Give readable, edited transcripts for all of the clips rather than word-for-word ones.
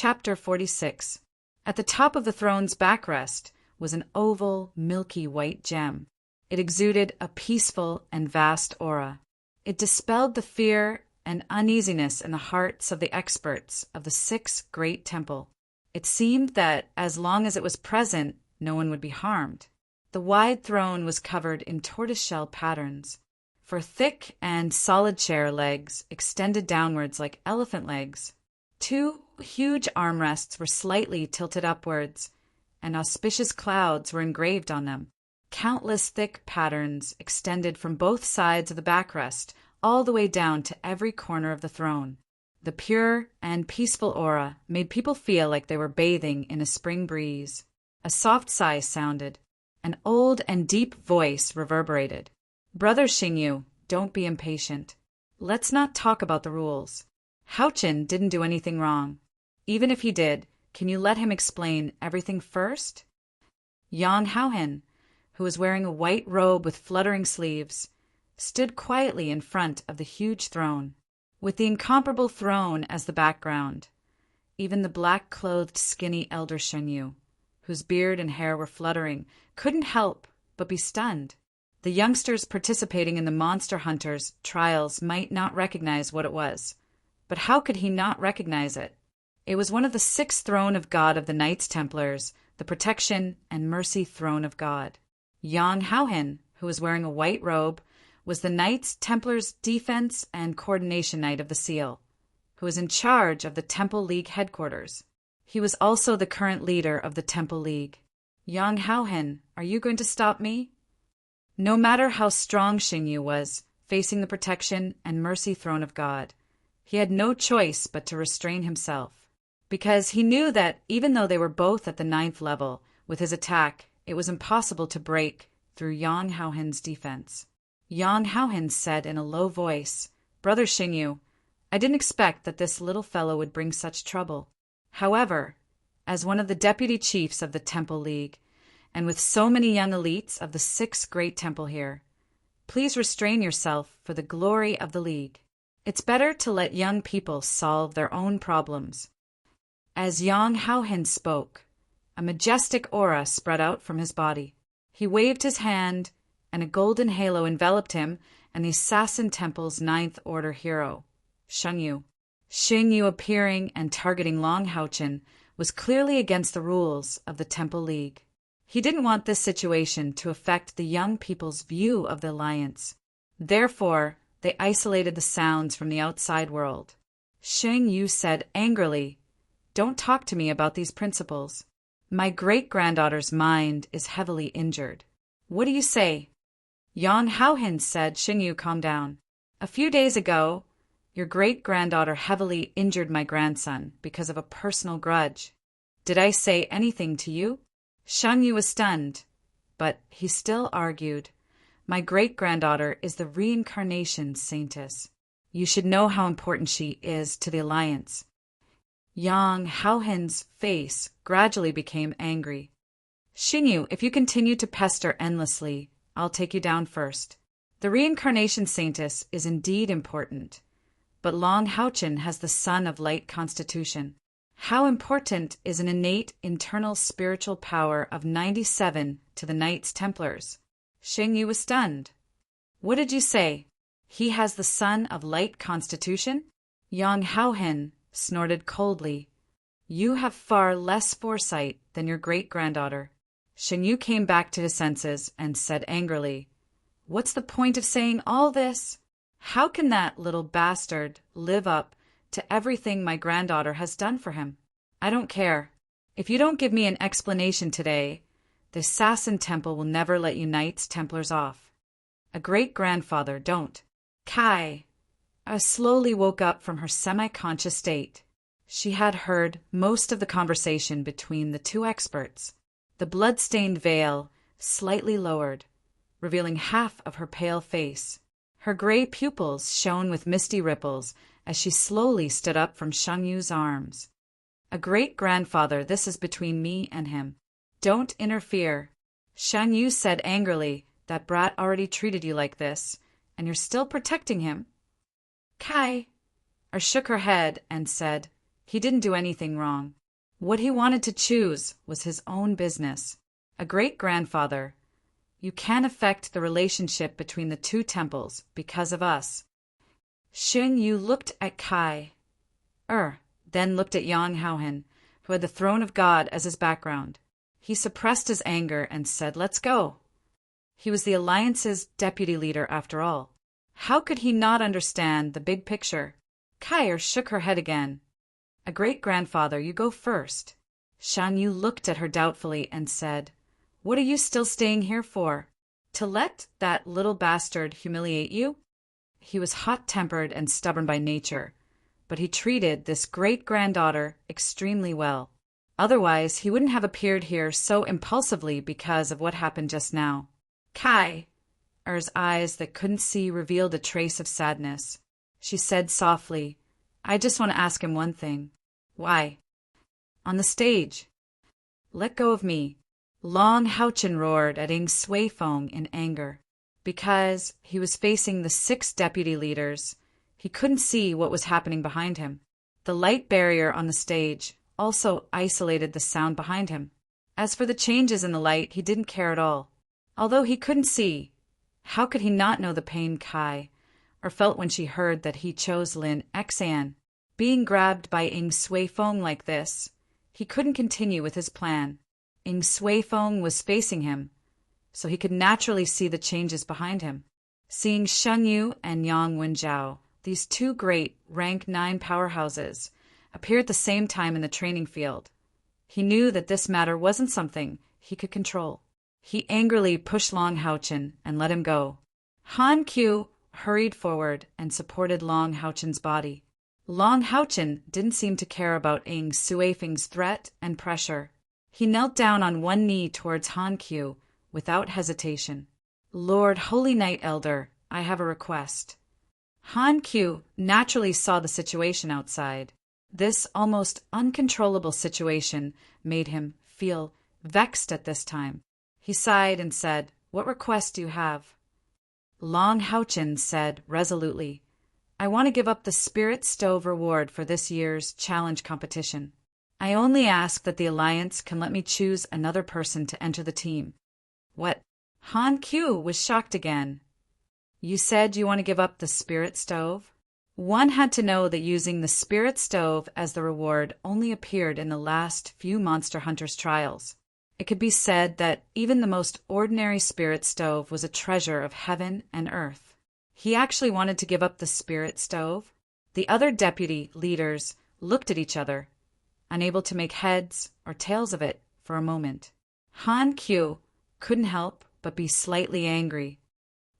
Chapter 46. At the top of the throne's backrest was an oval, milky white gem. It exuded a peaceful and vast aura. It dispelled the fear and uneasiness in the hearts of the experts of the sixth great temple. It seemed that as long as it was present, no one would be harmed. The wide throne was covered in tortoiseshell patterns, for thick and solid chair legs extended downwards like elephant legs. Two huge armrests were slightly tilted upwards, and auspicious clouds were engraved on them. Countless thick patterns extended from both sides of the backrest all the way down to every corner of the throne. The pure and peaceful aura made people feel like they were bathing in a spring breeze. A soft sigh sounded. An old and deep voice reverberated. "Brother Xingyu, don't be impatient. Let's not talk about the rules. Haochen didn't do anything wrong. Even if he did, can you let him explain everything first?" Yang Haohen, who was wearing a white robe with fluttering sleeves, stood quietly in front of the huge throne, with the incomparable throne as the background. Even the black-clothed skinny elder Xingyu, whose beard and hair were fluttering, couldn't help but be stunned. The youngsters participating in the monster hunters' trials might not recognize what it was. But how could he not recognize it? It was one of the six throne of God of the Knights Templars, the protection and mercy throne of God. Yang Haohen, who was wearing a white robe, was the Knights Templars Defense and Coordination Knight of the Seal, who was in charge of the Temple League headquarters. He was also the current leader of the Temple League. "Yang Haohen, are you going to stop me?" No matter how strong Xingyu was, facing the protection and mercy throne of God, he had no choice but to restrain himself, because he knew that even though they were both at the 9th level, with his attack, it was impossible to break through Yang Haohen's defense. Yang Haohen said in a low voice, "Brother Xingyu, I didn't expect that this little fellow would bring such trouble. However, as one of the deputy chiefs of the Temple League, and with so many young elites of the 6th great temple here, please restrain yourself for the glory of the League. It's better to let young people solve their own problems." As Yang Haohen spoke, a majestic aura spread out from his body. He waved his hand, and a golden halo enveloped him and the Assassin Temple's 9th Order hero, Xingyu. Xingyu appearing and targeting Long Haochen was clearly against the rules of the Temple League. He didn't want this situation to affect the young people's view of the alliance. Therefore, they isolated the sounds from the outside world. Xingyu said angrily, "Don't talk to me about these principles. My great-granddaughter's mind is heavily injured. What do you say?" Yang Haohen said, "Xingyu, calm down. A few days ago, your great-granddaughter heavily injured my grandson because of a personal grudge. Did I say anything to you?" Xingyu was stunned, but he still argued, "My great-granddaughter is the reincarnation saintess. You should know how important she is to the alliance." Yang Haohen's face gradually became angry. "Xingyu, if you continue to pester endlessly, I'll take you down first. The reincarnation saintess is indeed important, but Long Haochen has the Sun of Light constitution. How important is an innate internal spiritual power of 97 to the Knights Templars?" Xingyu was stunned. "What did you say? He has the Sun of Light constitution?" Yang Haohen snorted coldly. "You have far less foresight than your great-granddaughter." Xingyu came back to his senses and said angrily, "What's the point of saying all this? How can that little bastard live up to everything my granddaughter has done for him? I don't care. If you don't give me an explanation today, the Assassin Temple will never let you Knights Templars off. A great-grandfather don't." Kai slowly woke up from her semi-conscious state. She had heard most of the conversation between the two experts. The blood-stained veil slightly lowered, revealing half of her pale face. Her gray pupils shone with misty ripples as she slowly stood up from Xingyu's arms. "A great-grandfather, this is between me and him. Don't interfere." Xingyu said angrily, "That brat already treated you like this, and you're still protecting him." Kai shook her head and said, He didn't do anything wrong. What he wanted to choose was his own business. A great-grandfather. You can't affect the relationship between the two temples because of us. Xing Yu looked at Kai, then looked at Yang Haohan, who had the throne of God as his background. He suppressed his anger and said, "Let's go." He was the Alliance's deputy leader after all. How could he not understand the big picture? Kai shook her head again. "A great-grandfather, you go first." Shan Yu looked at her doubtfully and said, "What are you still staying here for? To let that little bastard humiliate you?" He was hot-tempered and stubborn by nature, but he treated this great-granddaughter extremely well. Otherwise, he wouldn't have appeared here so impulsively because of what happened just now. Kai, Er's eyes that couldn't see revealed a trace of sadness. She said softly, "I just want to ask him one thing." "Why?" "On the stage." "Let go of me." Long Haochen roared at Ing Suifeng in anger. Because he was facing the 6 deputy leaders, he couldn't see what was happening behind him. The light barrier on the stage also isolated the sound behind him. As for the changes in the light, he didn't care at all. Although he couldn't see, how could he not know the pain Kai felt when she heard that he chose Lin Xan? Being grabbed by Ing Suifeng like this, he couldn't continue with his plan. Ing Suifeng was facing him, so he could naturally see the changes behind him. Seeing Shen Yu and Yang Wenjiao, these 2 great rank 9 powerhouses, appear at the same time in the training field, he knew that this matter wasn't something he could control. He angrily pushed Long Haochen and let him go. Han Qiu hurried forward and supported Long Haochen's body. Long Haochen didn't seem to care about Ing Suifeng's threat and pressure. He knelt down on one knee towards Han Qiu without hesitation. "Lord Holy Knight Elder, I have a request." Han Qiu naturally saw the situation outside. This almost uncontrollable situation made him feel vexed at this time. He sighed and said, "What request do you have?" Long Haochen said resolutely, "I want to give up the Spirit Stove reward for this year's challenge competition. I only ask that the Alliance can let me choose another person to enter the team." "What?" Han Qiu was shocked again. "You said you want to give up the Spirit Stove?" One had to know that using the Spirit Stove as the reward only appeared in the last few Monster Hunters trials. It could be said that even the most ordinary Spirit Stove was a treasure of heaven and earth. He actually wanted to give up the Spirit Stove? The other deputy leaders looked at each other, unable to make heads or tails of it for a moment. Han Qiu couldn't help but be slightly angry.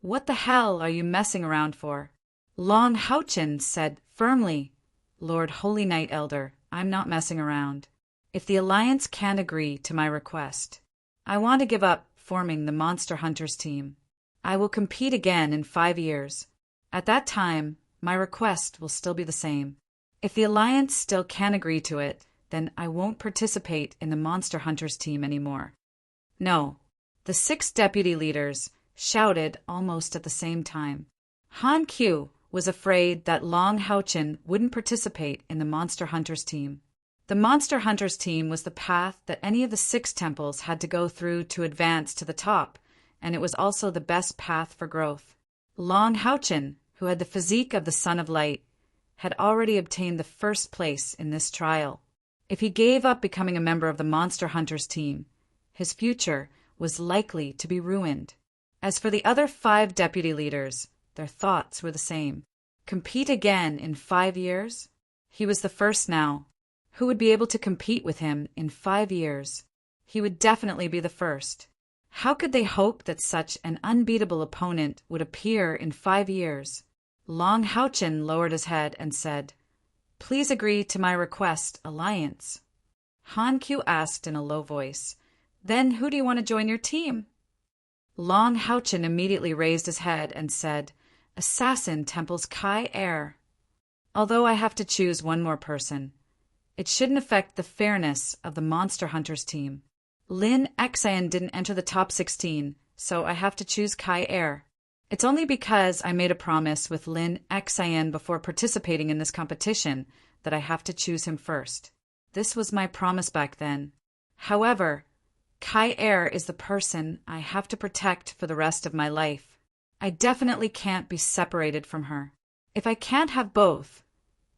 "What the hell are you messing around for?" Long Haochen said firmly, "Lord Holy Knight Elder, I'm not messing around. If the Alliance can't agree to my request, I want to give up forming the Monster Hunters team. I will compete again in 5 years. At that time, my request will still be the same. If the Alliance still can't agree to it, then I won't participate in the Monster Hunters team anymore." "No." The 6 deputy leaders shouted almost at the same time. Han Qiu was afraid that Long Haochen wouldn't participate in the Monster Hunters team. The Monster Hunters team was the path that any of the 6 temples had to go through to advance to the top, and it was also the best path for growth. Long Haochen, who had the physique of the Son of Light, had already obtained the first place in this trial. If he gave up becoming a member of the Monster Hunters team, his future was likely to be ruined. As for the other 5 deputy leaders, their thoughts were the same. Compete again in 5 years? He was the first now. Who would be able to compete with him in 5 years? He would definitely be the first. How could they hope that such an unbeatable opponent would appear in 5 years? Long Haochen lowered his head and said, "Please agree to my request, Alliance." Han Qiu asked in a low voice, "Then who do you want to join your team?" Long Haochen immediately raised his head and said, "Assassin Temple's Kai Er." "Although I have to choose one more person, it shouldn't affect the fairness of the Monster Hunters team. Lin Xan didn't enter the top 16, so I have to choose Kai Er. It's only because I made a promise with Lin Xan before participating in this competition that I have to choose him first. This was my promise back then. However, Kai Er is the person I have to protect for the rest of my life. I definitely can't be separated from her. If I can't have both,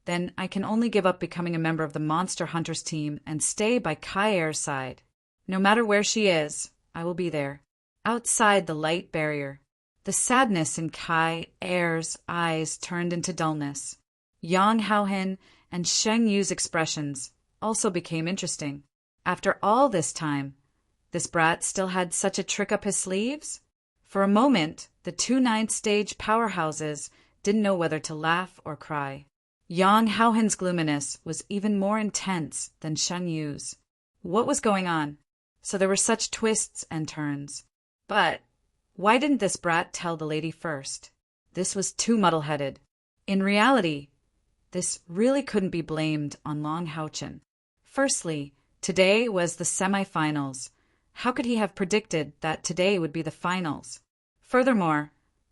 then I can only give up becoming a member of the Monster Hunters team and stay by Kai Er's side. No matter where she is, I will be there. Outside the light barrier, the sadness in Kai Er's eyes turned into dullness. Yang Haohen and Sheng Yu's expressions also became interesting. After all this time, this brat still had such a trick up his sleeves? For a moment, the two ninth-stage powerhouses didn't know whether to laugh or cry. Yang Haohen's gloominess was even more intense than Sheng Yu's. What was going on? So there were such twists and turns. But why didn't this brat tell the lady first? This was too muddle-headed. In reality, this really couldn't be blamed on Long Haochen. Firstly, today was the semifinals. How could he have predicted that today would be the finals? Furthermore,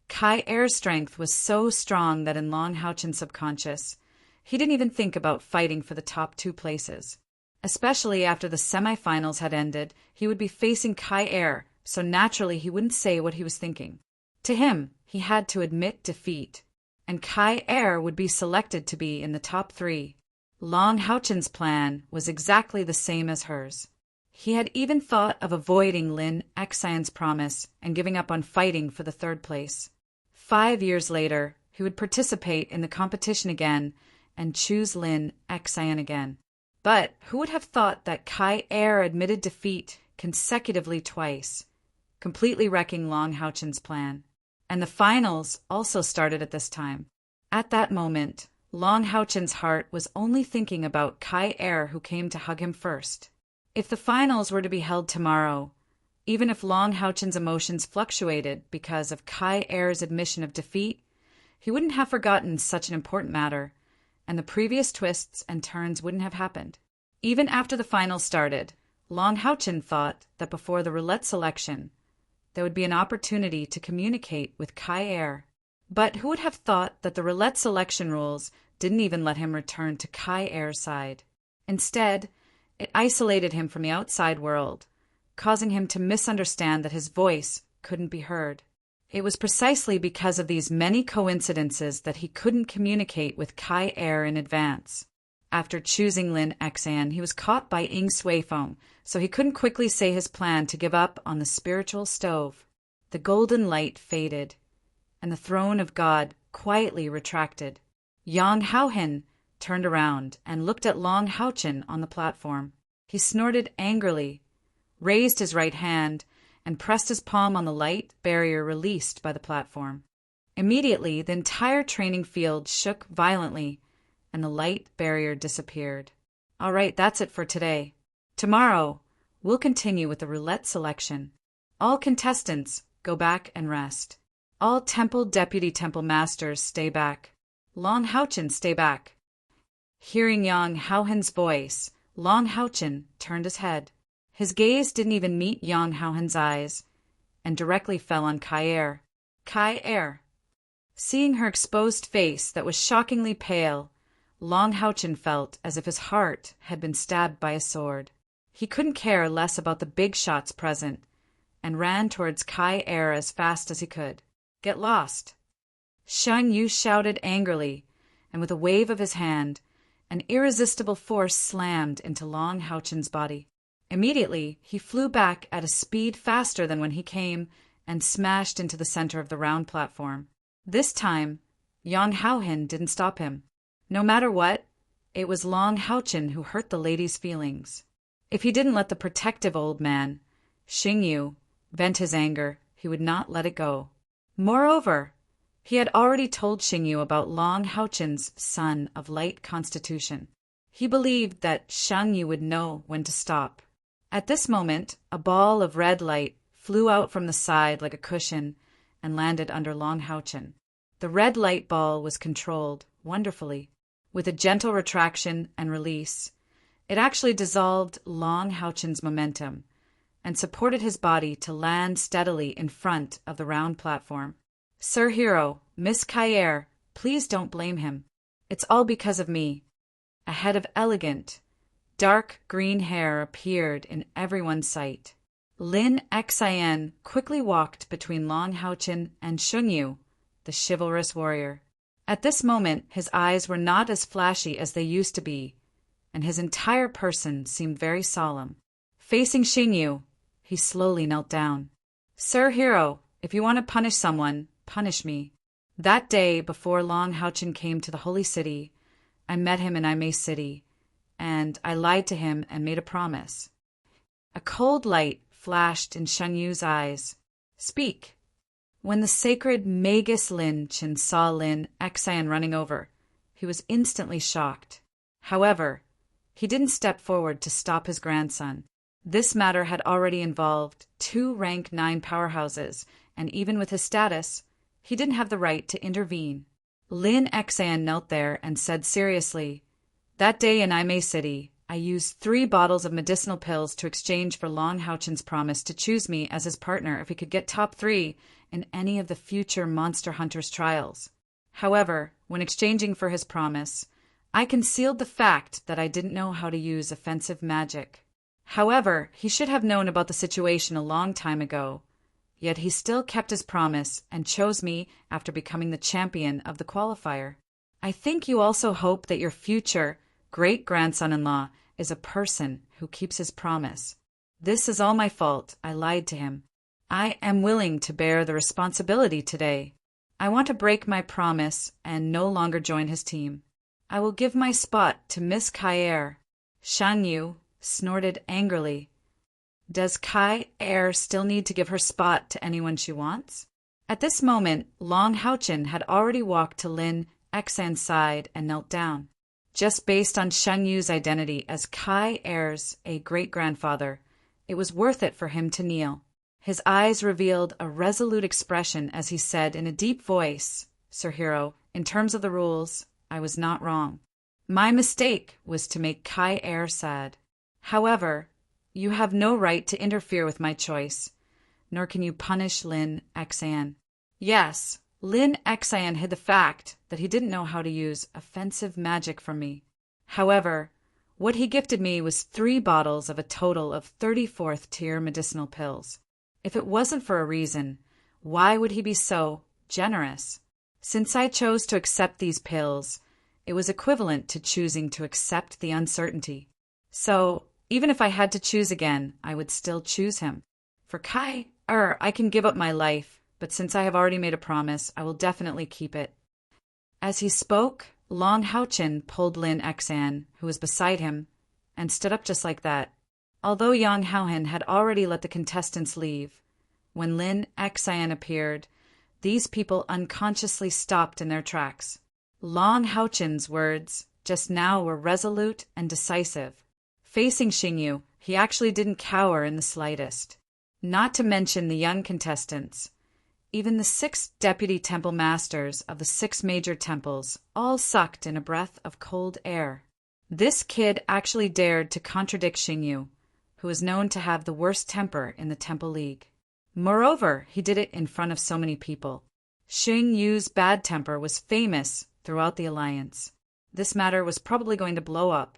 Kai Er's strength was so strong that in Long Haochen's subconscious, he didn't even think about fighting for the top 2 places. Especially after the semifinals had ended, he would be facing Kai Er, so naturally he wouldn't say what he was thinking. To him, he had to admit defeat, and Kai Er would be selected to be in the top 3. Long Haochen's plan was exactly the same as hers. He had even thought of avoiding Lin Xian's promise and giving up on fighting for the 3rd place. 5 years later, he would participate in the competition again and choose Lin Xian again. But who would have thought that Kai Er admitted defeat consecutively twice, completely wrecking Long Haochen's plan? And the finals also started at this time. At that moment, Long Haochen's heart was only thinking about Kai Er, who came to hug him first. If the finals were to be held tomorrow, even if Long Haochen's emotions fluctuated because of Kai Er's admission of defeat, he wouldn't have forgotten such an important matter, and the previous twists and turns wouldn't have happened. Even after the finals started, Long Haochen thought that before the roulette selection, there would be an opportunity to communicate with Kai Er. But who would have thought that the roulette selection rules didn't even let him return to Kai Er's side? Instead, it isolated him from the outside world, causing him to misunderstand that his voice couldn't be heard. It was precisely because of these many coincidences that he couldn't communicate with Kai Er in advance. After choosing Lin Xian, he was caught by Ying Suifeng, so he couldn't quickly say his plan to give up on the spiritual stove. The golden light faded, and the throne of God quietly retracted. Yang Haohen turned around and looked at Long Haochen on the platform. He snorted angrily, raised his right hand, and pressed his palm on the light barrier released by the platform. Immediately, the entire training field shook violently, and the light barrier disappeared. All right, that's it for today. Tomorrow, we'll continue with the roulette selection. All contestants go back and rest. All temple deputy temple masters stay back. Long Haochen, stay back. Hearing Yang Haohen's voice, Long Haochen turned his head. His gaze didn't even meet Yang Haohen's eyes, and directly fell on Kai Er. Kai Er. Seeing her exposed face that was shockingly pale, Long Haochen felt as if his heart had been stabbed by a sword. He couldn't care less about the big shots present, and ran towards Kai Er as fast as he could. Get lost! Sheng Yu shouted angrily, and with a wave of his hand, an irresistible force slammed into Long Haochen's body. Immediately, he flew back at a speed faster than when he came and smashed into the center of the round platform. This time, Yang Haohen didn't stop him. No matter what, it was Long Haochen who hurt the lady's feelings. If he didn't let the protective old man, Xing Yu, vent his anger, he would not let it go. Moreover, he had already told Xing Yu about Long Haochen's son of light constitution. He believed that Shang Yu would know when to stop. At this moment, a ball of red light flew out from the side like a cushion and landed under Long Haochen. The red light ball was controlled wonderfully. With a gentle retraction and release, it actually dissolved Long Haochen's momentum and supported his body to land steadily in front of the round platform. Sir Hero, Miss Kai Er, please don't blame him. It's all because of me. A head of elegant, dark green hair appeared in everyone's sight. Lin Xian quickly walked between Long Haochen and Shengyu, the chivalrous warrior. At this moment, his eyes were not as flashy as they used to be, and his entire person seemed very solemn. Facing Shengyu, he slowly knelt down. "Sir Hero, if you want to punish someone, punish me. That day, before Long Haochen came to the Holy City, I met him in Imei City, and I lied to him and made a promise." A cold light flashed in Shengyu's eyes. "Speak." When the sacred Magus Lin Chen saw Lin Xian running over, he was instantly shocked. However, he didn't step forward to stop his grandson. This matter had already involved 2 rank 9 powerhouses, and even with his status, he didn't have the right to intervene. Lin Xian knelt there and said seriously, "That day in Imei City, I used 3 bottles of medicinal pills to exchange for Long Haochen's promise to choose me as his partner if he could get top 3 in any of the future Monster Hunters trials. However, when exchanging for his promise, I concealed the fact that I didn't know how to use offensive magic. However, he should have known about the situation a long time ago, yet he still kept his promise and chose me after becoming the champion of the qualifier. I think you also hope that your future great-grandson-in-law is a person who keeps his promise. This is all my fault. I lied to him. I am willing to bear the responsibility today. I want to break my promise and no longer join his team. I will give my spot to Miss Kai. Shan Yu snorted angrily. Does Kai still need to give her spot to anyone she wants? At this moment, Long Haochen had already walked to Lin Xian's side and knelt down. Just based on Shan Yu's identity as Kai a great-grandfather, it was worth it for him to kneel. His eyes revealed a resolute expression as he said in a deep voice, "Sir Hero, in terms of the rules, I was not wrong. My mistake was to make Kai sad. However, you have no right to interfere with my choice, nor can you punish Lin Xian." Yes, Lin Xian hid the fact that he didn't know how to use offensive magic from me. However, what he gifted me was 3 bottles of a total of 34th tier medicinal pills. If it wasn't for a reason, why would he be so generous? Since I chose to accept these pills, it was equivalent to choosing to accept the uncertainty. So, even if I had to choose again, I would still choose him. For Kai, I can give up my life, but since I have already made a promise, I will definitely keep it. As he spoke, Long Haochen pulled Lin Xian, who was beside him, and stood up just like that. Although Yang Haohen had already let the contestants leave, when Lin Xian appeared, these people unconsciously stopped in their tracks. Long Haochen's words just now were resolute and decisive. Facing Xingyu, he actually didn't cower in the slightest. Not to mention the young contestants. Even the 6 deputy temple masters of the 6 major temples all sucked in a breath of cold air. This kid actually dared to contradict Xingyu, who is known to have the worst temper in the Temple League. Moreover, he did it in front of so many people. Xingyu's bad temper was famous throughout the alliance. This matter was probably going to blow up.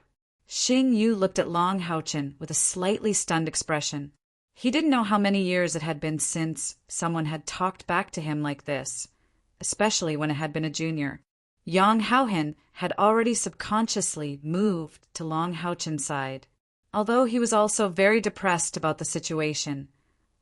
Xingyu looked at Long Haochen with a slightly stunned expression. He didn't know how many years it had been since someone had talked back to him like this, especially when it had been a junior. Yang Haohen had already subconsciously moved to Long Haochen's side. Although he was also very depressed about the situation,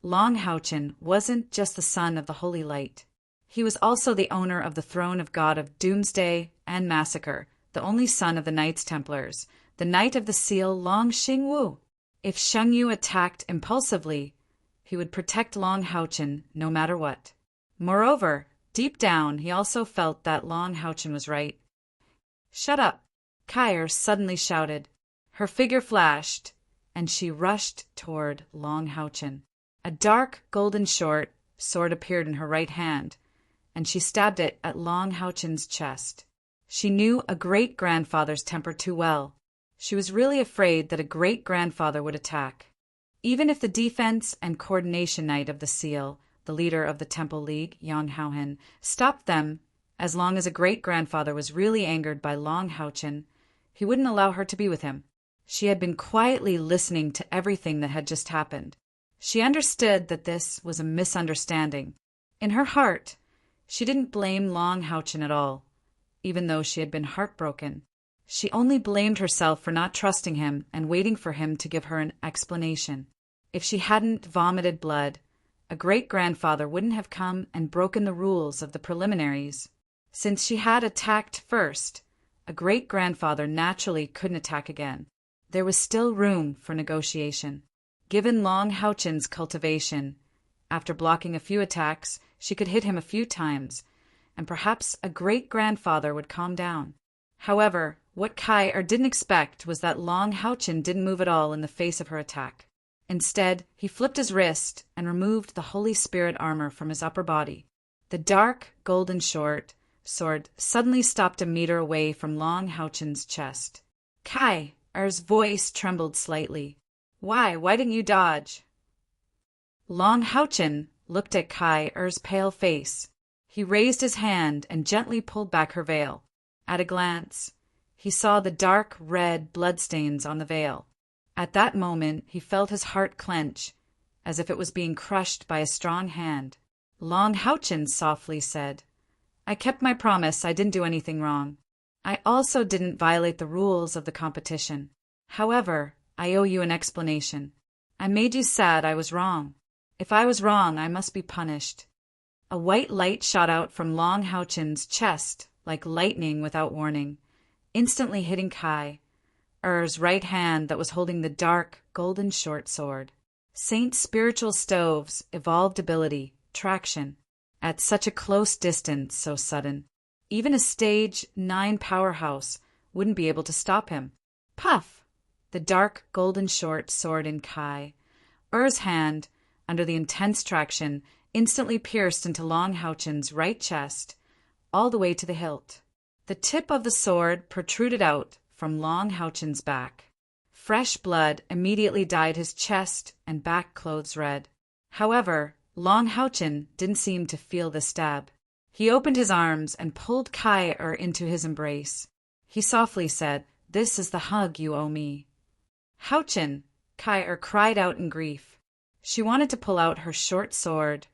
Long Haochen wasn't just the son of the Holy Light. He was also the owner of the throne of God of Doomsday and Massacre, the only son of the Knights Templars, the Knight of the Seal Long Xingwu. If Shengyu attacked impulsively, he would protect Long Haochen no matter what. Moreover, deep down he also felt that Long Haochen was right. "Shut up!" Kai suddenly shouted. Her figure flashed, and she rushed toward Long Haochen. A dark golden short sword appeared in her right hand, and she stabbed it at Long Haochen's chest. She knew a great-grandfather's temper too well. She was really afraid that a great-grandfather would attack. Even if the Defense and Coordination Knight of the Seal, the leader of the Temple League, Yang Haohen, stopped them, as long as a great-grandfather was really angered by Long Haochen, He wouldn't allow her to be with him. She had been quietly listening to everything that had just happened. She understood that this was a misunderstanding. In her heart, she didn't blame Long Houchin at all, even though she had been heartbroken. She only blamed herself for not trusting him and waiting for him to give her an explanation. If she hadn't vomited blood, a great-grandfather wouldn't have come and broken the rules of the preliminaries. Since she had attacked first, a great-grandfather naturally couldn't attack again. There was still room for negotiation. Given Long Houchin's cultivation, after blocking a few attacks, she could hit him a few times, and perhaps a great-grandfather would calm down. However, what Kai didn't expect was that Long Houchin didn't move at all in the face of her attack. Instead, he flipped his wrist and removed the Holy Spirit armor from his upper body. The dark, golden short sword suddenly stopped a meter away from Long Houchin's chest. Kai, Er's voice trembled slightly. Why didn't you dodge? Long Houchin looked at Kai-Er's pale face. He raised his hand and gently pulled back her veil. At a glance, he saw the dark red bloodstains on the veil. At that moment, he felt his heart clench, as if it was being crushed by a strong hand. Long Houchin softly said, I kept my promise. I didn't do anything wrong. I also didn't violate the rules of the competition. However, I owe you an explanation. I made you sad. I was wrong. If I was wrong, I must be punished. A white light shot out from Long Houchin's chest like lightning without warning, instantly hitting Kai-Er's right hand that was holding the dark, golden short sword. Saint's spiritual stove's evolved ability, traction, at such a close distance, so sudden. Even a stage 9 powerhouse wouldn't be able to stop him. Puff! The dark, golden short sword in Kai-Er's hand, under the intense traction, instantly pierced into Long Houchin's right chest, all the way to the hilt. The tip of the sword protruded out from Long Houchin's back. Fresh blood immediately dyed his chest and back clothes red. However, Long Houchin didn't seem to feel the stab. He opened his arms and pulled Kai-Er into his embrace. He softly said, This is the hug you owe me. Houchin, Kai-Er cried out in grief. She wanted to pull out her short sword,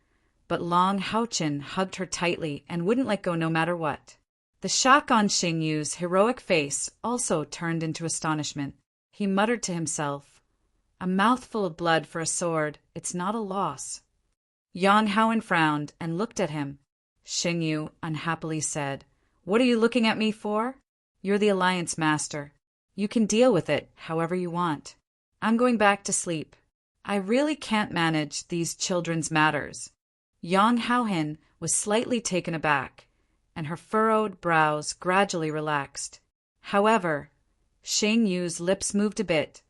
but Long Houchin hugged her tightly and wouldn't let go no matter what. The shock on Xingyu's heroic face also turned into astonishment. He muttered to himself, A mouthful of blood for a sword, it's not a loss. Yang Haoen frowned and looked at him. Xingyu unhappily said, What are you looking at me for? You're the Alliance Master. You can deal with it however you want. I'm going back to sleep. I really can't manage these children's matters. Yang Haoen was slightly taken aback, and her furrowed brows gradually relaxed. However, Xingyu's lips moved a bit,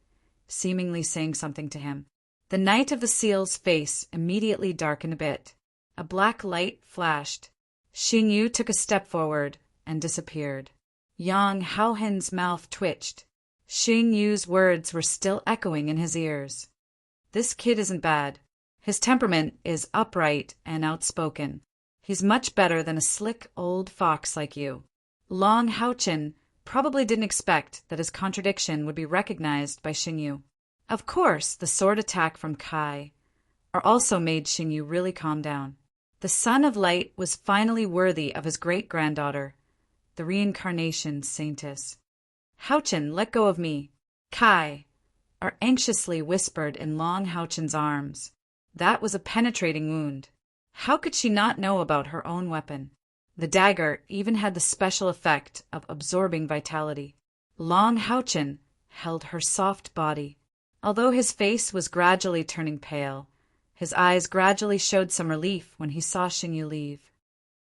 seemingly saying something to him. The Knight of the Seal's face immediately darkened a bit. A black light flashed. Xingyu took a step forward and disappeared. Yang Haoen's mouth twitched. Xingyu's words were still echoing in his ears. This kid isn't bad. His temperament is upright and outspoken. He's much better than a slick old fox like you. Long Houchin probably didn't expect that his contradiction would be recognized by Xingyu. Of course, the sword attack from Kai-Er also made Xingyu really calm down. The Son of Light was finally worthy of his great-granddaughter, the reincarnation saintess. Houchin, let go of me. Kai-Er anxiously whispered in Long Houchin's arms. That was a penetrating wound. How could she not know about her own weapon? The dagger even had the special effect of absorbing vitality. Long Houchin held her soft body. Although his face was gradually turning pale, his eyes gradually showed some relief when he saw Xingyu leave.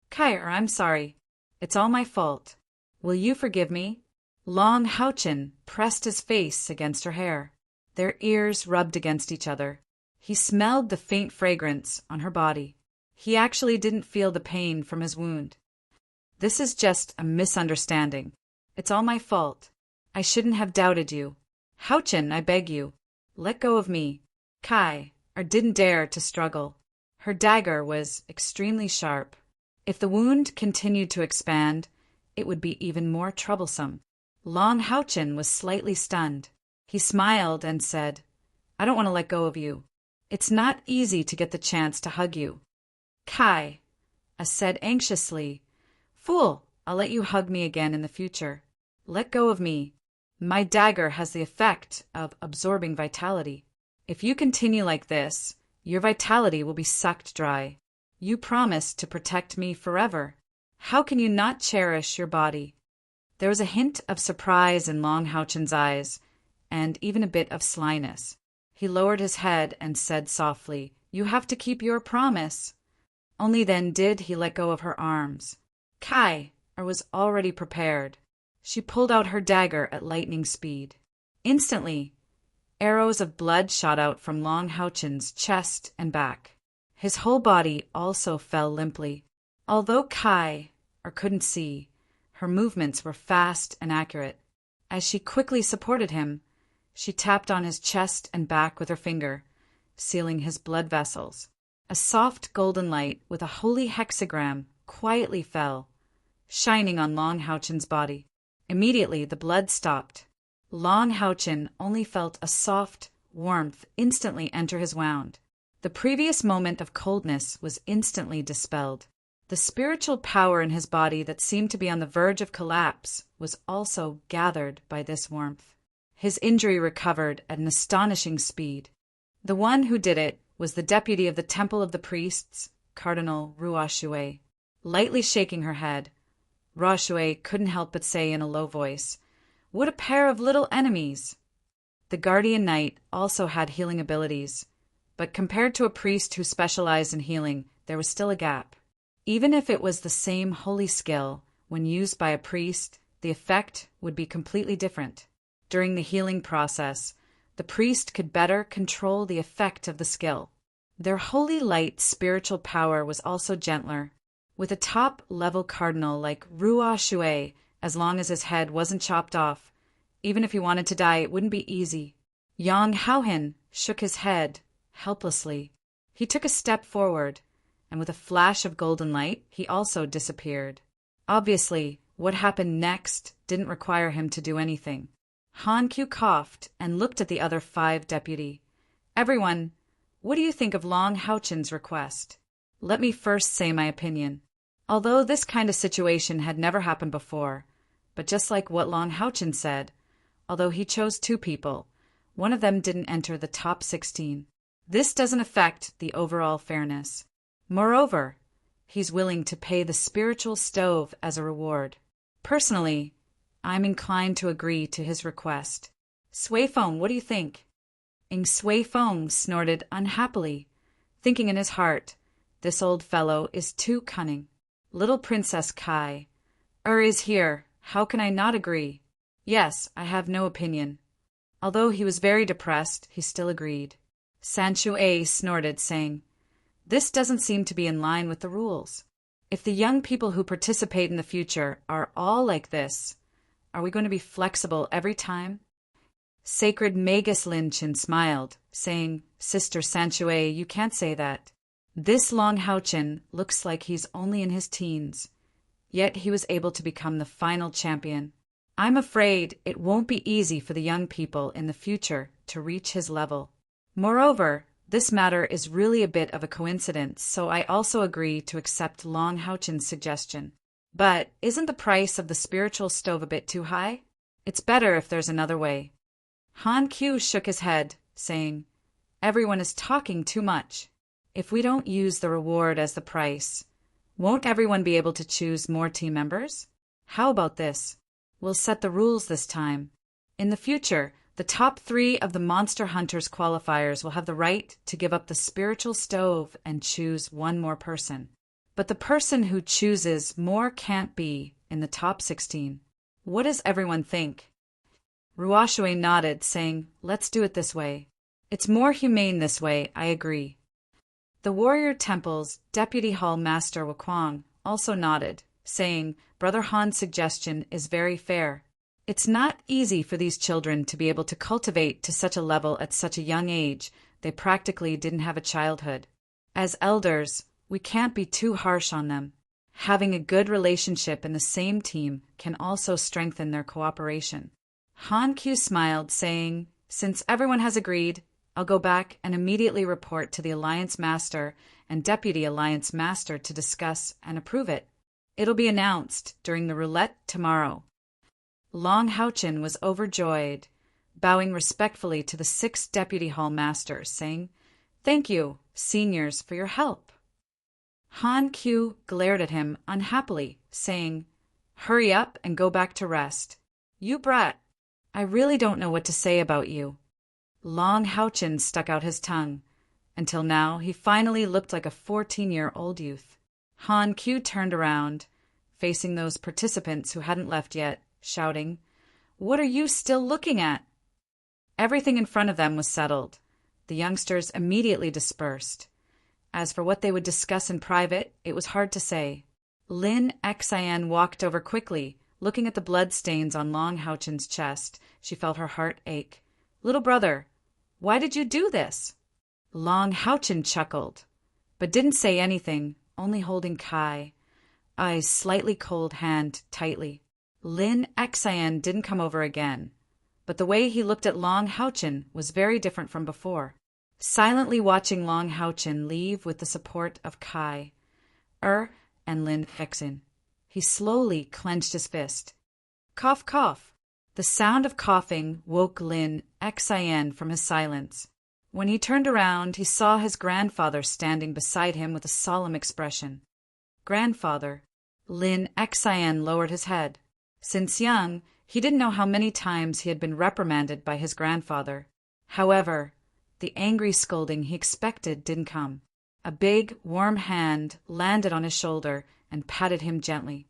Kai-Er, I'm sorry. It's all my fault. Will you forgive me? Long Houchin pressed his face against her hair. Their ears rubbed against each other. He smelled the faint fragrance on her body. He actually didn't feel the pain from his wound. This is just a misunderstanding. It's all my fault. I shouldn't have doubted you. Houchin, I beg you. Let go of me. Kai-Er didn't dare to struggle. Her dagger was extremely sharp. If the wound continued to expand, it would be even more troublesome. Long Houchin was slightly stunned. He smiled and said, I don't want to let go of you. It's not easy to get the chance to hug you. Kai said anxiously, Fool, I'll let you hug me again in the future. Let go of me. My dagger has the effect of absorbing vitality. If you continue like this, your vitality will be sucked dry. You promised to protect me forever. How can you not cherish your body? There was a hint of surprise in Long Houchin's eyes, and even a bit of slyness. He lowered his head and said softly, You have to keep your promise. Only then did he let go of her arms. Kai was already prepared. She pulled out her dagger at lightning speed. Instantly, arrows of blood shot out from Long Houchin's chest and back. His whole body also fell limply. Although Kai couldn't see, her movements were fast and accurate. As she quickly supported him, she tapped on his chest and back with her finger, sealing his blood vessels. A soft golden light with a holy hexagram quietly fell, shining on Long Houchin's body. Immediately the blood stopped. Long Houchin only felt a soft warmth instantly enter his wound. The previous moment of coldness was instantly dispelled. The spiritual power in his body that seemed to be on the verge of collapse was also gathered by this warmth. His injury recovered at an astonishing speed. The one who did it was the deputy of the Temple of the Priests, Cardinal Ruoshui. Lightly shaking her head, Ruoshui couldn't help but say in a low voice, What a pair of little enemies! The Guardian Knight also had healing abilities, but compared to a priest who specialized in healing, there was still a gap. Even if it was the same holy skill, when used by a priest, the effect would be completely different. During the healing process, the priest could better control the effect of the skill. Their holy light spiritual power was also gentler. With a top-level cardinal like Ruoshui, as long as his head wasn't chopped off, even if he wanted to die, it wouldn't be easy. Yang Haohin shook his head helplessly. He took a step forward, and with a flash of golden light, he also disappeared. Obviously, what happened next didn't require him to do anything. Han Q coughed and looked at the other 5 deputy. Everyone, what do you think of Long Houchin's request? Let me first say my opinion. Although this kind of situation had never happened before, but just like what Long Houchin said, although he chose 2 people, one of them didn't enter the top 16. This doesn't affect the overall fairness. Moreover, he's willing to pay the spiritual stove as a reward. Personally, I'm inclined to agree to his request. Sui Feng, what do you think? Ing Sui Feng snorted unhappily, thinking in his heart, this old fellow is too cunning. Little Princess Kai is here. How can I not agree? Yes, I have no opinion. Although he was very depressed, he still agreed. Sanshui snorted, saying, This doesn't seem to be in line with the rules. If the young people who participate in the future are all like this, are we going to be flexible every time? Sacred Magus Linchin smiled, saying, Sister Sanshui, you can't say that. This Long Houchin looks like he's only in his teens, yet he was able to become the final champion. I'm afraid it won't be easy for the young people in the future to reach his level. Moreover, this matter is really a bit of a coincidence, so I also agree to accept Long Houchin's suggestion. But isn't the price of the spiritual stove a bit too high? It's better if there's another way. Han Q shook his head, saying, Everyone is talking too much. If we don't use the reward as the price, won't everyone be able to choose more team members? How about this? We'll set the rules this time. In the future, the top 3 of the Monster Hunters qualifiers will have the right to give up the spiritual stove and choose one more person. But the person who chooses more can't be in the top 16. What does everyone think? Ruoshui nodded, saying, Let's do it this way. It's more humane this way, I agree. The Warrior Temple's Deputy Hall Master Wakwang also nodded, saying, Brother Han's suggestion is very fair. It's not easy for these children to be able to cultivate to such a level at such a young age. They practically didn't have a childhood. As elders, we can't be too harsh on them. Having a good relationship in the same team can also strengthen their cooperation. Han Q smiled, saying, "Since everyone has agreed, I'll go back and immediately report to the Alliance Master and Deputy Alliance Master to discuss and approve it. It'll be announced during the roulette tomorrow." Long Houchin was overjoyed, bowing respectfully to the 6 Deputy Hall Masters, saying, "Thank you, seniors, for your help." Han Q glared at him unhappily, saying, "Hurry up and go back to rest. You brat, I really don't know what to say about you." Long Houchin stuck out his tongue. Until now, he finally looked like a 14-year-old youth. Han Q turned around, facing those participants who hadn't left yet, shouting, "What are you still looking at?" Everything in front of them was settled. The youngsters immediately dispersed. As for what they would discuss in private, it was hard to say. Lin Xian walked over quickly, looking at the blood stains on Long Houchin's chest. She felt her heart ache. "Little brother, why did you do this?" Long Houchin chuckled, but didn't say anything, only holding Kai, eyes slightly cold, hand tightly. Lin Xian didn't come over again, but the way he looked at Long Houchin was very different from before. Silently watching Long Houchin leave with the support of Kai, and Lin Xian, he slowly clenched his fist. Cough, cough. The sound of coughing woke Lin Xian from his silence. When he turned around, he saw his grandfather standing beside him with a solemn expression. "Grandfather." Lin Xian lowered his head. Since young, he didn't know how many times he had been reprimanded by his grandfather. However, the angry scolding he expected didn't come. A big, warm hand landed on his shoulder and patted him gently.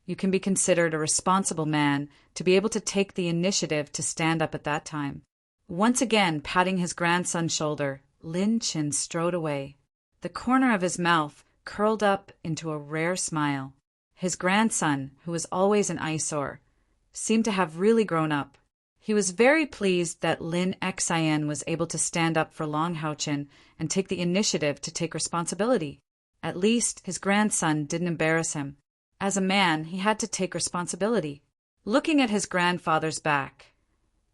You can be considered a responsible man to be able to take the initiative to stand up at that time. Once again patting his grandson's shoulder, Lin Chin strode away. The corner of his mouth curled up into a rare smile. His grandson, who was always an eyesore, seemed to have really grown up. He was very pleased that Lin Xian was able to stand up for Long Houchin and take the initiative to take responsibility. At least his grandson didn't embarrass him. As a man, he had to take responsibility. Looking at his grandfather's back,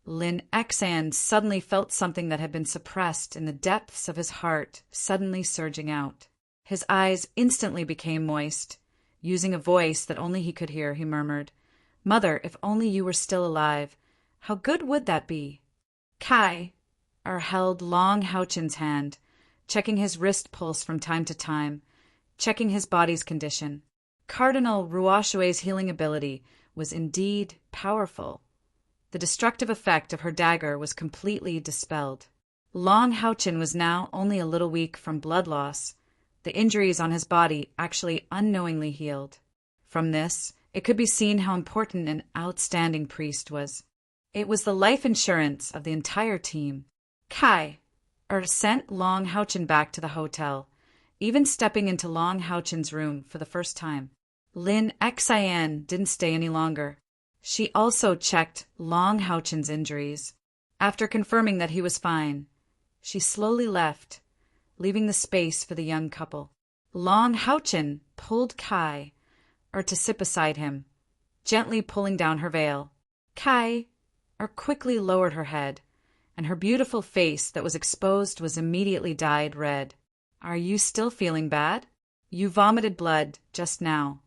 Lin Xian suddenly felt something that had been suppressed in the depths of his heart suddenly surging out. His eyes instantly became moist. Using a voice that only he could hear, he murmured, "Mother, if only you were still alive, how good would that be?" Kai held Long Houchin's hand, checking his wrist pulse from time to time, checking his body's condition. Cardinal Ruoshue's healing ability was indeed powerful. The destructive effect of her dagger was completely dispelled. Long Houchin was now only a little weak from blood loss. The injuries on his body actually unknowingly healed. From this, it could be seen how important an outstanding priest was. It was the life insurance of the entire team. Kai sent Long Houchin back to the hotel, even stepping into Long Houchin's room for the first time. Lin Xian didn't stay any longer. She also checked Long Houchin's injuries. After confirming that he was fine, she slowly left, leaving the space for the young couple. Long Houchin pulled Kai to sit beside him, gently pulling down her veil. Kai quickly lowered her head, and her beautiful face that was exposed was immediately dyed red. "Are you still feeling bad? You vomited blood just now."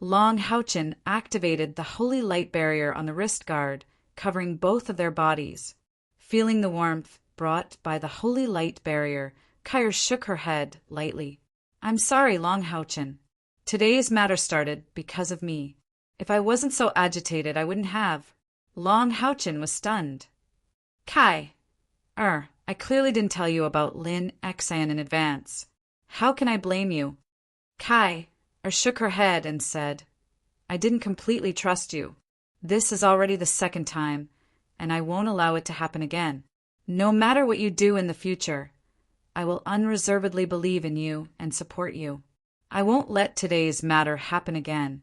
Long Houchin activated the holy light barrier on the wrist guard, covering both of their bodies. Feeling the warmth brought by the holy light barrier, Kai shook her head lightly. "I'm sorry, Long Houchin. Today's matter started because of me. If I wasn't so agitated, I wouldn't have." Long Houchin was stunned. "Kai, I clearly didn't tell you about Lin Xian in advance. How can I blame you?" Kai shook her head and said, "I didn't completely trust you. This is already the second time, and I won't allow it to happen again. No matter what you do in the future, I will unreservedly believe in you and support you. I won't let today's matter happen again."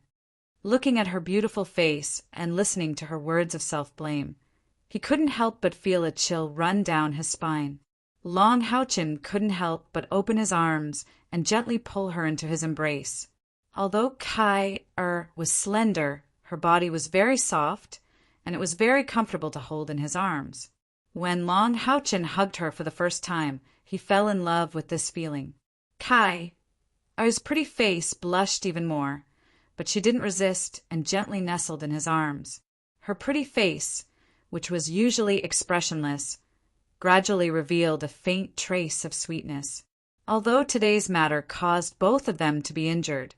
Looking at her beautiful face and listening to her words of self-blame, he couldn't help but feel a chill run down his spine. Long Houchin couldn't help but open his arms and gently pull her into his embrace. Although Kai was slender, her body was very soft, and it was very comfortable to hold in his arms. When Long Houchin hugged her for the first time, he fell in love with this feeling. Kai's pretty face blushed even more, but she didn't resist and gently nestled in his arms. Her pretty face, which was usually expressionless, gradually revealed a faint trace of sweetness. Although today's matter caused both of them to be injured,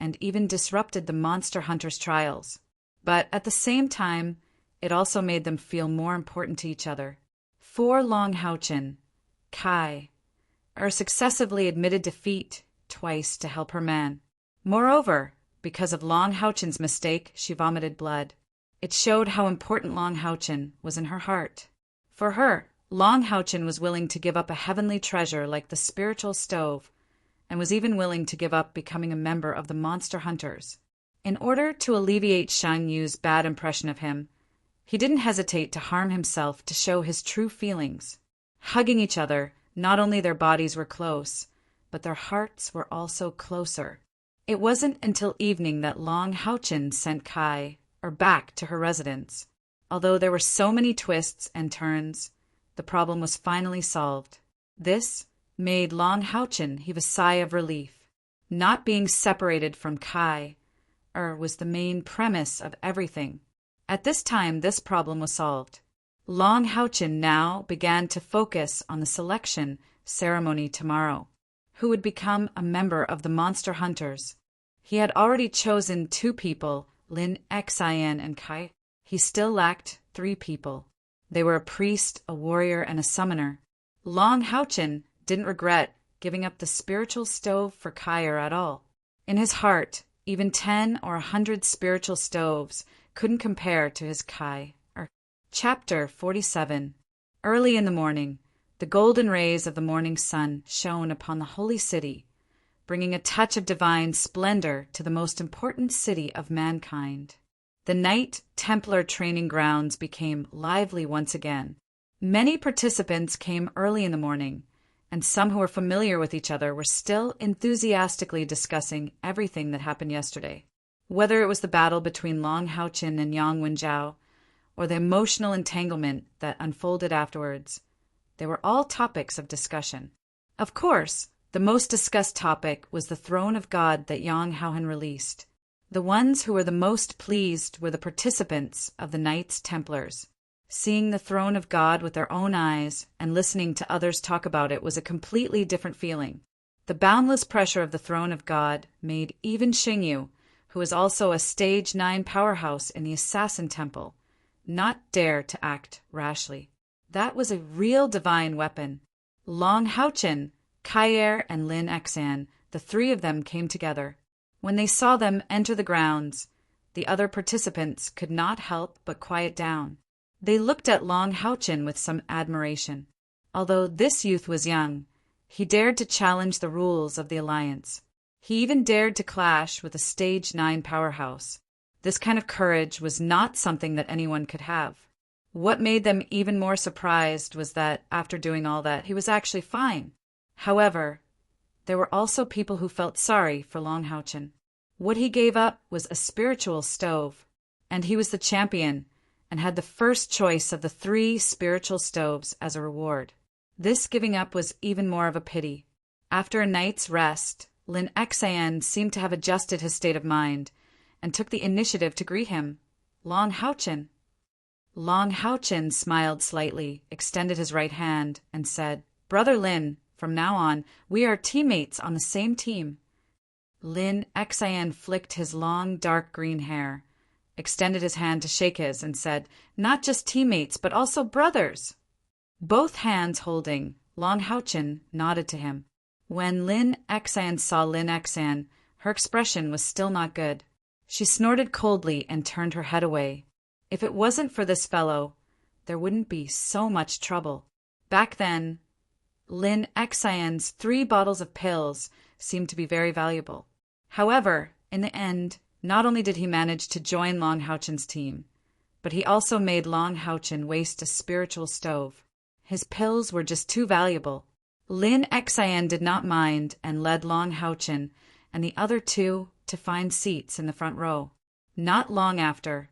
and even disrupted the monster hunter's trials, but at the same time, it also made them feel more important to each other. For Long Houchin, Kai successively admitted defeat twice to help her man. Moreover, because of Long Houchin's mistake, she vomited blood. It showed how important Long Houchin was in her heart. For her, Long Houchin was willing to give up a heavenly treasure like the spiritual stove, and was even willing to give up becoming a member of the monster hunters. In order to alleviate Shang Yu's bad impression of him, he didn't hesitate to harm himself to show his true feelings. Hugging each other, not only their bodies were close, but their hearts were also closer. It wasn't until evening that Long Houchin sent Kai back to her residence. Although there were so many twists and turns, the problem was finally solved. This made Long Houchin heave a sigh of relief. Not being separated from Kai was the main premise of everything. At this time, this problem was solved. Long Houchin now began to focus on the selection ceremony tomorrow. Who would become a member of the monster hunters? He had already chosen 2 people, Lin Xian and Kai. He still lacked 3 people. They were a priest, a warrior, and a summoner. Long Houchin didn't regret giving up the spiritual stove for Kai at all. In his heart, even 10 or 100 spiritual stoves couldn't compare to his Kai. Chapter 47. Early in the morning, the golden rays of the morning sun shone upon the holy city, bringing a touch of divine splendor to the most important city of mankind. The Knight Templar training grounds became lively once again. Many participants came early in the morning, and some who were familiar with each other were still enthusiastically discussing everything that happened yesterday. Whether it was the battle between Long Houchin and Yang Wenjiao, or the emotional entanglement that unfolded afterwards, they were all topics of discussion. Of course, the most discussed topic was the throne of God that Yang Houhan released. The ones who were the most pleased were the participants of the Knights Templars. Seeing the throne of God with their own eyes and listening to others talk about it was a completely different feeling. The boundless pressure of the throne of God made even Xingyu, who is also a stage 9 powerhouse in the Assassin Temple, not dare to act rashly. That was a real divine weapon. Long Houchin, Kai and Lin Xian, the 3 of them came together. When they saw them enter the grounds, the other participants could not help but quiet down. They looked at Long Houchin with some admiration. Although this youth was young, he dared to challenge the rules of the alliance. He even dared to clash with a stage 9 powerhouse. This kind of courage was not something that anyone could have. What made them even more surprised was that, after doing all that, he was actually fine. However, there were also people who felt sorry for Long Houchin. What he gave up was a spiritual stove, and he was the champion and had the first choice of the 3 spiritual stoves as a reward. This giving up was even more of a pity. After a night's rest, Lin Xian seemed to have adjusted his state of mind and took the initiative to greet him. Long Houchin. Long Houchin smiled slightly, extended his right hand, and said, "Brother Lin, from now on, we are teammates on the same team." Lin Xian flicked his long, dark green hair, extended his hand to shake his, and said, "Not just teammates, but also brothers." Both hands holding, Long Houchin nodded to him. When Lin Xian saw Lin Xian, her expression was still not good. She snorted coldly and turned her head away. If it wasn't for this fellow, there wouldn't be so much trouble. Back then, Lin Xian's 3 bottles of pills seemed to be very valuable. However, in the end, not only did he manage to join Long Houchin's team, but he also made Long Houchin waste a spiritual stove. His pills were just too valuable. Lin Xian did not mind and led Long Houchin and the other two to find seats in the front row. Not long after,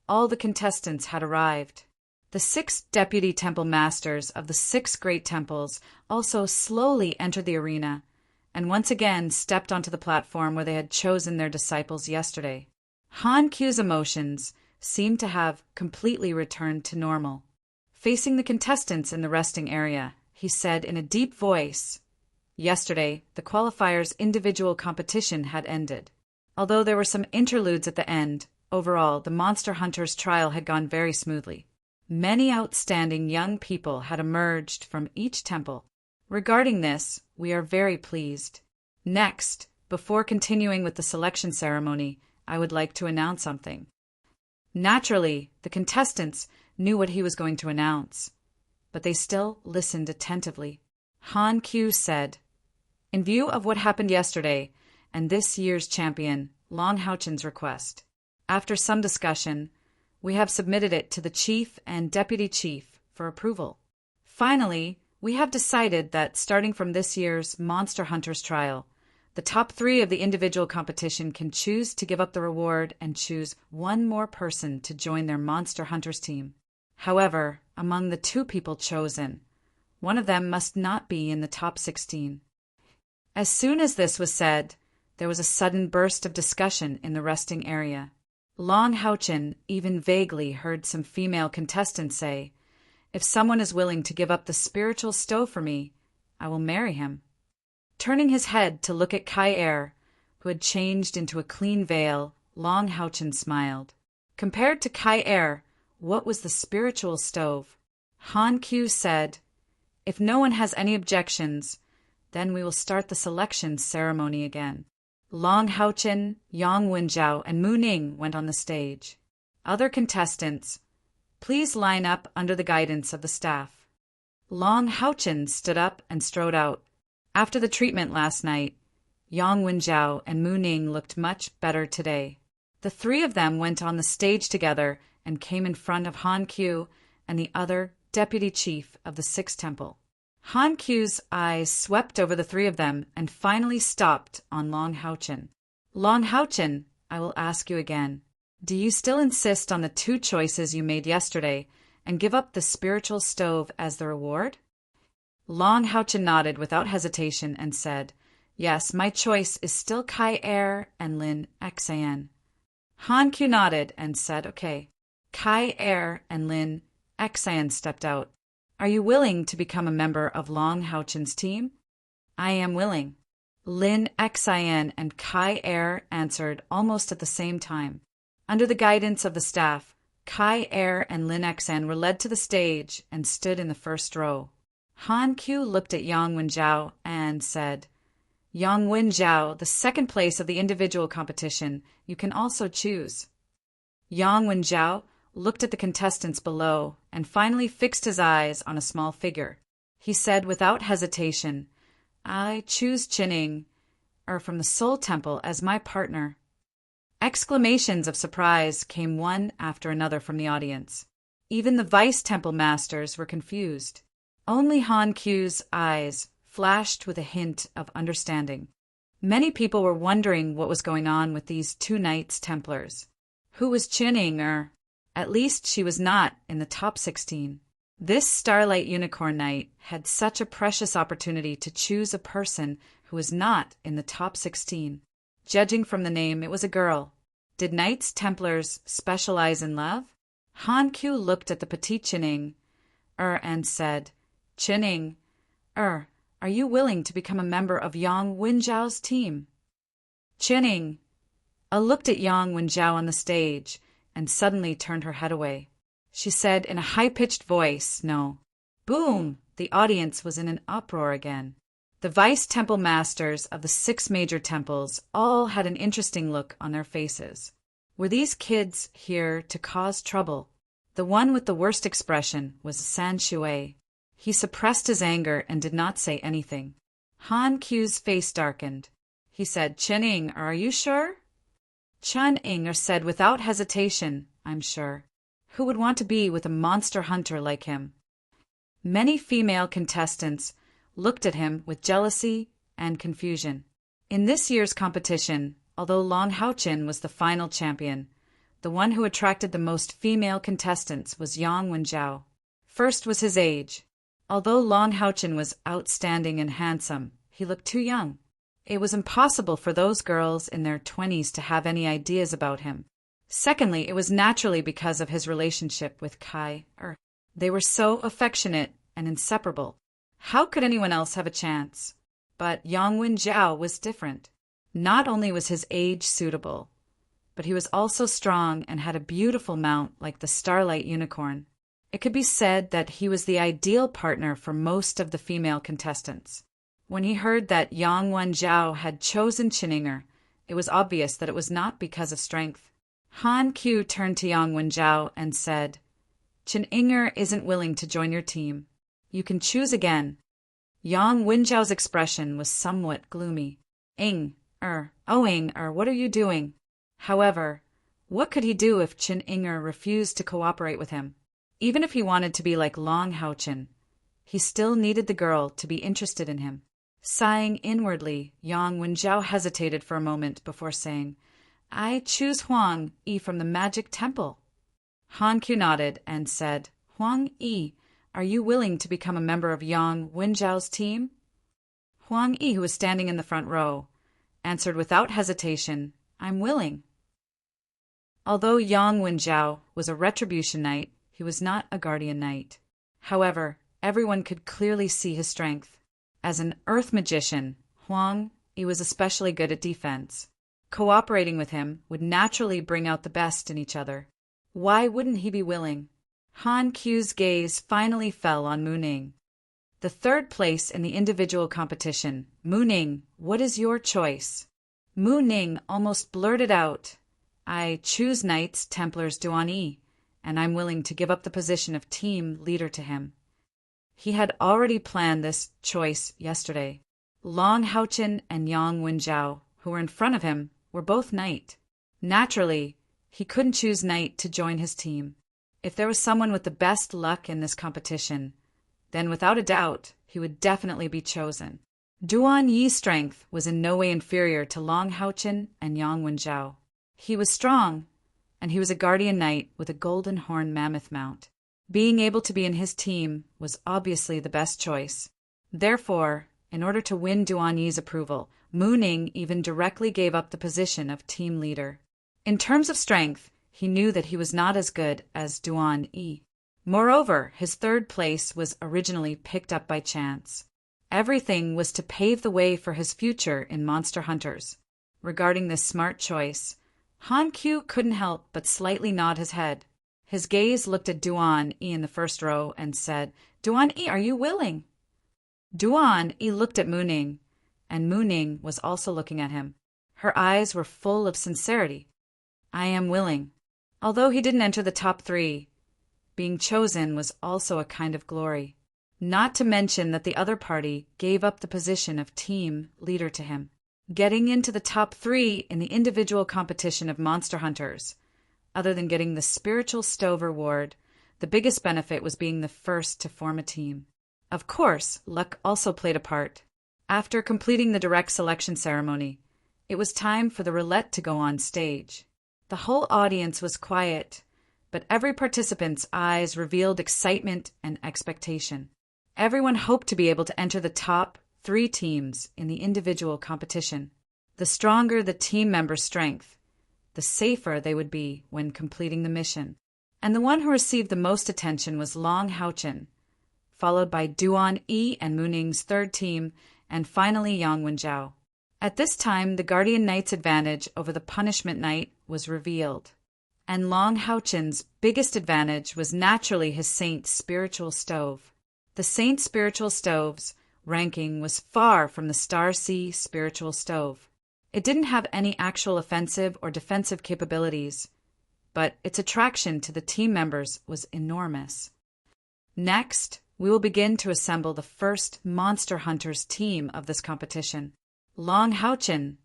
all the contestants had arrived. The 6 deputy temple masters of the 6 great temples also slowly entered the arena and once again stepped onto the platform where they had chosen their disciples yesterday. Han Q's emotions seemed to have completely returned to normal. Facing the contestants in the resting area, he said in a deep voice, "Yesterday, the qualifiers' individual competition had ended. Although there were some interludes at the end, overall, the Monster Hunters trial had gone very smoothly. Many outstanding young people had emerged from each temple. Regarding this, we are very pleased. Next, before continuing with the selection ceremony, I would like to announce something." Naturally, the contestants knew what he was going to announce, but they still listened attentively. Han Q said, "In view of what happened yesterday and this year's champion, Long Houchen's request, after some discussion, we have submitted it to the chief and deputy chief for approval. Finally, we have decided that starting from this year's Monster Hunters trial, the top 3 of the individual competition can choose to give up the reward and choose one more person to join their Monster Hunters team. However, among the 2 people chosen, one of them must not be in the top 16. As soon as this was said, there was a sudden burst of discussion in the resting area. Long Houchen even vaguely heard some female contestants say, "If someone is willing to give up the spiritual stove for me, I will marry him." Turning his head to look at Kai Er, who had changed into a clean veil, Long Houchen smiled. Compared to Kai Er, what was the spiritual stove? Han Q said, "If no one has any objections, then we will start the selection ceremony again." Long Houchen, Yang Wenjiao, and Mu Ning went on the stage. Other contestants, please line up under the guidance of the staff. Long Houchen stood up and strode out. After the treatment last night, Yang Wenjiao and Mu Ning looked much better today. The 3 of them went on the stage together and came in front of Han Q and the other deputy chief of the 6th temple. Han Q's eyes swept over the 3 of them and finally stopped on Long Houchen. "Long Houchen, I will ask you again. Do you still insist on the 2 choices you made yesterday and give up the spiritual stove as the reward?" Long Houchen nodded without hesitation and said, "Yes, my choice is still Kai Er and Lin Xan." Han Q nodded and said, "Okay." Kai Er and Lin Xan stepped out. "Are you willing to become a member of Long Houchen's team?" "I am willing." Lin Xan and Kai Er answered almost at the same time. Under the guidance of the staff, Kai Er and Lin Xan were led to the stage and stood in the first row. Han Q looked at Yang Wenjiao and said, "Yang Wenjiao, the 2nd place of the individual competition, you can also choose." Yang Wenjiao looked at the contestants below and finally fixed his eyes on a small figure. He said without hesitation, "I choose Chinning, from the Soul Temple, as my partner." Exclamations of surprise came one after another from the audience. Even the Vice Temple Masters were confused. Only Han Q's eyes flashed with a hint of understanding. Many people were wondering what was going on with these 2 Knights Templars. Who was Chinning? At least she was not in the top 16. This Starlight Unicorn Knight had such a precious opportunity to choose a person who was not in the top 16. Judging from the name, it was a girl. Did Knights Templars specialize in love? Han Q looked at the petite Chinning and said, "Chinning, are you willing to become a member of Yang Wenjiao's team?" Chinning looked at Yang Wenjiao on the stage and suddenly turned her head away. She said in a high-pitched voice, "No." Boom! The audience was in an uproar again. The Vice Temple Masters of the 6 major temples all had an interesting look on their faces. Were these kids here to cause trouble? The one with the worst expression was San Shui. He suppressed his anger and did not say anything. Han Q's face darkened. He said, "Chinning, are you sure?" Chun Inger said without hesitation, "I'm sure. Who would want to be with a monster hunter like him?" Many female contestants looked at him with jealousy and confusion. In this year's competition, although Long Haochin was the final champion, the one who attracted the most female contestants was Yang Wenjiao. First was his age. Although Long Haochin was outstanding and handsome, he looked too young. It was impossible for those girls in their 20s to have any ideas about him. Secondly, it was naturally because of his relationship with Kai Er. They were so affectionate and inseparable. How could anyone else have a chance? But Yang Wenjiao was different. Not only was his age suitable, but he was also strong and had a beautiful mount like the Starlight Unicorn. It could be said that he was the ideal partner for most of the female contestants. When he heard that Yang Wenjiao had chosen Qininger, it was obvious that it was not because of strength. Han Qiu turned to Yang Wenjiao and said, "Qininger isn't willing to join your team. You can choose again." Yang Wenjiao's expression was somewhat gloomy. Ing, what are you doing? However, what could he do if Qininger refused to cooperate with him? Even if he wanted to be like Long Haochin, he still needed the girl to be interested in him. Sighing inwardly, Yang Wenjiao hesitated for a moment before saying, "I choose Huang Yi from the Magic Temple." Han Qiu nodded and said, "Huang Yi, are you willing to become a member of Yang Wenjiao's team?" Huang Yi, who was standing in the front row, answered without hesitation, "I'm willing." Although Yang Wenjiao was a retribution knight, he was not a guardian knight. However, everyone could clearly see his strength. As an earth magician, Huang Yi was especially good at defense. Cooperating with him would naturally bring out the best in each other. Why wouldn't he be willing? Han Qiu's gaze finally fell on Mu Ning. The third place in the individual competition. Mu Ning, what is your choice? Mu Ning almost blurted out, "I choose Knights Templars Duan Yi, and I'm willing to give up the position of team leader to him." He had already planned this choice yesterday. Long Haochin and Yang Wenjiao, who were in front of him, were both knight. Naturally, he couldn't choose knight to join his team. If there was someone with the best luck in this competition, then without a doubt, he would definitely be chosen. Duan Yi's strength was in no way inferior to Long Haochin and Yang Wenjiao. He was strong, and he was a guardian knight with a golden horn mammoth mount. Being able to be in his team was obviously the best choice. Therefore, in order to win Duan Yi's approval, Mu Ning even directly gave up the position of team leader. In terms of strength, he knew that he was not as good as Duan Yi. Moreover, his third place was originally picked up by chance. Everything was to pave the way for his future in Monster Hunters. Regarding this smart choice, Han Qiu couldn't help but slightly nod his head. His gaze looked at Duan Yi in the first row and said, "Duan Yi, are you willing?" Duan Yi looked at Mu Ning, and Mu Ning was also looking at him. Her eyes were full of sincerity. "I am willing." Although he didn't enter the top 3, being chosen was also a kind of glory. Not to mention that the other party gave up the position of team leader to him. Getting into the top 3 in the individual competition of Monster Hunters, other than getting the Spiritual Stove reward, the biggest benefit was being the first to form a team. Of course, luck also played a part. After completing the direct selection ceremony, it was time for the roulette to go on stage. The whole audience was quiet, but every participant's eyes revealed excitement and expectation. Everyone hoped to be able to enter the top 3 teams in the individual competition. The stronger the team member's strength, the safer they would be when completing the mission. And the one who received the most attention was Long Haochin, followed by Duan Yi and Mu Ning's third team, and finally Yang Wenjiao. At this time, the Guardian Knight's advantage over the Punishment Knight was revealed, and Long Haochin's biggest advantage was naturally his Saint Spiritual Stove. The Saint Spiritual Stove's ranking was far from the Star Sea Spiritual Stove. It didn't have any actual offensive or defensive capabilities, but its attraction to the team members was enormous. Next, we will begin to assemble the first Monster Hunters team of this competition. Long Haochin,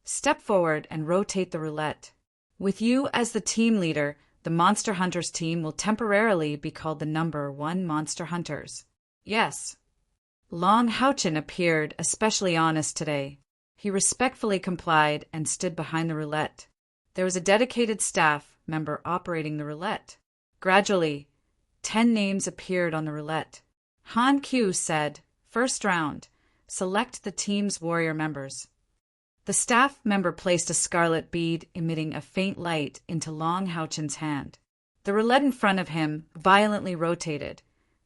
step forward and rotate the roulette. With you as the team leader, the Monster Hunters team will temporarily be called the number 1 Monster Hunters. Yes. Long Haochin appeared especially honest today. He respectfully complied and stood behind the roulette. There was a dedicated staff member operating the roulette. Gradually, 10 names appeared on the roulette. Han Q said, "First round, select the team's warrior members." The staff member placed a scarlet bead emitting a faint light into Long Houchen's hand. The roulette in front of him violently rotated,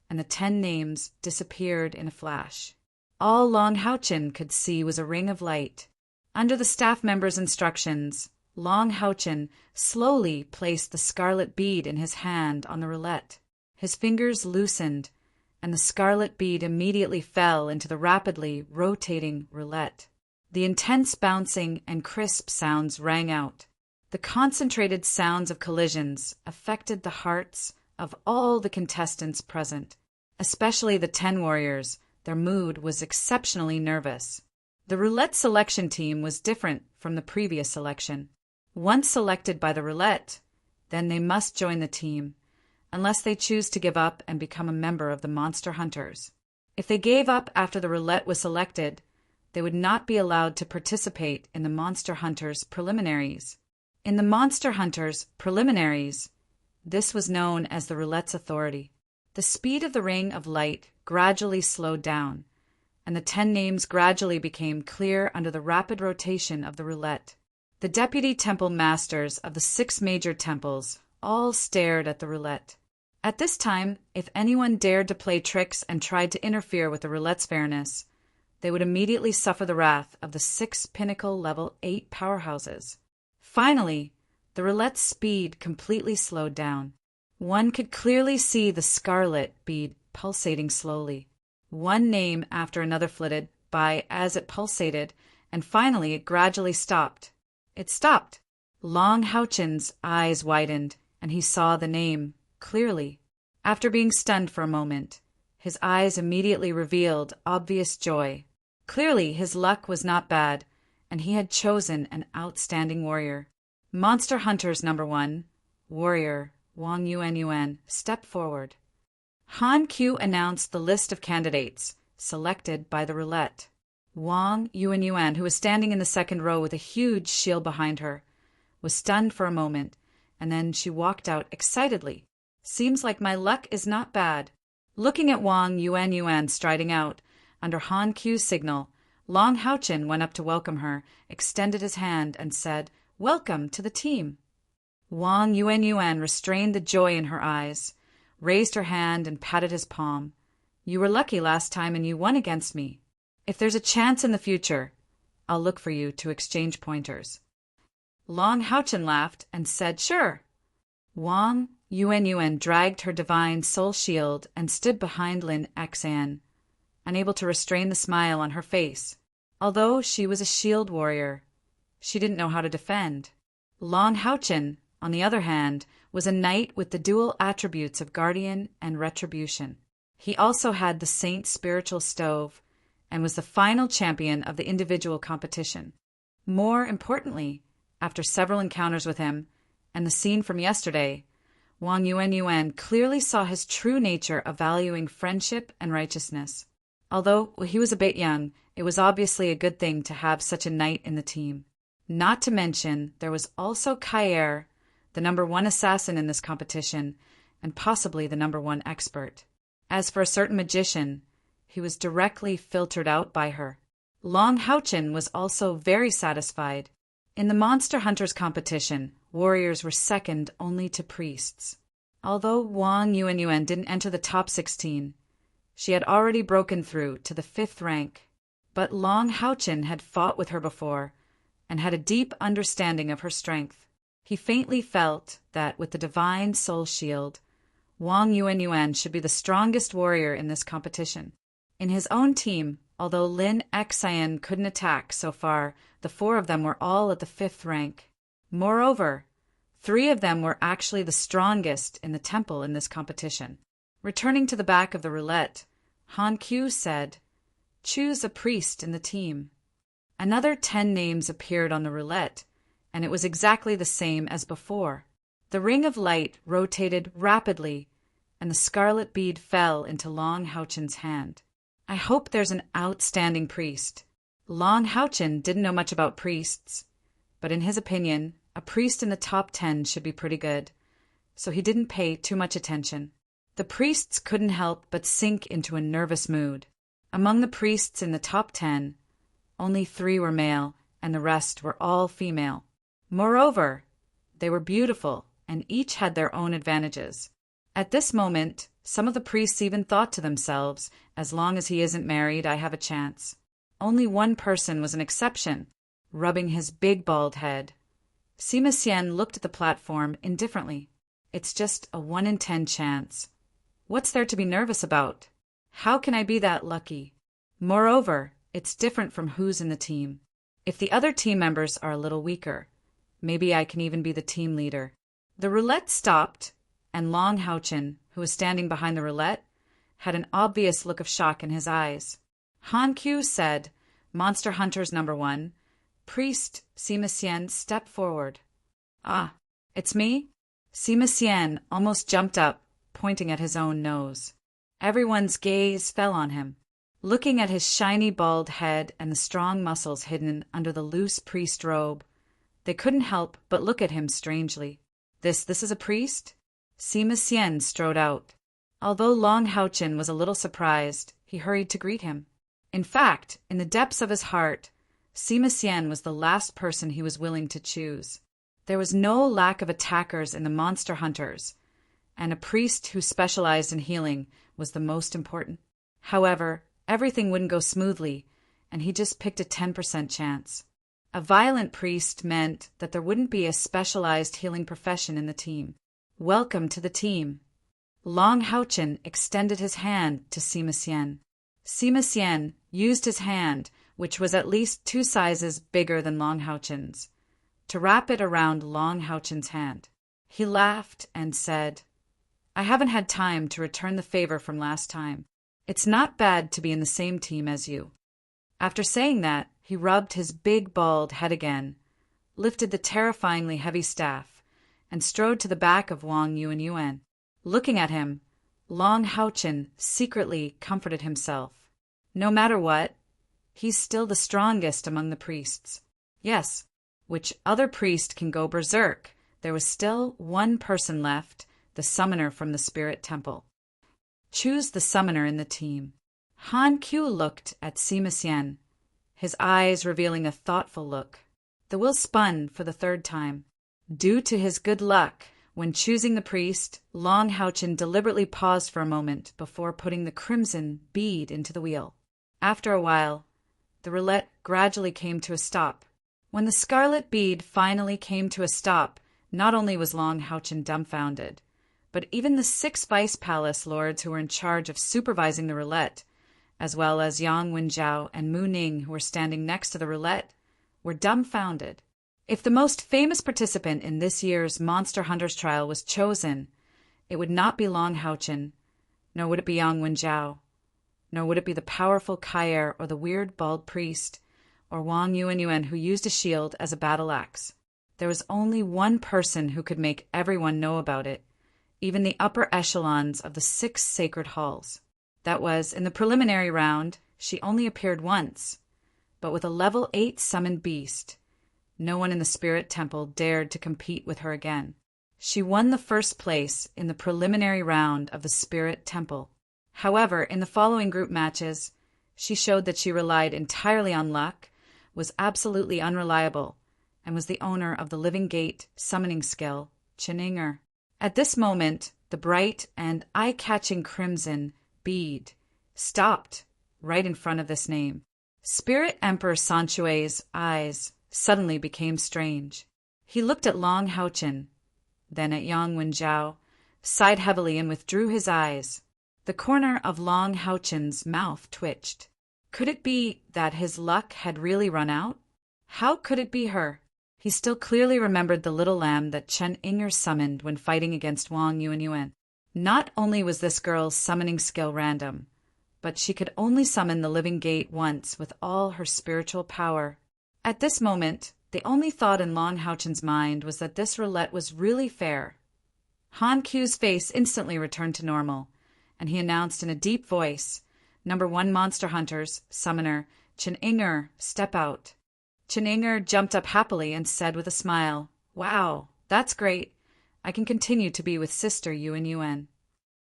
and the 10 names disappeared in a flash. All Long Houchen could see was a ring of light. Under the staff member's instructions, Long Houchen slowly placed the scarlet bead in his hand on the roulette. His fingers loosened, and the scarlet bead immediately fell into the rapidly rotating roulette. The intense bouncing and crisp sounds rang out. The concentrated sounds of collisions affected the hearts of all the contestants present, especially the 10 warriors. Their mood was exceptionally nervous. The roulette selection team was different from the previous selection. Once selected by the roulette, then they must join the team, unless they choose to give up and become a member of the Monster Hunters. If they gave up after the roulette was selected, they would not be allowed to participate in the Monster Hunters preliminaries. In the Monster Hunters preliminaries, this was known as the roulette's authority. The speed of the ring of light gradually slowed down, and the 10 names gradually became clear under the rapid rotation of the roulette. The deputy temple masters of the 6 major temples all stared at the roulette. At this time, if anyone dared to play tricks and tried to interfere with the roulette's fairness, they would immediately suffer the wrath of the 6 pinnacle level 8 powerhouses. Finally, the roulette's speed completely slowed down. One could clearly see the scarlet bead pulsating slowly. One name after another flitted by as it pulsated, and finally it gradually stopped. It stopped. Long Houchen's eyes widened, and he saw the name clearly. After being stunned for a moment, his eyes immediately revealed obvious joy. Clearly his luck was not bad, and he had chosen an outstanding warrior. Monster Hunters number 1, warrior Wang Yuan, stepped forward. Han Q announced the list of candidates selected by the roulette. Wang Yuan, who was standing in the second row with a huge shield behind her, was stunned for a moment, and then she walked out excitedly. "Seems like my luck is not bad." Looking at Wang Yuan striding out, under Han Q's signal, Long Houchen went up to welcome her, extended his hand, and said, "Welcome to the team." Wang Yuan restrained the joy in her eyes, raised her hand, and patted his palm. "You were lucky last time and you won against me. If there's a chance in the future, I'll look for you to exchange pointers." Long Houchen laughed and said, "Sure." Wang Yuan dragged her divine soul shield and stood behind Lin Xan, unable to restrain the smile on her face. Although she was a shield warrior, she didn't know how to defend. Long Houchen, on the other hand, was a knight with the dual attributes of guardian and retribution. He also had the saint's spiritual stove and was the final champion of the individual competition. More importantly, after several encounters with him and the scene from yesterday, Wang Yuan clearly saw his true nature of valuing friendship and righteousness. Although he was a bit young, it was obviously a good thing to have such a knight in the team. Not to mention, there was also Kair, the number 1 assassin in this competition, and possibly the number 1 expert. As for a certain magician, he was directly filtered out by her. Long Houchen was also very satisfied. In the Monster Hunters competition, warriors were second only to priests. Although Wang Yuan didn't enter the top 16, she had already broken through to the 5th rank. But Long Houchen had fought with her before and had a deep understanding of her strength. He faintly felt that with the divine soul shield, Wang Yuan should be the strongest warrior in this competition. In his own team, although Lin Xan couldn't attack so far, the 4 of them were all at the 5th rank. Moreover, 3 of them were actually the strongest in the temple in this competition. Returning to the back of the roulette, Han Q said, "Choose a priest in the team." Another 10 names appeared on the roulette, and it was exactly the same as before. The ring of light rotated rapidly, and the scarlet bead fell into Long Houchen's hand. "I hope there's an outstanding priest." Long Houchin didn't know much about priests, but in his opinion, a priest in the top 10 should be pretty good, so he didn't pay too much attention. The priests couldn't help but sink into a nervous mood. Among the priests in the top 10, only 3 were male, and the rest were all female. Moreover, they were beautiful, and each had their own advantages. At this moment, some of the priests even thought to themselves, as long as he isn't married, I have a chance. Only one person was an exception, rubbing his big bald head. Sima Xian looked at the platform indifferently. It's just a 1 in 10 chance. What's there to be nervous about? How can I be that lucky? Moreover, it's different from who's in the team. If the other team members are a little weaker, maybe I can even be the team leader. The roulette stopped, and Long Houchin, who was standing behind the roulette, had an obvious look of shock in his eyes. Han Qiu said, Monster Hunters number 1, Priest Sima Xian, step forward. Ah, it's me? Sima Xian almost jumped up, pointing at his own nose. Everyone's gaze fell on him. Looking at his shiny bald head and the strong muscles hidden under the loose priest robe, they couldn't help but look at him strangely. This is a priest? Sima Xian strode out. Although Long Houchin was a little surprised, he hurried to greet him. In fact, in the depths of his heart, Sima Xian was the last person he was willing to choose. There was no lack of attackers in the Monster Hunters, and a priest who specialized in healing was the most important. However, everything wouldn't go smoothly, and he just picked a 10% chance. A violent priest meant that there wouldn't be a specialized healing profession in the team. Welcome to the team. Long Houchin extended his hand to Sima Xian. Sima Xian used his hand, which was at least 2 sizes bigger than Long Houchin's, to wrap it around Long Houchin's hand. He laughed and said, I haven't had time to return the favor from last time. It's not bad to be in the same team as you. After saying that, he rubbed his big bald head again, lifted the terrifyingly heavy staff, and strode to the back of Wang Yuan. Looking at him, Long Houchin secretly comforted himself. No matter what, he's still the strongest among the priests. Yes, which other priest can go berserk? There was still one person left, the summoner from the spirit temple. Choose the summoner in the team. Han Qiu looked at Sima Xian, his eyes revealing a thoughtful look. The wheel spun for the 3rd time. Due to his good luck, when choosing the priest, Long Houchin deliberately paused for a moment before putting the crimson bead into the wheel. After a while, the roulette gradually came to a stop. When the scarlet bead finally came to a stop, not only was Long Houchin dumbfounded, but even the 6 vice palace lords who were in charge of supervising the roulette, as well as Yang Wenjiao and Mu Ning, who were standing next to the roulette, were dumbfounded. If the most famous participant in this year's Monster Hunters trial was chosen, it would not be Long Houchin, nor would it be Yang Wenjiao, nor would it be the powerful Kair or the weird bald priest, or Wang Yuan who used a shield as a battle axe. There was only one person who could make everyone know about it, even the upper echelons of the 6 sacred halls. That was, in the preliminary round, she only appeared once, but with a level 8 summoned beast, no one in the spirit temple dared to compete with her again. She won the 1st place in the preliminary round of the spirit temple. However, in the following group matches, she showed that she relied entirely on luck, was absolutely unreliable, and was the owner of the Living Gate summoning skill, Cheninger. At this moment, the bright and eye-catching crimson bead stopped right in front of this name. Spirit Emperor Sanchue's eyes suddenly became strange. He looked at Long Houchin, then at Yang Wenjiao, sighed heavily and withdrew his eyes. The corner of Long Houchin's mouth twitched. Could it be that his luck had really run out? How could it be her? He still clearly remembered the little lamb that Chen Inger summoned when fighting against Wang Yuan. Not only was this girl's summoning skill random, but she could only summon the Living Gate once with all her spiritual power. At this moment, the only thought in Long Houchin's mind was that this roulette was really fair. Han Qiu's face instantly returned to normal, and he announced in a deep voice, "Number 1 Monster Hunters, Summoner, Chen-Inger, step out." Chen-Inger jumped up happily and said with a smile, "Wow, that's great. I can continue to be with Sister Yuan.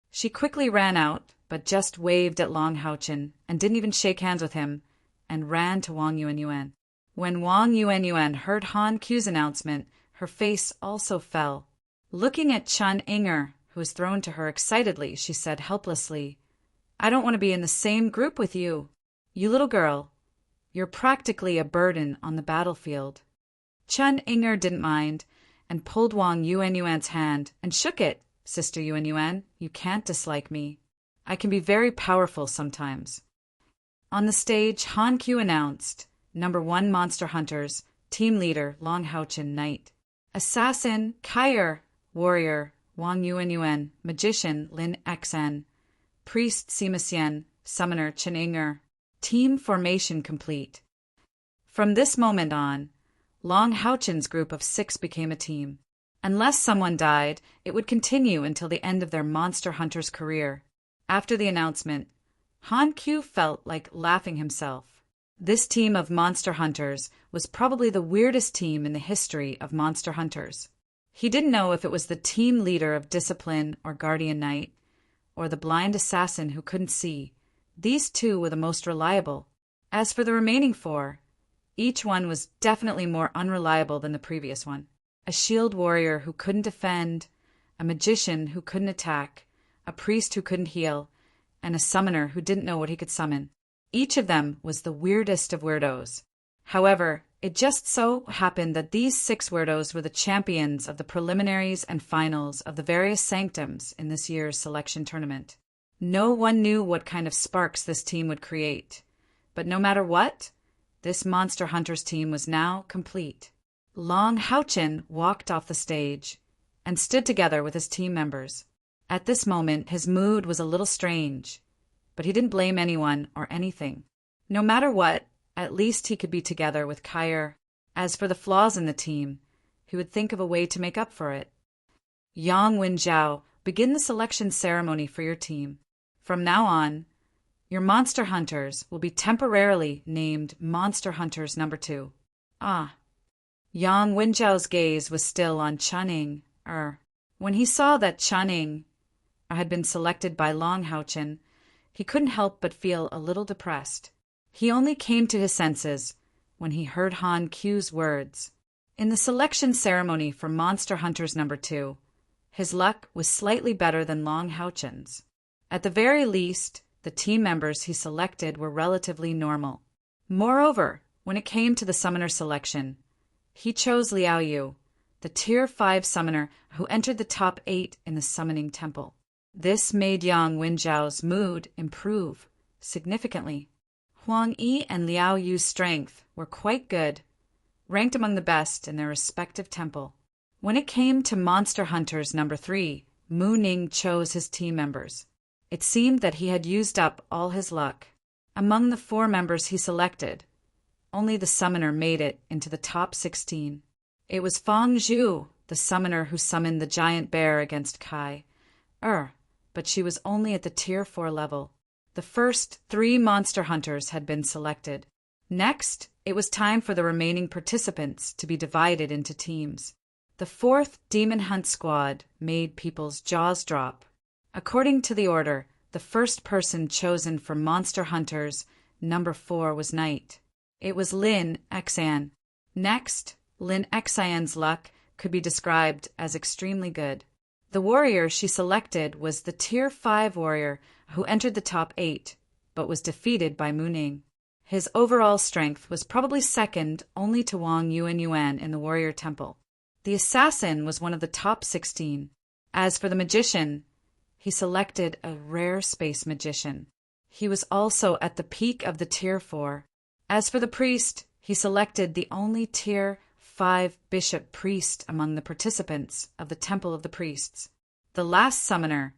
She quickly ran out, but just waved at Long Haochen and didn't even shake hands with him, and ran to Wang Yuan. When Wang Yuan heard Han Q's announcement, her face also fell. Looking at Chen-Inger, who was thrown to her excitedly, she said helplessly, "I don't want to be in the same group with you. You little girl, you're practically a burden on the battlefield." Chen-Inger didn't mind, and pulled Wang Yuan's hand and shook it. "Sister Yuan, you can't dislike me. I can be very powerful sometimes." On the stage, Han Q announced, Number 1 Monster Hunters, Team Leader Long Haochen Knight, Assassin Kai'er, Warrior Wang Yuan, Magician Lin Xan, Priest Sima Xian, Summoner Chen-Inger. Team formation complete. From this moment on, Long Haochen's group of 6 became a team. Unless someone died, it would continue until the end of their Monster Hunter's career. After the announcement, Han Q felt like laughing himself. This team of Monster Hunters was probably the weirdest team in the history of Monster Hunters. He didn't know if it was the team leader of Discipline or Guardian Knight, or the blind assassin who couldn't see. These 2 were the most reliable. As for the remaining 4, each one was definitely more unreliable than the previous one. A shield warrior who couldn't defend, a magician who couldn't attack, a priest who couldn't heal, and a summoner who didn't know what he could summon. Each of them was the weirdest of weirdos. However, it just so happened that these 6 weirdos were the champions of the preliminaries and finals of the various sanctums in this year's selection tournament. No one knew what kind of sparks this team would create. But no matter what, this Monster Hunters team was now complete. Long Haochen walked off the stage and stood together with his team members. At this moment, his mood was a little strange, but he didn't blame anyone or anything. No matter what, at least he could be together with Kai'er. As for the flaws in the team, he would think of a way to make up for it. Yang Wenjiao, begin the selection ceremony for your team. From now on, your Monster Hunters will be temporarily named Monster Hunters Number 2. Ah. Yang Wenjiao's gaze was still on Chen-Inger. When he saw that Chen-Inger had been selected by Long Haochen, he couldn't help but feel a little depressed. He only came to his senses when he heard Han Q's words. In the selection ceremony for Monster Hunters Number 2, his luck was slightly better than Long Haochen's. At the very least, the team members he selected were relatively normal. Moreover, when it came to the summoner selection, he chose Liao Yu, the Tier 5 summoner who entered the top 8 in the summoning temple. This made Yang Wenjiao's mood improve significantly. Huang Yi and Liao Yu's strength were quite good, ranked among the best in their respective temple. When it came to Monster Hunters Number 3, Mu Ning chose his team members. It seemed that he had used up all his luck. Among the 4 members he selected, only the summoner made it into the top 16. It was Fang Zhu, the summoner who summoned the giant bear against Kai'er, but she was only at the Tier 4 level. The first 3 monster hunters had been selected. Next, it was time for the remaining participants to be divided into teams. The 4th Demon Hunt Squad made people's jaws drop. According to the order, the first person chosen for Monster Hunters Number 4 was Knight. It was Lin Xan. Next, Lin Xan's luck could be described as extremely good. The warrior she selected was the Tier 5 warrior who entered the top 8, but was defeated by Mu Ning. His overall strength was probably second only to Wang Yuan in the warrior temple. The assassin was one of the top 16. As for the magician, he selected a rare space magician. He was also at the peak of the Tier 4. As for the priest, he selected the only Tier 5 bishop priest among the participants of the Temple of the Priests. The last summoner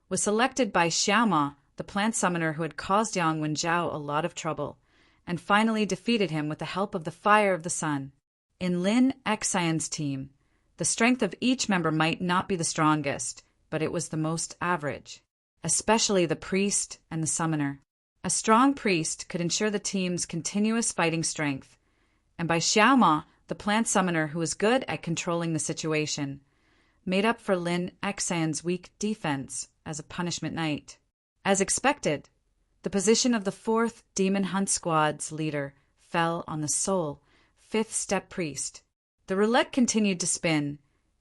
was selected by Xiaoma, the plant summoner who had caused Yang Wenjiao a lot of trouble, and finally defeated him with the help of the Fire of the Sun. In Lin Xan's team, the strength of each member might not be the strongest, but it was the most average, especially the priest and the summoner. A strong priest could ensure the team's continuous fighting strength, and by Xiaoma, the plant summoner who was good at controlling the situation, made up for Lin Xan's weak defense as a punishment knight. As expected, the position of the 4th Demon Hunt Squad's leader fell on the sole 5th step priest. The roulette continued to spin,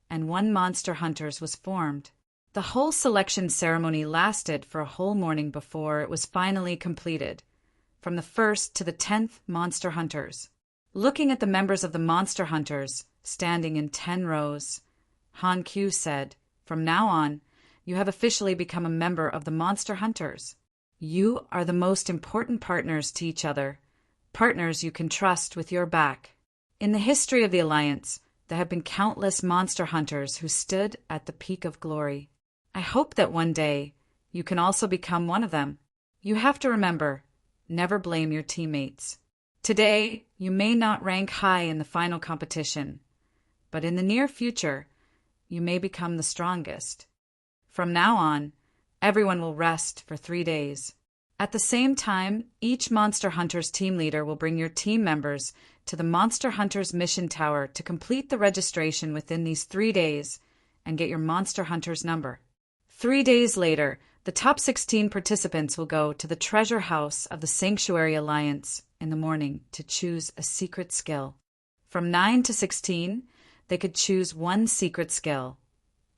and one monster hunters was formed. The whole selection ceremony lasted for a whole morning before it was finally completed, from the 1st to the 10th monster hunters. Looking at the members of the monster hunters, standing in 10 rows, Han Q said, "From now on, you have officially become a member of the monster hunters. You are the most important partners to each other, partners you can trust with your back. In the history of the Alliance, there have been countless monster hunters who stood at the peak of glory. I hope that one day you can also become one of them. You have to remember, never blame your teammates. Today, you may not rank high in the final competition, but in the near future, you may become the strongest. From now on, everyone will rest for 3 days. At the same time, each Monster Hunter's team leader will bring your team members to the Monster Hunter's mission tower to complete the registration within these 3 days and get your Monster Hunter's number. 3 days later, the top 16 participants will go to the treasure house of the Sanctuary Alliance in the morning to choose a secret skill. From 9 to 16, they could choose 1 secret skill,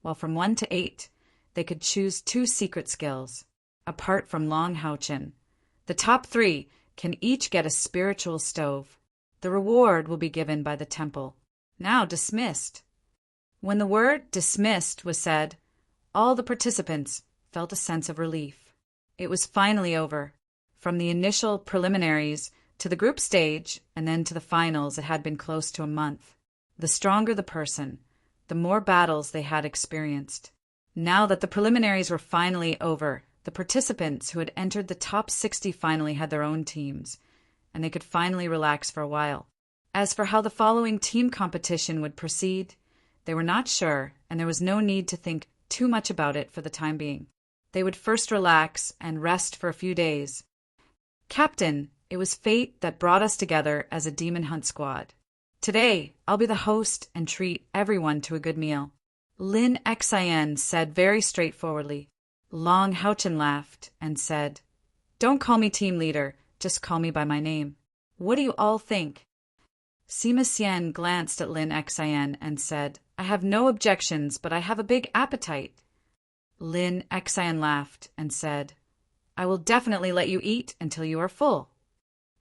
while from 1 to 8, they could choose 2 secret skills. Apart from Long Haochen, the top 3 can each get a spiritual stove. The reward will be given by the temple. Now dismissed. When the word dismissed was said, all the participants felt a sense of relief. It was finally over. From the initial preliminaries to the group stage and then to the finals, it had been close to a month. The stronger the person, the more battles they had experienced. Now that the preliminaries were finally over, the participants who had entered the top 60 finally had their own teams, and they could finally relax for a while. As for how the following team competition would proceed, they were not sure, and there was no need to think too much about it for the time being. They would first relax and rest for a few days. Captain, it was fate that brought us together as a demon hunt squad. Today, I'll be the host and treat everyone to a good meal. Lin Xin said very straightforwardly. Long Haochen laughed and said, "Don't call me team leader, just call me by my name. What do you all think?" Sima Xian glanced at Lin Xin and said, "I have no objections, but I have a big appetite." Lin Xin laughed and said, "I will definitely let you eat until you are full."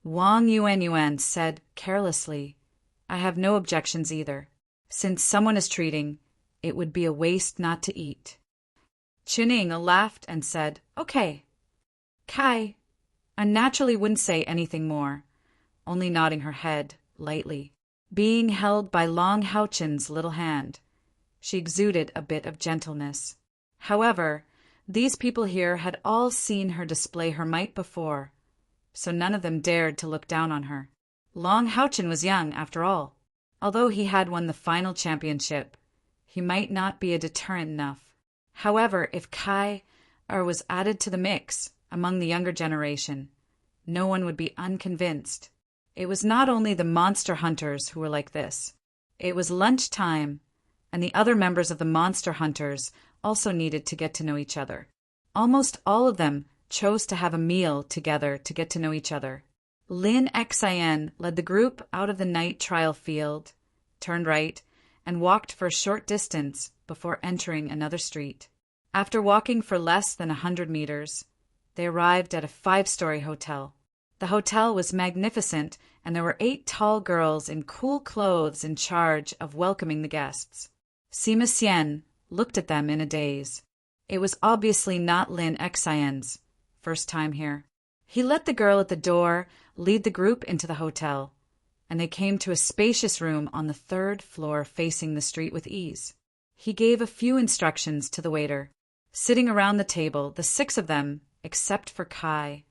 Wang Yuan said carelessly, "I have no objections either. Since someone is treating, it would be a waste not to eat." Qining laughed and said, "Okay." Kai unnaturally wouldn't say anything more, only nodding her head lightly. Being held by Long Haochen's little hand, she exuded a bit of gentleness. However, these people here had all seen her display her might before, so none of them dared to look down on her. Long Haochen was young, after all. Although he had won the final championship, he might not be a deterrent enough. However, if Kai was added to the mix among the younger generation, no one would be unconvinced. It was not only the monster hunters who were like this. It was lunchtime, and the other members of the monster hunters also needed to get to know each other. Almost all of them chose to have a meal together to get to know each other. Lin Xin led the group out of the night trial field, turned right, and walked for a short distance before entering another street. After walking for less than 100 meters, they arrived at a 5-story hotel. The hotel was magnificent, and there were 8 tall girls in cool clothes in charge of welcoming the guests. Sima Xian looked at them in a daze. It was obviously not Lin Xian's first time here. He let the girl at the door lead the group into the hotel, and they came to a spacious room on the 3rd floor facing the street with ease. He gave a few instructions to the waiter. Sitting around the table, the 6 of them, except for Kai,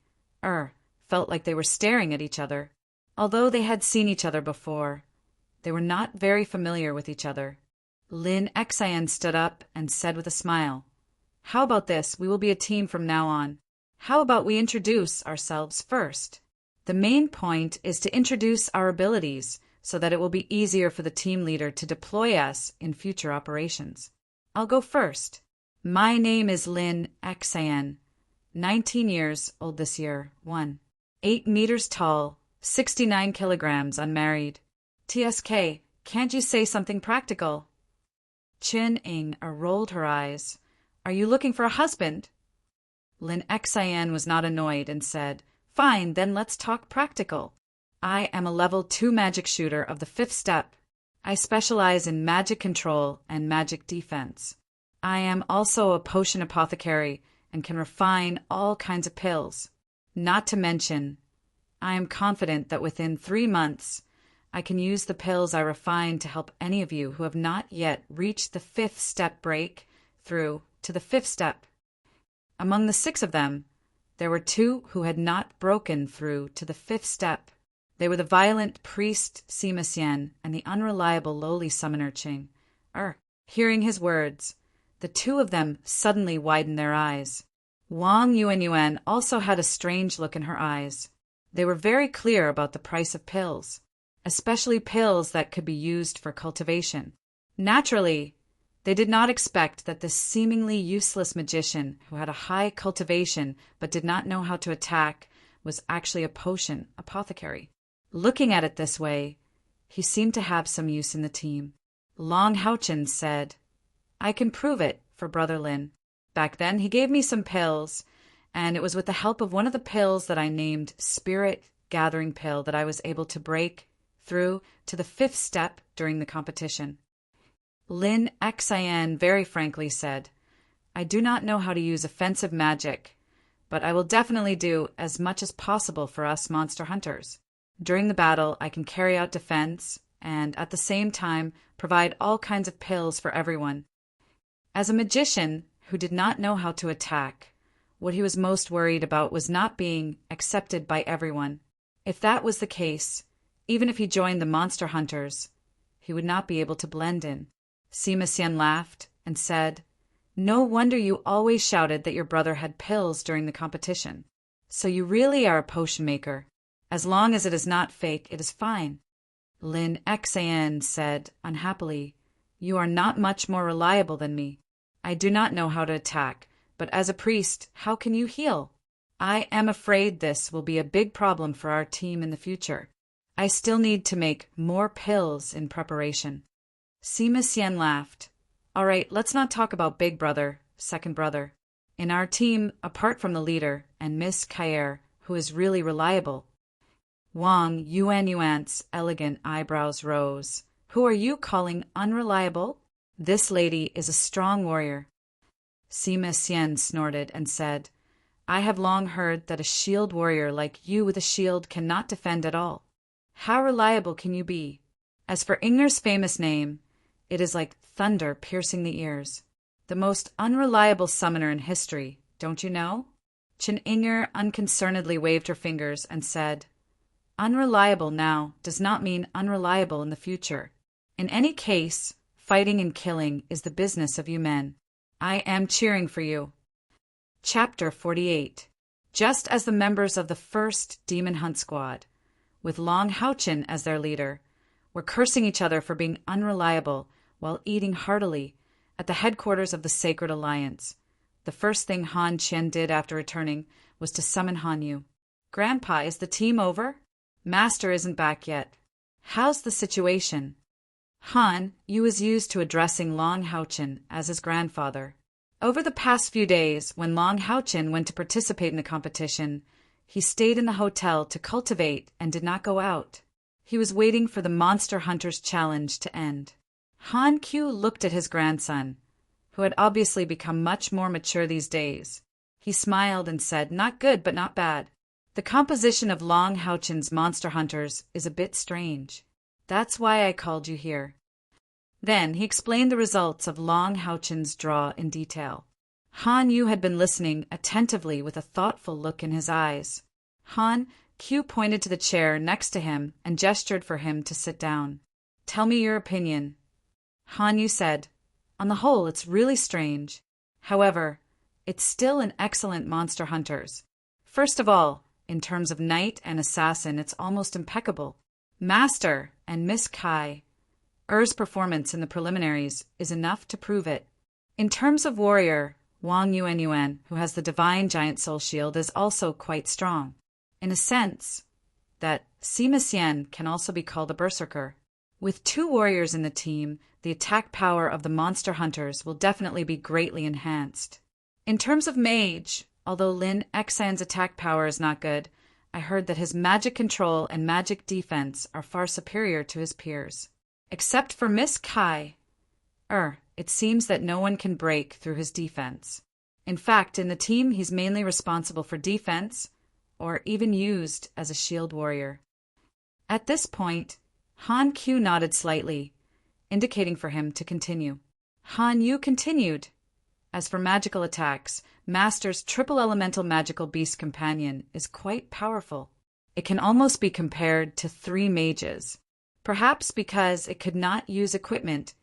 felt like they were staring at each other. Although they had seen each other before, they were not very familiar with each other. Lin Xian stood up and said with a smile, "How about this? We will be a team from now on." How about we introduce ourselves first? The main point is to introduce our abilities so that it will be easier for the team leader to deploy us in future operations. I'll go first. My name is Lin Xan, 19 years old this year, 8 meters tall, 69 kilograms, unmarried. TSK, can't you say something practical? Chin Ing rolled her eyes. Are you looking for a husband? Lin Xian was not annoyed and said, Fine, then let's talk practical. I am a level 2 magic shooter of the 5th step. I specialize in magic control and magic defense. I am also a potion apothecary and can refine all kinds of pills. Not to mention, I am confident that within 3 months, I can use the pills I refine to help any of you who have not yet reached the 5th step break through to the 5th step. Among the 6 of them, there were 2 who had not broken through to the 5th step. They were the violent priest Sima Xian and the unreliable lowly summoner Qing. Hearing his words, the 2 of them suddenly widened their eyes. Wang Yuanyuan also had a strange look in her eyes. They were very clear about the price of pills, especially pills that could be used for cultivation. Naturally, they did not expect that this seemingly useless magician who had a high cultivation but did not know how to attack was actually a potion apothecary. Looking at it this way, he seemed to have some use in the team. Long Haochen said, I can prove it for Brother Lin. Back then, he gave me some pills, and it was with the help of one of the pills that I named Spirit Gathering Pill that I was able to break through to the 5th step during the competition. Lin Xian very frankly said, I do not know how to use offensive magic, but I will definitely do as much as possible for us monster hunters. During the battle, I can carry out defense and, at the same time, provide all kinds of pills for everyone. As a magician who did not know how to attack, what he was most worried about was not being accepted by everyone. If that was the case, even if he joined the monster hunters, he would not be able to blend in. Sima Xian laughed and said, No wonder you always shouted that your brother had pills during the competition. So you really are a potion maker. As long as it is not fake, it is fine. Lin Xian said unhappily, You are not much more reliable than me. I do not know how to attack, but as a priest, how can you heal? I am afraid this will be a big problem for our team in the future. I still need to make more pills in preparation. Sima Xian laughed. All right, let's not talk about big brother, second brother. In our team, apart from the leader and Miss Kair, who is really reliable. Wang Yuanyuan's elegant eyebrows rose. Who are you calling unreliable? This lady is a strong warrior. Sima Xian snorted and said, I have long heard that a shield warrior like you with a shield cannot defend at all. How reliable can you be? As for Ingner's famous name, it is like thunder piercing the ears. The most unreliable summoner in history, don't you know? Qin Ingner unconcernedly waved her fingers and said, Unreliable now does not mean unreliable in the future. In any case, fighting and killing is the business of you men. I am cheering for you. Chapter 48. Just as the members of the first Demon Hunt Squad, with Long Haochen as their leader, were cursing each other for being unreliable while eating heartily at the headquarters of the Sacred Alliance, the first thing Han Qian did after returning was to summon Han Yu. Grandpa, is the team over? Master isn't back yet. How's the situation? Han Yu is used to addressing Long Haochen as his grandfather. Over the past few days, when Long Haochen went to participate in the competition, he stayed in the hotel to cultivate and did not go out. He was waiting for the Monster Hunters Challenge to end. Han Qiu looked at his grandson, who had obviously become much more mature these days. He smiled and said, Not good, but not bad. The composition of Long Haochen's Monster Hunters is a bit strange. That's why I called you here. Then he explained the results of Long Haochen's draw in detail. Han Yu had been listening attentively with a thoughtful look in his eyes. Han Qiu pointed to the chair next to him and gestured for him to sit down. Tell me your opinion. Han Yu said, On the whole, it's really strange. However, it's still an excellent Monster Hunters. First of all, in terms of knight and assassin, it's almost impeccable. Master and Miss Kai Er's performance in the preliminaries is enough to prove it. In terms of warrior, Wang Yuanyuan, who has the divine giant soul shield, is also quite strong. In a sense, that Sima Xian can also be called a berserker. With 2 warriors in the team, the attack power of the monster hunters will definitely be greatly enhanced. In terms of mage, although Lin Xan's attack power is not good, I heard that his magic control and magic defense are far superior to his peers. Except for Miss Kai it seems that no one can break through his defense. In fact, in the team, he's mainly responsible for defense, or even used as a shield warrior. At this point, Han Q nodded slightly, indicating for him to continue. Han Yu continued. As for magical attacks, Master's triple elemental magical beast companion is quite powerful. It can almost be compared to 3 mages. Perhaps because it could not use equipment,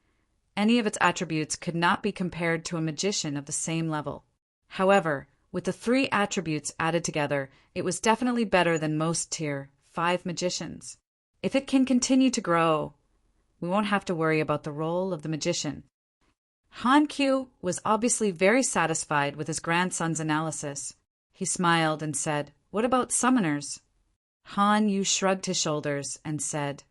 any of its attributes could not be compared to a magician of the same level. However, with the 3 attributes added together, it was definitely better than most tier 5 magicians. If it can continue to grow, we won't have to worry about the role of the magician. Han Q was obviously very satisfied with his grandson's analysis. He smiled and said, "What about summoners?" Han Yu shrugged his shoulders and said,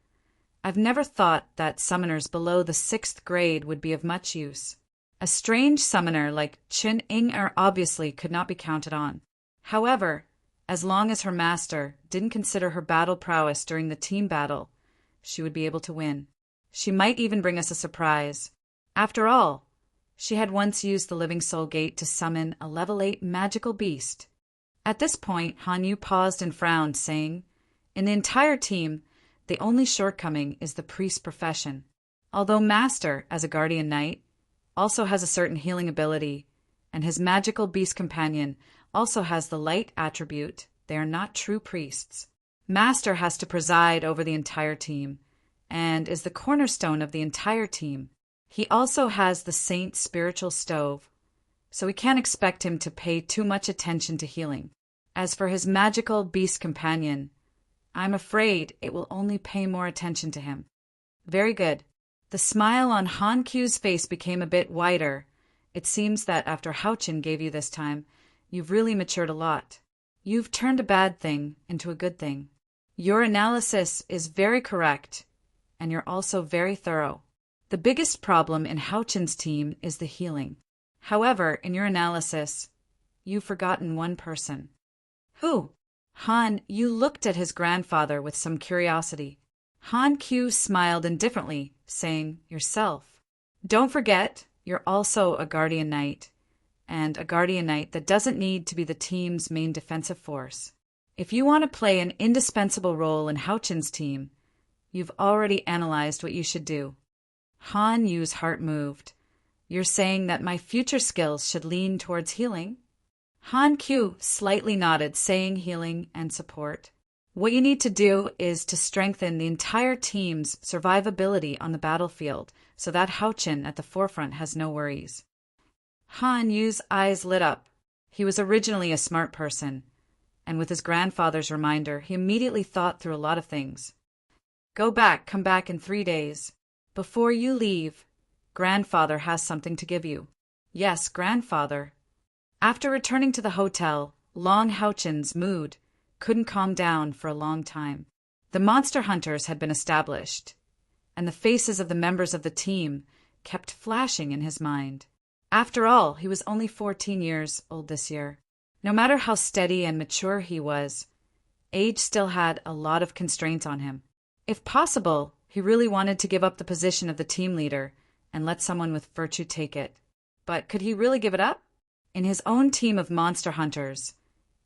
"I've never thought that summoners below the 6th grade would be of much use. A strange summoner like Qin Ying obviously could not be counted on. However, as long as her master didn't consider her battle prowess during the team battle, she would be able to win. She might even bring us a surprise. After all, she had once used the Living Soul Gate to summon a level 8 magical beast." At this point, Han Yu paused and frowned, saying, "In the entire team, the only shortcoming is the priest profession. Although Master, as a guardian knight, also has a certain healing ability, and his magical beast companion also has the light attribute, they are not true priests. Master has to preside over the entire team, and is the cornerstone of the entire team. He also has the saint's spiritual stove, so we can't expect him to pay too much attention to healing. As for his magical beast companion, I'm afraid it will only pay more attention to him." "Very good." The smile on Han Q's face became a bit wider. It seems that after Haochen gave you this time, you've really matured a lot. You've turned a bad thing into a good thing. Your analysis is very correct, and you're also very thorough. The biggest problem in Haochen's team is the healing. However, in your analysis, you've forgotten one person. "Who?" Han Yu looked at his grandfather with some curiosity. Han Q smiled indifferently, saying, "Yourself. Don't forget, you're also a guardian knight, and a guardian knight that doesn't need to be the team's main defensive force. If you want to play an indispensable role in Haochen's team, you've already analyzed what you should do." Han Yu's heart moved. "You're saying that my future skills should lean towards healing?" Han Q slightly nodded, saying healing and support. "What you need to do is to strengthen the entire team's survivability on the battlefield so that Haochen at the forefront has no worries." Han Yu's eyes lit up. He was originally a smart person, and with his grandfather's reminder, he immediately thought through a lot of things. "Come back in 3 days. Before you leave, grandfather has something to give you." "Yes, grandfather." After returning to the hotel, Long Haochen's mood couldn't calm down for a long time. The monster hunters had been established, and the faces of the members of the team kept flashing in his mind. After all, he was only 14 years old this year. No matter how steady and mature he was, age still had a lot of constraints on him. If possible, he really wanted to give up the position of the team leader and let someone with virtue take it. But could he really give it up? In his own team of monster hunters,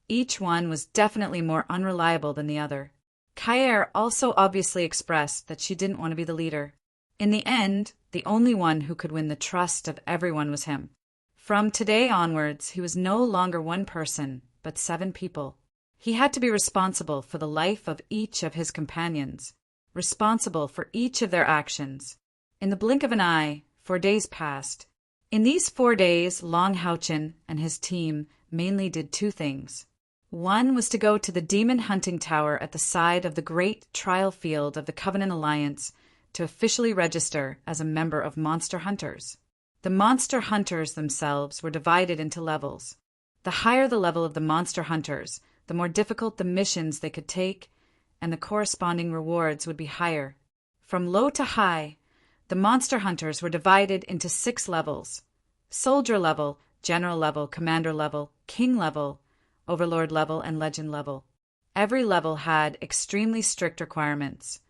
each one was definitely more unreliable than the other. Kaer also obviously expressed that she didn't want to be the leader. In the end, the only one who could win the trust of everyone was him. From today onwards, he was no longer one person, but 7 people. He had to be responsible for the life of each of his companions, responsible for each of their actions. In the blink of an eye, 4 days passed, In these 4 days, Long Houchin and his team mainly did 2 things. One was to go to the demon hunting tower at the side of the great trial field of the Covenant Alliance to officially register as a member of Monster Hunters. The Monster Hunters themselves were divided into levels. The higher the level of the Monster Hunters, the more difficult the missions they could take, and the corresponding rewards would be higher. From low to high, the Monster Hunters were divided into 6 levels: Soldier level, General level, Commander level, King level, Overlord level, and Legend level. Every level had extremely strict requirements,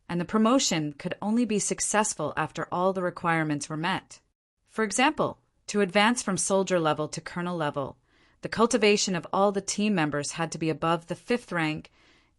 and the promotion could only be successful after all the requirements were met. For example, to advance from Soldier level to Colonel level, the cultivation of all the team members had to be above the 5th rank,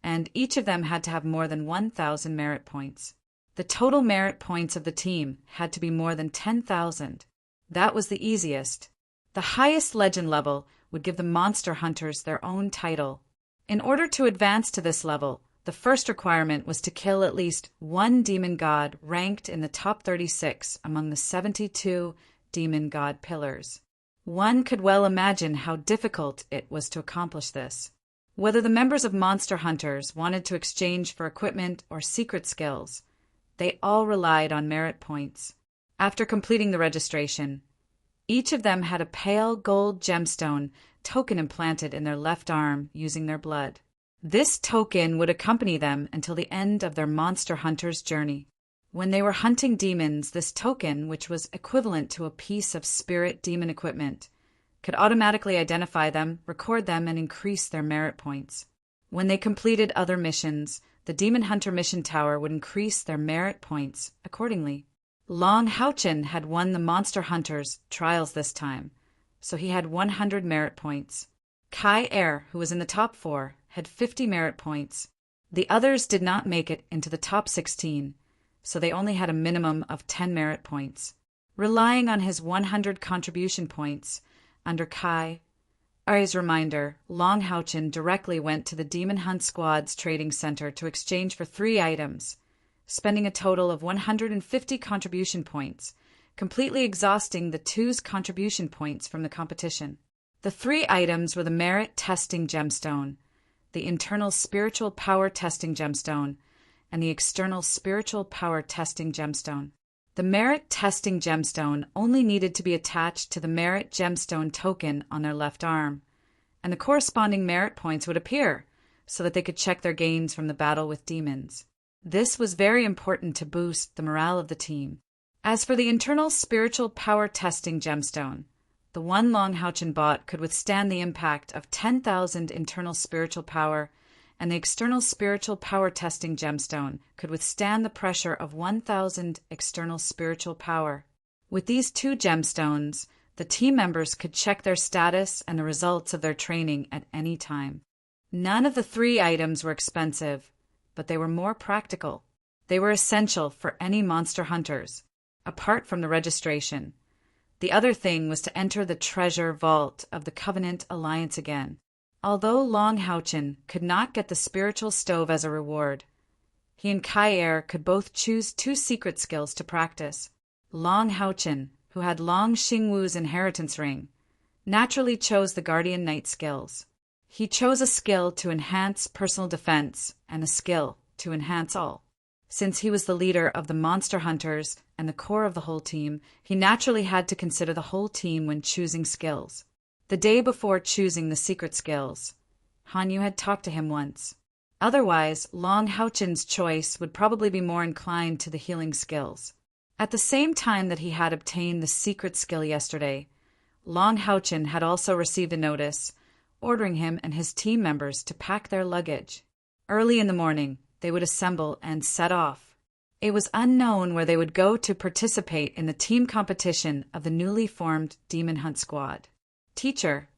and each of them had to have more than 1,000 merit points. The total merit points of the team had to be more than 10,000. That was the easiest. The highest Legend level would give the Monster Hunters their own title. In order to advance to this level, the first requirement was to kill at least 1 demon god ranked in the top 36 among the 72 demon god pillars. One could well imagine how difficult it was to accomplish this. Whether the members of Monster Hunters wanted to exchange for equipment or secret skills, they all relied on merit points. After completing the registration, each of them had a pale gold gemstone token implanted in their left arm using their blood. This token would accompany them until the end of their Monster Hunters journey. When they were hunting demons, this token, which was equivalent to a piece of spirit demon equipment, could automatically identify them, record them, and increase their merit points. When they completed other missions, the Demon Hunter Mission Tower would increase their merit points accordingly. Long Houchin had won the Monster Hunters trials this time, so he had 100 merit points. Kai Er, who was in the top 4, had 50 merit points. The others did not make it into the top 16, so they only had a minimum of 10 merit points. Relying on his 100 contribution points, under Kai Er's reminder, Long Houchin directly went to the Demon Hunt Squad's trading center to exchange for 3 items, spending a total of 150 contribution points, completely exhausting the 2's contribution points from the competition. The 3 items were the Merit Testing Gemstone, the Internal Spiritual Power Testing Gemstone, and the External Spiritual Power Testing Gemstone. The Merit Testing Gemstone only needed to be attached to the Merit Gemstone token on their left arm, and the corresponding merit points would appear so that they could check their gains from the battle with demons. This was very important to boost the morale of the team. As for the Internal Spiritual Power Testing Gemstone, the one Long Houchin bought could withstand the impact of 10,000 internal spiritual power, and the External Spiritual Power Testing Gemstone could withstand the pressure of 1,000 external spiritual power. With these 2 gemstones, the team members could check their status and the results of their training at any time. None of the 3 items were expensive, but they were more practical. They were essential for any Monster Hunters, apart from the registration. The other thing was to enter the treasure vault of the Covenant Alliance again. Although Long Houchin could not get the spiritual stove as a reward, he and Kai Er could both choose 2 secret skills to practice. Long Houchin, who had Long Xingwu's inheritance ring, naturally chose the Guardian Knight skills. He chose a skill to enhance personal defense and a skill to enhance all. Since he was the leader of the Monster Hunters and the core of the whole team, he naturally had to consider the whole team when choosing skills. The day before choosing the secret skills, Hanyu had talked to him once. Otherwise, Long Houchin's choice would probably be more inclined to the healing skills. At the same time that he had obtained the secret skill yesterday, Long Houchin had also received a notice ordering him and his team members to pack their luggage. Early in the morning, they would assemble and set off. It was unknown where they would go to participate in the team competition of the newly formed Demon Hunt Squad. Teacher.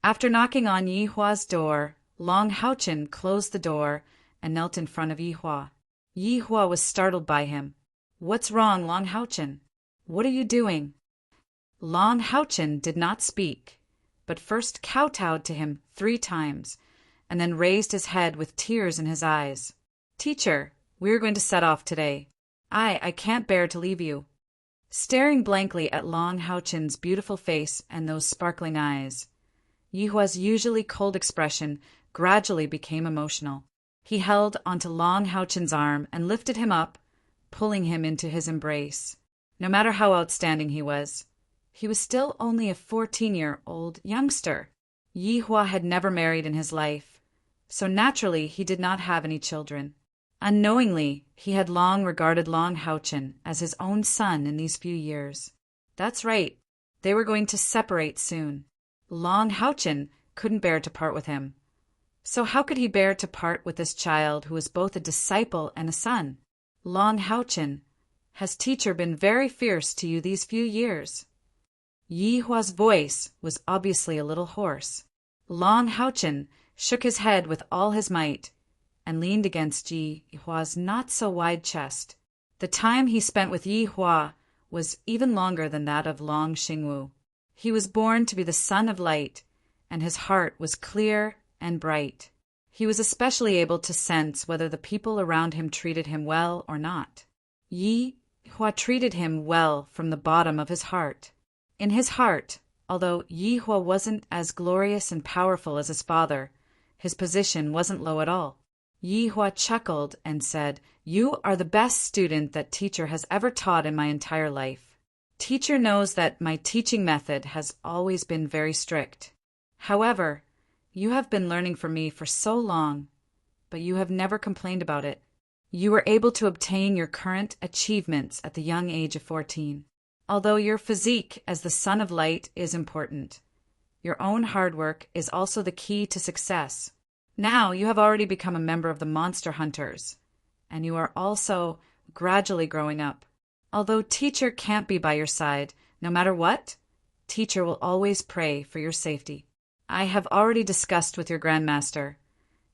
After knocking on Yihua's door, Long Houchin closed the door and knelt in front of Yihua. Yihua was startled by him. What's wrong, Long Houchin? What are you doing? Long Houchin did not speak, but first kowtowed to him 3 times, and then raised his head with tears in his eyes. Teacher, we are going to set off today. I can't bear to leave you. Staring blankly at Long Haochen's beautiful face and those sparkling eyes, Yihua's usually cold expression gradually became emotional. He held onto Long Haochen's arm and lifted him up, pulling him into his embrace. No matter how outstanding he was still only a 14-year-old youngster. Yihua had never married in his life, so naturally he did not have any children. Unknowingly, he had long regarded Long Haochen as his own son in these few years. That's right, they were going to separate soon. Long Haochen couldn't bear to part with him. So how could he bear to part with this child who was both a disciple and a son? Long Haochen, has teacher been very fierce to you these few years? Yihua's voice was obviously a little hoarse. Long Haochen shook his head with all his might and leaned against Yihua's not-so-wide chest. The time he spent with Yihua was even longer than that of Long Xingwu. He was born to be the son of light, and his heart was clear and bright. He was especially able to sense whether the people around him treated him well or not. Yihua treated him well from the bottom of his heart. In his heart, although Yihua wasn't as glorious and powerful as his father, his position wasn't low at all. Yihua chuckled and said, "You are the best student that teacher has ever taught in my entire life. Teacher knows that my teaching method has always been very strict. However, you have been learning from me for so long, but you have never complained about it. You were able to obtain your current achievements at the young age of 14. Although your physique as the son of light is important, your own hard work is also the key to success. Now you have already become a member of the Monster Hunters, and you are also gradually growing up. Although teacher can't be by your side, no matter what, teacher will always pray for your safety. I have already discussed with your grandmaster,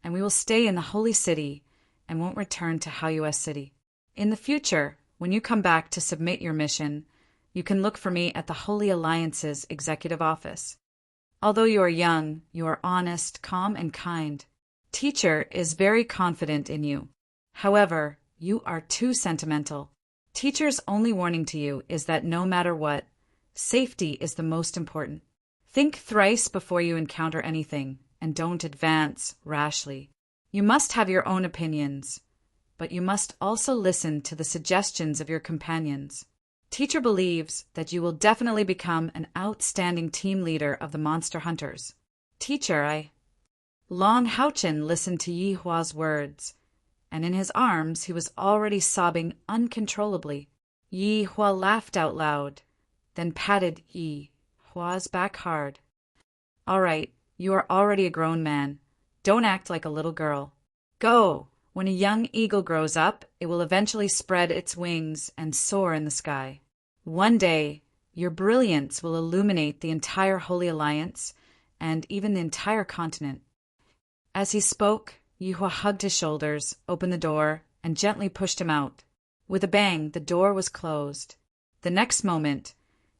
and we will stay in the Holy City and won't return to Haoyuan City. In the future, when you come back to submit your mission, you can look for me at the Holy Alliance's executive office. Although you are young, you are honest, calm, and kind. Teacher is very confident in you. However, you are too sentimental. Teacher's only warning to you is that no matter what, safety is the most important. Think thrice before you encounter anything, and don't advance rashly. You must have your own opinions, but you must also listen to the suggestions of your companions. Teacher believes that you will definitely become an outstanding team leader of the Monster Hunters. Teacher, Long Haochen listened to Yihua's words, and in his arms he was already sobbing uncontrollably. Yihua laughed out loud, then patted Yihua's back hard. "All right, you are already a grown man. Don't act like a little girl. Go! When a young eagle grows up, it will eventually spread its wings and soar in the sky. One day, your brilliance will illuminate the entire Holy Alliance and even the entire continent." As he spoke, Yihua hugged his shoulders, opened the door, and gently pushed him out. With a bang, the door was closed. The next moment,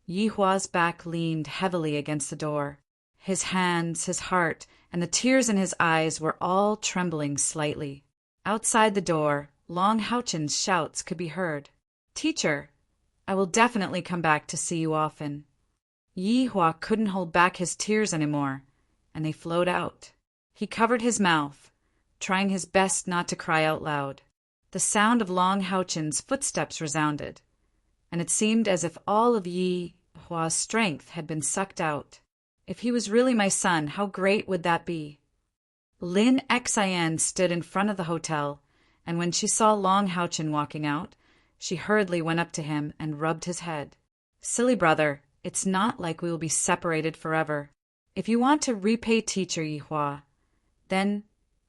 Yihua's back leaned heavily against the door. His hands, his heart, and the tears in his eyes were all trembling slightly. Outside the door, Long Haochen's shouts could be heard. "Teacher, I will definitely come back to see you often." Yihua couldn't hold back his tears anymore, and they flowed out. He covered his mouth, trying his best not to cry out loud. The sound of Long Haochen's footsteps resounded, and it seemed as if all of Yihua's strength had been sucked out. If he was really my son, how great would that be? Lin Xian stood in front of the hotel, and when she saw Long Haochen walking out, she hurriedly went up to him and rubbed his head. "Silly brother, it's not like we will be separated forever. If you want to repay teacher Yihua, then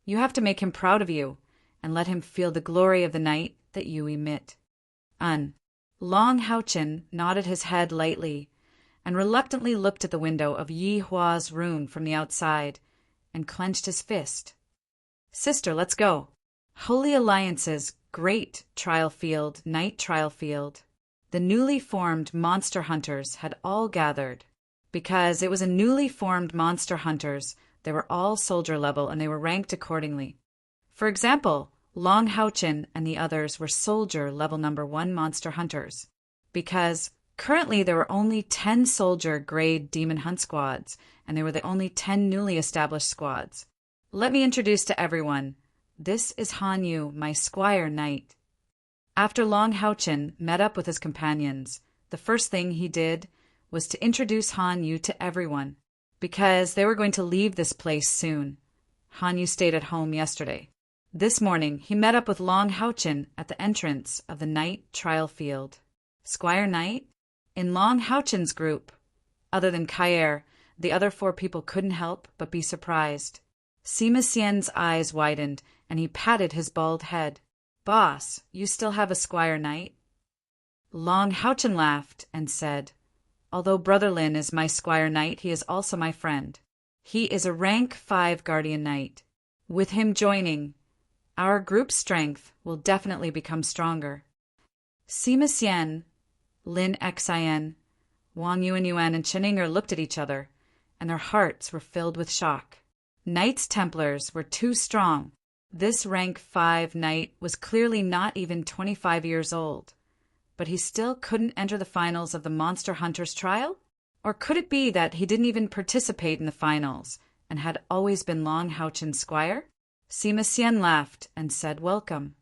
you have to make him proud of you and let him feel the glory of the night that you emit." Long Haochen nodded his head lightly and reluctantly looked at the window of Yihua's room from the outside and clenched his fist. "Sister, let's go." Holy Alliance's great trial field, night trial field. The newly formed Monster Hunters had all gathered. Because it was a newly formed Monster Hunters, they were all soldier level and they were ranked accordingly. For example, Long Haochen and the others were soldier level number 1 Monster Hunters. because currently there were only 10 soldier-grade demon hunt squads, and they were the only 10 newly established squads. Let me introduce to everyone. This is Han Yu, my squire knight. After Long Houchin met up with his companions, the first thing he did was to introduce Han Yu to everyone, because they were going to leave this place soon. Han Yu stayed at home yesterday. This morning, he met up with Long Houchin at the entrance of the night trial field. Squire Knight? In Long Houchin's group, other than Kair, the other 4 people couldn't help but be surprised. Sima Xian's eyes widened, and he patted his bald head. Boss, you still have a Squire Knight? Long Houchin laughed and said, although Brother Lin is my Squire Knight, he is also my friend. He is a rank 5 Guardian Knight. With him joining, our group's strength will definitely become stronger. Sima Xian, Lin Xian, Wang Yuanyuan, and Chen Yinger looked at each other, and their hearts were filled with shock. Knights Templars were too strong. This rank 5 knight was clearly not even 25 years old. But he still couldn't enter the finals of the Monster Hunters trial? Or could it be that he didn't even participate in the finals and had always been Long Houchin's squire? Sima Xian laughed and said welcome.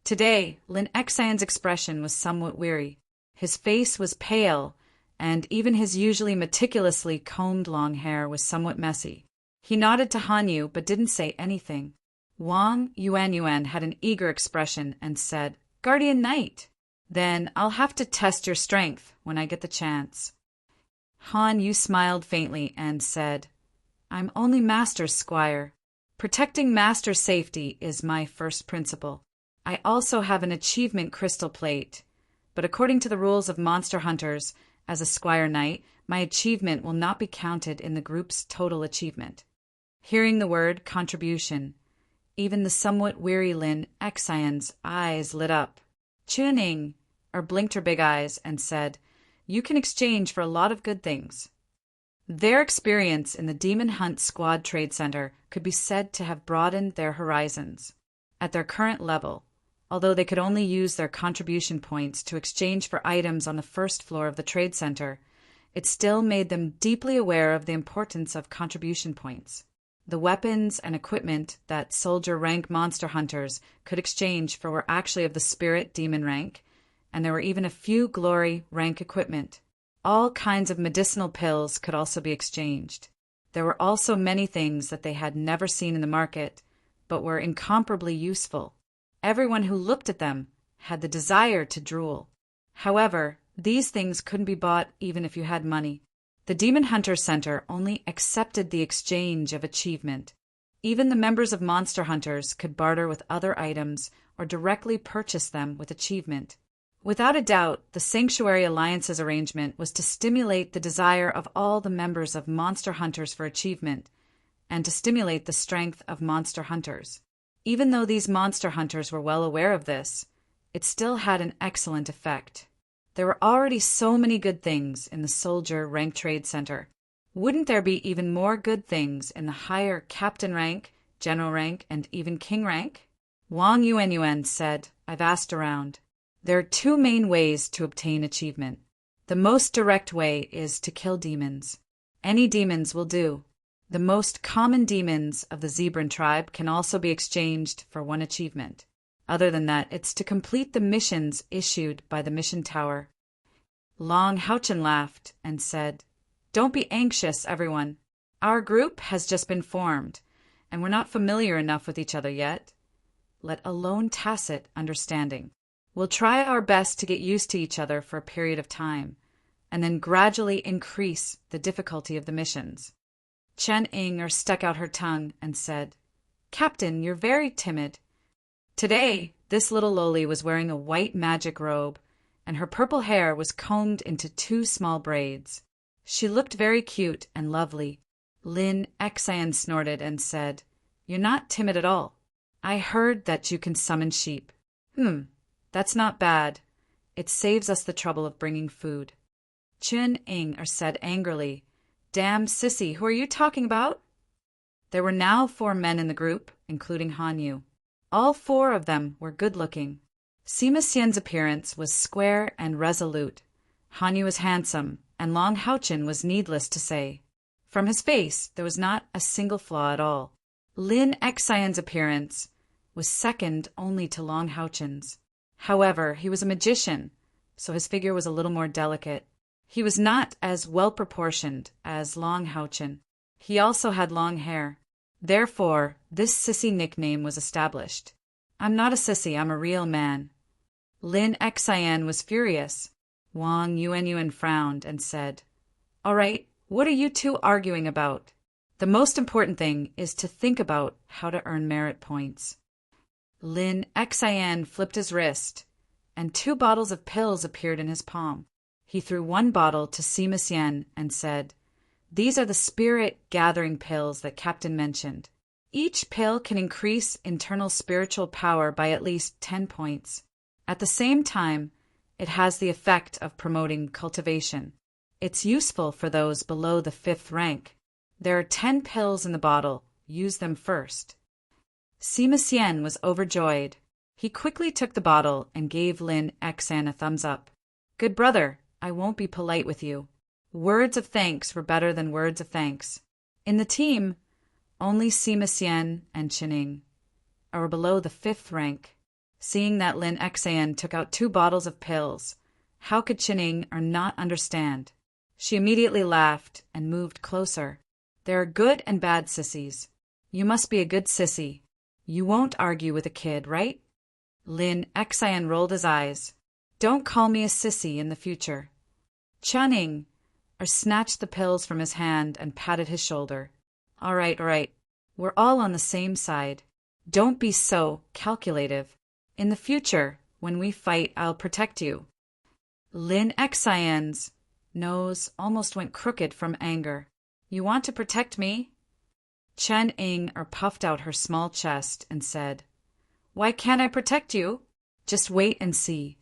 Today, Lin Xian's expression was somewhat weary. His face was pale, and even his usually meticulously combed long hair was somewhat messy. He nodded to Han Yu but didn't say anything. Wang Yuanyuan had an eager expression and said, Guardian Knight. Then I'll have to test your strength when I get the chance. Han Yu smiled faintly and said, I'm only Master's squire. Protecting Master's safety is my first principle. I also have an achievement crystal plate, but according to the rules of Monster Hunters, as a Squire Knight, my achievement will not be counted in the group's total achievement. Hearing the word contribution, even the somewhat weary Lin Xian's eyes lit up. Chuning, or blinked her big eyes, and said, You can exchange for a lot of good things. Their experience in the Demon Hunt Squad Trade Center could be said to have broadened their horizons. At their current level, although they could only use their contribution points to exchange for items on the first floor of the trade center, it still made them deeply aware of the importance of contribution points. The weapons and equipment that soldier rank monster hunters could exchange for were actually of the spirit demon rank, and there were even a few glory rank equipment. All kinds of medicinal pills could also be exchanged. There were also many things that they had never seen in the market, but were incomparably useful. Everyone who looked at them had the desire to drool. However, these things couldn't be bought even if you had money. The Demon Hunter Center only accepted the exchange of achievement. Even the members of Monster Hunters could barter with other items or directly purchase them with achievement. Without a doubt, the Sanctuary Alliance's arrangement was to stimulate the desire of all the members of Monster Hunters for achievement, and to stimulate the strength of Monster Hunters. Even though these Monster Hunters were well aware of this, it still had an excellent effect. There were already so many good things in the Soldier Rank Trade Center. Wouldn't there be even more good things in the higher Captain Rank, General Rank, and even King Rank? Wang Yuanyuan said, I've asked around. There are 2 main ways to obtain achievement. The most direct way is to kill demons. Any demons will do. The most common demons of the Zebran tribe can also be exchanged for 1 achievement. Other than that, it's to complete the missions issued by the mission tower. Long Houchin laughed and said, Don't be anxious, everyone. Our group has just been formed, and we're not familiar enough with each other yet, let alone tacit understanding. We'll try our best to get used to each other for a period of time, and then gradually increase the difficulty of the missions. Chen Yinger stuck out her tongue and said, Captain, you're very timid. Today, this little loli was wearing a white magic robe, and her purple hair was combed into 2 small braids. She looked very cute and lovely. Lin Xian snorted and said, You're not timid at all. I heard that you can summon sheep. That's not bad. It saves us the trouble of bringing food. Chen Yinger said angrily, Damn sissy, who are you talking about? There were now 4 men in the group, including Han Yu. All 4 of them were good-looking. Sima Xian's appearance was square and resolute, Hanyu was handsome, and Long Haochen was needless to say. From his face, there was not a single flaw at all. Lin Xian's appearance was second only to Long Haochen's. However, he was a magician, so his figure was a little more delicate. He was not as well-proportioned as Long Haochen. He also had long hair. Therefore, this sissy nickname was established. I'm not a sissy, I'm a real man. Lin Xian was furious. Wang Yuanyuan frowned and said, All right, what are you two arguing about? The most important thing is to think about how to earn merit points. Lin Xian flipped his wrist, and 2 bottles of pills appeared in his palm. He threw 1 bottle to Sima Xian and said, These are the spirit-gathering pills that Captain mentioned. Each pill can increase internal spiritual power by at least 10 points. At the same time, it has the effect of promoting cultivation. It's useful for those below the 5th rank. There are 10 pills in the bottle. Use them first. Sima Xian was overjoyed. He quickly took the bottle and gave Lin Xian a thumbs up. Good brother, I won't be polite with you. Words of thanks were better than words of thanks. In the team, only Sima Xian and Qining are below the 5th rank. Seeing that Lin Xian took out 2 bottles of pills, how could Qining not understand? She immediately laughed and moved closer. There are good and bad sissies. You must be a good sissy. You won't argue with a kid, right? Lin Xian rolled his eyes. Don't call me a sissy in the future. Qining snatched the pills from his hand and patted his shoulder. All right. We're all on the same side. Don't be so calculative. In the future, when we fight, I'll protect you. Lin Xian's nose almost went crooked from anger. You want to protect me? Qining puffed out her small chest and said, Why can't I protect you? Just wait and see.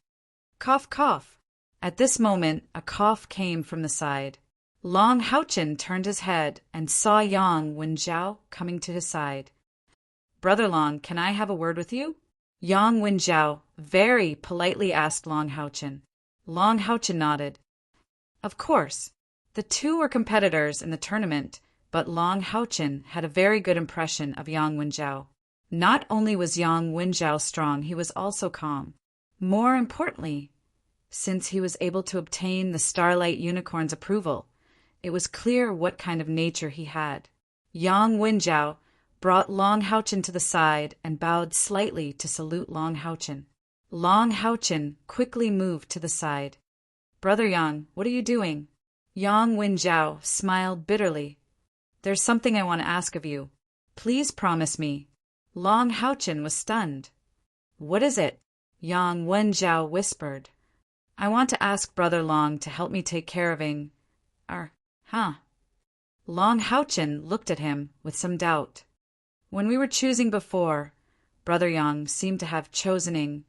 Cough, cough. At this moment, a cough came from the side. Long Haochen turned his head and saw Yang Wenjiao coming to his side. Brother Long, can I have a word with you? Yang Wenjiao very politely asked Long Haochen. Long Haochen nodded. Of course. The two were competitors in the tournament, but Long Haochen had a very good impression of Yang Wenjiao. Not only was Yang Wenjiao strong, he was also calm. More importantly, since he was able to obtain the Starlight Unicorn's approval, it was clear what kind of nature he had. Yang Wenjiao brought Long Haochen to the side and bowed slightly to salute Long Haochen. Long Haochen quickly moved to the side. Brother Yang, what are you doing? Yang Wenjiao smiled bitterly. There's something I want to ask of you. Please promise me. Long Haochen was stunned. What is it? Yang Wenjiao whispered. I want to ask Brother Long to help me take care of Long Haochen looked at him with some doubt. When we were choosing before, Brother Yang seemed to have chosen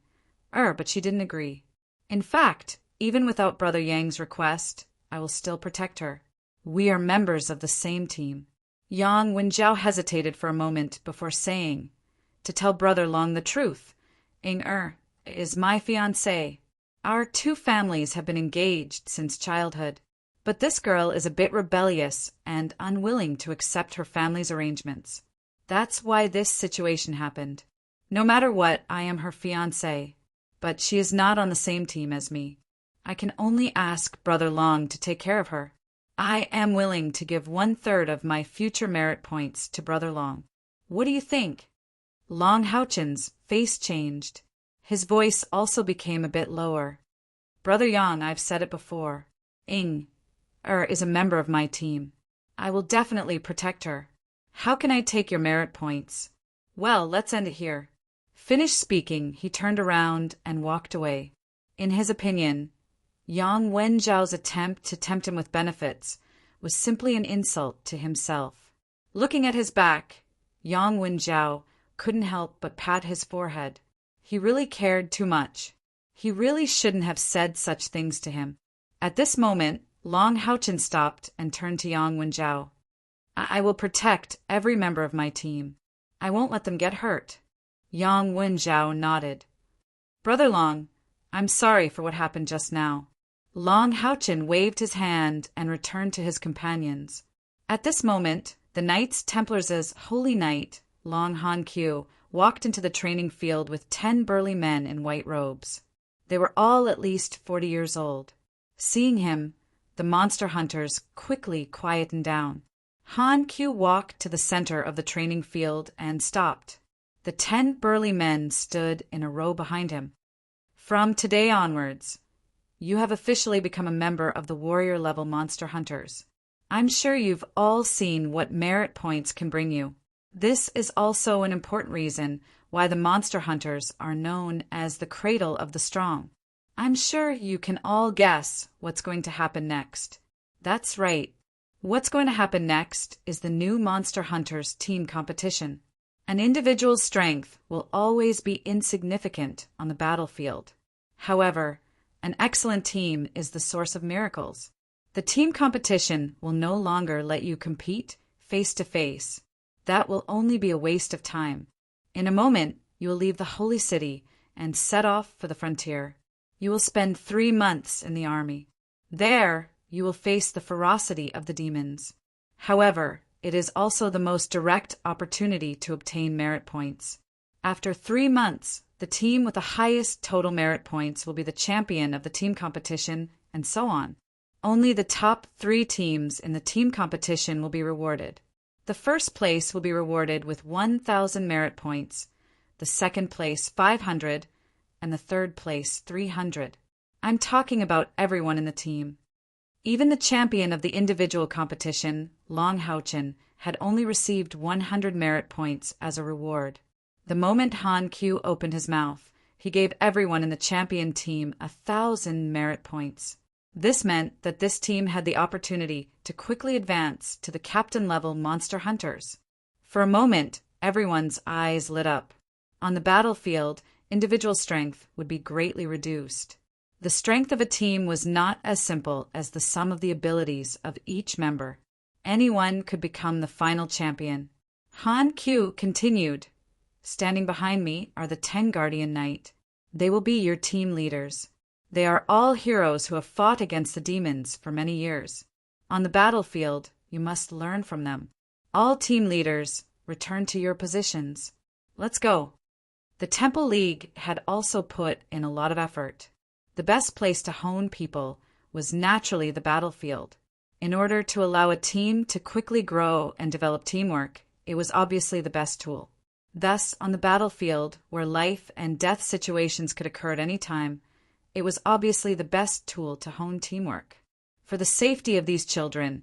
but she didn't agree. In fact, even without Brother Yang's request, I will still protect her. We are members of the same team. Yang Wenjiao hesitated for a moment before saying, to tell Brother Long the truth, is my fiancée. Our 2 families have been engaged since childhood, but this girl is a bit rebellious and unwilling to accept her family's arrangements. That's why this situation happened. No matter what, I am her fiancé, but she is not on the same team as me. I can only ask Brother Long to take care of her. I am willing to give 1/3 of my future merit points to Brother Long. What do you think? Long Haochen's face changed. His voice also became a bit lower. Brother Yang, I've said it before. Is a member of my team. I will definitely protect her. How can I take your merit points? Well, let's end it here. Finished speaking, he turned around and walked away. In his opinion, Yang Wenjiao's attempt to tempt him with benefits was simply an insult to himself. Looking at his back, Yang Wenjiao couldn't help but pat his forehead. He really cared too much. He really shouldn't have said such things to him. At this moment, Long Haochen stopped and turned to Yang Wenjiao. I will protect every member of my team. I won't let them get hurt. Yang Wenjiao nodded. Brother Long, I'm sorry for what happened just now. Long Haochen waved his hand and returned to his companions. At this moment, the Knights Templars' holy knight, Long Han Qiu, walked into the training field with 10 burly men in white robes. They were all at least 40 years old. Seeing him, the monster hunters quickly quietened down. Han Qiu walked to the center of the training field and stopped. The 10 burly men stood in a row behind him. From today onwards, you have officially become a member of the warrior-level monster hunters. I'm sure you've all seen what merit points can bring you. This is also an important reason why the monster hunters are known as the cradle of the strong. I'm sure you can all guess what's going to happen next. That's right. What's going to happen next is the new Monster Hunters team competition. An individual's strength will always be insignificant on the battlefield. However, an excellent team is the source of miracles. The team competition will no longer let you compete face to face. That will only be a waste of time. In a moment, you will leave the holy city and set off for the frontier. You will spend 3 months in the army. There, you will face the ferocity of the demons. However, it is also the most direct opportunity to obtain merit points. After 3 months, the team with the highest total merit points will be the champion of the team competition, and so on. Only the top 3 teams in the team competition will be rewarded. The first place will be rewarded with 1,000 merit points, the second place 500, and the third place 300. I'm talking about everyone in the team. Even the champion of the individual competition, Long Haochen, had only received 100 merit points as a reward. The moment Han Qiu opened his mouth, he gave everyone in the champion team 1,000 merit points. This meant that this team had the opportunity to quickly advance to the captain-level monster hunters. For a moment, everyone's eyes lit up. On the battlefield, individual strength would be greatly reduced. The strength of a team was not as simple as the sum of the abilities of each member. Anyone could become the final champion. Han Qiu continued. Standing behind me are the 10 Guardian Knight. They will be your team leaders. They are all heroes who have fought against the demons for many years. On the battlefield, you must learn from them. All team leaders, return to your positions. Let's go. The Temple League had also put in a lot of effort. The best place to hone people was naturally the battlefield. In order to allow a team to quickly grow and develop teamwork, it was obviously the best tool. Thus, on the battlefield, where life and death situations could occur at any time, it was obviously the best tool to hone teamwork. For the safety of these children,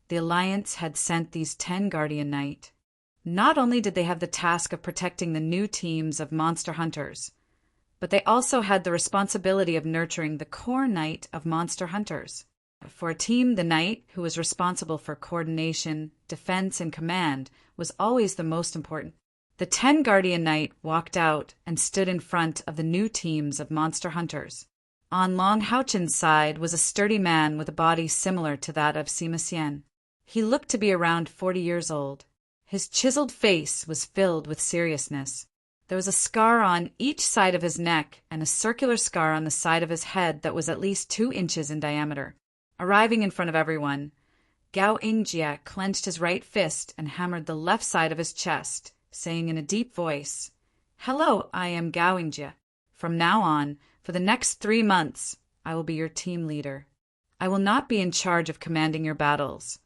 the Alliance had sent these 10 Guardian Knight. Not only did they have the task of protecting the new teams of monster hunters, but they also had the responsibility of nurturing the core knight of monster hunters. For a team, the knight, who was responsible for coordination, defense, and command, was always the most important. The 10 Guardian Knight walked out and stood in front of the new teams of monster hunters. On Long Haochen's side was a sturdy man with a body similar to that of Sima Xian. He looked to be around 40 years old. His chiseled face was filled with seriousness. There was a scar on each side of his neck and a circular scar on the side of his head that was at least 2 inches in diameter. Arriving in front of everyone, Gao Yingjie clenched his right fist and hammered the left side of his chest, saying in a deep voice, "Hello, I am Gao Yingjie. From now on, for the next 3 months, I will be your team leader. I will not be in charge of commanding your battles,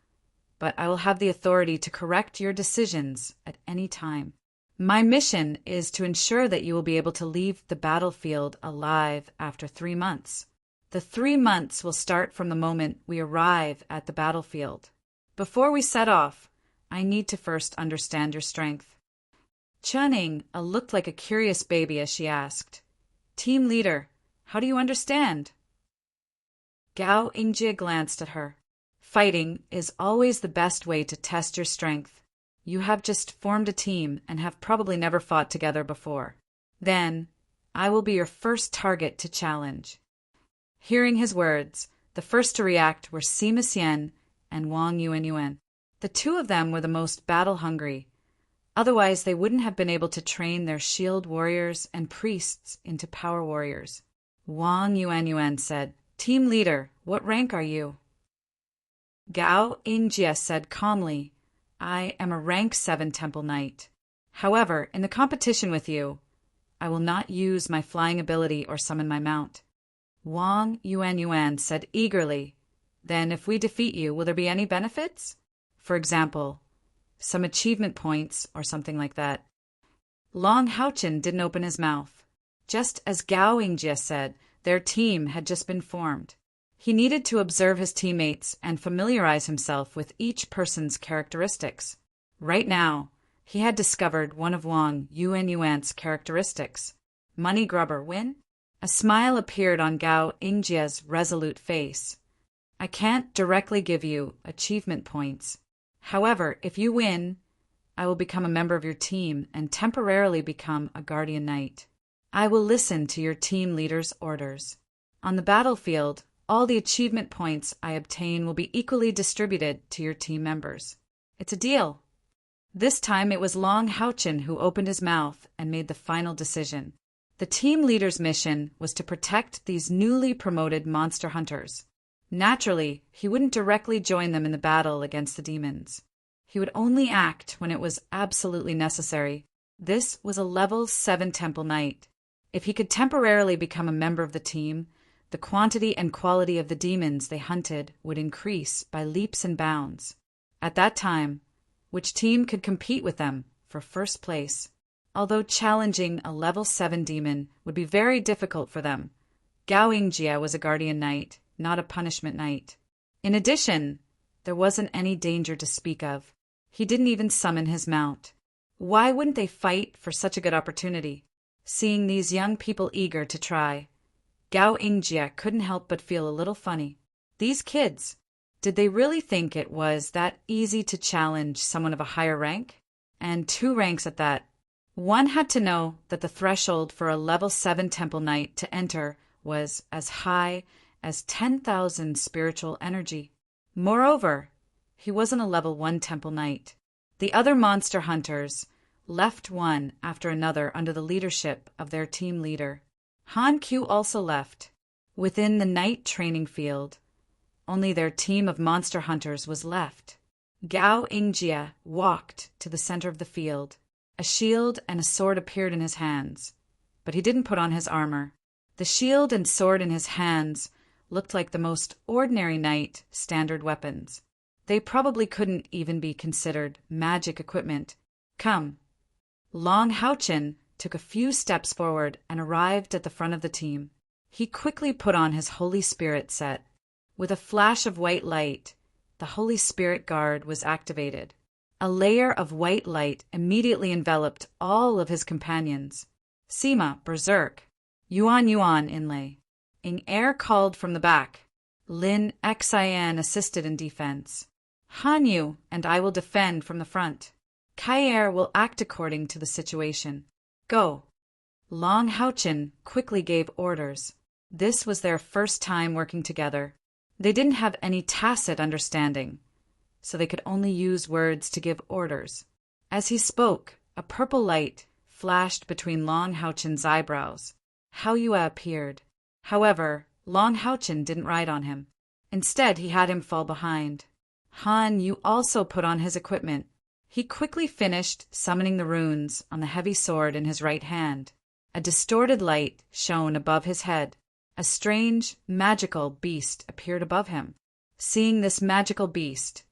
but I will have the authority to correct your decisions at any time. My mission is to ensure that you will be able to leave the battlefield alive after 3 months. The 3 months will start from the moment we arrive at the battlefield. Before we set off, I need to first understand your strength." Chuning looked like a curious baby as she asked, "Team leader, how do you understand?" Gao Yingjie glanced at her. "Fighting is always the best way to test your strength. You have just formed a team and have probably never fought together before. Then, I will be your first target to challenge." Hearing his words, the first to react were Sima Xian and Wang Yuanyuan. The 2 of them were the most battle-hungry. Otherwise, they wouldn't have been able to train their shield warriors and priests into power warriors. Wang Yuanyuan said, Team leader, what rank are you? Gao Ingjie said calmly, I am a rank 7 Temple Knight. However, in the competition with you, I will not use my flying ability or summon my mount. Wang Yuan said eagerly, Then if we defeat you, will there be any benefits? For example, some achievement points or something like that. Long Haochen didn't open his mouth. Just as Gao Ingjie said, their team had just been formed. He needed to observe his teammates and familiarize himself with each person's characteristics. Right now, he had discovered one of Wang Yuan's characteristics. Money grubber win? A smile appeared on Gao Ingjie's resolute face. I can't directly give you achievement points. However, if you win, I will become a member of your team and temporarily become a guardian knight. I will listen to your team leader's orders. On the battlefield, all the achievement points I obtain will be equally distributed to your team members. It's a deal. This time it was Long Haochen who opened his mouth and made the final decision. The team leader's mission was to protect these newly promoted monster hunters. Naturally, he wouldn't directly join them in the battle against the demons. He would only act when it was absolutely necessary. This was a level 7 Temple Knight. If he could temporarily become a member of the team, the quantity and quality of the demons they hunted would increase by leaps and bounds. At that time, which team could compete with them for first place? Although challenging a level 7 demon would be very difficult for them, Gao Ingjie was a guardian knight, not a punishment knight. In addition, there wasn't any danger to speak of. He didn't even summon his mount. Why wouldn't they fight for such a good opportunity? Seeing these young people eager to try, Gao Ingjie couldn't help but feel a little funny. These kids, did they really think it was that easy to challenge someone of a higher rank? And 2 ranks at that. One had to know that the threshold for a level 7 Temple Knight to enter was as high as 10,000 spiritual energy. Moreover, he wasn't a level 1 Temple Knight. The other monster hunters left one after another under the leadership of their team leader. Han Q also left. Within the night training field, only their team of monster hunters was left. Gao Ingjie walked to the center of the field. A shield and a sword appeared in his hands, but he didn't put on his armor. The shield and sword in his hands looked like the most ordinary knight standard weapons. They probably couldn't even be considered magic equipment. Come. Long Haochen took a few steps forward and arrived at the front of the team. He quickly put on his Holy Spirit set. With a flash of white light, the Holy Spirit guard was activated. A layer of white light immediately enveloped all of his companions. Sima, Berserk. Yuan inlay. Ing Air called from the back. Lin Xian assisted in defense. Han Yu and I will defend from the front. Kai will act according to the situation. Go. Long Haochen quickly gave orders. This was their first time working together. They didn't have any tacit understanding, so they could only use words to give orders. As he spoke, a purple light flashed between Long Haochen's eyebrows. Hao Yue appeared. However, Long Haochen didn't ride on him. Instead, he had him fall behind. Han Yu also put on his equipment. He quickly finished summoning the runes on the heavy sword in his right hand. A distorted light shone above his head. A strange, magical beast appeared above him. Seeing this magical beast,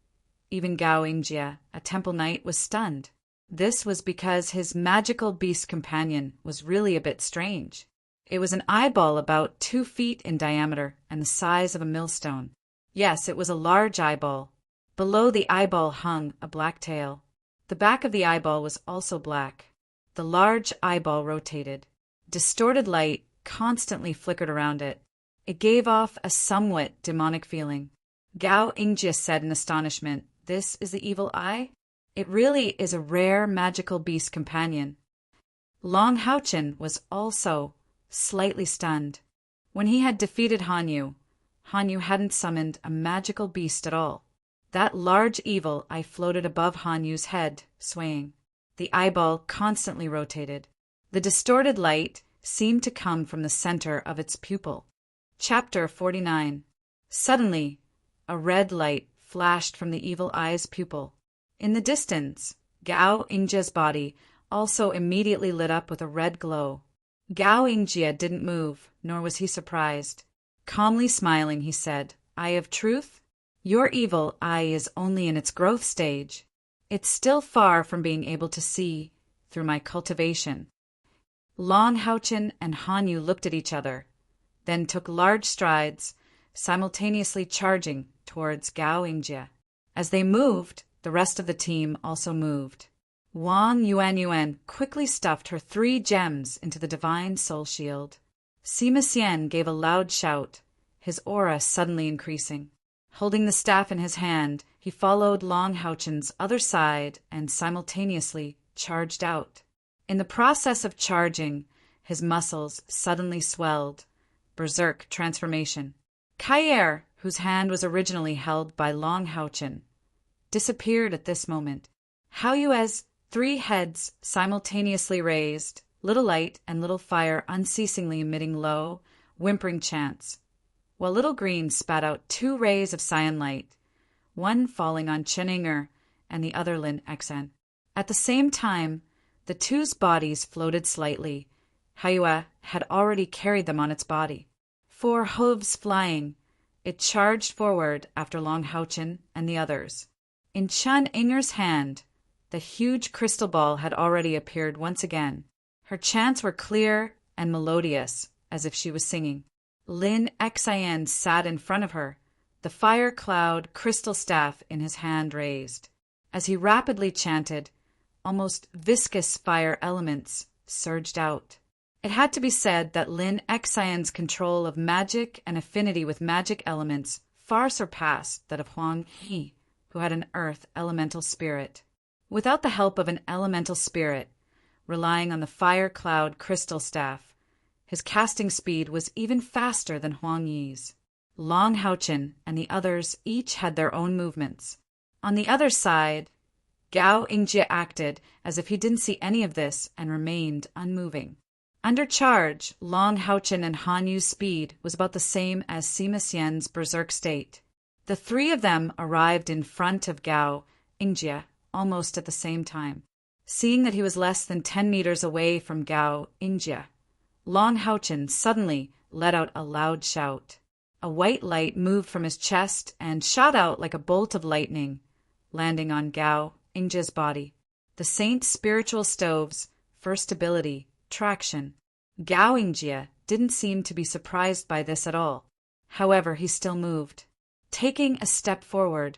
even Gao Ingjie, a temple knight, was stunned. This was because his magical beast companion was really a bit strange. It was an eyeball about 2 feet in diameter and the size of a millstone. Yes, it was a large eyeball. Below the eyeball hung a black tail. The back of the eyeball was also black. The large eyeball rotated. Distorted light constantly flickered around it. It gave off a somewhat demonic feeling. Gao Ingjie said in astonishment, "This is the evil eye? It really is a rare magical beast companion." Long Haochen was also slightly stunned. When he had defeated Han Yu hadn't summoned a magical beast at all. That large evil eye floated above Han Yu's head, swaying. The eyeball constantly rotated. The distorted light seemed to come from the center of its pupil. Chapter 49. Suddenly, a red light flashed from the evil eye's pupil. In the distance, Gao Ingjia's body also immediately lit up with a red glow. Gao Ingjia didn't move, nor was he surprised. Calmly smiling, he said, "Eye of truth? Your evil eye is only in its growth stage. It's still far from being able to see through my cultivation." Long Haochen and Han Yu looked at each other, then took large strides, simultaneously charging towards Gao Ingjia. As they moved, the rest of the team also moved. Wang Yuan quickly stuffed her 3 gems into the divine soul shield. Sima Xian gave a loud shout, his aura suddenly increasing. Holding the staff in his hand, he followed Long Haochen's other side and simultaneously charged out. In the process of charging, his muscles suddenly swelled. Berserk transformation. Kaier, whose hand was originally held by Long Haochen, disappeared at this moment. Hao Yue's 3 heads simultaneously raised, little light and little fire unceasingly emitting low, whimpering chants, while Little Green spat out 2 rays of cyan light, one falling on Cheninger and the other Lin Xen. At the same time, the 2's bodies floated slightly. Hao Yue had already carried them on its body. 4 hooves flying, it charged forward after Long Haochen and the others. In Chun Inger's hand, the huge crystal ball had already appeared once again. Her chants were clear and melodious, as if she was singing. Lin Xian sat in front of her, the fire cloud crystal staff in his hand raised. As he rapidly chanted, almost viscous fire elements surged out. It had to be said that Lin Xian's control of magic and affinity with magic elements far surpassed that of Huang He, who had an earth elemental spirit. Without the help of an elemental spirit, relying on the fire cloud crystal staff, his casting speed was even faster than Huang Yi's. Long Haochen and the others each had their own movements. On the other side, Gao Ingjia acted as if he didn't see any of this and remained unmoving. Under charge, Long Haochen and Han Yu's speed was about the same as Sima Xian's berserk state. The 3 of them arrived in front of Gao Ingjia almost at the same time. Seeing that he was less than 10 meters away from Gao Ingjia, Long Haochen suddenly let out a loud shout. A white light moved from his chest and shot out like a bolt of lightning, landing on Gao Ingjia's body. The Saint's spiritual stove's first ability, traction. Gao Ingjia didn't seem to be surprised by this at all. However, he still moved. Taking a step forward,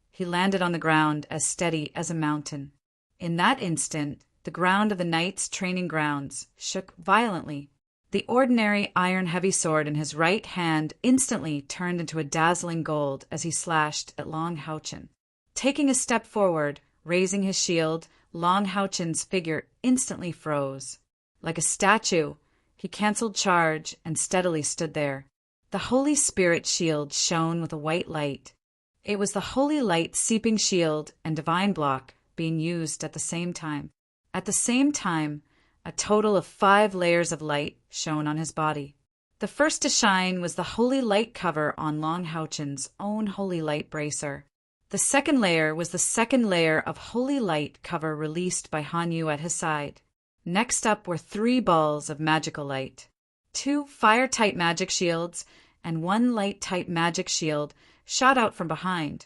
he landed on the ground as steady as a mountain. In that instant, the ground of the knight's training grounds shook violently. The ordinary iron-heavy sword in his right hand instantly turned into a dazzling gold as he slashed at Long Haochen. Taking a step forward, raising his shield, Long Haochen's figure instantly froze. Like a statue, he canceled charge and steadily stood there. The Holy Spirit shield shone with a white light. It was the Holy Light seeping shield and divine block being used at the same time. At the same time, a total of 5 layers of light shone on his body. The first to shine was the Holy Light cover on Long Haochen's own Holy Light bracer. The second layer was the second layer of Holy Light cover released by Han Yu at his side. Next up were 3 balls of magical light. 2 fire-type magic shields and 1 light-type magic shield shot out from behind,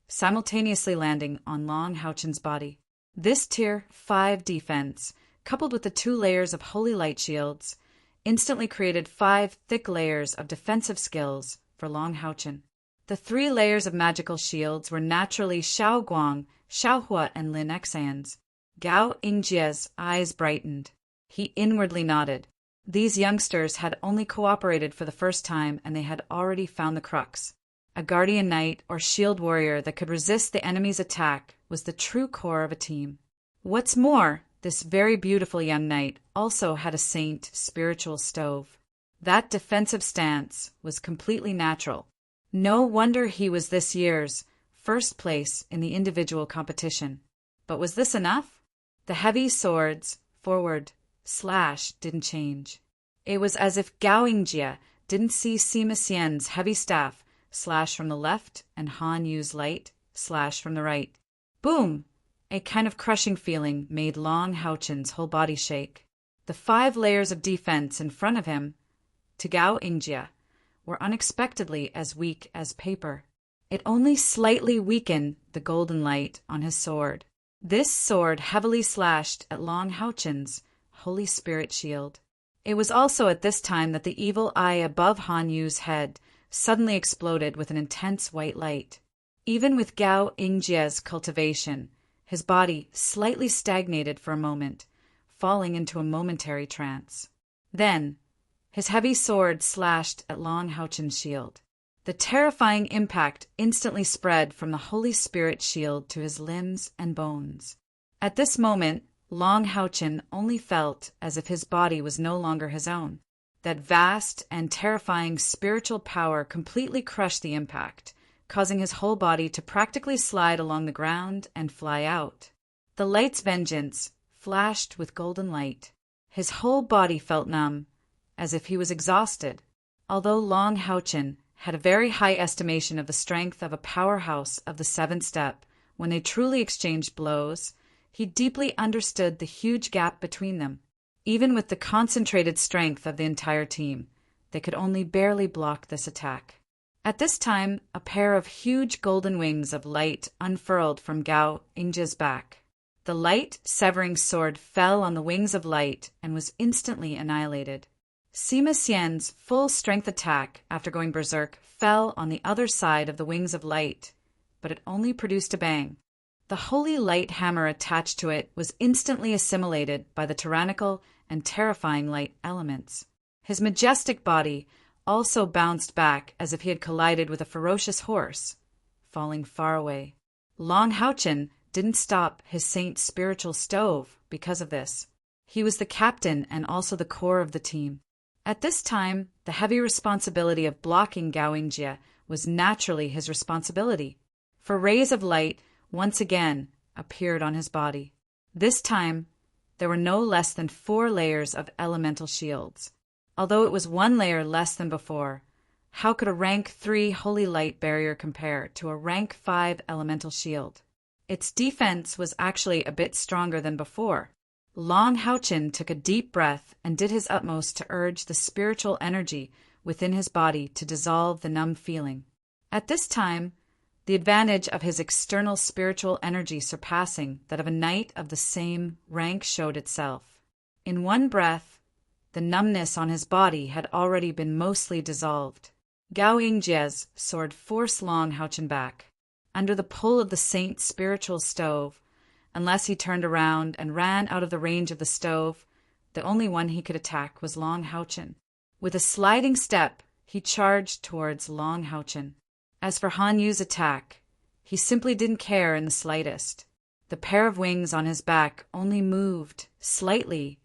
simultaneously landing on Long Haochen's body. This Tier 5 defense, coupled with the 2 layers of Holy Light shields, instantly created 5 thick layers of defensive skills for Long Haochen. The 3 layers of magical shields were naturally Xiao Guang, Xiao Hua, and Lin Xian's. Gao Ingjia's eyes brightened. He inwardly nodded. These youngsters had only cooperated for the first time, and they had already found the crux. A guardian knight or shield warrior that could resist the enemy's attack was the true core of a team. What's more, this very beautiful young knight also had a saint spiritual stove. That defensive stance was completely natural. No wonder he was this year's first place in the individual competition. But was this enough? The heavy sword's forward slash didn't change. It was as if Gao Ingjia didn't see Sima Xian's heavy staff slash from the left and Han Yu's light slash from the right. Boom! A kind of crushing feeling made Long Haochen's whole body shake. The 5 layers of defense in front of him, to Gao Yingjie, were unexpectedly as weak as paper. It only slightly weakened the golden light on his sword. This sword heavily slashed at Long Haochen's Holy Spirit shield. It was also at this time that the evil eye above Han Yu's head suddenly exploded with an intense white light. Even with Gao Yingjie's cultivation, his body slightly stagnated for a moment, falling into a momentary trance. Then, his heavy sword slashed at Long Haochen's shield. The terrifying impact instantly spread from the Holy Spirit shield to his limbs and bones. At this moment, Long Haochen only felt as if his body was no longer his own. That vast and terrifying spiritual power completely crushed the impact, causing his whole body to practically slide along the ground and fly out. The light's vengeance flashed with golden light. His whole body felt numb, as if he was exhausted. Although Long Haochen had a very high estimation of the strength of a powerhouse of the 7th step when they truly exchanged blows, he deeply understood the huge gap between them. Even with the concentrated strength of the entire team, they could only barely block this attack. At this time, a pair of huge golden wings of light unfurled from Gao Yingjie's back. The light-severing sword fell on the wings of light and was instantly annihilated. Sima Xian's full-strength attack, after going berserk, fell on the other side of the wings of light, but it only produced a bang. The holy light hammer attached to it was instantly assimilated by the tyrannical and terrifying light elements. His majestic body also bounced back as if he had collided with a ferocious horse, falling far away. Long Haochen didn't stop his saint's spiritual stove because of this. He was the captain and also the core of the team. At this time, the heavy responsibility of blocking Gao Yingjie was naturally his responsibility, for rays of light once again appeared on his body. This time, there were no less than 4 layers of elemental shields. Although it was 1 layer less than before, how could a rank 3 holy light barrier compare to a rank 5 elemental shield? Its defense was actually a bit stronger than before. Long Haochen took a deep breath and did his utmost to urge the spiritual energy within his body to dissolve the numb feeling. At this time, the advantage of his external spiritual energy surpassing that of a knight of the same rank showed itself. In one breath, the numbness on his body had already been mostly dissolved. Gao Yingjie's sword forced Long Haochen back, under the pull of the saint's spiritual stove. Unless he turned around and ran out of the range of the stove, the only one he could attack was Long Haochen. With a sliding step, he charged towards Long Haochen. As for Han Yu's attack, he simply didn't care in the slightest. The pair of wings on his back only moved slightly,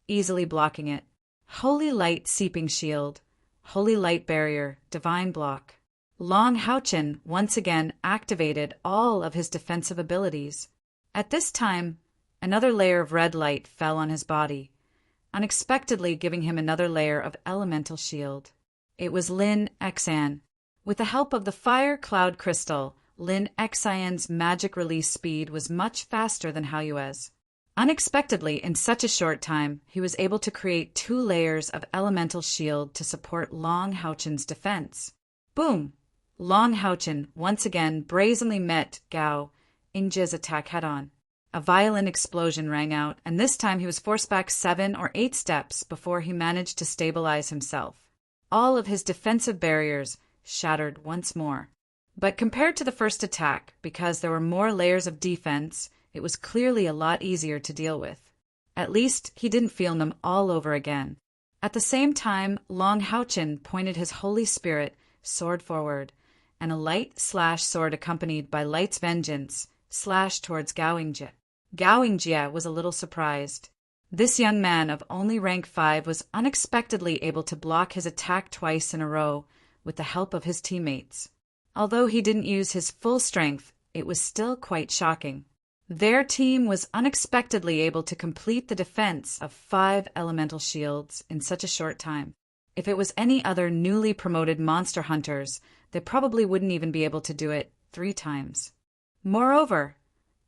easily blocking it. Holy light seeping shield, holy light barrier, divine block. Long Haochen once again activated all of his defensive abilities. At this time, another layer of red light fell on his body, unexpectedly giving him another layer of elemental shield. It was Lin Xan. With the help of the fire cloud crystal, Lin Xan's magic release speed was much faster than Haoyue's. Unexpectedly, in such a short time, he was able to create 2 layers of elemental shield to support Long Haochen's defense. Boom! Long Haochen once again brazenly met Gao Yingjie's attack head-on. A violent explosion rang out, and this time he was forced back 7 or 8 steps before he managed to stabilize himself. All of his defensive barriers shattered once more. But compared to the first attack, because there were more layers of defense, it was clearly a lot easier to deal with. At least he didn't feel them all over again. At the same time, Long Haochen pointed his Holy Spirit sword forward, and a light slash sword accompanied by Light's Vengeance slashed towards Gao Yingjie. Gao Yingjie was a little surprised. This young man of only rank 5 was unexpectedly able to block his attack twice in a row with the help of his teammates. Although he didn't use his full strength, it was still quite shocking. Their team was unexpectedly able to complete the defense of 5 elemental shields in such a short time. If it was any other newly promoted monster hunters, they probably wouldn't even be able to do it 3 times. Moreover,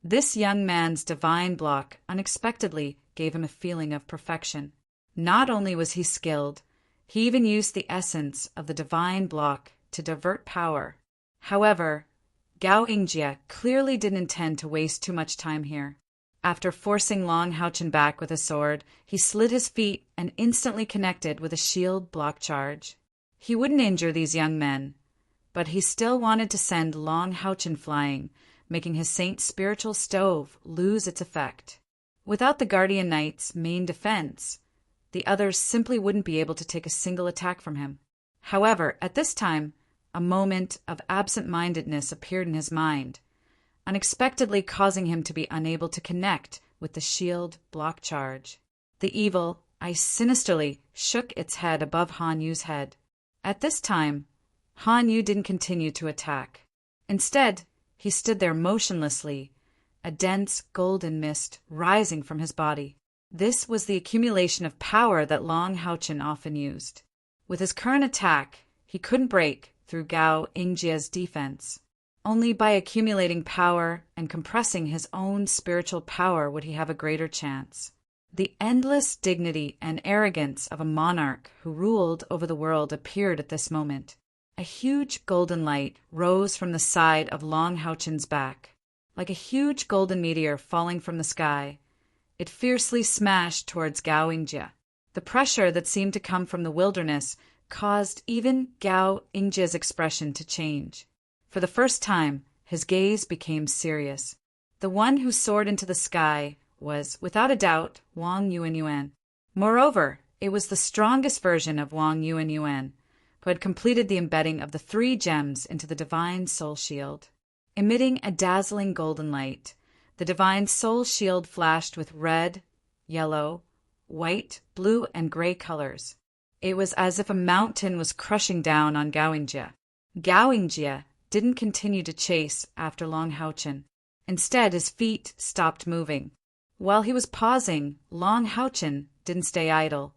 this young man's divine block unexpectedly gave him a feeling of perfection. Not only was he skilled, he even used the essence of the divine block to divert power. However, Gao Yingjie clearly didn't intend to waste too much time here. After forcing Long Haochen back with a sword, he slid his feet and instantly connected with a shield block charge. He wouldn't injure these young men, but he still wanted to send Long Haochen flying, making his saint's spiritual stove lose its effect. Without the Guardian Knight's main defense, the others simply wouldn't be able to take a single attack from him. However, at this time, a moment of absent-mindedness appeared in his mind, unexpectedly causing him to be unable to connect with the shield block charge. The evil eye sinisterly shook its head above Han Yu's head. At this time, Han Yu didn't continue to attack. Instead, he stood there motionlessly, a dense golden mist rising from his body. This was the accumulation of power that Long Haochen often used. With his current attack, he couldn't break through Gao Yingjie's defense. Only by accumulating power and compressing his own spiritual power would he have a greater chance. The endless dignity and arrogance of a monarch who ruled over the world appeared at this moment. A huge golden light rose from the side of Long Haochen's back. Like a huge golden meteor falling from the sky, it fiercely smashed towards Gao Yingjie. The pressure that seemed to come from the wilderness caused even Gao Yingjie's expression to change. For the first time, his gaze became serious. The one who soared into the sky was, without a doubt, Wang Yuanyuan. Moreover, it was the strongest version of Wang Yuanyuan, who had completed the embedding of the 3 gems into the divine soul shield. Emitting a dazzling golden light, the divine soul shield flashed with red, yellow, white, blue, and gray colors. It was as if a mountain was crushing down on Gao Yingjie. Gao Yingjie didn't continue to chase after Long Haochen. Instead, his feet stopped moving. While he was pausing, Long Haochen didn't stay idle.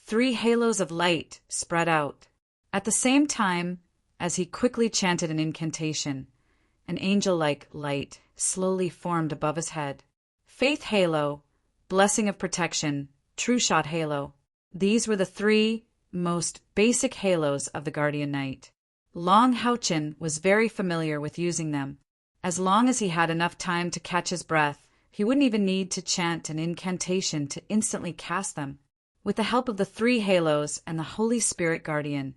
3 halos of light spread out. At the same time, as he quickly chanted an incantation, an angel-like light slowly formed above his head. Faith Halo, Blessing of Protection, True Shot Halo. These were the 3 most basic halos of the Guardian Knight. Long Haochen was very familiar with using them. As long as he had enough time to catch his breath, he wouldn't even need to chant an incantation to instantly cast them. With the help of the 3 halos and the Holy Spirit Guardian,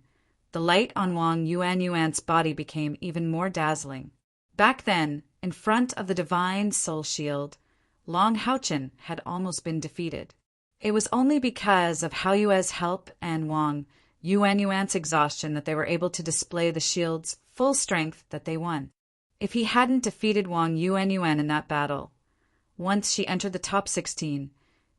the light on Wang Yuanyuan's body became even more dazzling. Back then, in front of the divine soul shield, Long Haochen had almost been defeated. It was only because of Hao Yue's help and Wang Yuanyuan's exhaustion that they were able to display the shield's full strength that they won. If he hadn't defeated Wang Yuanyuan in that battle, once she entered the top 16,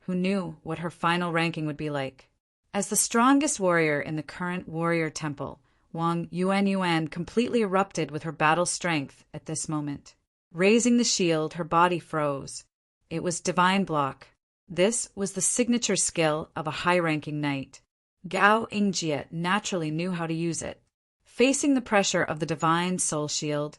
who knew what her final ranking would be like? As the strongest warrior in the current warrior temple, Wang Yuanyuan completely erupted with her battle strength at this moment. Raising the shield, her body froze. It was divine block. This was the signature skill of a high-ranking knight. Gao Yingjie naturally knew how to use it. Facing the pressure of the divine soul shield,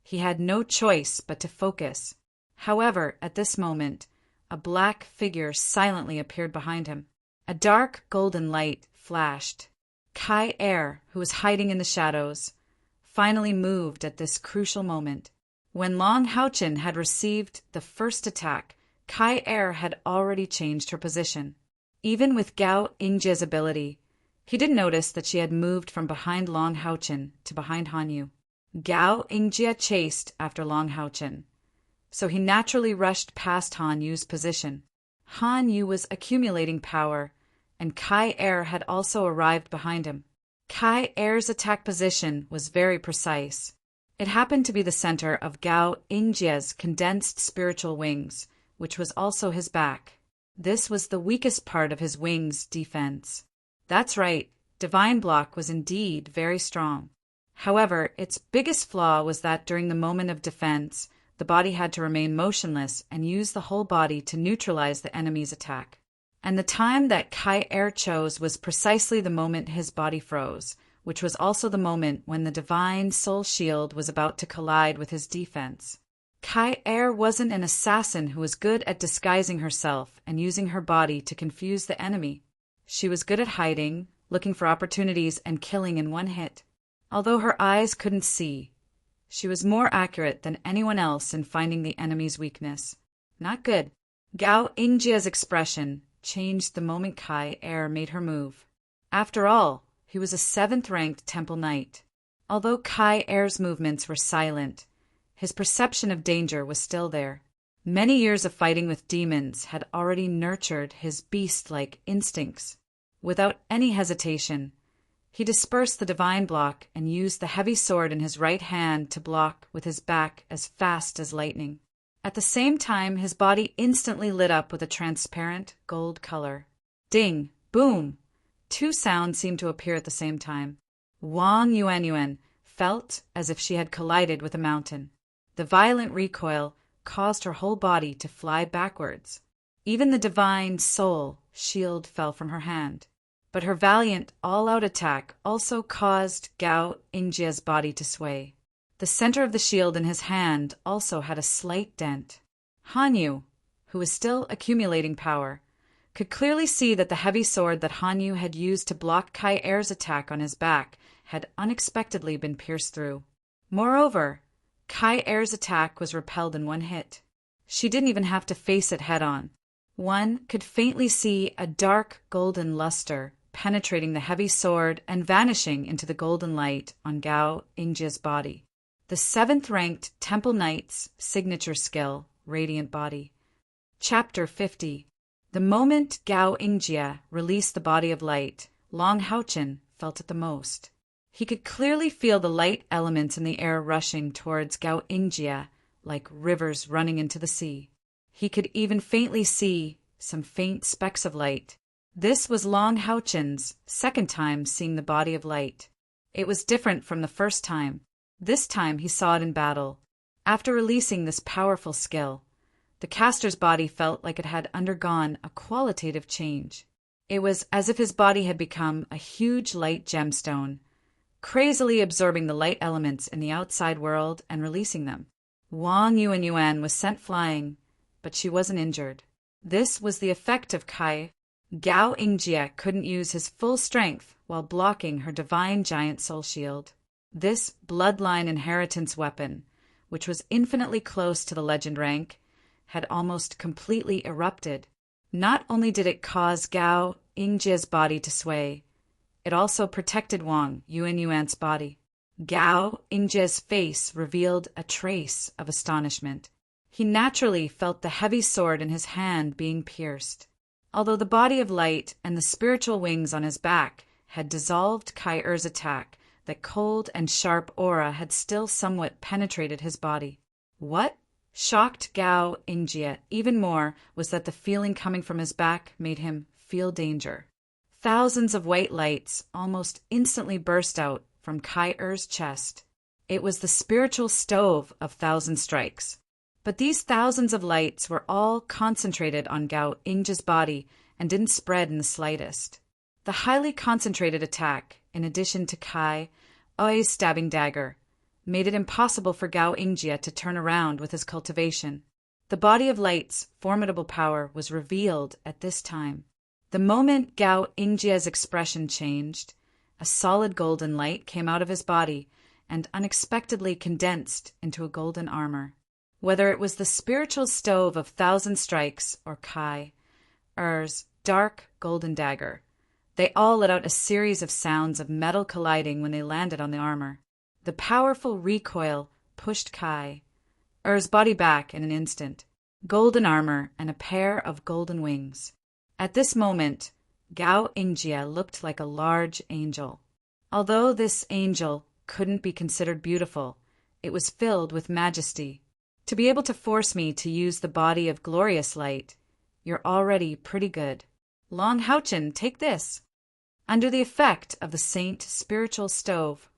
he had no choice but to focus. However, at this moment, a black figure silently appeared behind him. A dark golden light flashed. Kai Er, who was hiding in the shadows, finally moved at this crucial moment. When Long Haochen had received the first attack, Kai Er had already changed her position. Even with Gao Yingjie's ability, he didn't notice that she had moved from behind Long Haochen to behind Han Yu. Gao Yingjie chased after Long Haochen, so he naturally rushed past Han Yu's position. Han Yu was accumulating power, and Kai Er had also arrived behind him. Kai Er's attack position was very precise. It happened to be the center of Gao Yingjie's condensed spiritual wings, which was also his back. This was the weakest part of his wings' defense. That's right, Divine Block was indeed very strong. However, its biggest flaw was that during the moment of defense, the body had to remain motionless and use the whole body to neutralize the enemy's attack. And the time that Kai Er chose was precisely the moment his body froze, which was also the moment when the divine soul shield was about to collide with his defense. Kai Er wasn't an assassin who was good at disguising herself and using her body to confuse the enemy. She was good at hiding, looking for opportunities, and killing in one hit. Although her eyes couldn't see, she was more accurate than anyone else in finding the enemy's weakness. Not good. Gao Ingjia's expression changed the moment Kai Er made her move. After all, he was a 7th-ranked Temple Knight. Although Kai Er's movements were silent, his perception of danger was still there. Many years of fighting with demons had already nurtured his beast-like instincts. Without any hesitation, he dispersed the divine block and used the heavy sword in his right hand to block with his back as fast as lightning. At the same time, his body instantly lit up with a transparent gold color. Ding! Boom! 2 sounds seemed to appear at the same time. Wang Yuanyuan felt as if she had collided with a mountain. The violent recoil caused her whole body to fly backwards. Even the divine soul shield fell from her hand. But her valiant, all-out attack also caused Gao Ingjia's body to sway. The center of the shield in his hand also had a slight dent. Hanyu, who was still accumulating power, could clearly see that the heavy sword that Hanyu had used to block Kai Er's attack on his back had unexpectedly been pierced through. Moreover, Kai Er's attack was repelled in one hit. She didn't even have to face it head-on. One could faintly see a dark golden luster penetrating the heavy sword and vanishing into the golden light on Gao Ingjia's body. The 7th-ranked Temple Knight's signature skill, Radiant Body. Chapter 50. The moment Gao Ingjia released the body of light, Long Haochen felt it the most. He could clearly feel the light elements in the air rushing towards Gao Ingjia like rivers running into the sea. He could even faintly see some faint specks of light. This was Long Haochen's 2nd time seeing the body of light. It was different from the first time. This time he saw it in battle. After releasing this powerful skill, the caster's body felt like it had undergone a qualitative change. It was as if his body had become a huge light gemstone, crazily absorbing the light elements in the outside world and releasing them. Wang Yuanyuan was sent flying, but she wasn't injured. This was the effect of Kai. Gao Ingjia couldn't use his full strength while blocking her divine giant soul shield. This bloodline inheritance weapon, which was infinitely close to the legend rank, had almost completely erupted. Not only did it cause Gao Ingjia's body to sway, it also protected Wang Yuanyuan's body. Gao Ingjia's face revealed a trace of astonishment. He naturally felt the heavy sword in his hand being pierced. Although the body of light and the spiritual wings on his back had dissolved Kai Er's attack, that cold and sharp aura had still somewhat penetrated his body. What shocked Gao Ingjia even more was that the feeling coming from his back made him feel danger. Thousands of white lights almost instantly burst out from Kai Er's chest. It was the spiritual stove of 1,000 strikes. But these thousands of lights were all concentrated on Gao Ingjia's body and didn't spread in the slightest. The highly concentrated attack, in addition to Kai Er's stabbing dagger, made it impossible for Gao Ingjia to turn around with his cultivation. The body of light's formidable power was revealed at this time. The moment Gao Ingjia's expression changed, a solid golden light came out of his body and unexpectedly condensed into a golden armor. Whether it was the spiritual stove of 1,000 strikes or Kai Er's dark golden dagger, they all let out a series of sounds of metal colliding when they landed on the armor. The powerful recoil pushed Kai Er's body back in an instant, golden armor and a pair of golden wings. At this moment, Gao Ingjia looked like a large angel. Although this angel couldn't be considered beautiful, it was filled with majesty. To be able to force me to use the body of glorious light, you're already pretty good. Long Haochen, take this. Under the effect of the saint spiritual stove,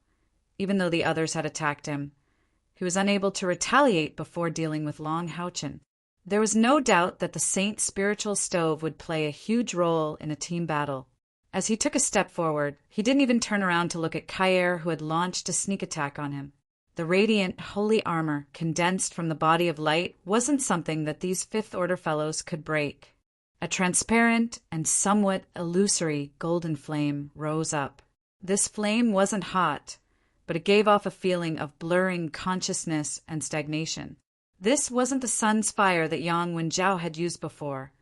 even though the others had attacked him, he was unable to retaliate before dealing with Long Haochen. There was no doubt that the saint's spiritual stove would play a huge role in a team battle. As he took a step forward, he didn't even turn around to look at Kair, who had launched a sneak attack on him. The radiant, holy armor condensed from the body of light wasn't something that these Fifth Order fellows could break. A transparent and somewhat illusory golden flame rose up. This flame wasn't hot, but it gave off a feeling of blurring consciousness and stagnation. This wasn't the sun's fire that Yang Wenjiao had used before,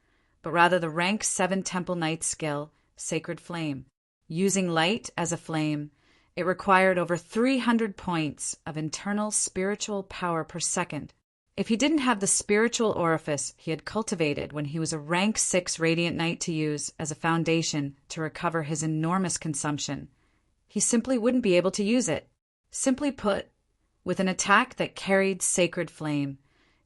but rather the rank 7 Temple Knight's skill, Sacred Flame. Using light as a flame, it required over 300 points of internal spiritual power per second. If he didn't have the spiritual orifice he had cultivated when he was a rank 6 Radiant Knight to use as a foundation to recover his enormous consumption, he simply wouldn't be able to use it. Simply put, with an attack that carried Sacred Flame,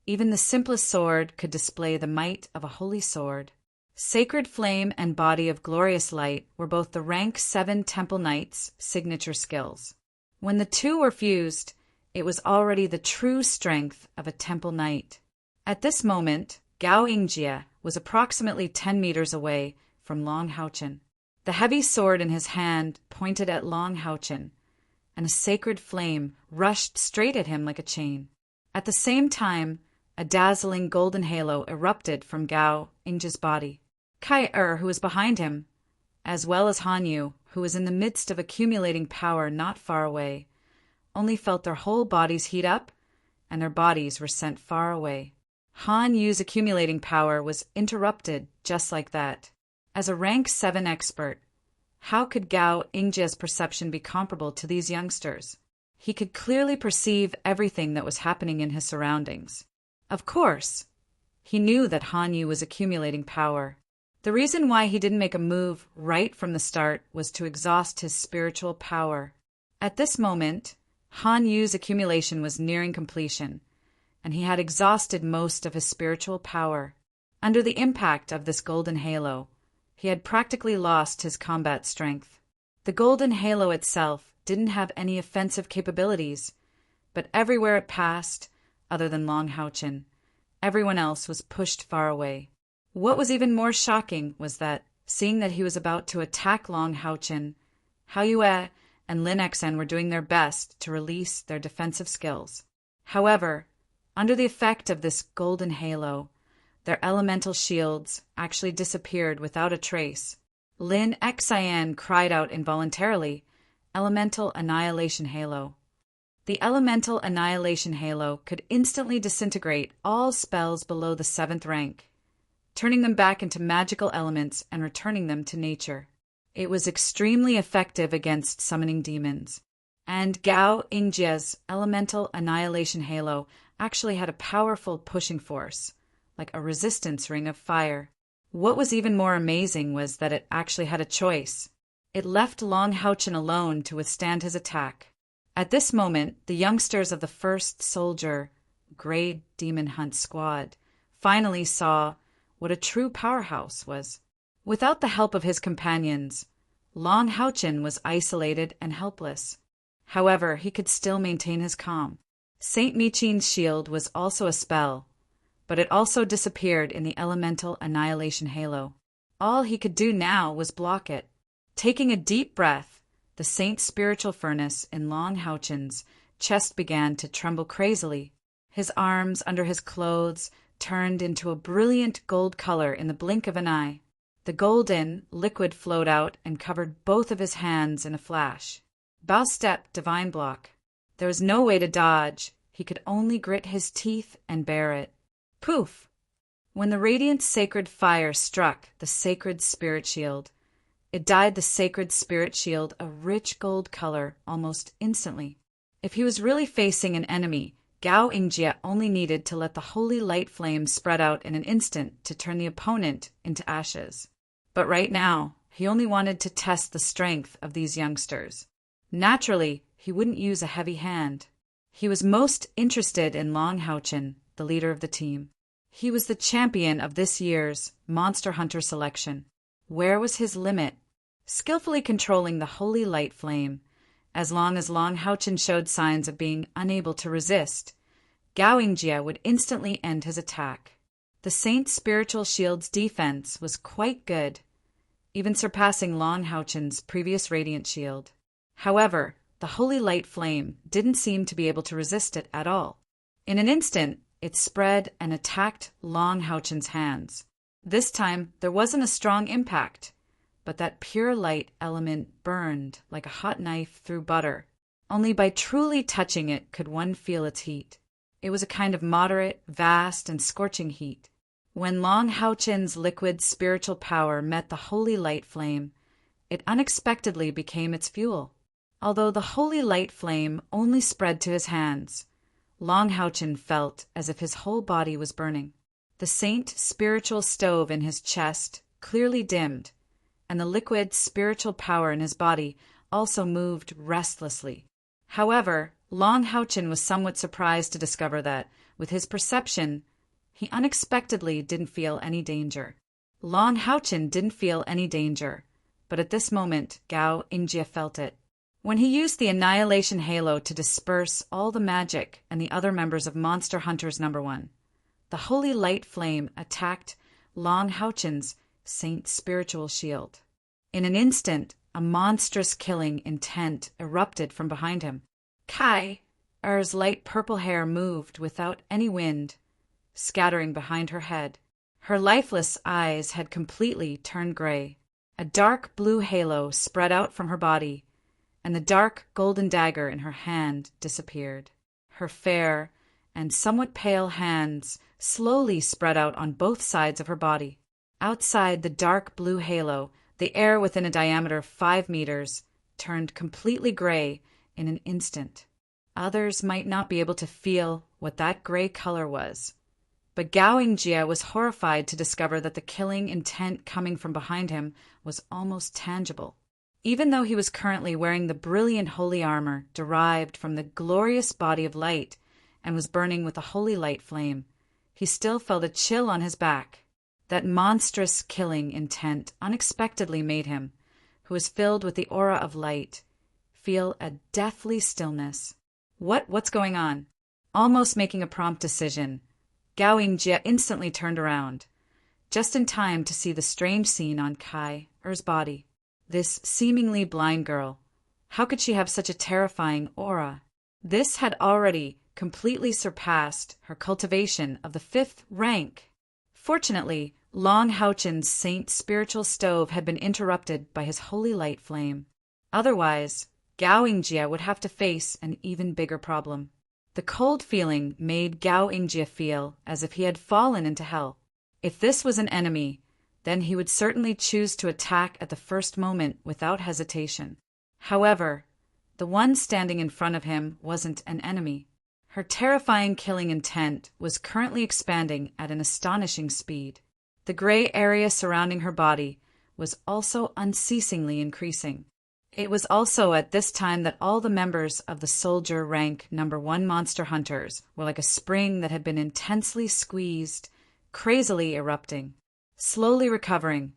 even the simplest sword could display the might of a holy sword. Sacred Flame and Body of Glorious Light were both the rank 7 Temple Knight's signature skills. When the two were fused, it was already the true strength of a Temple Knight. At this moment, Gao Yingjie was approximately 10 meters away from Long Haochen. The heavy sword in his hand pointed at Long Haochen, and a sacred flame rushed straight at him like a chain. At the same time, a dazzling golden halo erupted from Gao Yingjie's body. Kai who was behind him, as well as Han Yu, who was in the midst of accumulating power not far away, only felt their whole bodies heat up, and their bodies were sent far away. Han Yu's accumulating power was interrupted just like that. As a rank 7 expert, how could Gao Yingjie's perception be comparable to these youngsters? He could clearly perceive everything that was happening in his surroundings. Of course, he knew that Han Yu was accumulating power. The reason why he didn't make a move right from the start was to exhaust his spiritual power. At this moment, Han Yu's accumulation was nearing completion, and he had exhausted most of his spiritual power. Under the impact of this golden halo, he had practically lost his combat strength. The golden halo itself didn't have any offensive capabilities, but everywhere it passed, other than Long Haochen, everyone else was pushed far away. What was even more shocking was that, seeing that he was about to attack Long Haochen, Hao Yue and Lin Xen were doing their best to release their defensive skills. However, under the effect of this golden halo, their elemental shields actually disappeared without a trace. Lin Xen cried out involuntarily, "Elemental Annihilation Halo." The Elemental Annihilation Halo could instantly disintegrate all spells below the 7th rank, turning them back into magical elements and returning them to nature. It was extremely effective against summoning demons. And Gao Yingjie's Elemental Annihilation Halo actually had a powerful pushing force, like a resistance ring of fire. What was even more amazing was that it actually had a choice. It left Long Haochen alone to withstand his attack. At this moment, the youngsters of the 1st Soldier Grade Demon Hunt Squad finally saw what a true powerhouse was. Without the help of his companions, Long Haochen was isolated and helpless. However, he could still maintain his calm. Saint Michin's shield was also a spell, but it also disappeared in the Elemental Annihilation Halo. All he could do now was block it. Taking a deep breath, the Saint's spiritual furnace in Long Haochen's chest began to tremble crazily. His arms under his clothes turned into a brilliant gold color in the blink of an eye. The golden liquid flowed out and covered both of his hands in a flash. Bao step, divine block. There was no way to dodge. He could only grit his teeth and bear it. Poof! When the radiant sacred fire struck the sacred spirit shield, it dyed the sacred spirit shield a rich gold color almost instantly. If he was really facing an enemy, Gao Yingjie only needed to let the holy light flame spread out in an instant to turn the opponent into ashes. But right now, he only wanted to test the strength of these youngsters. Naturally, he wouldn't use a heavy hand. He was most interested in Long Haochen, the leader of the team. He was the champion of this year's Monster Hunter selection. Where was his limit? Skillfully controlling the holy light flame, as long as Long Haochen showed signs of being unable to resist, Gao Yingjie would instantly end his attack. The saint's spiritual shield's defense was quite good, even surpassing Long Houchen's previous radiant shield. However, the holy light flame didn't seem to be able to resist it at all. In an instant, it spread and attacked Long Houchen's hands. This time, there wasn't a strong impact, but that pure light element burned like a hot knife through butter. Only by truly touching it could one feel its heat. It was a kind of moderate, vast, and scorching heat. When Long Houchen's liquid spiritual power met the holy light flame, it unexpectedly became its fuel. Although the holy light flame only spread to his hands, Long Houchen felt as if his whole body was burning. The saint's spiritual stove in his chest clearly dimmed, and the liquid spiritual power in his body also moved restlessly. However, Long Houchen was somewhat surprised to discover that, with his perception, he unexpectedly didn't feel any danger. Long Houchen didn't feel any danger, but at this moment Gao Ingjie felt it. When he used the Annihilation Halo to disperse all the magic and the other members of Monster Hunters No. 1, the holy light flame attacked Long Houchen's saint spiritual shield. In an instant, a monstrous killing intent erupted from behind him. Kai Er's light purple hair moved without any wind, scattering behind her head. Her lifeless eyes had completely turned gray. A dark blue halo spread out from her body, and the dark golden dagger in her hand disappeared. Her fair and somewhat pale hands slowly spread out on both sides of her body. Outside the dark blue halo, the air within a diameter of 5 meters turned completely gray in an instant. Others might not be able to feel what that gray color was, but Gao Ingjie was horrified to discover that the killing intent coming from behind him was almost tangible. Even though he was currently wearing the brilliant holy armor derived from the glorious body of light and was burning with a holy light flame, he still felt a chill on his back. That monstrous killing intent unexpectedly made him, who was filled with the aura of light, feel a deathly stillness. What's going on? Almost making a prompt decision, Gao Ingjie instantly turned around, just in time to see the strange scene on Kai Er's body. This seemingly blind girl, how could she have such a terrifying aura? This had already completely surpassed her cultivation of the 5th rank. Fortunately, Long Houchen's saint spiritual stove had been interrupted by his holy light flame. Otherwise, Gao Ingjie would have to face an even bigger problem. The cold feeling made Gao Ingjie feel as if he had fallen into hell. If this was an enemy, then he would certainly choose to attack at the first moment without hesitation. However, the one standing in front of him wasn't an enemy. Her terrifying killing intent was currently expanding at an astonishing speed. The gray area surrounding her body was also unceasingly increasing. It was also at this time that all the members of the soldier rank No. 1 Monster Hunters were like a spring that had been intensely squeezed, crazily erupting. Slowly recovering,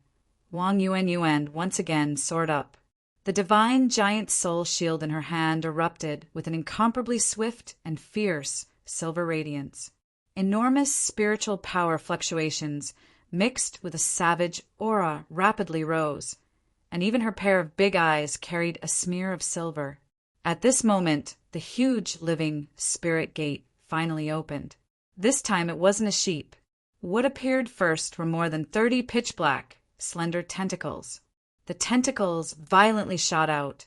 Wang Yuan once again soared up. The divine giant soul shield in her hand erupted with an incomparably swift and fierce silver radiance. Enormous spiritual power fluctuations mixed with a savage aura rapidly rose, and even her pair of big eyes carried a smear of silver. At this moment, the huge living spirit gate finally opened. This time it wasn't a sheep. What appeared first were more than 30 pitch-black, slender tentacles. The tentacles violently shot out,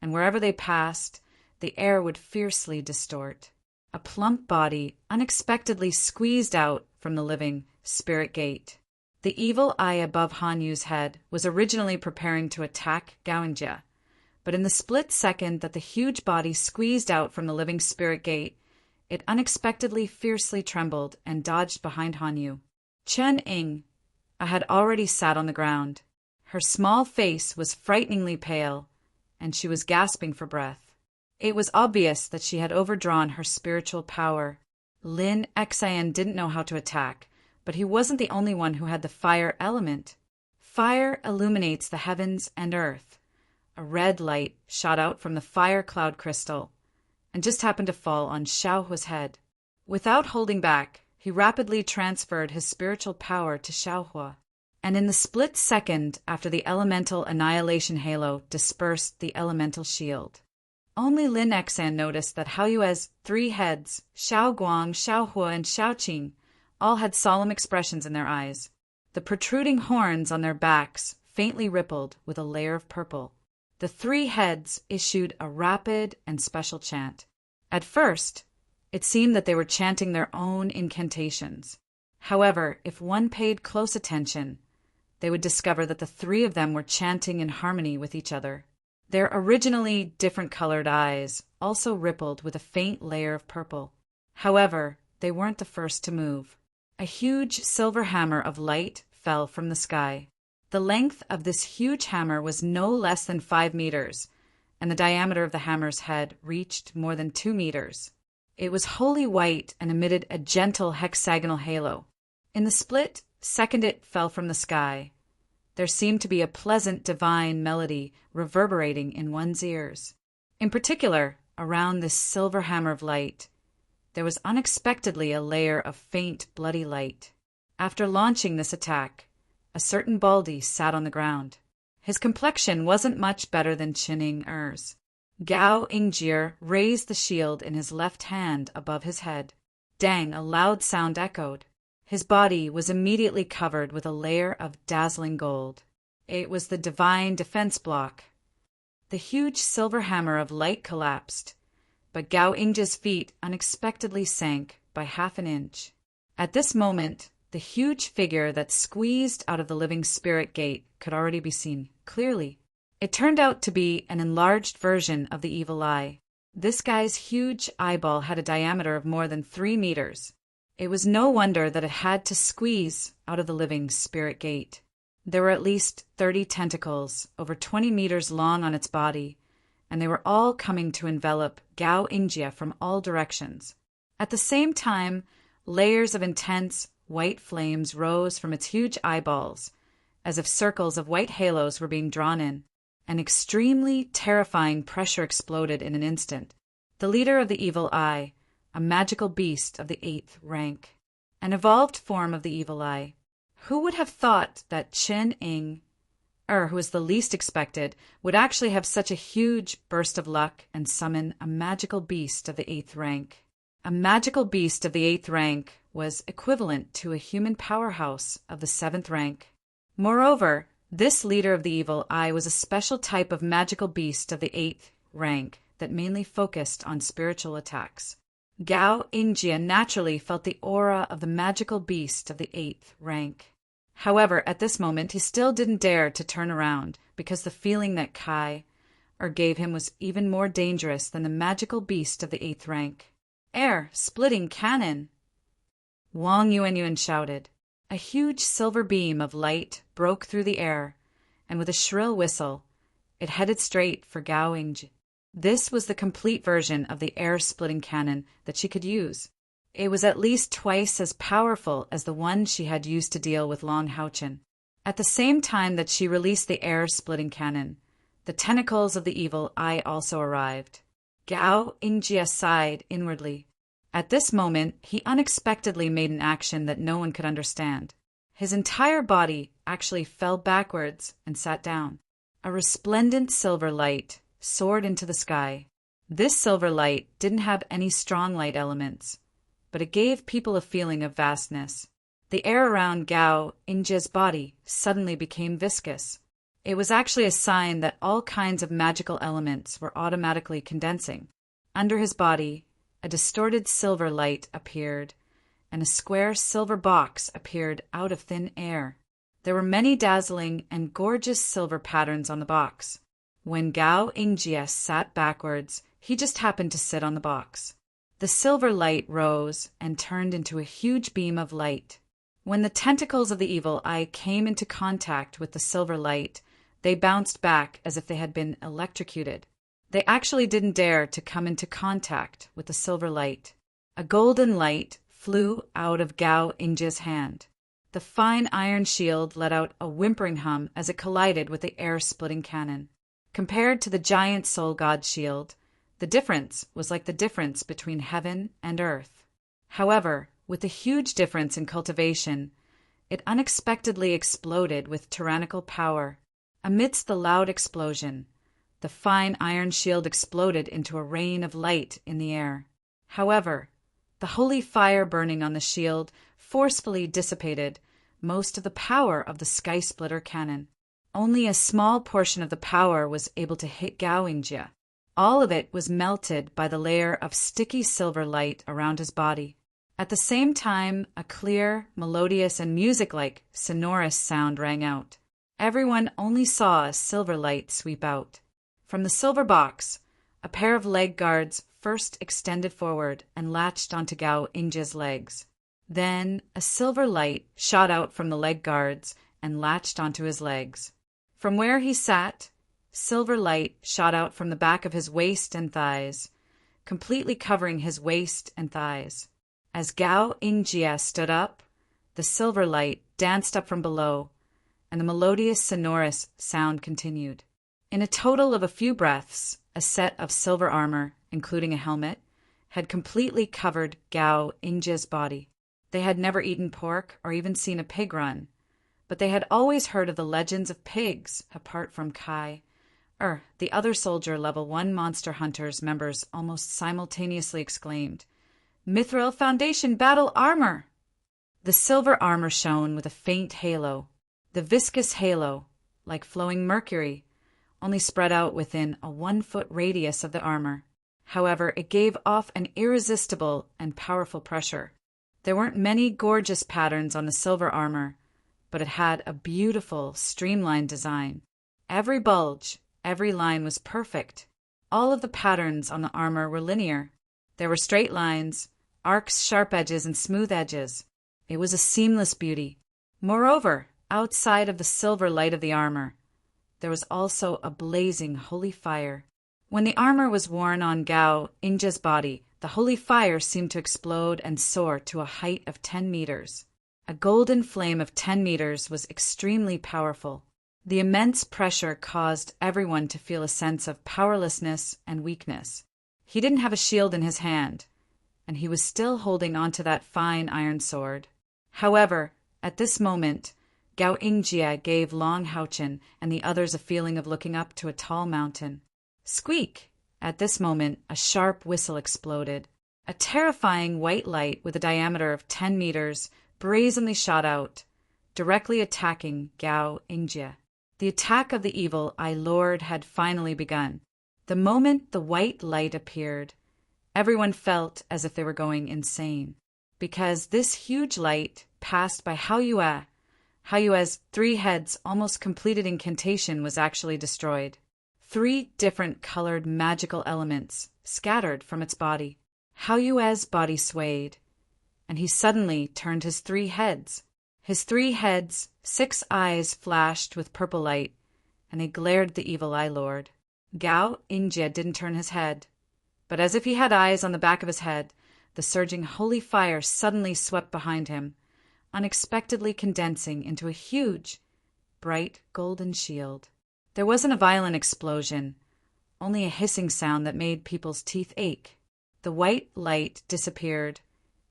and wherever they passed, the air would fiercely distort. A plump body unexpectedly squeezed out from the living spirit gate. The evil eye above Han Yu's head was originally preparing to attack Gao Ingjie, but in the split second that the huge body squeezed out from the living spirit gate, it unexpectedly fiercely trembled and dodged behind Han Yu. Chen Ying had already sat on the ground. Her small face was frighteningly pale, and she was gasping for breath. It was obvious that she had overdrawn her spiritual power. Lin Xian didn't know how to attack, but he wasn't the only one who had the fire element. Fire illuminates the heavens and earth. A red light shot out from the fire cloud crystal, and just happened to fall on Xiaohu's head. Without holding back, he rapidly transferred his spiritual power to Xiaohua, and in the split second after the elemental annihilation halo dispersed the elemental shield. Only Lin Exan noticed that Haoyue's three heads, Xiao Guang, Xiaohua, and Xiaoqing, all had solemn expressions in their eyes. The protruding horns on their backs faintly rippled with a layer of purple. The three heads issued a rapid and special chant. At first, it seemed that they were chanting their own incantations. However, if one paid close attention, they would discover that the three of them were chanting in harmony with each other. Their originally different-colored eyes also rippled with a faint layer of purple. However, they weren't the first to move. A huge silver hammer of light fell from the sky. The length of this huge hammer was no less than 5 meters, and the diameter of the hammer's head reached more than 2 meters. It was wholly white and emitted a gentle hexagonal halo. In the split second it fell from the sky, there seemed to be a pleasant divine melody reverberating in one's ears. In particular, around this silver hammer of light, there was unexpectedly a layer of faint bloody light. After launching this attack, a certain Baldi sat on the ground. His complexion wasn't much better than Qining Er's. Gao Ingjie raised the shield in his left hand above his head. Dang, a loud sound echoed. His body was immediately covered with a layer of dazzling gold. It was the divine defense block. The huge silver hammer of light collapsed, but Gao Ingjie's feet unexpectedly sank by 1/2 inch. At this moment, the huge figure that squeezed out of the living spirit gate could already be seen clearly. It turned out to be an enlarged version of the evil eye. This guy's huge eyeball had a diameter of more than 3 meters. It was no wonder that it had to squeeze out of the living spirit gate. There were at least 30 tentacles, over 20 meters long on its body, and they were all coming to envelop Gao Ingjie from all directions. At the same time, layers of intense white flames rose from its huge eyeballs, as if circles of white halos were being drawn in. An extremely terrifying pressure exploded in an instant. The leader of the evil eye, a magical beast of the 8th rank, an evolved form of the evil eye. Who would have thought that Qining Er, who was the least expected, would actually have such a huge burst of luck and summon a magical beast of the 8th rank? A magical beast of the 8th rank was equivalent to a human powerhouse of the 7th rank. Moreover, this leader of the evil eye was a special type of magical beast of the 8th rank that mainly focused on spiritual attacks. Gao Ingjie naturally felt the aura of the magical beast of the 8th rank. However, at this moment, he still didn't dare to turn around because the feeling that gave him was even more dangerous than the magical beast of the 8th rank. Air-splitting cannon! Wang Yuanyuan shouted. A huge silver beam of light broke through the air, and with a shrill whistle, it headed straight for Gao Ingjie. This was the complete version of the air-splitting cannon that she could use. It was at least twice as powerful as the one she had used to deal with Long Haochen. At the same time that she released the air-splitting cannon, the tentacles of the evil eye also arrived. Gao Ingjie sighed inwardly. At this moment, he unexpectedly made an action that no one could understand. His entire body actually fell backwards and sat down. A resplendent silver light soared into the sky. This silver light didn't have any strong light elements, but it gave people a feeling of vastness. The air around Gao Ingjie's body suddenly became viscous. It was actually a sign that all kinds of magical elements were automatically condensing. Under his body, a distorted silver light appeared, and a square silver box appeared out of thin air. There were many dazzling and gorgeous silver patterns on the box. When Gao Ingjie sat backwards, he just happened to sit on the box. The silver light rose and turned into a huge beam of light. When the tentacles of the evil eye came into contact with the silver light, they bounced back as if they had been electrocuted. They actually didn't dare to come into contact with the silver light. A golden light flew out of Gao Ingjie's hand. The fine iron shield let out a whimpering hum as it collided with the air-splitting cannon. Compared to the giant soul god shield, the difference was like the difference between heaven and earth. However, With a huge difference in cultivation, it unexpectedly exploded with tyrannical power. Amidst the loud explosion, the fine iron shield exploded into a rain of light in the air. However, the holy fire burning on the shield forcefully dissipated most of the power of the sky-splitter cannon. Only a small portion of the power was able to hit Gao Ingjia. All of it was melted by the layer of sticky silver light around his body. At the same time, a clear, melodious, and music-like, sonorous sound rang out. Everyone only saw a silver light sweep out. From the silver box, a pair of leg guards first extended forward and latched onto Gao Ingjia's legs. Then a silver light shot out from the leg guards and latched onto his legs. From where he sat, silver light shot out from the back of his waist and thighs, completely covering his waist and thighs. As Gao Ingjia stood up, the silver light danced up from below, and the melodious, sonorous sound continued. In a total of a few breaths, a set of silver armor, including a helmet, had completely covered Gao Ingjia's body. They had never eaten pork or even seen a pig run, but they had always heard of the legends of pigs apart from Kai. The other soldier level 1 Monster Hunters members almost simultaneously exclaimed, "Mithril Foundation battle armor!" The silver armor shone with a faint halo, the viscous halo, like flowing mercury, only spread out within a 1-foot radius of the armor. However, it gave off an irresistible and powerful pressure. There weren't many gorgeous patterns on the silver armor, but it had a beautiful, streamlined design. Every bulge, every line was perfect. All of the patterns on the armor were linear. There were straight lines, arcs, sharp edges, and smooth edges. It was a seamless beauty. Moreover, outside of the silver light of the armor, there was also a blazing holy fire. When the armor was worn on Gao Ingjia's body, the holy fire seemed to explode and soar to a height of 10 meters. A golden flame of 10 meters was extremely powerful. The immense pressure caused everyone to feel a sense of powerlessness and weakness. He didn't have a shield in his hand, and he was still holding onto that fine iron sword. However, at this moment, Gao Ingjia gave Long Haochen and the others a feeling of looking up to a tall mountain. Squeak! At this moment, a sharp whistle exploded. A terrifying white light with a diameter of 10 meters brazenly shot out, directly attacking Gao Ingjia. The attack of the evil Eye Lord had finally begun. The moment the white light appeared, everyone felt as if they were going insane, because this huge light passed by Haoyue. Haoyue's 3 heads almost completed incantation was actually destroyed. 3 different colored magical elements scattered from its body. Haoyue's body swayed, and he suddenly turned his 3 heads. His 3 heads, 6 eyes flashed with purple light, and they glared at the evil Eye Lord. Gao Ingjia didn't turn his head, but as if he had eyes on the back of his head, the surging holy fire suddenly swept behind him, unexpectedly condensing into a huge, bright golden shield. There wasn't a violent explosion, only a hissing sound that made people's teeth ache. The white light disappeared,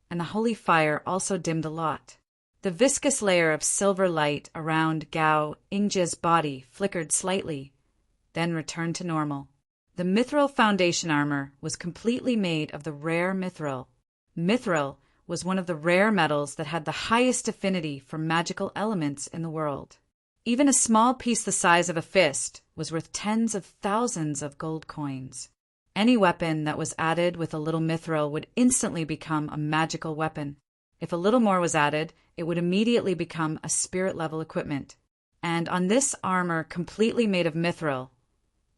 and the holy fire also dimmed a lot. The viscous layer of silver light around Gao Ingjia's body flickered slightly, then returned to normal. The Mithril Foundation armor was completely made of the rare mithril. Mithril was one of the rare metals that had the highest affinity for magical elements in the world. Even a small piece the size of a fist was worth tens of thousands of gold coins. Any weapon that was added with a little mithril would instantly become a magical weapon. If a little more was added, it would immediately become a spirit-level equipment. And on this armor completely made of mithril,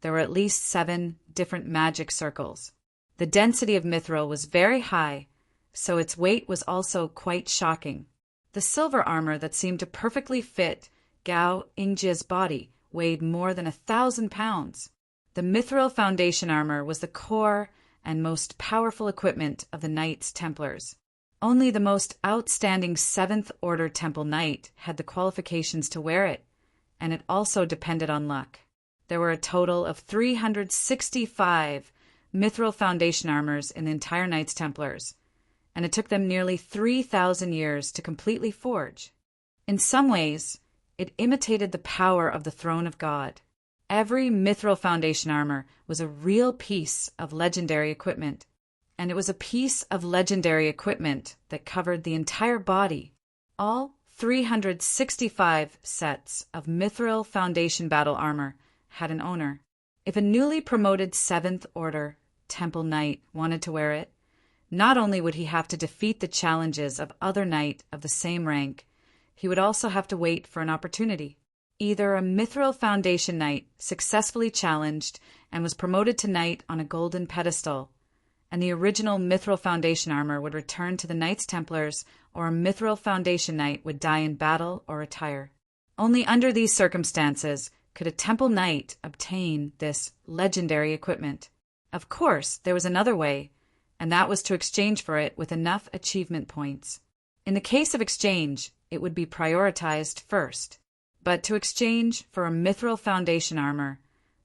there were at least 7 different magic circles. The density of mithril was very high, so its weight was also quite shocking. The silver armor that seemed to perfectly fit Gao Ingjia's body weighed more than 1,000 pounds. The Mithril Foundation armor was the core and most powerful equipment of the Knights Templars. Only the most outstanding 7th Order Temple Knight had the qualifications to wear it, and it also depended on luck. There were a total of 365 Mithril Foundation armors in the entire Knights Templars, and it took them nearly 3,000 years to completely forge. In some ways, it imitated the power of the throne of God. Every mithril foundation armor was a real piece of legendary equipment, and it was a piece of legendary equipment that covered the entire body. All 365 sets of mithril foundation battle armor had an owner. If a newly promoted 7th Order Temple Knight wanted to wear it, not only would he have to defeat the challenges of other knight of the same rank, he would also have to wait for an opportunity. Either a mithril foundation knight successfully challenged and was promoted to knight on a golden pedestal, and the original mithril foundation armor would return to the Knights Templars, or a mithril foundation knight would die in battle or retire. Only under these circumstances could a temple knight obtain this legendary equipment. Of course, there was another way, and that was to exchange for it with enough achievement points. In the case of exchange, it would be prioritized first. But to exchange for a mithril foundation armor,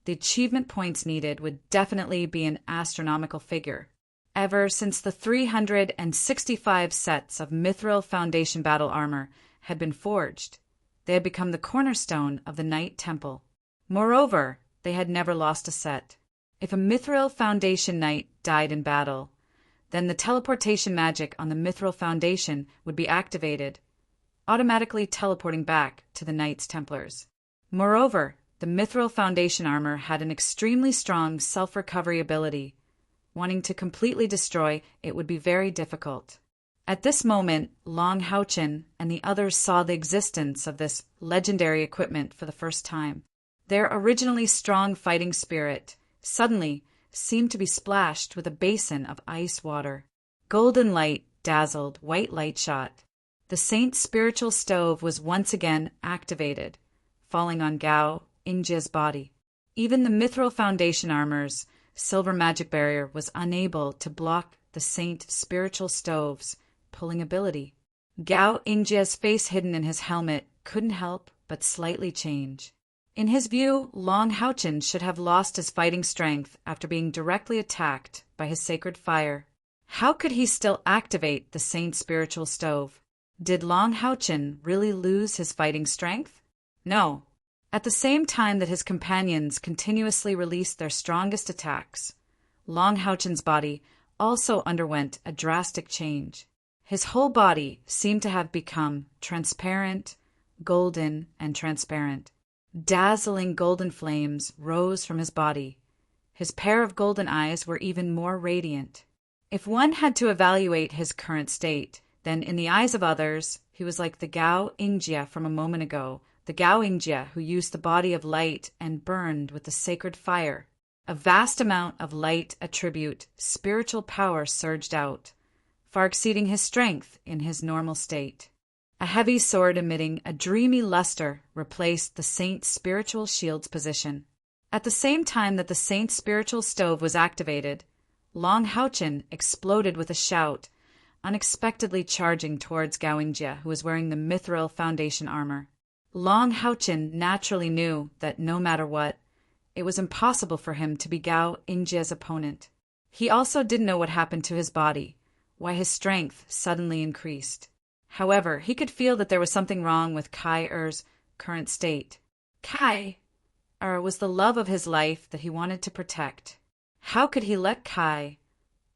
the achievement points needed would definitely be an astronomical figure. Ever since the 365 sets of mithril foundation battle armor had been forged, they had become the cornerstone of the Knight Temple. Moreover, they had never lost a set. If a mithril foundation knight died in battle, then the teleportation magic on the mithril foundation would be activated, automatically teleporting back to the Knights Templars. Moreover, the mithril foundation armor had an extremely strong self-recovery ability. Wanting to completely destroy it would be very difficult. At this moment, Long Houchin and the others saw the existence of this legendary equipment for the first time. Their originally strong fighting spirit suddenly seemed to be splashed with a basin of ice water. Golden light dazzled white light shot. The saint's spiritual stove was once again activated, falling on Gao Ingjia's body. Even the mithril foundation armor's silver magic barrier was unable to block the saint's spiritual stove's pulling ability. Gao Ingjia's face hidden in his helmet couldn't help but slightly change. In his view, Long Houchin should have lost his fighting strength after being directly attacked by his sacred fire. How could he still activate the saint's spiritual stove? Did Long Houchin really lose his fighting strength? No. At the same time that his companions continuously released their strongest attacks, Long Houchin's body also underwent a drastic change. His whole body seemed to have become transparent, golden, and transparent. Dazzling golden flames rose from his body. His pair of golden eyes were even more radiant. If one had to evaluate his current state, then in the eyes of others, he was like the Gao Ingjia from a moment ago, the Gao Ingjia who used the body of light and burned with the sacred fire. A vast amount of light attribute, spiritual power surged out, far exceeding his strength in his normal state. A heavy sword emitting a dreamy luster replaced the saint's spiritual shield's position. At the same time that the saint's spiritual stove was activated, Long Houchin exploded with a shout, unexpectedly charging towards Gao Ingjia, who was wearing the mithril foundation armor. Long Houchin naturally knew that no matter what, it was impossible for him to be Gao Ingjia's opponent. He also didn't know what happened to his body, why his strength suddenly increased. However, he could feel that there was something wrong with Kai Er's current state. Kai Er was the love of his life that he wanted to protect. How could he let Kai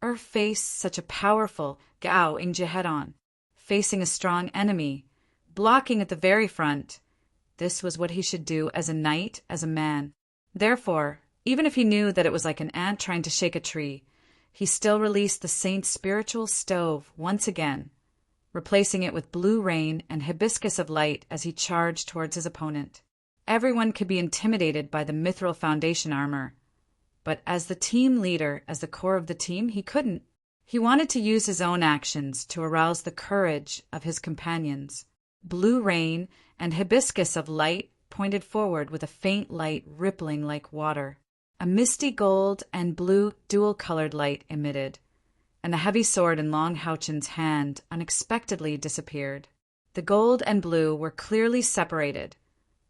Er face such a powerful Gao Ingjia head-on, facing a strong enemy, blocking at the very front? This was what he should do as a knight, as a man. Therefore, even if he knew that it was like an ant trying to shake a tree, he still released the saint's spiritual stove once again, replacing it with blue rain and hibiscus of light as he charged towards his opponent. Everyone could be intimidated by the mithril foundation armor, but as the team leader, as the core of the team, he couldn't. He wanted to use his own actions to arouse the courage of his companions. Blue rain and hibiscus of light pointed forward with a faint light rippling like water. A misty gold and blue dual-colored light emitted, and the heavy sword in Long Houchin's hand unexpectedly disappeared. The gold and blue were clearly separated,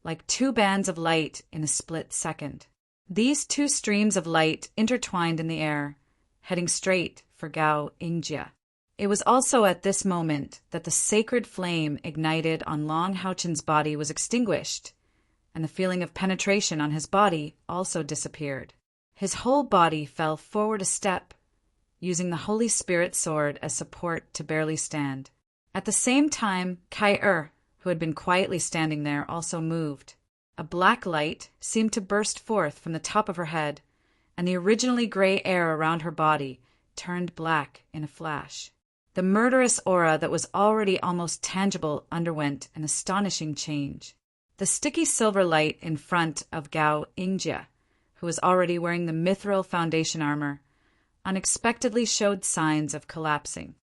like two bands of light in a split second. These two streams of light intertwined in the air, heading straight for Gao Ingjia. It was also at this moment that the sacred flame ignited on Long Houchen's body was extinguished, and the feeling of penetration on his body also disappeared. His whole body fell forward a step, using the Holy Spirit sword as support to barely stand. At the same time, Kai who had been quietly standing there, also moved. A black light seemed to burst forth from the top of her head, and the originally gray air around her body turned black in a flash. The murderous aura that was already almost tangible underwent an astonishing change. The sticky silver light in front of Gao Ingjie, who was already wearing the mithril foundation armor, unexpectedly showed signs of collapsing.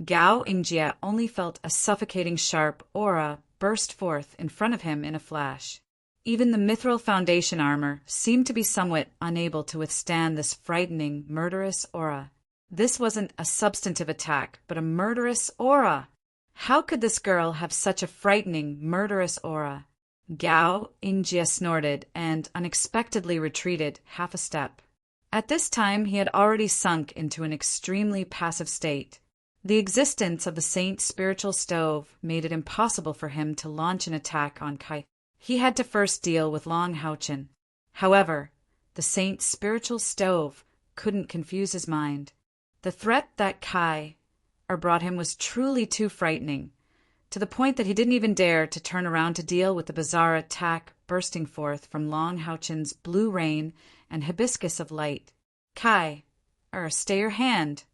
Gao Ingjie only felt a suffocating sharp aura burst forth in front of him in a flash. Even the mithril foundation armor seemed to be somewhat unable to withstand this frightening, murderous aura. This wasn't a substantive attack, but a murderous aura. How could this girl have such a frightening, murderous aura? Gao Ingjie snorted and unexpectedly retreated half a step. At this time he had already sunk into an extremely passive state. The existence of the saint's spiritual stove made it impossible for him to launch an attack on Kai. He had to first deal with Long Houchen. However, the saint's spiritual stove couldn't confuse his mind. The threat that Kai brought him was truly too frightening, to the point that he didn't even dare to turn around to deal with the bizarre attack bursting forth from Long Houchen's blue rain and hibiscus of light. Kai, stay your hand.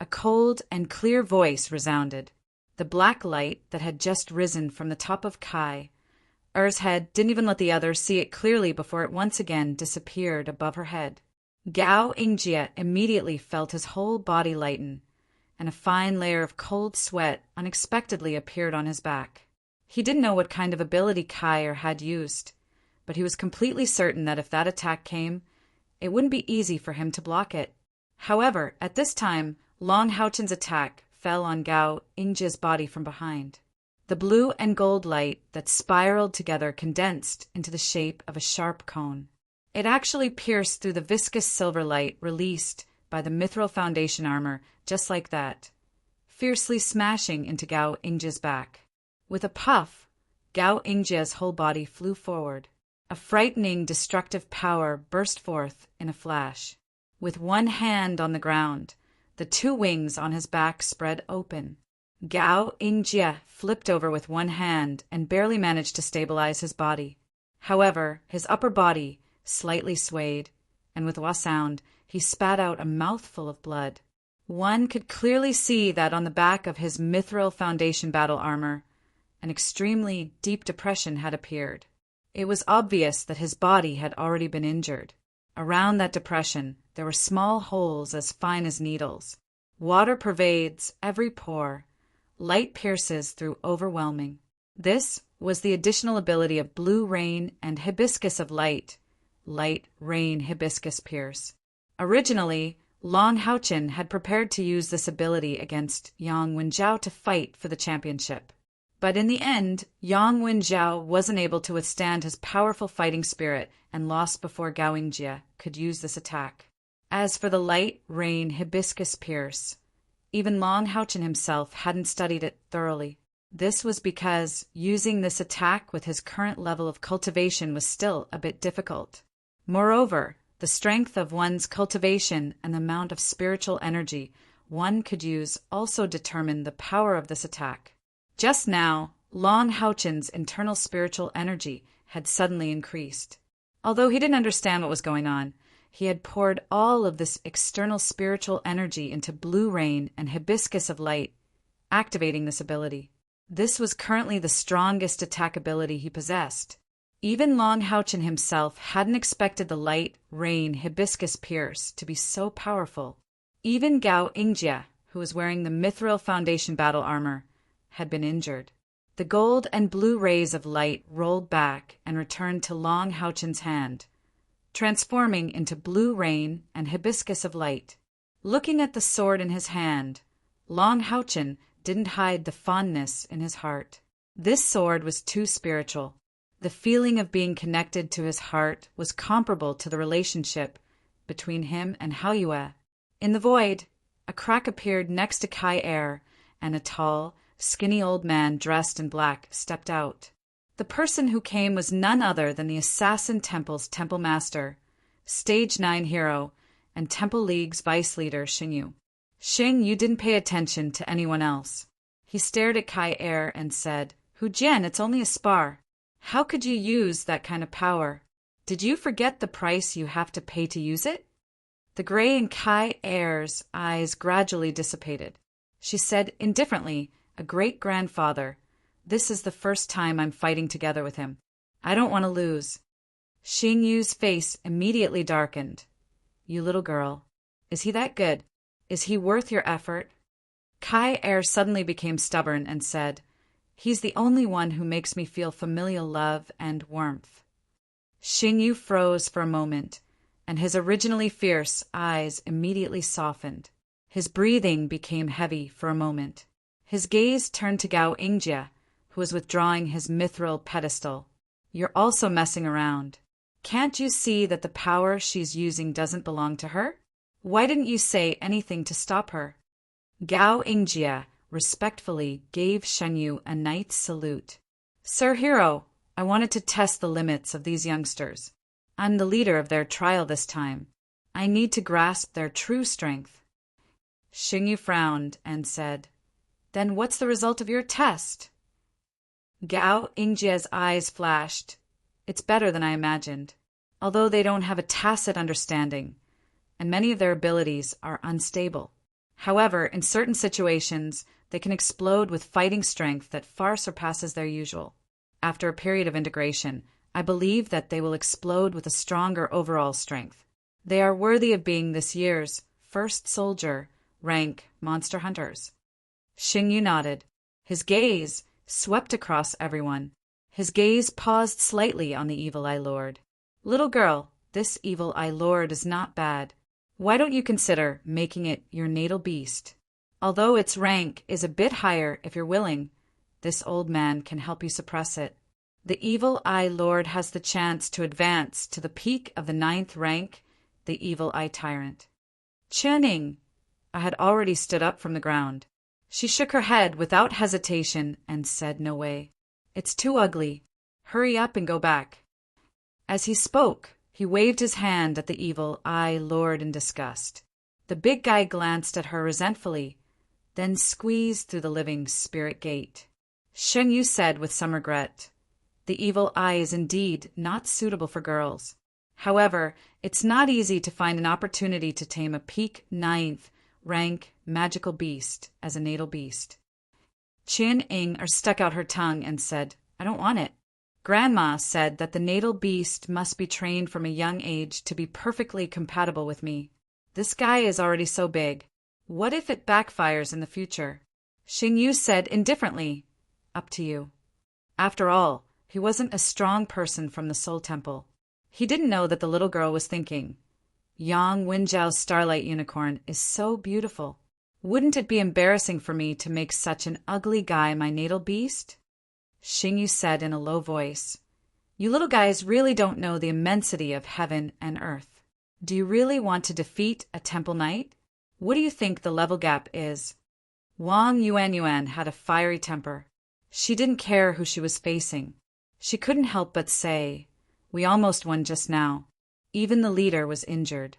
A cold and clear voice resounded. The black light that had just risen from the top of Kai's head didn't even let the others see it clearly before it once again disappeared above her head. Gao Ingjie immediately felt his whole body lighten, and a fine layer of cold sweat unexpectedly appeared on his back. He didn't know what kind of ability Kai had used, but he was completely certain that if that attack came, it wouldn't be easy for him to block it. However, at this time, Long Houchen's attack fell on Gao Ingjie's body from behind. The blue and gold light that spiraled together condensed into the shape of a sharp cone. It actually pierced through the viscous silver light released by the mithril foundation armor, just like that, fiercely smashing into Gao Ingjie's back. With a puff, Gao Ingjie's whole body flew forward. A frightening, destructive power burst forth in a flash. With one hand on the ground, the two wings on his back spread open. Gao Ingjie flipped over with one hand and barely managed to stabilize his body. However, his upper body slightly swayed, and with a sound, he spat out a mouthful of blood. One could clearly see that on the back of his mithril foundation battle armor, an extremely deep depression had appeared. It was obvious that his body had already been injured. Around that depression, there were small holes as fine as needles. Water pervades every pore. Light pierces through overwhelming. This was the additional ability of blue rain and hibiscus of light. Light, rain, hibiscus pierce. Originally, Long Houchen had prepared to use this ability against Yang Wenjiao to fight for the championship. But in the end, Yang Wenjiao wasn't able to withstand his powerful fighting spirit and lost before Gao Ingjie could use this attack. As for the light, rain, hibiscus pierce, even Long Houchen himself hadn't studied it thoroughly. This was because using this attack with his current level of cultivation was still a bit difficult. Moreover, the strength of one's cultivation and the amount of spiritual energy one could use also determined the power of this attack. Just now, Long Houchen's internal spiritual energy had suddenly increased. Although he didn't understand what was going on, he had poured all of this external spiritual energy into blue rain and hibiscus of light, activating this ability. This was currently the strongest attack ability he possessed. Even Long Houchen himself hadn't expected the light, rain, hibiscus pierce to be so powerful. Even Gao Ingjie, who was wearing the mithril foundation battle armor, had been injured. The gold and blue rays of light rolled back and returned to Long Houchen's hand, transforming into blue rain and hibiscus of light. Looking at the sword in his hand, Long Houchen didn't hide the fondness in his heart. This sword was too spiritual. The feeling of being connected to his heart was comparable to the relationship between him and Haoyue. In the void, A crack appeared next to Kai Er, and a tall, skinny old man dressed in black stepped out. The person who came was none other than the Assassin Temple's Temple Master, Stage 9 hero, and Temple League's vice leader, Xingyu. You didn't pay attention to anyone else. He stared at Kai Er and said, Hu Jian, it's only a spar. How could you use that kind of power? Did you forget the price you have to pay to use it? The gray in Kai Er's eyes gradually dissipated. She said indifferently, a great-grandfather. This is the first time I'm fighting together with him. I don't want to lose. Xingyu's face immediately darkened. You little girl. Is he that good? Is he worth your effort? Kai Er suddenly became stubborn and said, He's the only one who makes me feel familial love and warmth. Xingyu froze for a moment, and his originally fierce eyes immediately softened. His breathing became heavy for a moment. His gaze turned to Gao Yingjie, who was withdrawing his mithril pedestal. You're also messing around. Can't you see that the power she's using doesn't belong to her? Why didn't you say anything to stop her? Gao Yingjie respectfully gave Xingyu a knight's salute. Sir Hero, I wanted to test the limits of these youngsters. I'm the leader of their trial this time. I need to grasp their true strength. Xingyu frowned and said, Then what's the result of your test? Gao Yingjie's eyes flashed. It's better than I imagined, although they don't have a tacit understanding, and many of their abilities are unstable. However, in certain situations, they can explode with fighting strength that far surpasses their usual. After a period of integration, I believe that they will explode with a stronger overall strength. They are worthy of being this year's first soldier rank monster hunters. Xingyu nodded. His gaze swept across everyone. His gaze paused slightly on the Evil Eye Lord. Little girl, this Evil Eye Lord is not bad. Why don't you consider making it your natal beast? Although its rank is a bit higher if you're willing, this old man can help you suppress it. The Evil Eye Lord has the chance to advance to the peak of the 9th rank, the Evil Eye Tyrant. Chuning! I had already stood up from the ground. She shook her head without hesitation and said no way. It's too ugly. Hurry up and go back. As he spoke, he waved his hand at the Evil Eye Lord in disgust. The big guy glanced at her resentfully, then squeezed through the living spirit gate. Xingyu said with some regret, The Evil Eye is indeed not suitable for girls. However, it's not easy to find an opportunity to tame a peak 9th rank magical beast as a natal beast. Qin stuck out her tongue and said, I don't want it. Grandma said that the natal beast must be trained from a young age to be perfectly compatible with me. This guy is already so big. What if it backfires in the future? Xingyu said indifferently, Up to you. After all, he wasn't a strong person from the Soul Temple. He didn't know that the little girl was thinking, Yang Wenjiao's Starlight Unicorn is so beautiful. Wouldn't it be embarrassing for me to make such an ugly guy my natal beast? Xingyu said in a low voice, You little guys really don't know the immensity of heaven and earth. Do you really want to defeat a temple knight? What do you think the level gap is? Wang Yuanyuan had a fiery temper. She didn't care who she was facing. She couldn't help but say, We almost won just now. Even the leader was injured.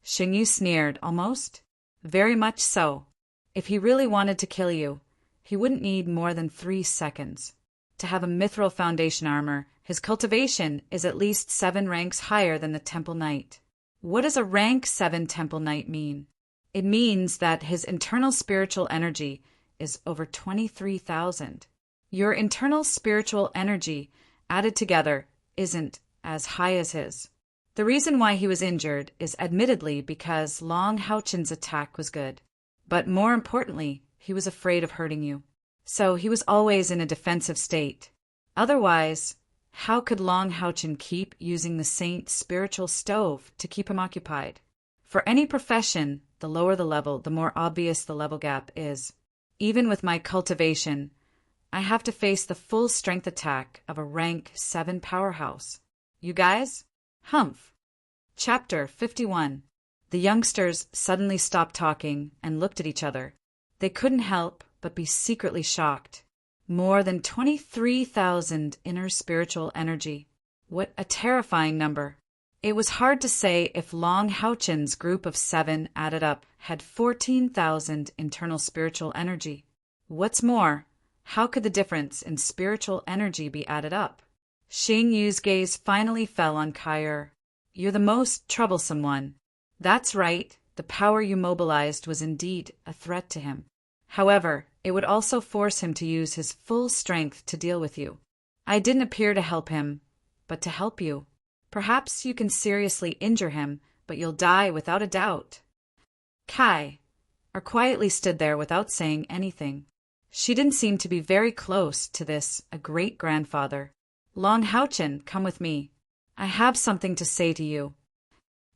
Xingyu sneered, Almost? Very much so. If he really wanted to kill you, he wouldn't need more than 3 seconds. To have a mithril foundation armor, his cultivation is at least 7 ranks higher than the Temple Knight. What does a rank 7 Temple Knight mean? It means that his internal spiritual energy is over 23,000. Your internal spiritual energy added together isn't as high as his. The reason why he was injured is admittedly because Long Haochen's attack was good. But more importantly, he was afraid of hurting you. So he was always in a defensive state. Otherwise, how could Long Haochen keep using the Saint's spiritual stove to keep him occupied? For any profession, the lower the level, the more obvious the level gap is. Even with my cultivation, I have to face the full strength attack of a rank 7 powerhouse. You guys? Humph. Chapter 51. The youngsters suddenly stopped talking and looked at each other. They couldn't help but be secretly shocked. More than 23,000 inner spiritual energy. What a terrifying number. It was hard to say if Long Houchin's group of 7 added up had 14,000 internal spiritual energy. What's more, how could the difference in spiritual energy be added up? Xing Yu's gaze finally fell on Kai. You're the most troublesome one. That's right, the power you mobilized was indeed a threat to him. However, it would also force him to use his full strength to deal with you. I didn't appear to help him, but to help you. Perhaps you can seriously injure him, but you'll die without a doubt. Kai quietly stood there without saying anything. She didn't seem to be very close to this, a great-grandfather. Long Houchin, come with me. I have something to say to you.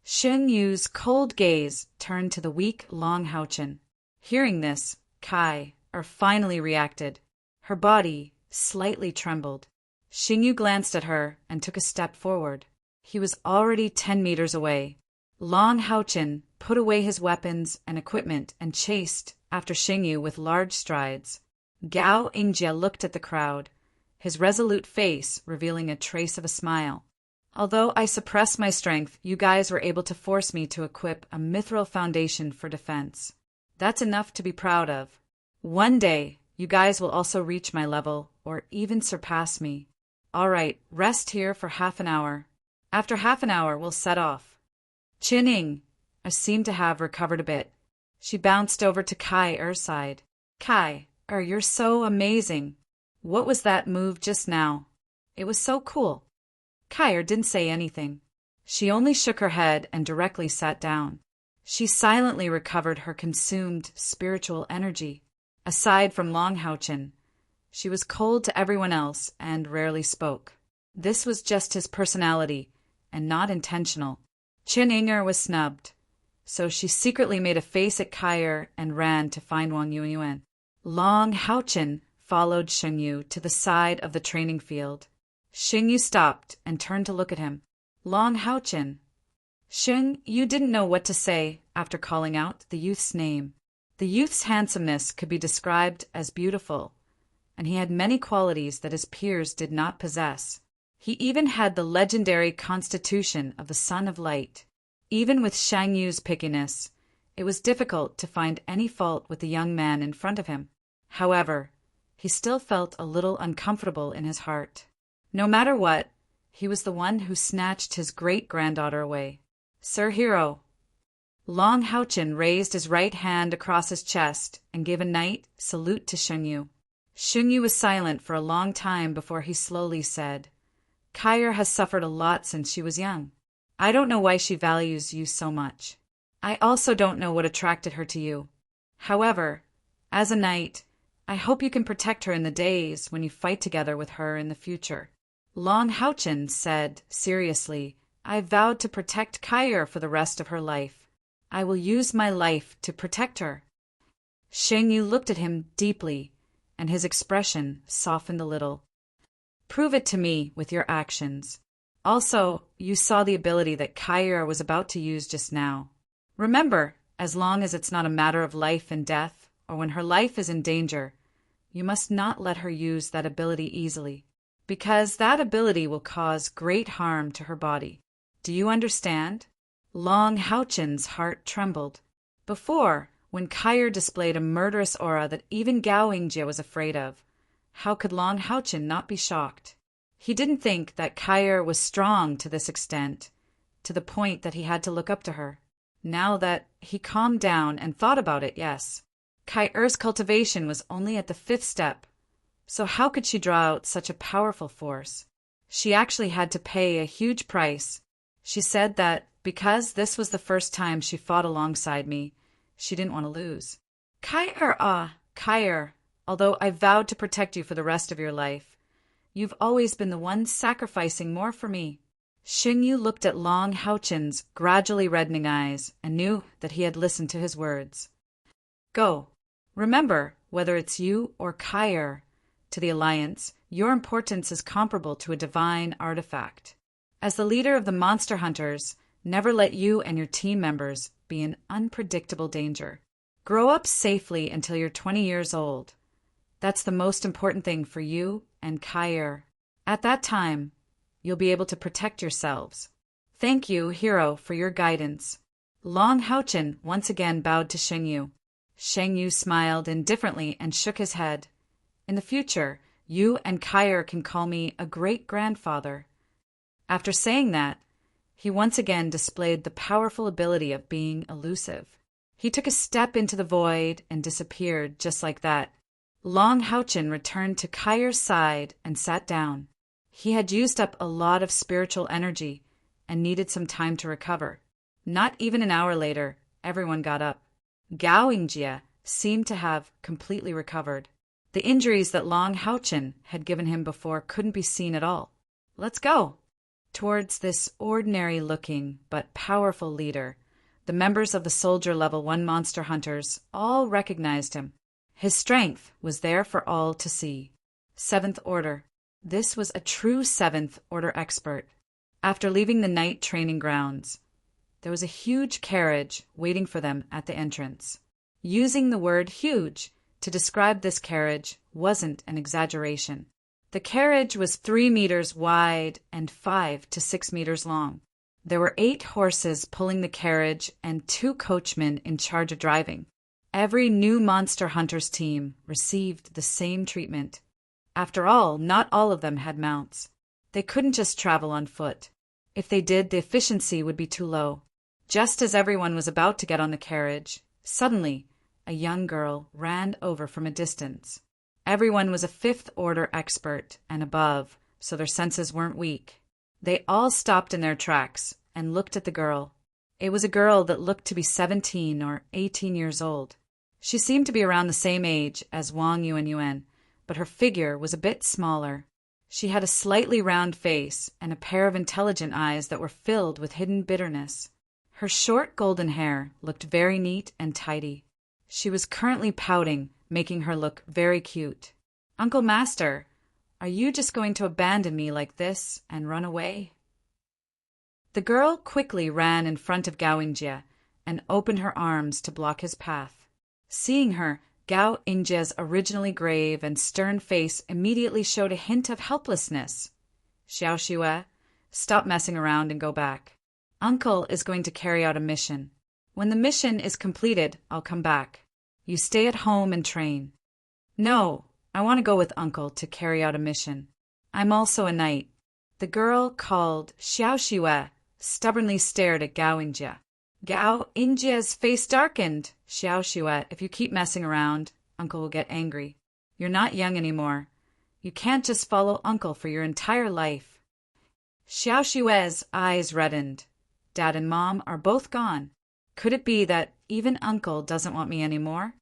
Xing Yu's cold gaze turned to the weak Long Houchin. Hearing this, Kai finally reacted. Her body slightly trembled. Xing Yu glanced at her and took a step forward. He was already 10 meters away. Long Houchin put away his weapons and equipment and chased after Xing Yu with large strides. Gao Yingjie looked at the crowd, his resolute face revealing a trace of a smile. Although I suppressed my strength, you guys were able to force me to equip a mithril foundation for defense. That's enough to be proud of. One day, you guys will also reach my level, or even surpass me. All right, rest here for half an hour. After half an hour, we'll set off. Qining seemed to have recovered a bit. She bounced over to Kai-er's side. Kai, you're so amazing. What was that move just now? It was so cool. Kai didn't say anything. She only shook her head and directly sat down. She silently recovered her consumed spiritual energy. Aside from Long Houchin, she was cold to everyone else and rarely spoke. This was just his personality, and not intentional. Qining was snubbed, so she secretly made a face at Kai and ran to find Wang Yunyuan. Long Houchin followed Xing Yu to the side of the training field. Xing Yu stopped and turned to look at him. Long Houchin. Xing Yu didn't know what to say after calling out the youth's name. The youth's handsomeness could be described as beautiful, and he had many qualities that his peers did not possess. He even had the legendary constitution of the Son of Light. Even with Shang Yu's pickiness, it was difficult to find any fault with the young man in front of him. However, he still felt a little uncomfortable in his heart. No matter what, he was the one who snatched his great-granddaughter away. Sir Hero. Long Houchin raised his right hand across his chest and gave a knight salute to Xing Yu. Xing Yu was silent for a long time before he slowly said, Kai has suffered a lot since she was young. I don't know why she values you so much. I also don't know what attracted her to you. However, as a knight, I hope you can protect her in the days when you fight together with her in the future. Long Houchin said, seriously, I vowed to protect Kai for the rest of her life. I will use my life to protect her. Xing Yu looked at him deeply, and his expression softened a little. Prove it to me with your actions. Also, you saw the ability that Kai was about to use just now. Remember, as long as it's not a matter of life and death, or when her life is in danger, you must not let her use that ability easily, because that ability will cause great harm to her body. Do you understand? Long Houchin's heart trembled. Before, when Kai displayed a murderous aura that even Gao Yingjie was afraid of, how could Long Houchin not be shocked? He didn't think that Kai was strong to this extent, to the point that he had to look up to her. Now that he calmed down and thought about it, yes. Kai-er's cultivation was only at the 5th step, so how could she draw out such a powerful force? She actually had to pay a huge price. She said that because this was the first time she fought alongside me, she didn't want to lose. Kai-er, although I vowed to protect you for the rest of your life, you've always been the one sacrificing more for me. Xing Yu looked at Long Houchin's gradually reddening eyes and knew that he had listened to his words. Go. Remember, whether it's you or Kai to the Alliance, your importance is comparable to a divine artifact. As the leader of the monster hunters, Never let you and your team members be in unpredictable danger. Grow up safely until you're 20 years old. That's the most important thing for you and Kair. At that time, you'll be able to protect yourselves. Thank you, hero, for your guidance. Long Haochen once again bowed to Shengyu. Shengyu smiled indifferently and shook his head. In the future, you and Kair can call me a great-grandfather. After saying that, he once again displayed the powerful ability of being elusive. He took a step into the void and disappeared just like that. Long Haochen returned to Kair's side and sat down. He had used up a lot of spiritual energy and needed some time to recover. Not even an hour later, everyone got up. Gao Yingjie seemed to have completely recovered. The injuries that Long Haochen had given him before couldn't be seen at all. Let's go. Towards this ordinary-looking but powerful leader, the members of the Soldier Level 1 Monster Hunters all recognized him. His strength was there for all to see. 7th Order. This was a true 7th Order expert. After leaving the night training grounds, there was a huge carriage waiting for them at the entrance. Using the word huge to describe this carriage wasn't an exaggeration. The carriage was 3 meters wide and 5 to 6 meters long. There were 8 horses pulling the carriage and 2 coachmen in charge of driving. Every new Monster Hunters team received the same treatment. After all, not all of them had mounts. They couldn't just travel on foot. If they did, the efficiency would be too low. Just as everyone was about to get on the carriage, suddenly, a young girl ran over from a distance. Everyone was a 5th Order expert and above, so their senses weren't weak. They all stopped in their tracks and looked at the girl. It was a girl that looked to be 17 or 18 years old. She seemed to be around the same age as Wang Yuanyuan, but her figure was a bit smaller. She had a slightly round face and a pair of intelligent eyes that were filled with hidden bitterness. Her short golden hair looked very neat and tidy. She was currently pouting, making her look very cute. Uncle Master, are you just going to abandon me like this and run away? The girl quickly ran in front of Gao Yingjie and opened her arms to block his path. Seeing her, Gao Yingjie's originally grave and stern face immediately showed a hint of helplessness. Xiao Xue, stop messing around and go back. Uncle is going to carry out a mission. When the mission is completed, I'll come back. You stay at home and train. No, I want to go with Uncle to carry out a mission. I'm also a knight. The girl called Xiao Xue stubbornly stared at Gao Yingjie. Gao Yingjie's face darkened. Xiao Xue, if you keep messing around, Uncle will get angry. You're not young anymore. You can't just follow Uncle for your entire life. Xiao Xue's eyes reddened. Dad and Mom are both gone. Could it be that even Uncle doesn't want me anymore?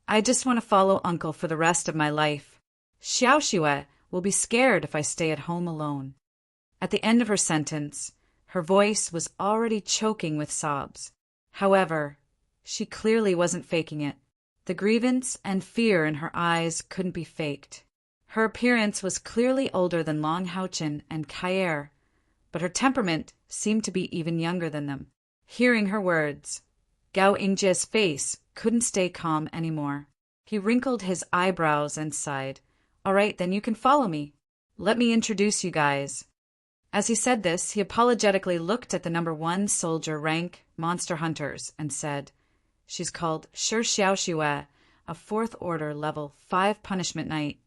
I just want to follow Uncle for the rest of my life. Xiao Xue will be scared if I stay at home alone. At the end of her sentence, her voice was already choking with sobs. However, she clearly wasn't faking it. The grievance and fear in her eyes couldn't be faked. Her appearance was clearly older than Long Haochen and Kair, but her temperament seemed to be even younger than them. Hearing her words, Gao Yingjie's face couldn't stay calm anymore. He wrinkled his eyebrows and sighed. All right, then you can follow me. Let me introduce you guys. As he said this, he apologetically looked at the number 1 soldier rank Monster Hunters and said, She's called Shi Xiao Xue, a 4th Order level 5 punishment knight.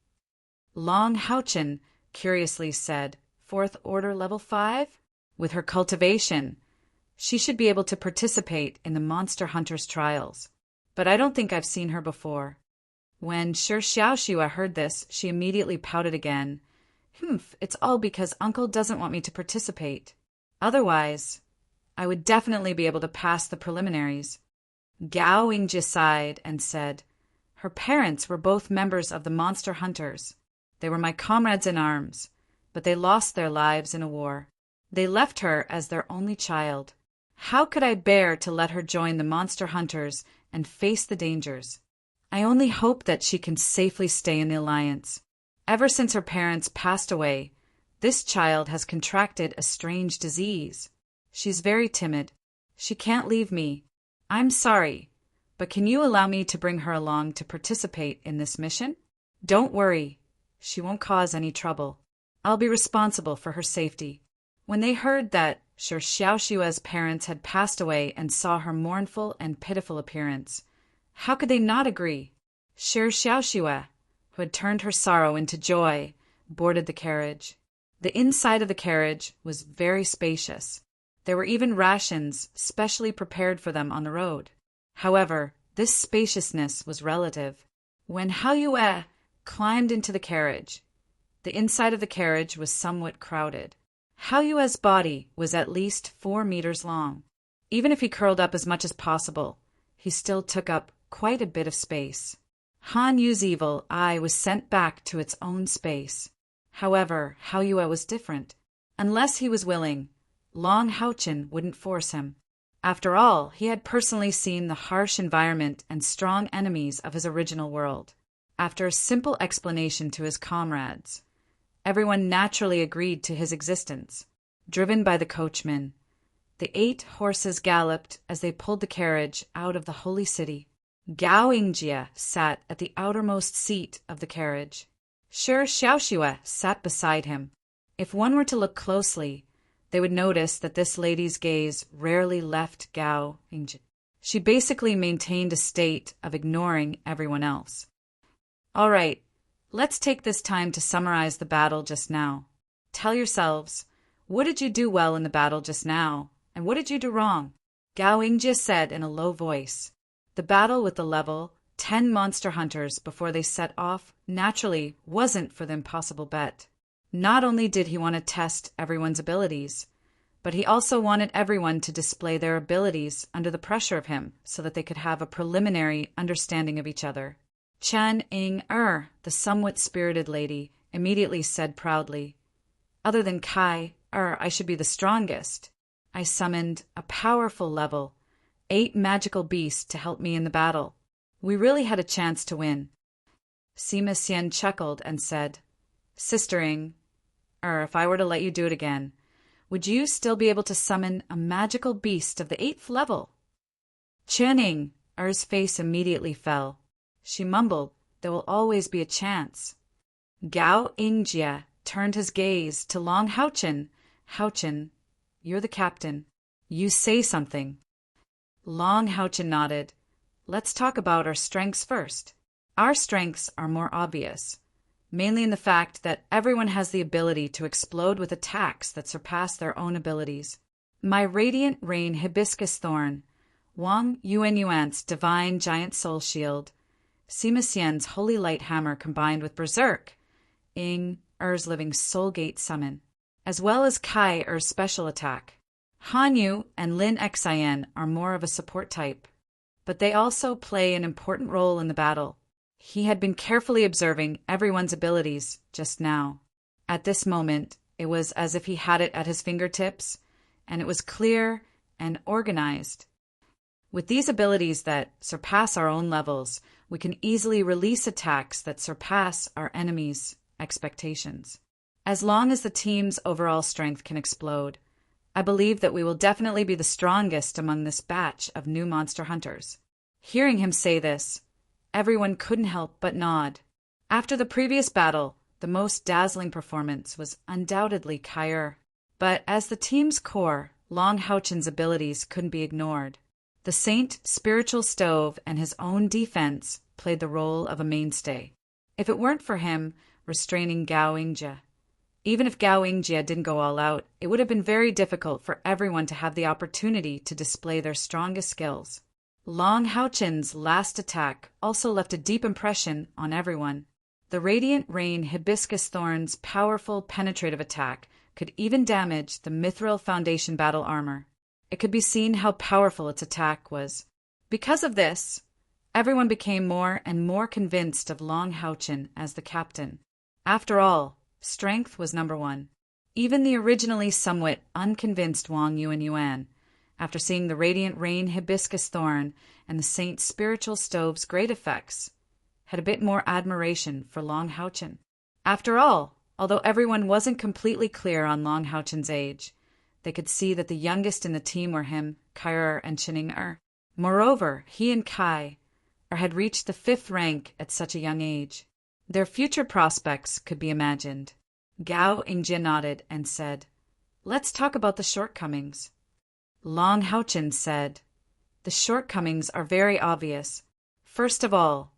Long Haochen curiously said, 4th Order level 5? With her cultivation, she should be able to participate in the Monster Hunters trials. But I don't think I've seen her before. When Shi Xiao Xue heard this, she immediately pouted again. It's all because Uncle doesn't want me to participate. Otherwise, I would definitely be able to pass the preliminaries. Gao Yingjie sighed and said, Her parents were both members of the Monster Hunters. They were my comrades in arms, but they lost their lives in a war. They left her as their only child. How could I bear to let her join the Monster Hunters and face the dangers? I only hope that she can safely stay in the Alliance. Ever since her parents passed away, this child has contracted a strange disease. She's very timid. She can't leave me. I'm sorry, but can you allow me to bring her along to participate in this mission? Don't worry. She won't cause any trouble. I'll be responsible for her safety." When they heard that Sir Xiaoshua's parents had passed away and saw her mournful and pitiful appearance, how could they not agree? Sir Xiaoshua, who had turned her sorrow into joy, boarded the carriage. The inside of the carriage was very spacious. There were even rations specially prepared for them on the road. However, this spaciousness was relative. When Hao Yue climbed into the carriage, the inside of the carriage was somewhat crowded. Hao Yue's body was at least 4 meters long. Even if he curled up as much as possible, he still took up quite a bit of space. Han Yu's evil eye was sent back to its own space. However, Hao Yue was different. Unless he was willing, Long Haochen wouldn't force him. After all, he had personally seen the harsh environment and strong enemies of his original world. After a simple explanation to his comrades, everyone naturally agreed to his existence. Driven by the coachman, the 8 horses galloped as they pulled the carriage out of the holy city. Gao Yingjie sat at the outermost seat of the carriage. Sir Xiaoshua sat beside him. If one were to look closely, they would notice that this lady's gaze rarely left Gao Yingjie. She basically maintained a state of ignoring everyone else. All right, let's take this time to summarize the battle just now. Tell yourselves, what did you do well in the battle just now, and what did you do wrong? Gao Yingjie said in a low voice. The battle with the level 10 monster hunters before they set off naturally wasn't for the impossible bet. Not only did he want to test everyone's abilities, but he also wanted everyone to display their abilities under the pressure of him so that they could have a preliminary understanding of each other. Chen Ying-er, the somewhat spirited lady, immediately said proudly, "Other than Kai, I should be the strongest. I summoned a powerful level 8 magical beasts to help me in the battle. We really had a chance to win." Sima Xian chuckled and said, "Sister Ying, if I were to let you do it again, would you still be able to summon a magical beast of the 8th level?" Chen Ying-er's face immediately fell. She mumbled, "There will always be a chance." Gao Yingjie turned his gaze to Long Haochen. "Haochen, you're the captain. You say something." Long Haochen nodded. "Let's talk about our strengths first. Our strengths are more obvious, mainly in the fact that everyone has the ability to explode with attacks that surpass their own abilities. My Radiant Rain Hibiscus Thorn, Wang Yuanyuan's Divine Giant Soul Shield, Sima Xian's Holy Light Hammer combined with Berserk, Ying-er's Living Soul Gate Summon, as well as Kai-er's special attack. Han Yu and Lin Xian are more of a support type, but they also play an important role in the battle. He had been carefully observing everyone's abilities just now. At this moment, it was as if he had it at his fingertips, and it was clear and organized. With these abilities that surpass our own levels, we can easily release attacks that surpass our enemies' expectations. As long as the team's overall strength can explode, I believe that we will definitely be the strongest among this batch of new monster hunters. Hearing him say this, everyone couldn't help but nod. After the previous battle, the most dazzling performance was undoubtedly Kai-er. But as the team's core, Long Haochen's abilities couldn't be ignored. The Saint Spiritual Stove and his own defense played the role of a mainstay. If it weren't for him restraining Gao Yingjie, even if Gao Yingjie didn't go all out, it would have been very difficult for everyone to have the opportunity to display their strongest skills. Long Haochen's last attack also left a deep impression on everyone. The Radiant Rain Hibiscus Thorn's powerful penetrative attack could even damage the Mithril Foundation battle armor. It could be seen how powerful its attack was. Because of this, everyone became more and more convinced of Long Haochen as the captain. After all, strength was number one. Even the originally somewhat unconvinced Wang Yuanyuan, after seeing the Radiant Rain Hibiscus Thorn and the Saint's Spiritual Stove's great effects, had a bit more admiration for Long Haochen. After all, although everyone wasn't completely clear on Long Haochen's age, They could see that the youngest in the team were him, Kai and Chining. Moreover, he and Kai had reached the 5th rank at such a young age. Their future prospects could be imagined. Gao Yingjie nodded and said, "Let's talk about the shortcomings." Long Haochen said, "The shortcomings are very obvious. First of all,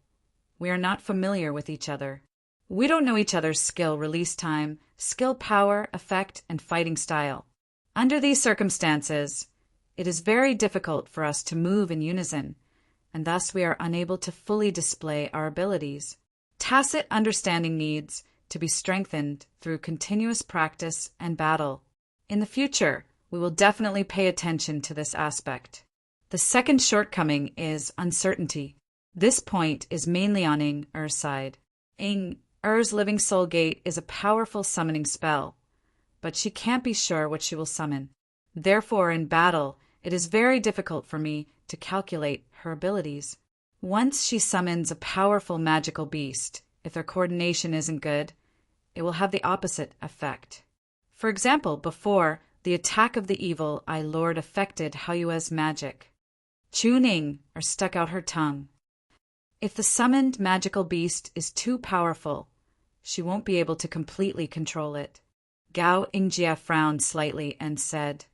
we are not familiar with each other. We don't know each other's skill release time, skill power, effect, and fighting style. Under these circumstances, it is very difficult for us to move in unison, and thus we are unable to fully display our abilities. Tacit understanding needs to be strengthened through continuous practice and battle. In the future, we will definitely pay attention to this aspect." The second shortcoming is uncertainty. This point is mainly on Ying-Er's side. Ying-Er's Living Soul Gate is a powerful summoning spell, but she can't be sure what she will summon. Therefore, in battle, it is very difficult for me to calculate her abilities. Once she summons a powerful magical beast, if their coordination isn't good, it will have the opposite effect. For example, before, the attack of the evil eye lord affected Haoyue's magic. Chuning stuck out her tongue. If the summoned magical beast is too powerful, she won't be able to completely control it. Gao Yingjie frowned slightly and said,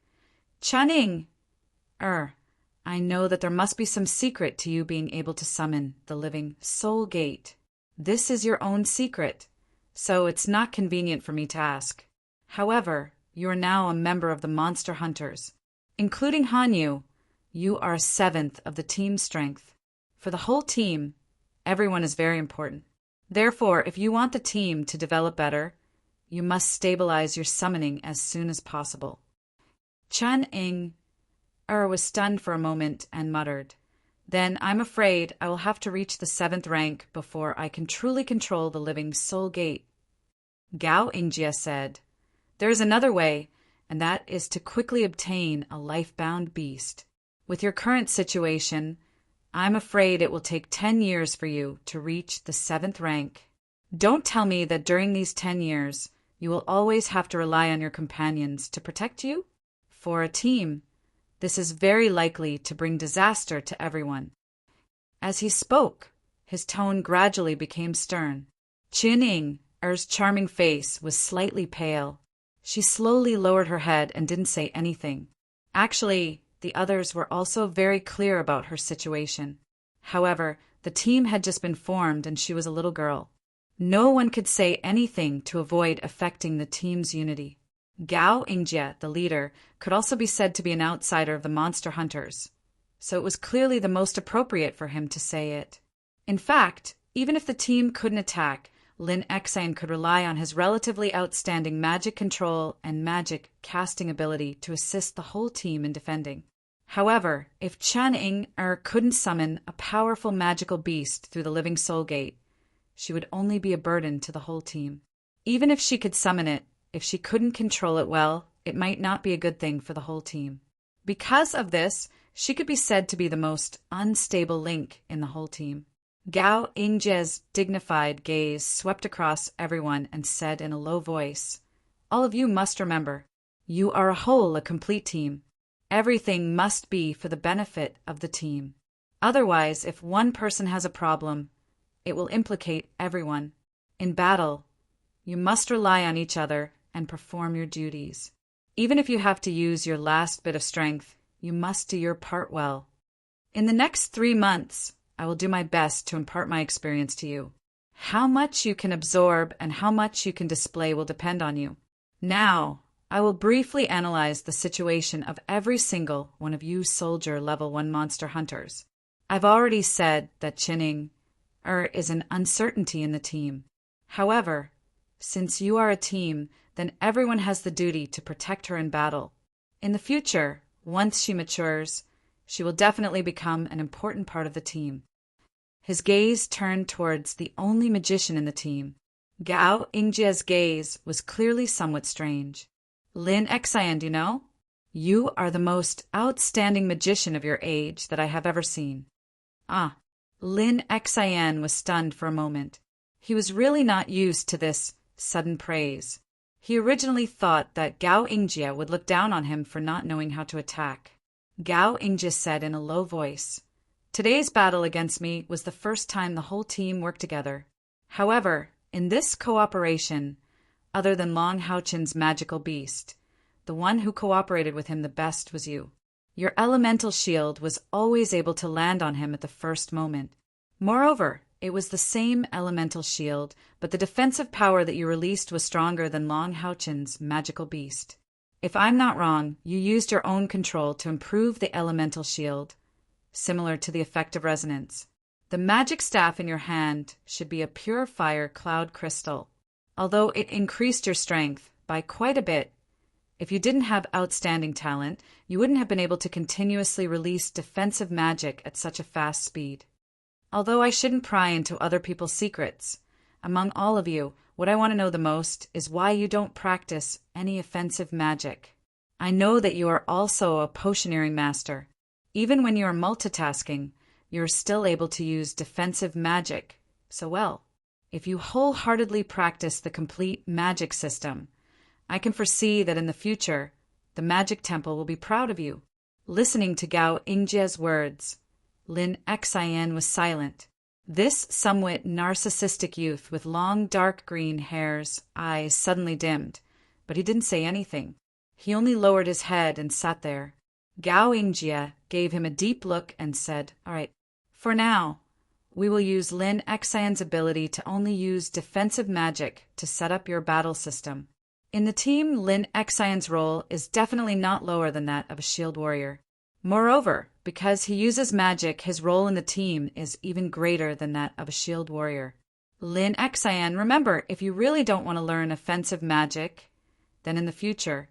"Chuning, I know that there must be some secret to you being able to summon the Living Soul Gate. This is your own secret, so it's not convenient for me to ask. However, you are now a member of the Monster Hunters. Including Hanyu, you are 7th of the team strength. For the whole team, everyone is very important. Therefore, if you want the team to develop better, you must stabilize your summoning as soon as possible." Chuning was stunned for a moment and muttered, "Then I'm afraid I will have to reach the 7th rank before I can truly control the Living Soul Gate." Gao Yingjie said, "There is another way, and that is to quickly obtain a life-bound beast. With your current situation, I'm afraid it will take 10 years for you to reach the 7th rank. Don't tell me that during these 10 years, you will always have to rely on your companions to protect you? For a team, this is very likely to bring disaster to everyone." As he spoke, his tone gradually became stern. Chuning-Er's charming face was slightly pale. She slowly lowered her head and didn't say anything. Actually, the others were also very clear about her situation. However, the team had just been formed and she was a little girl. No one could say anything to avoid affecting the team's unity. Gao Yingjie, the leader, could also be said to be an outsider of the Monster Hunters, so it was clearly the most appropriate for him to say it. In fact, even if the team couldn't attack, Lin Exan could rely on his relatively outstanding magic control and magic casting ability to assist the whole team in defending. However, if Chuning-Er couldn't summon a powerful magical beast through the Living Soul Gate, she would only be a burden to the whole team. Even if she could summon it, if she couldn't control it well, it might not be a good thing for the whole team. Because of this, she could be said to be the most unstable link in the whole team. Gao Yingjie's dignified gaze swept across everyone and said in a low voice, "All of you must remember, you are a complete team. Everything must be for the benefit of the team. Otherwise, if one person has a problem, it will implicate everyone. In battle, you must rely on each other and perform your duties. Even if you have to use your last bit of strength, you must do your part well. In the next 3 months, I will do my best to impart my experience to you. How much you can absorb and how much you can display will depend on you. Now, I will briefly analyze the situation of every single one of you soldier level 1 monster hunters. I've already said that Chuning-Er is an uncertainty in the team. However, since you are a team, then everyone has the duty to protect her in battle. In the future, once she matures, she will definitely become an important part of the team." His gaze turned towards the only magician in the team. Gao Yingjie's gaze was clearly somewhat strange. "Lin Exan, you know? You are the most outstanding magician of your age that I have ever seen." Lin Exan was stunned for a moment. He was really not used to this sudden praise. He originally thought that Gao Ingjie would look down on him for not knowing how to attack. Gao Ingjie said in a low voice, "Today's battle against me was the first time the whole team worked together. However, in this cooperation, other than Long Haochen's magical beast, the one who cooperated with him the best was you. Your elemental shield was always able to land on him at the first moment. Moreover, it was the same elemental shield, but the defensive power that you released was stronger than Long Haochen's magical beast. If I'm not wrong, you used your own control to improve the elemental shield, similar to the effect of resonance. The magic staff in your hand should be a pure fire cloud crystal. Although it increased your strength by quite a bit, if you didn't have outstanding talent, you wouldn't have been able to continuously release defensive magic at such a fast speed. Although I shouldn't pry into other people's secrets, among all of you, what I want to know the most is why you don't practice any offensive magic. I know that you are also a potioneering master. Even when you are multitasking, you are still able to use defensive magic so well. If you wholeheartedly practice the complete magic system, I can foresee that in the future, the Magic Temple will be proud of you." Listening to Gao Ingjie's words, Lin Xian was silent. This somewhat narcissistic youth with long dark green hair's eyes suddenly dimmed, but he didn't say anything. He only lowered his head and sat there. Gao Ingjie gave him a deep look and said, "All right, for now, we will use Lin Xian's ability to only use defensive magic to set up your battle system. In the team, Lin Xian's role is definitely not lower than that of a shield warrior. Moreover, because he uses magic, his role in the team is even greater than that of a shield warrior. Lin Xian, remember, if you really don't want to learn offensive magic, then in the future,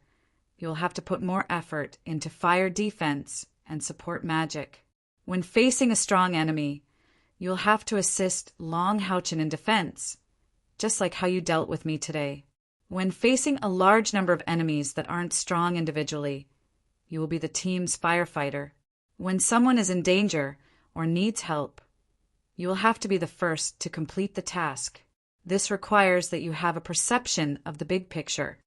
you will have to put more effort into fire defense and support magic. When facing a strong enemy, you'll have to assist Long Haochen in defense, just like how you dealt with me today. When facing a large number of enemies that aren't strong individually, you will be the team's firefighter. When someone is in danger or needs help, you will have to be the first to complete the task. This requires that you have a perception of the big picture."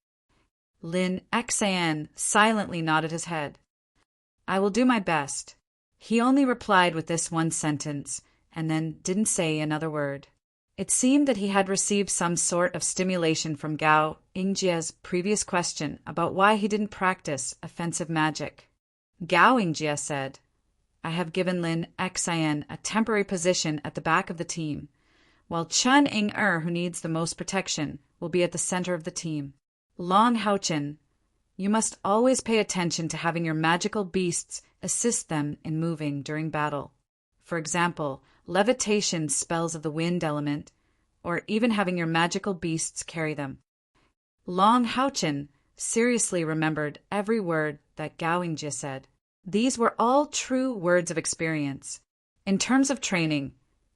Lin Xian silently nodded his head. "I will do my best." He only replied with this one sentence, and then didn't say another word. It seemed that he had received some sort of stimulation from Gao Ingjie's previous question about why he didn't practice offensive magic. Gao Ingjie said, "I have given Lin Xian a temporary position at the back of the team, while Chun Ing-er, who needs the most protection, will be at the center of the team. Long Haochen, you must always pay attention to having your magical beasts assist them in moving during battle. For example, levitation spells of the wind element, or even having your magical beasts carry them." Long Haochen seriously remembered every word that Gao Ingjie said. These were all true words of experience. In terms of training,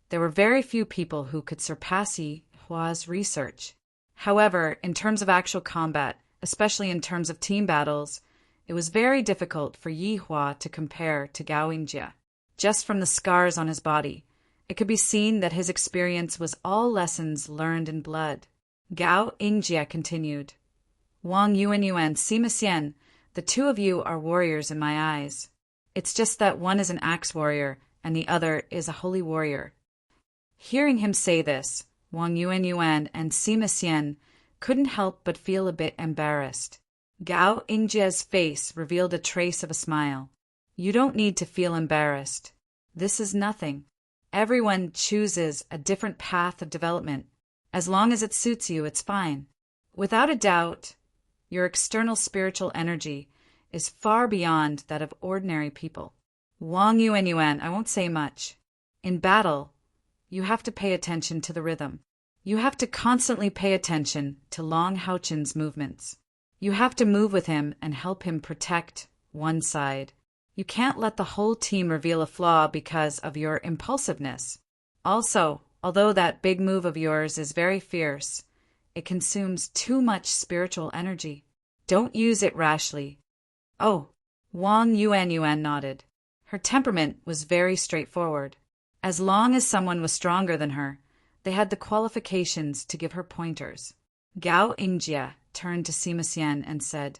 there were very few people who could surpass Yi Hua's research. However, in terms of actual combat, especially in terms of team battles, it was very difficult for Yi Hua to compare to Gao Ingjie. Just from the scars on his body, it could be seen that his experience was all lessons learned in blood. Gao Ingjie continued, "Wang Yuan, Sima Xian, the two of you are warriors in my eyes. It's just that one is an axe warrior and the other is a holy warrior." Hearing him say this, Wang Yuan and Sima Xian couldn't help but feel a bit embarrassed. Gao Ingjie's face revealed a trace of a smile. "You don't need to feel embarrassed. This is nothing. Everyone chooses a different path of development. As long as it suits you, it's fine. Without a doubt, your external spiritual energy is far beyond that of ordinary people. Wang Yuan, I won't say much. In battle, you have to pay attention to the rhythm. You have to constantly pay attention to Long Haochen's movements. You have to move with him and help him protect one side. You can't let the whole team reveal a flaw because of your impulsiveness. Also, although that big move of yours is very fierce, it consumes too much spiritual energy. Don't use it rashly." "Oh," Wang Yuan nodded. Her temperament was very straightforward. As long as someone was stronger than her, they had the qualifications to give her pointers. Gao Ingjie turned to Sima Xian and said,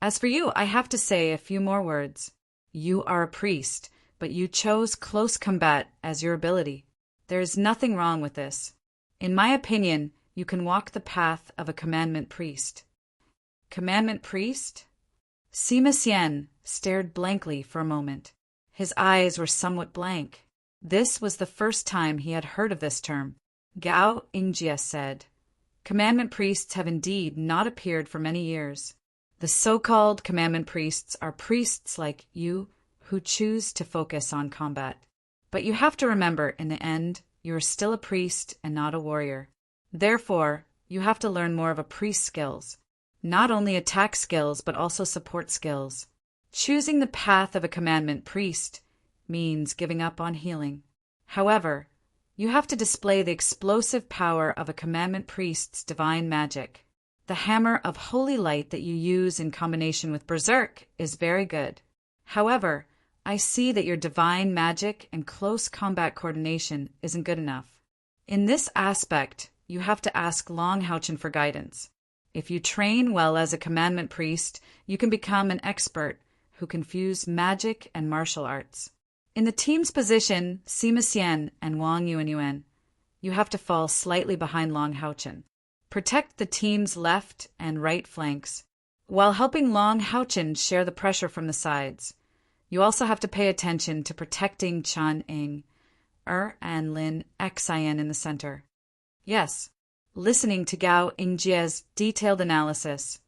"As for you, I have to say a few more words. You are a priest, but you chose close combat as your ability. There is nothing wrong with this. In my opinion, you can walk the path of a commandment priest." Commandment priest? Sima Xian stared blankly for a moment. His eyes were somewhat blank. This was the first time he had heard of this term. Gao Ingjie said, "Commandment priests have indeed not appeared for many years. The so-called commandment priests are priests like you who choose to focus on combat. But you have to remember, in the end, you are still a priest and not a warrior. Therefore, you have to learn more of a priest's skills. Not only attack skills, but also support skills. Choosing the path of a commandment priest means giving up on healing. However, you have to display the explosive power of a commandment priest's divine magic. The hammer of holy light that you use in combination with berserk is very good. However, I see that your divine magic and close combat coordination isn't good enough. In this aspect, you have to ask Long Haochen for guidance. If you train well as a commandment priest, you can become an expert who can fuse magic and martial arts. In the team's position, Sima Xian and Wang Yuanyuan, you have to fall slightly behind Long Haochen. Protect the team's left and right flanks, while helping Long Haochen share the pressure from the sides. You also have to pay attention to protecting Chan Ing, and Lin Xian in the center. Yes, listening to Gao Ingjie's detailed analysis,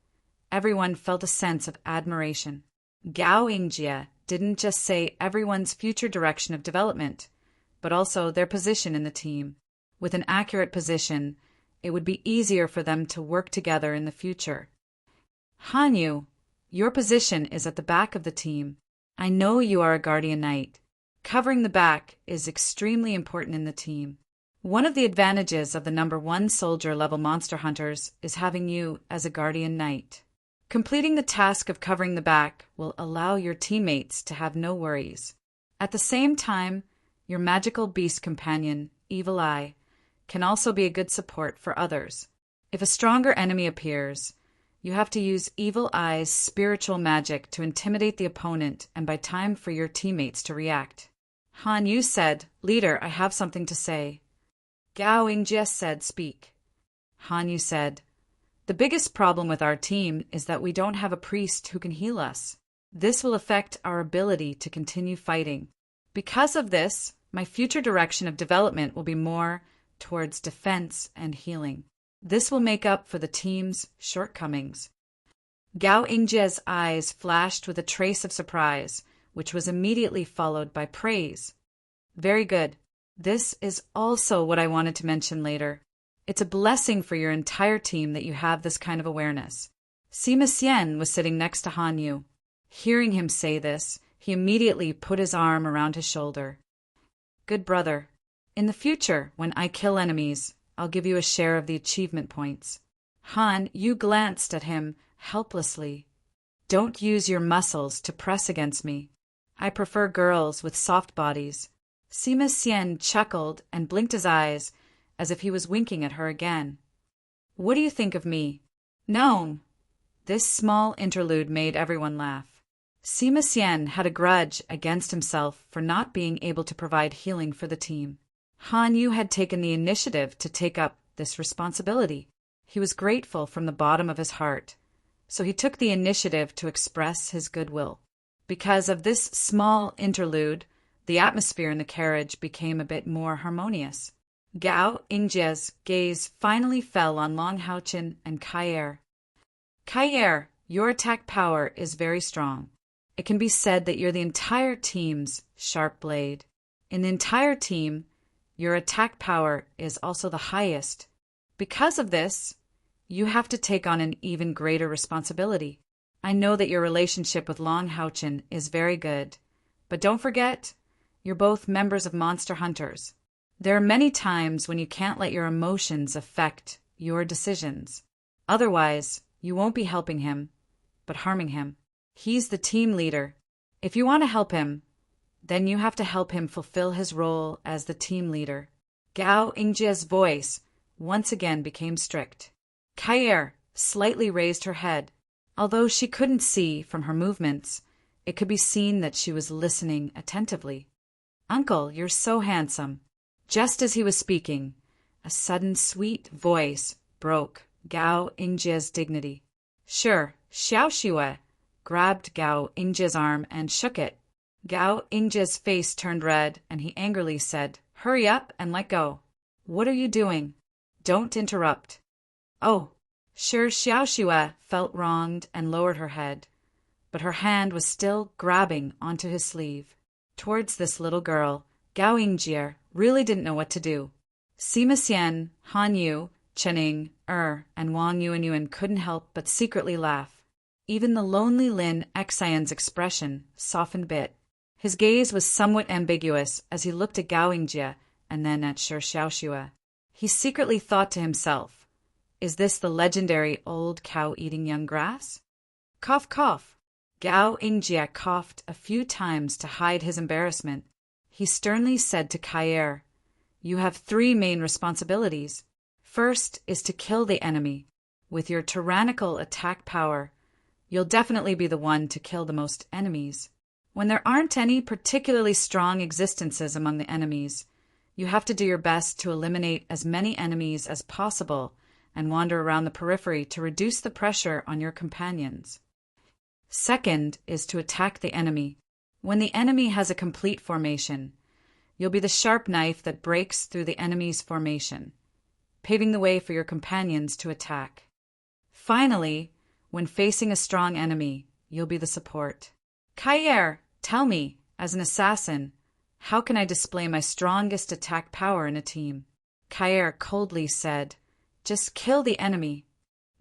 everyone felt a sense of admiration. Gao Ingjie didn't just say everyone's future direction of development, but also their position in the team. With an accurate position, it would be easier for them to work together in the future. Hanyu, your position is at the back of the team. I know you are a guardian knight. Covering the back is extremely important in the team. One of the advantages of the number 1 soldier level monster hunters is having you as a guardian knight. Completing the task of covering the back will allow your teammates to have no worries. At the same time, your magical beast companion, Evil Eye, can also be a good support for others. If a stronger enemy appears, you have to use Evil Eye's spiritual magic to intimidate the opponent and buy time for your teammates to react. Han Yu said, "Leader, I have something to say." Gao Ingjie said, "Speak." Han Yu said, "The biggest problem with our team is that we don't have a priest who can heal us. This will affect our ability to continue fighting. Because of this, my future direction of development will be more towards defense and healing. This will make up for the team's shortcomings." Gao Ingjie's eyes flashed with a trace of surprise, which was immediately followed by praise. "Very good. This is also what I wanted to mention later. It's a blessing for your entire team that you have this kind of awareness." Sima Xian was sitting next to Han Yu. Hearing him say this, he immediately put his arm around his shoulder. "Good brother. In the future, when I kill enemies, I'll give you a share of the achievement points." Han Yu glanced at him helplessly. "Don't use your muscles to press against me. I prefer girls with soft bodies." Sima Xian chuckled and blinked his eyes as if he was winking at her again. "What do you think of me?" "No." This small interlude made everyone laugh. Sima Xian had a grudge against himself for not being able to provide healing for the team. Han Yu had taken the initiative to take up this responsibility. He was grateful from the bottom of his heart, so he took the initiative to express his goodwill. Because of this small interlude, the atmosphere in the carriage became a bit more harmonious. Gao Ingjie's gaze finally fell on Long Haochen and Kaier. "Kaier, your attack power is very strong. It can be said that you're the entire team's sharp blade. In the entire team, your attack power is also the highest. Because of this, you have to take on an even greater responsibility. I know that your relationship with Long Haochen is very good, but don't forget, you're both members of Monster Hunters. There are many times when you can't let your emotions affect your decisions. Otherwise, you won't be helping him, but harming him. He's the team leader. If you want to help him, then you have to help him fulfill his role as the team leader." Gao Ingjie's voice once again became strict. "Kaier, slightly raised her head. Although she couldn't see from her movements, it could be seen that she was listening attentively. "Uncle, you're so handsome." Just as he was speaking, a sudden sweet voice broke Gao Ingjia's dignity. "Sure, Xiaoxiwe," grabbed Gao Ingjia's arm and shook it. Gao Ingjia's face turned red, and he angrily said, "Hurry up and let go." "What are you doing?" "Don't interrupt." "Oh." Sure, Xiaoxiwe felt wronged and lowered her head, but her hand was still grabbing onto his sleeve. Towards this little girl, Gao Ingjie really didn't know what to do. Sima Xian, Han Yu, Chening, and Wang Yuanyuan couldn't help but secretly laugh. Even the lonely Lin Xian's expression softened a bit. His gaze was somewhat ambiguous as he looked at Gao Ingjie and then at Sure Xiaoxiwe. He secretly thought to himself, "Is this the legendary old cow eating young grass?" Cough, cough. Gao Ingjie coughed a few times to hide his embarrassment. He sternly said to Kair, "You have 3 main responsibilities. First is to kill the enemy. With your tyrannical attack power, you'll definitely be the one to kill the most enemies. When there aren't any particularly strong existences among the enemies, you have to do your best to eliminate as many enemies as possible and wander around the periphery to reduce the pressure on your companions. Second is to attack the enemy. When the enemy has a complete formation, you'll be the sharp knife that breaks through the enemy's formation, paving the way for your companions to attack. Finally, when facing a strong enemy, you'll be the support. Kair, tell me, as an assassin, how can I display my strongest attack power in a team?" Kair coldly said, "Just kill the enemy."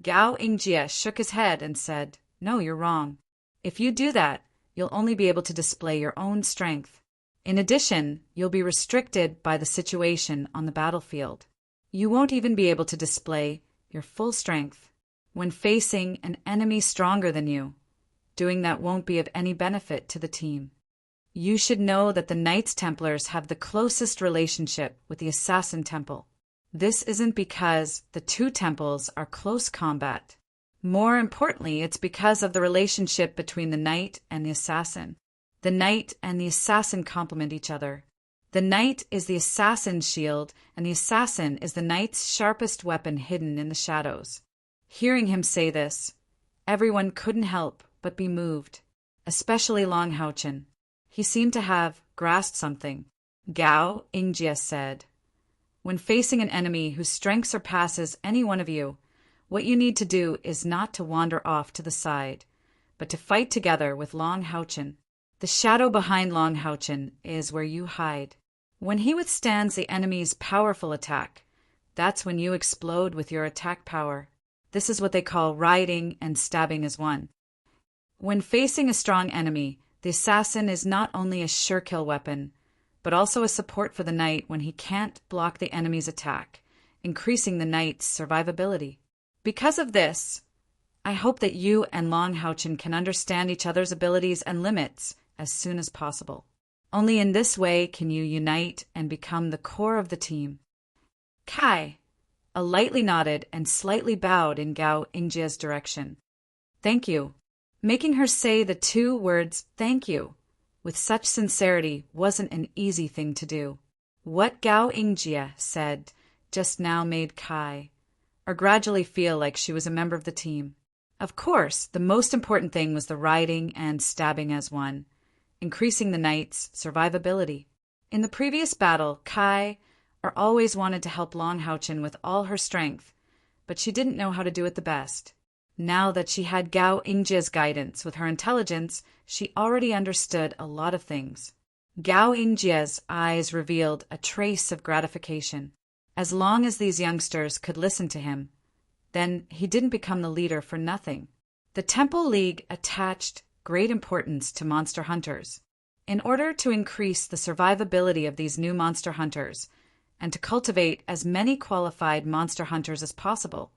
Gao Ingjie shook his head and said, "No, you're wrong. If you do that, you'll only be able to display your own strength. In addition, you'll be restricted by the situation on the battlefield. You won't even be able to display your full strength. When facing an enemy stronger than you, doing that won't be of any benefit to the team. You should know that the Knights Templars have the closest relationship with the Assassin Temple. This isn't because the 2 temples are close combat. More importantly, it's because of the relationship between the Knight and the Assassin. The Knight and the Assassin complement each other. The Knight is the Assassin's shield, and the Assassin is the Knight's sharpest weapon hidden in the shadows." Hearing him say this, everyone couldn't help but be moved, especially Long Haochen. He seemed to have grasped something. Gao Ingjie said, "When facing an enemy whose strength surpasses any one of you, what you need to do is not to wander off to the side, but to fight together with Long Haochen. The shadow behind Long Haochen is where you hide. When he withstands the enemy's powerful attack, that's when you explode with your attack power. This is what they call riding and stabbing as one. When facing a strong enemy, the assassin is not only a sure kill weapon, but also a support for the knight when he can't block the enemy's attack, increasing the knight's survivability. Because of this, I hope that you and Long Haochen can understand each other's abilities and limits as soon as possible. Only in this way can you unite and become the core of the team." Kai lightly nodded and slightly bowed in Gao Ingjie's direction. "Thank you." Making her say the 2 words "thank you" with such sincerity wasn't an easy thing to do. What Gao Ingjie said just now made Kai gradually feel like she was a member of the team. Of course, the most important thing was the riding and stabbing as one, increasing the knight's survivability. In the previous battle, Kai always wanted to help Long Haochen with all her strength, but she didn't know how to do it the best. Now that she had Gao Ingjie's guidance with her intelligence, she already understood a lot of things. Gao Ingjie's eyes revealed a trace of gratification. As long as these youngsters could listen to him, then he didn't become the leader for nothing. The Temple League attached great importance to monster hunters. In order to increase the survivability of these new monster hunters, and to cultivate as many qualified monster hunters as possible,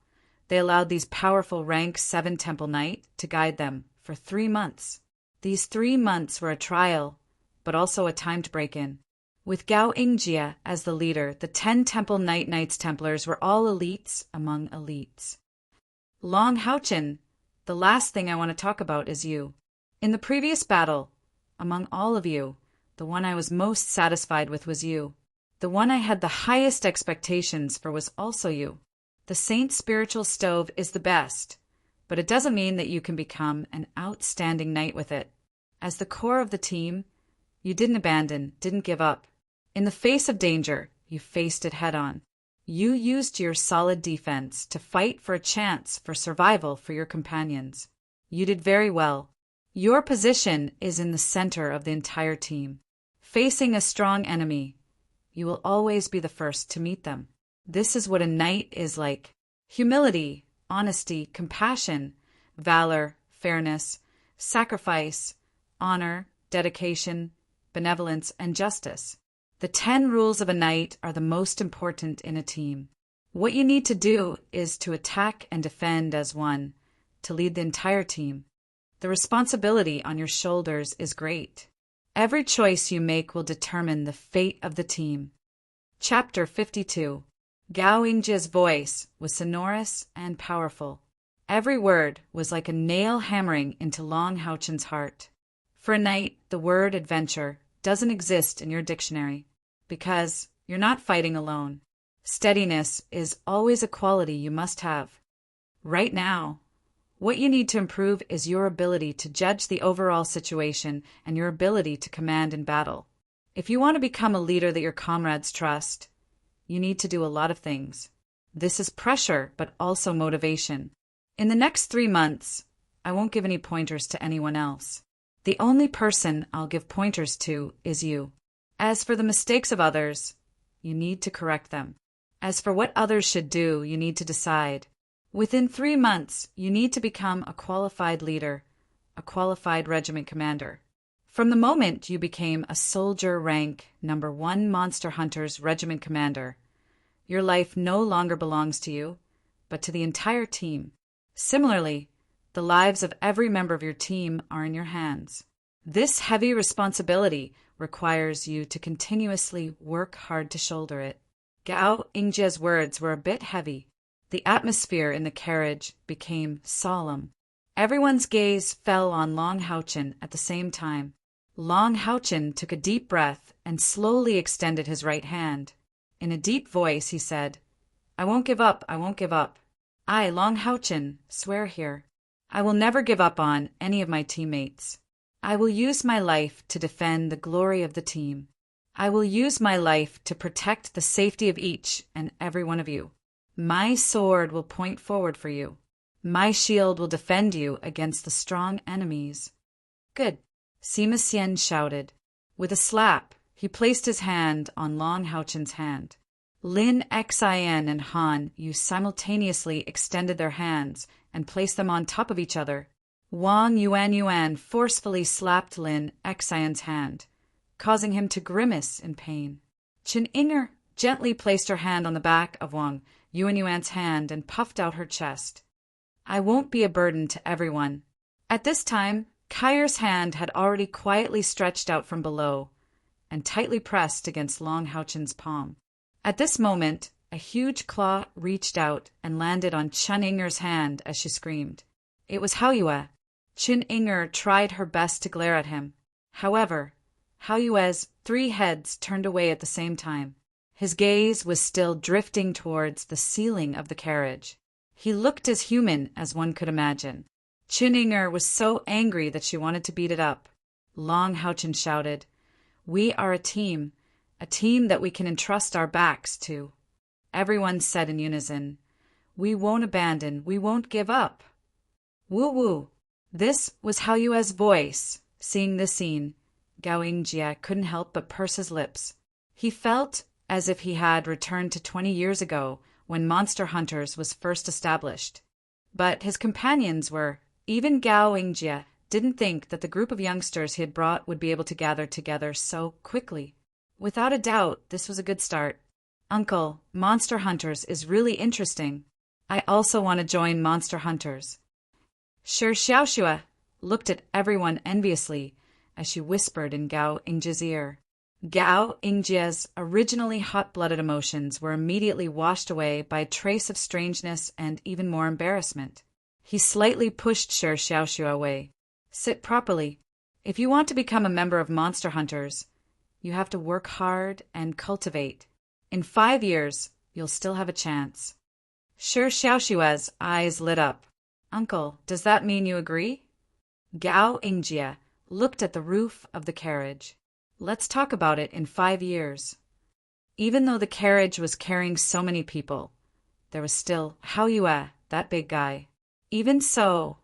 they allowed these powerful rank 7 Temple Knight to guide them for 3 months. These 3 months were a trial, but also a time to break in. With Gao Ingjie as the leader, the 10 Temple Knights Templars were all elites among elites. Long Haochin, the last thing I want to talk about is you. In the previous battle, among all of you, the one I was most satisfied with was you. The one I had the highest expectations for was also you. The Saint's spiritual stove is the best, but it doesn't mean that you can become an outstanding knight with it. As the core of the team, you didn't abandon, didn't give up. In the face of danger, you faced it head on. You used your solid defense to fight for a chance for survival for your companions. You did very well. Your position is in the center of the entire team. Facing a strong enemy, you will always be the first to meet them. This is what a knight is like. Humility, honesty, compassion, valor, fairness, sacrifice, honor, dedication, benevolence, and justice. The 10 rules of a knight are the most important in a team. What you need to do is to attack and defend as one, to lead the entire team. The responsibility on your shoulders is great. Every choice you make will determine the fate of the team. Chapter 52. Gao Yingjia's voice was sonorous and powerful. Every word was like a nail hammering into Long Haochin's heart. For a knight, the word adventure doesn't exist in your dictionary, because you're not fighting alone. Steadiness is always a quality you must have. Right now, what you need to improve is your ability to judge the overall situation and your ability to command in battle. If you want to become a leader that your comrades trust, you need to do a lot of things. This is pressure, but also motivation. In the next 3 months, I won't give any pointers to anyone else. The only person I'll give pointers to is you. As for the mistakes of others, you need to correct them. As for what others should do, you need to decide. Within 3 months, you need to become a qualified leader, a qualified regiment commander. From the moment you became a soldier rank number 1 Monster Hunters regiment commander, your life no longer belongs to you, but to the entire team. Similarly, the lives of every member of your team are in your hands. This heavy responsibility requires you to continuously work hard to shoulder it. Gao Yingjia's words were a bit heavy. The atmosphere in the carriage became solemn. Everyone's gaze fell on Long Haochin at the same time. Long Haochin took a deep breath and slowly extended his right hand. In a deep voice, he said, "I won't give up, I won't give up. I, Long Haochin, swear here. I will never give up on any of my teammates. I will use my life to defend the glory of the team. I will use my life to protect the safety of each and every one of you. My sword will point forward for you. My shield will defend you against the strong enemies." "Good," Sima Xian shouted. With a slap, he placed his hand on Long Haochin's hand. Lin Xin and Han Yu simultaneously extended their hands and placed them on top of each other. Wang Yuan forcefully slapped Lin Xin's hand, causing him to grimace in pain. Qin Inger gently placed her hand on the back of Wang Yuan's hand and puffed out her chest. "I won't be a burden to everyone." At this time, Kair's hand had already quietly stretched out from below and tightly pressed against Long Haochin's palm. At this moment, a huge claw reached out and landed on Qin Inger's hand as she screamed. It was Haoyue. Qin Inger tried her best to glare at him. However, Haoyue's 3 heads turned away at the same time. His gaze was still drifting towards the ceiling of the carriage. He looked as human as one could imagine. Qin Inger was so angry that she wanted to beat it up. Long Haochin shouted, "We are a team that we can entrust our backs to." Everyone said in unison, "We won't abandon, we won't give up." Woo woo. This was Haoyue's voice. Seeing this scene, Gao Yingjia couldn't help but purse his lips. He felt as if he had returned to 20 years ago when Monster Hunters was first established. But his companions were. Even Gao Yingjia didn't think that the group of youngsters he had brought would be able to gather together so quickly. Without a doubt, this was a good start. "Uncle, Monster Hunters is really interesting. I also want to join Monster Hunters." Shi Xiaoxue looked at everyone enviously as she whispered in Gao Yingjia's ear. Gao Yingjia's originally hot-blooded emotions were immediately washed away by a trace of strangeness and even more embarrassment. He slightly pushed Sher Xiaoxue away. Sit properly. If you want to become a member of Monster Hunters, you have to work hard and cultivate. In 5 years, you'll still have a chance. Sher Xiaoxue's eyes lit up. Uncle, does that mean you agree? Gao Yingjie looked at the roof of the carriage. Let's talk about it in 5 years. Even though the carriage was carrying so many people, there was still Hao Yue, that big guy. Even so,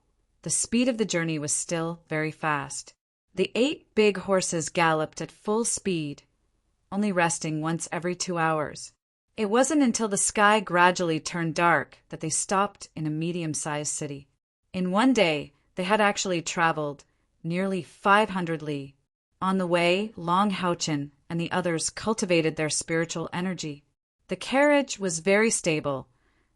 the speed of the journey was still very fast. The 8 big horses galloped at full speed, only resting once every 2 hours. It wasn't until the sky gradually turned dark that they stopped in a medium-sized city. In one day, they had actually traveled nearly 500 li. On the way, Long Haochen and the others cultivated their spiritual energy. The carriage was very stable,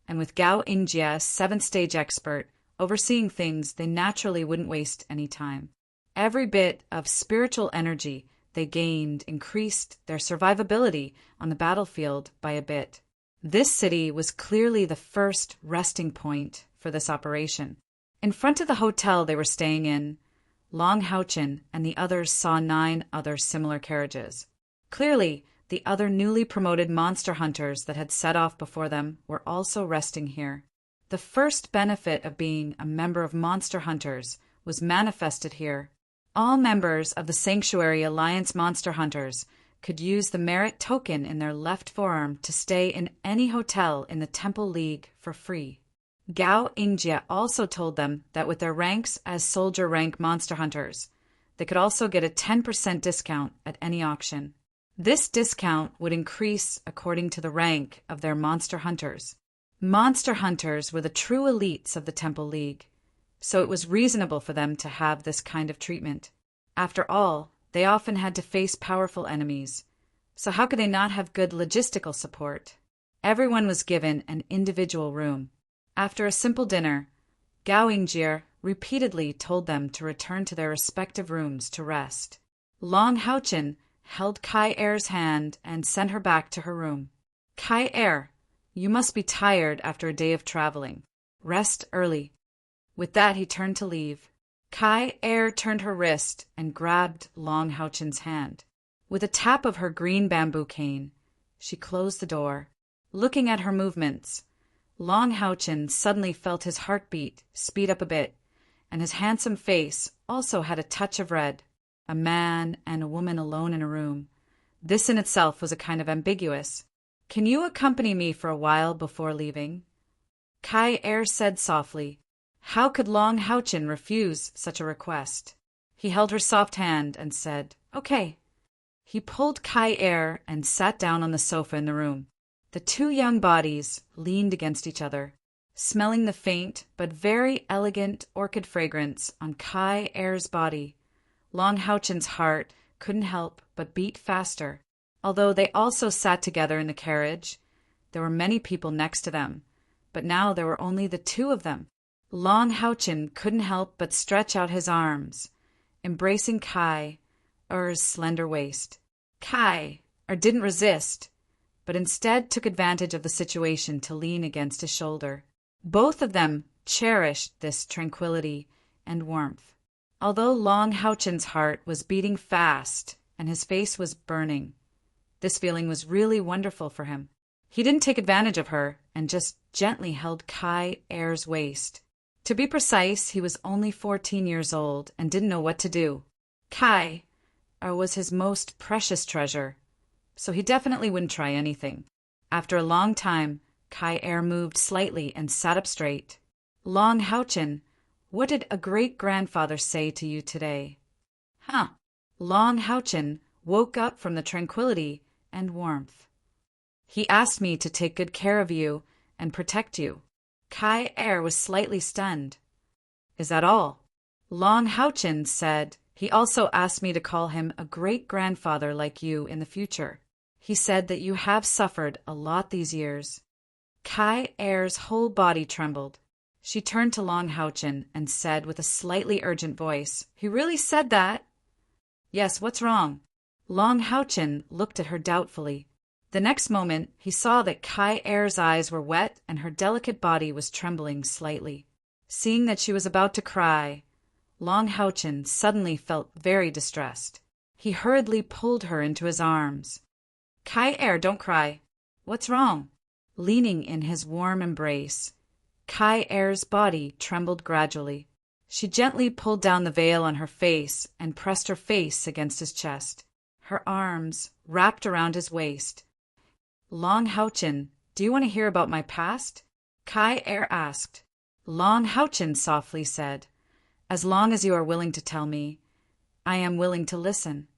and with Gao Yingjie, 7th-stage expert, overseeing things, they naturally wouldn't waste any time. Every bit of spiritual energy they gained increased their survivability on the battlefield by a bit. This city was clearly the first resting point for this operation. In front of the hotel they were staying in, Long Haochen and the others saw 9 other similar carriages. Clearly, the other newly promoted monster hunters that had set off before them were also resting here. The first benefit of being a member of Monster Hunters was manifested here. All members of the Sanctuary Alliance Monster Hunters could use the merit token in their left forearm to stay in any hotel in the Temple League for free. Gao Yingjie also told them that with their ranks as soldier rank monster hunters, they could also get a 10% discount at any auction. This discount would increase according to the rank of their monster hunters. Monster hunters were the true elites of the Temple League, so it was reasonable for them to have this kind of treatment. After all, they often had to face powerful enemies, so how could they not have good logistical support? Everyone was given an individual room. After a simple dinner, Gao Yingjie repeatedly told them to return to their respective rooms to rest. Long Haochen held Kai Er's hand and sent her back to her room. Kai Er, you must be tired after a day of traveling. Rest early. With that, he turned to leave. Kai Er turned her wrist and grabbed Long Haochen's hand. With a tap of her green bamboo cane, she closed the door. Looking at her movements, Long Haochen suddenly felt his heartbeat speed up a bit, and his handsome face also had a touch of red. A man and a woman alone in a room. This in itself was a kind of ambiguous. Can you accompany me for a while before leaving? Kai Er said softly. How could Long Haochen refuse such a request? He held her soft hand and said, Okay. He pulled Kai Er and sat down on the sofa in the room. The 2 young bodies leaned against each other, smelling the faint but very elegant orchid fragrance on Kai Er's body. Long Haochen's heart couldn't help but beat faster. Although they also sat together in the carriage, there were many people next to them, but now there were only the 2 of them. Long Haochen couldn't help but stretch out his arms, embracing Kai Er's slender waist. Kai Er didn't resist, but instead took advantage of the situation to lean against his shoulder. Both of them cherished this tranquility and warmth. Although Long Haochen's heart was beating fast and his face was burning, this feeling was really wonderful for him. He didn't take advantage of her and just gently held Kai Er's waist. To be precise, he was only 14 years old and didn't know what to do. Kai Er was his most precious treasure, so he definitely wouldn't try anything. After a long time, Kai Er moved slightly and sat up straight. Long Haochen, what did a great-grandfather say to you today? Huh. Long Haochen woke up from the tranquility and warmth. He asked me to take good care of you and protect you. Kai Er was slightly stunned. Is that all? Long Haochen said he also asked me to call him a great-grandfather like you in the future. He said that you have suffered a lot these years. Kai Er's whole body trembled. She turned to Long Haochen and said with a slightly urgent voice, He really said that? Yes, what's wrong? Long Haochen looked at her doubtfully. The next moment, he saw that Kai Er's eyes were wet and her delicate body was trembling slightly. Seeing that she was about to cry, Long Houchin suddenly felt very distressed. He hurriedly pulled her into his arms. Kai-Er, don't cry. What's wrong? Leaning in his warm embrace, Kai-Er's body trembled gradually. She gently pulled down the veil on her face and pressed her face against his chest. Her arms wrapped around his waist. Long Houchin, do you want to hear about my past? Kai-Er asked. Long Houchin softly said, as long as you are willing to tell me, I am willing to listen.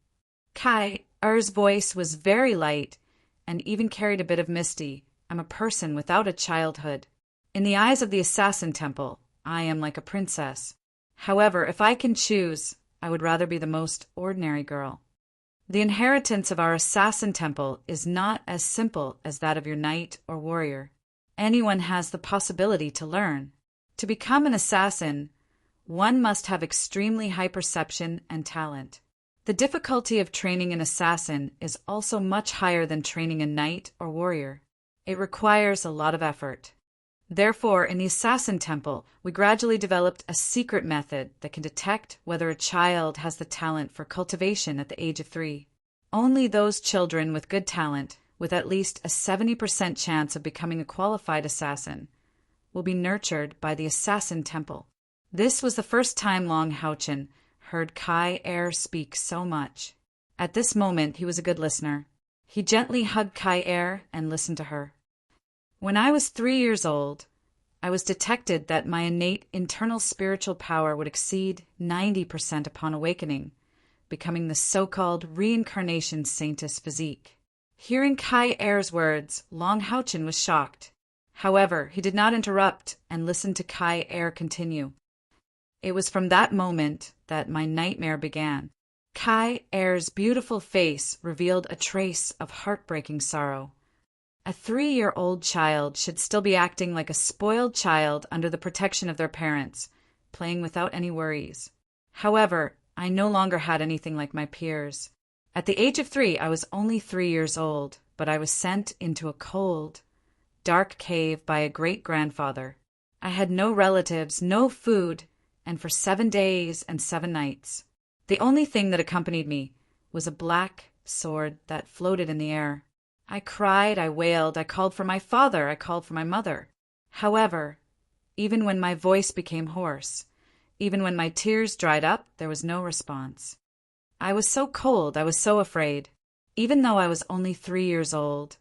Kai-Er's voice was very light and even carried a bit of misty. I'm a person without a childhood. In the eyes of the Assassin Temple, I am like a princess. However, if I can choose, I would rather be the most ordinary girl. The inheritance of our Assassin Temple is not as simple as that of your knight or warrior. Anyone has the possibility to learn. To become an assassin, one must have extremely high perception and talent. The difficulty of training an assassin is also much higher than training a knight or warrior. It requires a lot of effort. Therefore, in the Assassin Temple, we gradually developed a secret method that can detect whether a child has the talent for cultivation at the age of 3. Only those children with good talent, with at least a 70% chance of becoming a qualified assassin, will be nurtured by the Assassin Temple. This was the first time Long Houchin heard Kai-Er speak so much. At this moment, he was a good listener. He gently hugged Kai-Er and listened to her. When I was 3 years old, I was detected that my innate internal spiritual power would exceed 90% upon awakening, becoming the so-called reincarnation saintess physique. Hearing Kai-Er's words, Long Houchin was shocked. However, he did not interrupt and listened to Kai-Er continue. It was from that moment that my nightmare began. Kai-Er's beautiful face revealed a trace of heartbreaking sorrow. A 3-year-old child should still be acting like a spoiled child under the protection of their parents, playing without any worries. However, I no longer had anything like my peers. At the age of 3, I was only 3 years old, but I was sent into a cold, dark cave by a great-grandfather. I had no relatives, no food, and for 7 days and 7 nights. The only thing that accompanied me was a black sword that floated in the air. I cried, I wailed, I called for my father, I called for my mother. However, even when my voice became hoarse, even when my tears dried up, there was no response. I was so cold, I was so afraid. Even though I was only 3 years old,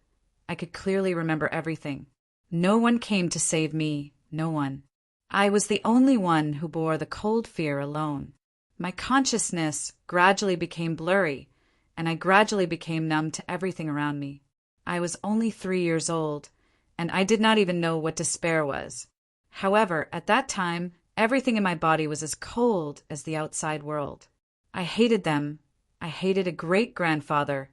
I could clearly remember everything. No one came to save me, no one. I was the only one who bore the cold fear alone. My consciousness gradually became blurry, and I gradually became numb to everything around me. I was only 3 years old, and I did not even know what despair was. However, at that time, everything in my body was as cold as the outside world. I hated them. I hated a great-grandfather.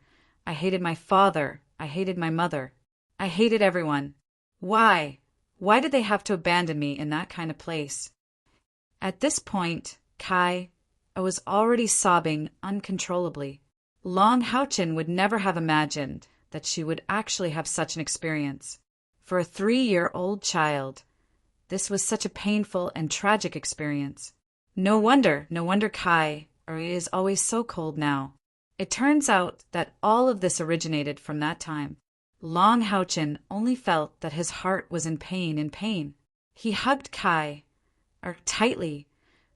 I hated my father. I hated my mother. I hated everyone. Why? Why did they have to abandon me in that kind of place? At this point, I was already sobbing uncontrollably. Long Houchin would never have imagined that she would actually have such an experience. For a 3-year-old child, this was such a painful and tragic experience. No wonder Kai is always so cold now. It turns out that all of this originated from that time. Long Houchin only felt that his heart was in pain. He hugged Kai tightly,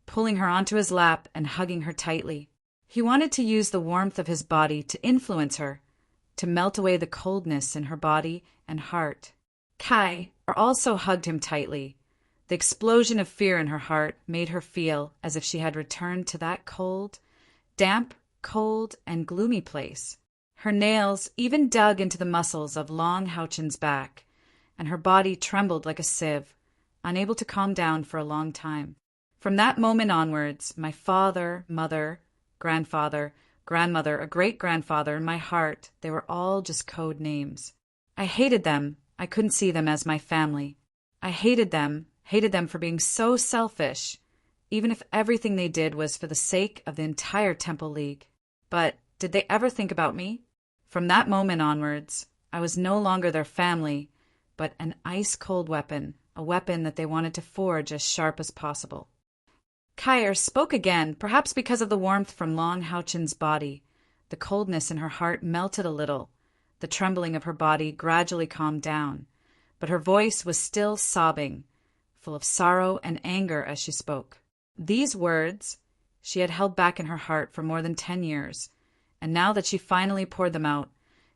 pulling her onto his lap and hugging her tightly. He wanted to use the warmth of his body to influence her, to melt away the coldness in her body and heart. Kai also hugged him tightly. The explosion of fear in her heart made her feel as if she had returned to that damp, cold, and gloomy place. Her nails even dug into the muscles of Long Houchin's back, and her body trembled like a sieve, unable to calm down for a long time. From that moment onwards, my father, mother, grandfather, grandmother, a great-grandfather, and my heart, they were all just code names. I hated them. I couldn't see them as my family. I hated them for being so selfish, even if everything they did was for the sake of the entire Temple League. But did they ever think about me? From that moment onwards, I was no longer their family, but an ice-cold weapon a weapon that they wanted to forge as sharp as possible. Kai spoke again, perhaps because of the warmth from Long Houchen's body. The coldness in her heart melted a little. The trembling of her body gradually calmed down, but her voice was still sobbing, full of sorrow and anger as she spoke. These words she had held back in her heart for more than 10 years, and now that she finally poured them out,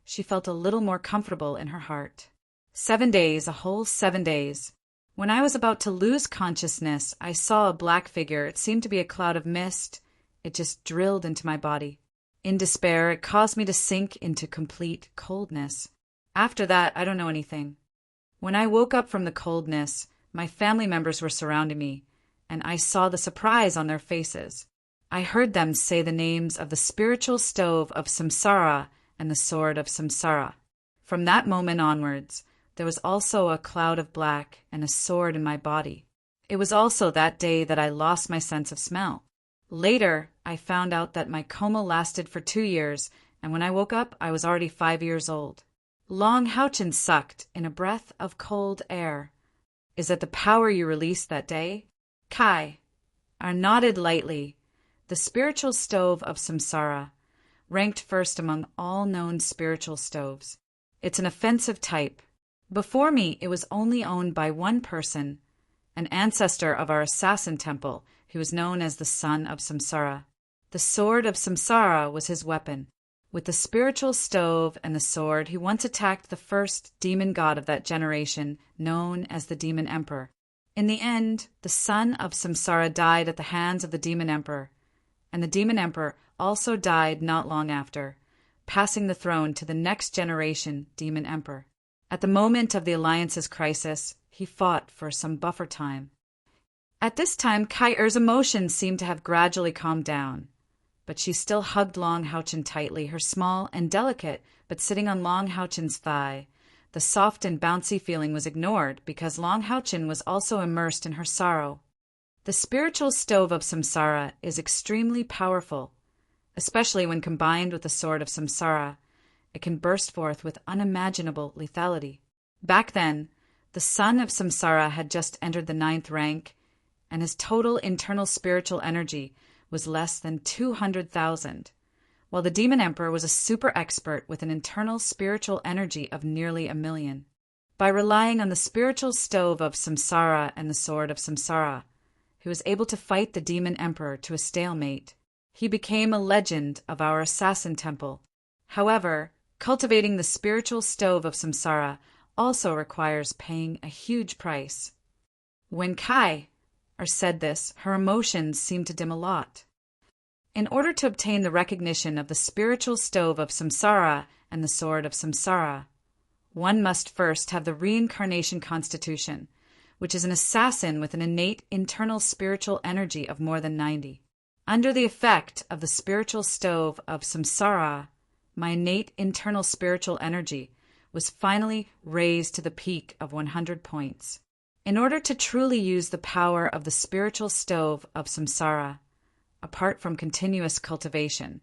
she felt a little more comfortable in her heart. 7 days, a whole 7 days. When I was about to lose consciousness, I saw a black figure. It seemed to be a cloud of mist. It just drilled into my body. In despair, it caused me to sink into complete coldness. After that, I don't know anything. When I woke up from the coldness, my family members were surrounding me, and I saw the surprise on their faces. I heard them say the names of the spiritual stove of samsara and the sword of samsara. From that moment onwards, there was also a cloud of black and a sword in my body. It was also that day that I lost my sense of smell. Later, I found out that my coma lasted for 2 years, and when I woke up, I was already 5 years old. Long Houchen sucked in a breath of cold air. Is that the power you released that day? Kai nodded lightly. The spiritual stove of samsara, ranked first among all known spiritual stoves. It's an offensive type. Before me, it was only owned by one person, an ancestor of our assassin temple, who was known as the son of samsara. The sword of samsara was his weapon. With the spiritual stove and the sword, he once attacked the first demon god of that generation, known as the Demon Emperor. In the end, the son of samsara died at the hands of the Demon Emperor, and the Demon Emperor also died not long after, passing the throne to the next generation Demon Emperor. At the moment of the Alliance's crisis, he fought for some buffer time. At this time, Kai-Er's emotions seemed to have gradually calmed down, but she still hugged Long Houchen tightly, her small and delicate, but sitting on Long Houchen's thigh. The soft and bouncy feeling was ignored because Long Houchen was also immersed in her sorrow. The spiritual stove of samsara is extremely powerful, especially when combined with the sword of samsara. It can burst forth with unimaginable lethality. Back then, the son of samsara had just entered the 9th rank, and his total internal spiritual energy was less than 200,000, while the Demon Emperor was a super expert with an internal spiritual energy of nearly 1 million. By relying on the spiritual stove of samsara and the sword of samsara, he was able to fight the Demon Emperor to a stalemate. He became a legend of our assassin temple. However, cultivating the spiritual stove of samsara also requires paying a huge price. When Kai said this, her emotions seemed to dim a lot. In order to obtain the recognition of the spiritual stove of samsara and the sword of samsara, one must first have the reincarnation constitution, which is an assassin with an innate internal spiritual energy of more than 90. Under the effect of the spiritual stove of samsara, my innate internal spiritual energy was finally raised to the peak of 100 points. In order to truly use the power of the spiritual stove of samsara, apart from continuous cultivation,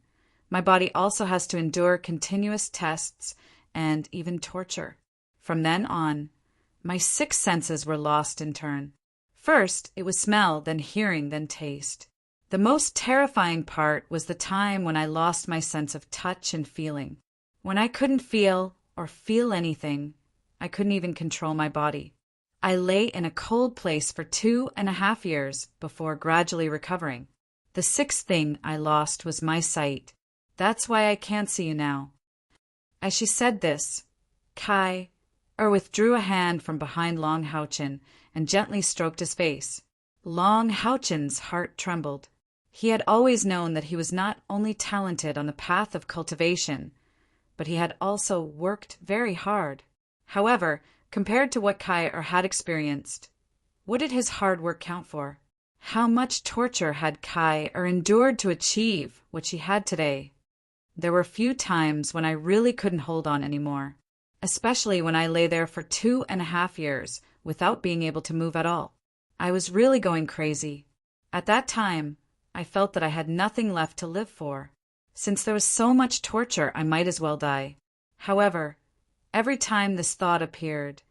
my body also has to endure continuous tests and even torture. From then on, my 6 senses were lost in turn. First, it was smell, then hearing, then taste. The most terrifying part was the time when I lost my sense of touch and feeling. When I couldn't feel or feel anything, I couldn't even control my body. I lay in a cold place for 2.5 years before gradually recovering. The 6th thing I lost was my sight. That's why I can't see you now. As she said this, Kai withdrew a hand from behind Long Houchen and gently stroked his face. Long Houchen's heart trembled. He had always known that he was not only talented on the path of cultivation, but he had also worked very hard. However, compared to what Kai had experienced, what did his hard work count for? How much torture had Kai endured to achieve what she had today? There were few times when I really couldn't hold on anymore, especially when I lay there for 2.5 years without being able to move at all. I was really going crazy. At that time, I felt that I had nothing left to live for. Since there was so much torture, I might as well die. However, every time this thought appeared,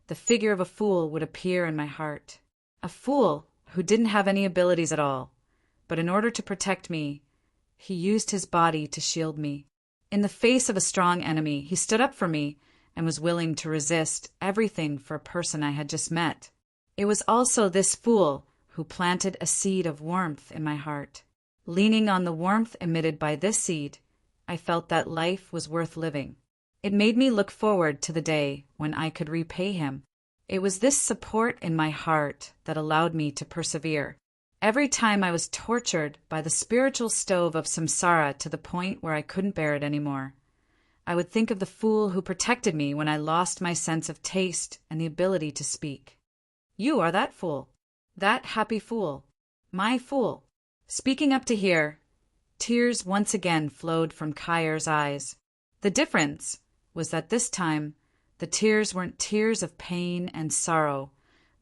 the figure of a fool would appear in my heart. A fool who didn't have any abilities at all, but in order to protect me, he used his body to shield me. In the face of a strong enemy, he stood up for me and was willing to resist everything for a person I had just met. It was also this fool who planted a seed of warmth in my heart. Leaning on the warmth emitted by this seed, I felt that life was worth living. It made me look forward to the day when I could repay him. It was this support in my heart that allowed me to persevere. Every time I was tortured by the spiritual stove of samsara to the point where I couldn't bear it anymore, I would think of the fool who protected me when I lost my sense of taste and the ability to speak. You are that fool. That happy fool. My fool. Speaking up to here, tears once again flowed from Kyr's eyes. The difference was that this time, the tears weren't tears of pain and sorrow,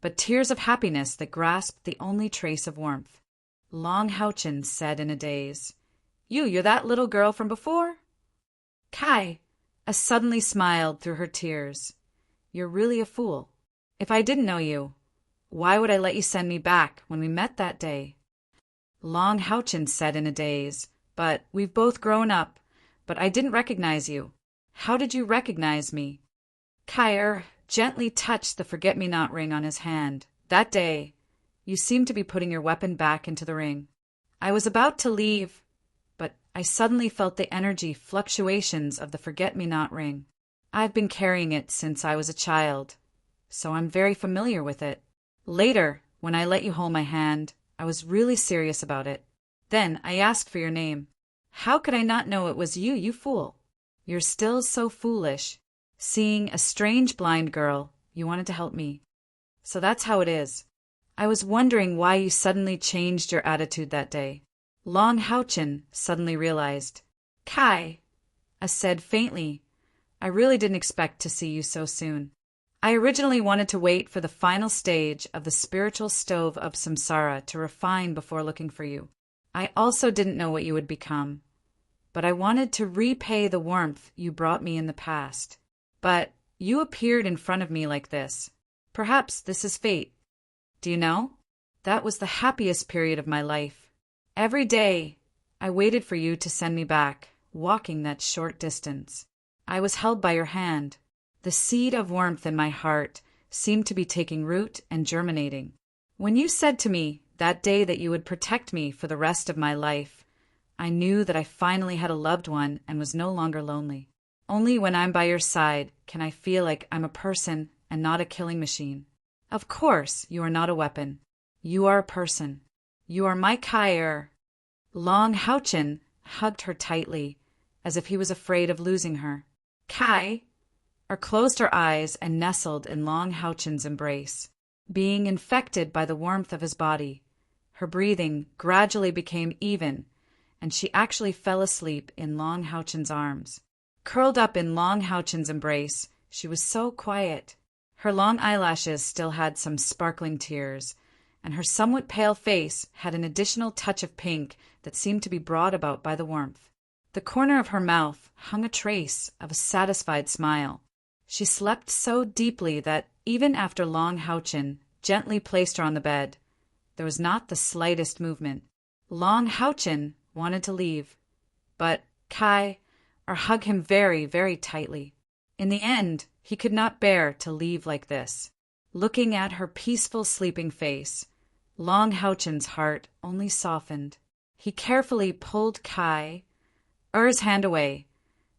but tears of happiness that grasped the only trace of warmth. Long Houchin said in a daze, You're that little girl from before? Kai suddenly smiled through her tears. You're really a fool. If I didn't know you, why would I let you send me back when we met that day? Long Houchin said in a daze, But we've both grown up, but I didn't recognize you. How did you recognize me? Kai gently touched the forget-me-not ring on his hand. That day, you seemed to be putting your weapon back into the ring. I was about to leave, but I suddenly felt the energy fluctuations of the forget-me-not ring. I've been carrying it since I was a child, so I'm very familiar with it. Later, when I let you hold my hand, I was really serious about it. Then I asked for your name. How could I not know it was you, you fool? You're still so foolish. Seeing a strange blind girl, you wanted to help me. So that's how it is. I was wondering why you suddenly changed your attitude that day. Long Houchin suddenly realized. Kai, said faintly, I really didn't expect to see you so soon. I originally wanted to wait for the final stage of the spiritual stove of samsara to refine before looking for you. I also didn't know what you would become, but I wanted to repay the warmth you brought me in the past. But you appeared in front of me like this. Perhaps this is fate. Do you know? That was the happiest period of my life. Every day, I waited for you to send me back, walking that short distance. I was held by your hand. The seed of warmth in my heart seemed to be taking root and germinating. When you said to me that day that you would protect me for the rest of my life, I knew that I finally had a loved one and was no longer lonely. Only when I'm by your side can I feel like I'm a person and not a killing machine. Of course, you are not a weapon. You are a person. You are my Kai. Long Houchin hugged her tightly, as if he was afraid of losing her. Kai closed her eyes and nestled in Long Houchin's embrace. Being infected by the warmth of his body, her breathing gradually became even, and she actually fell asleep in Long Houchin's arms. Curled up in Long Houchin's embrace, she was so quiet. Her long eyelashes still had some sparkling tears, and her somewhat pale face had an additional touch of pink that seemed to be brought about by the warmth. The corner of her mouth hung a trace of a satisfied smile. She slept so deeply that even after Long Houchin gently placed her on the bed, there was not the slightest movement. Long Houchin wanted to leave, but Kai hug him very, very tightly. In the end, he could not bear to leave like this. Looking at her peaceful sleeping face, Long Houchin's heart only softened. He carefully pulled Kai's hand away,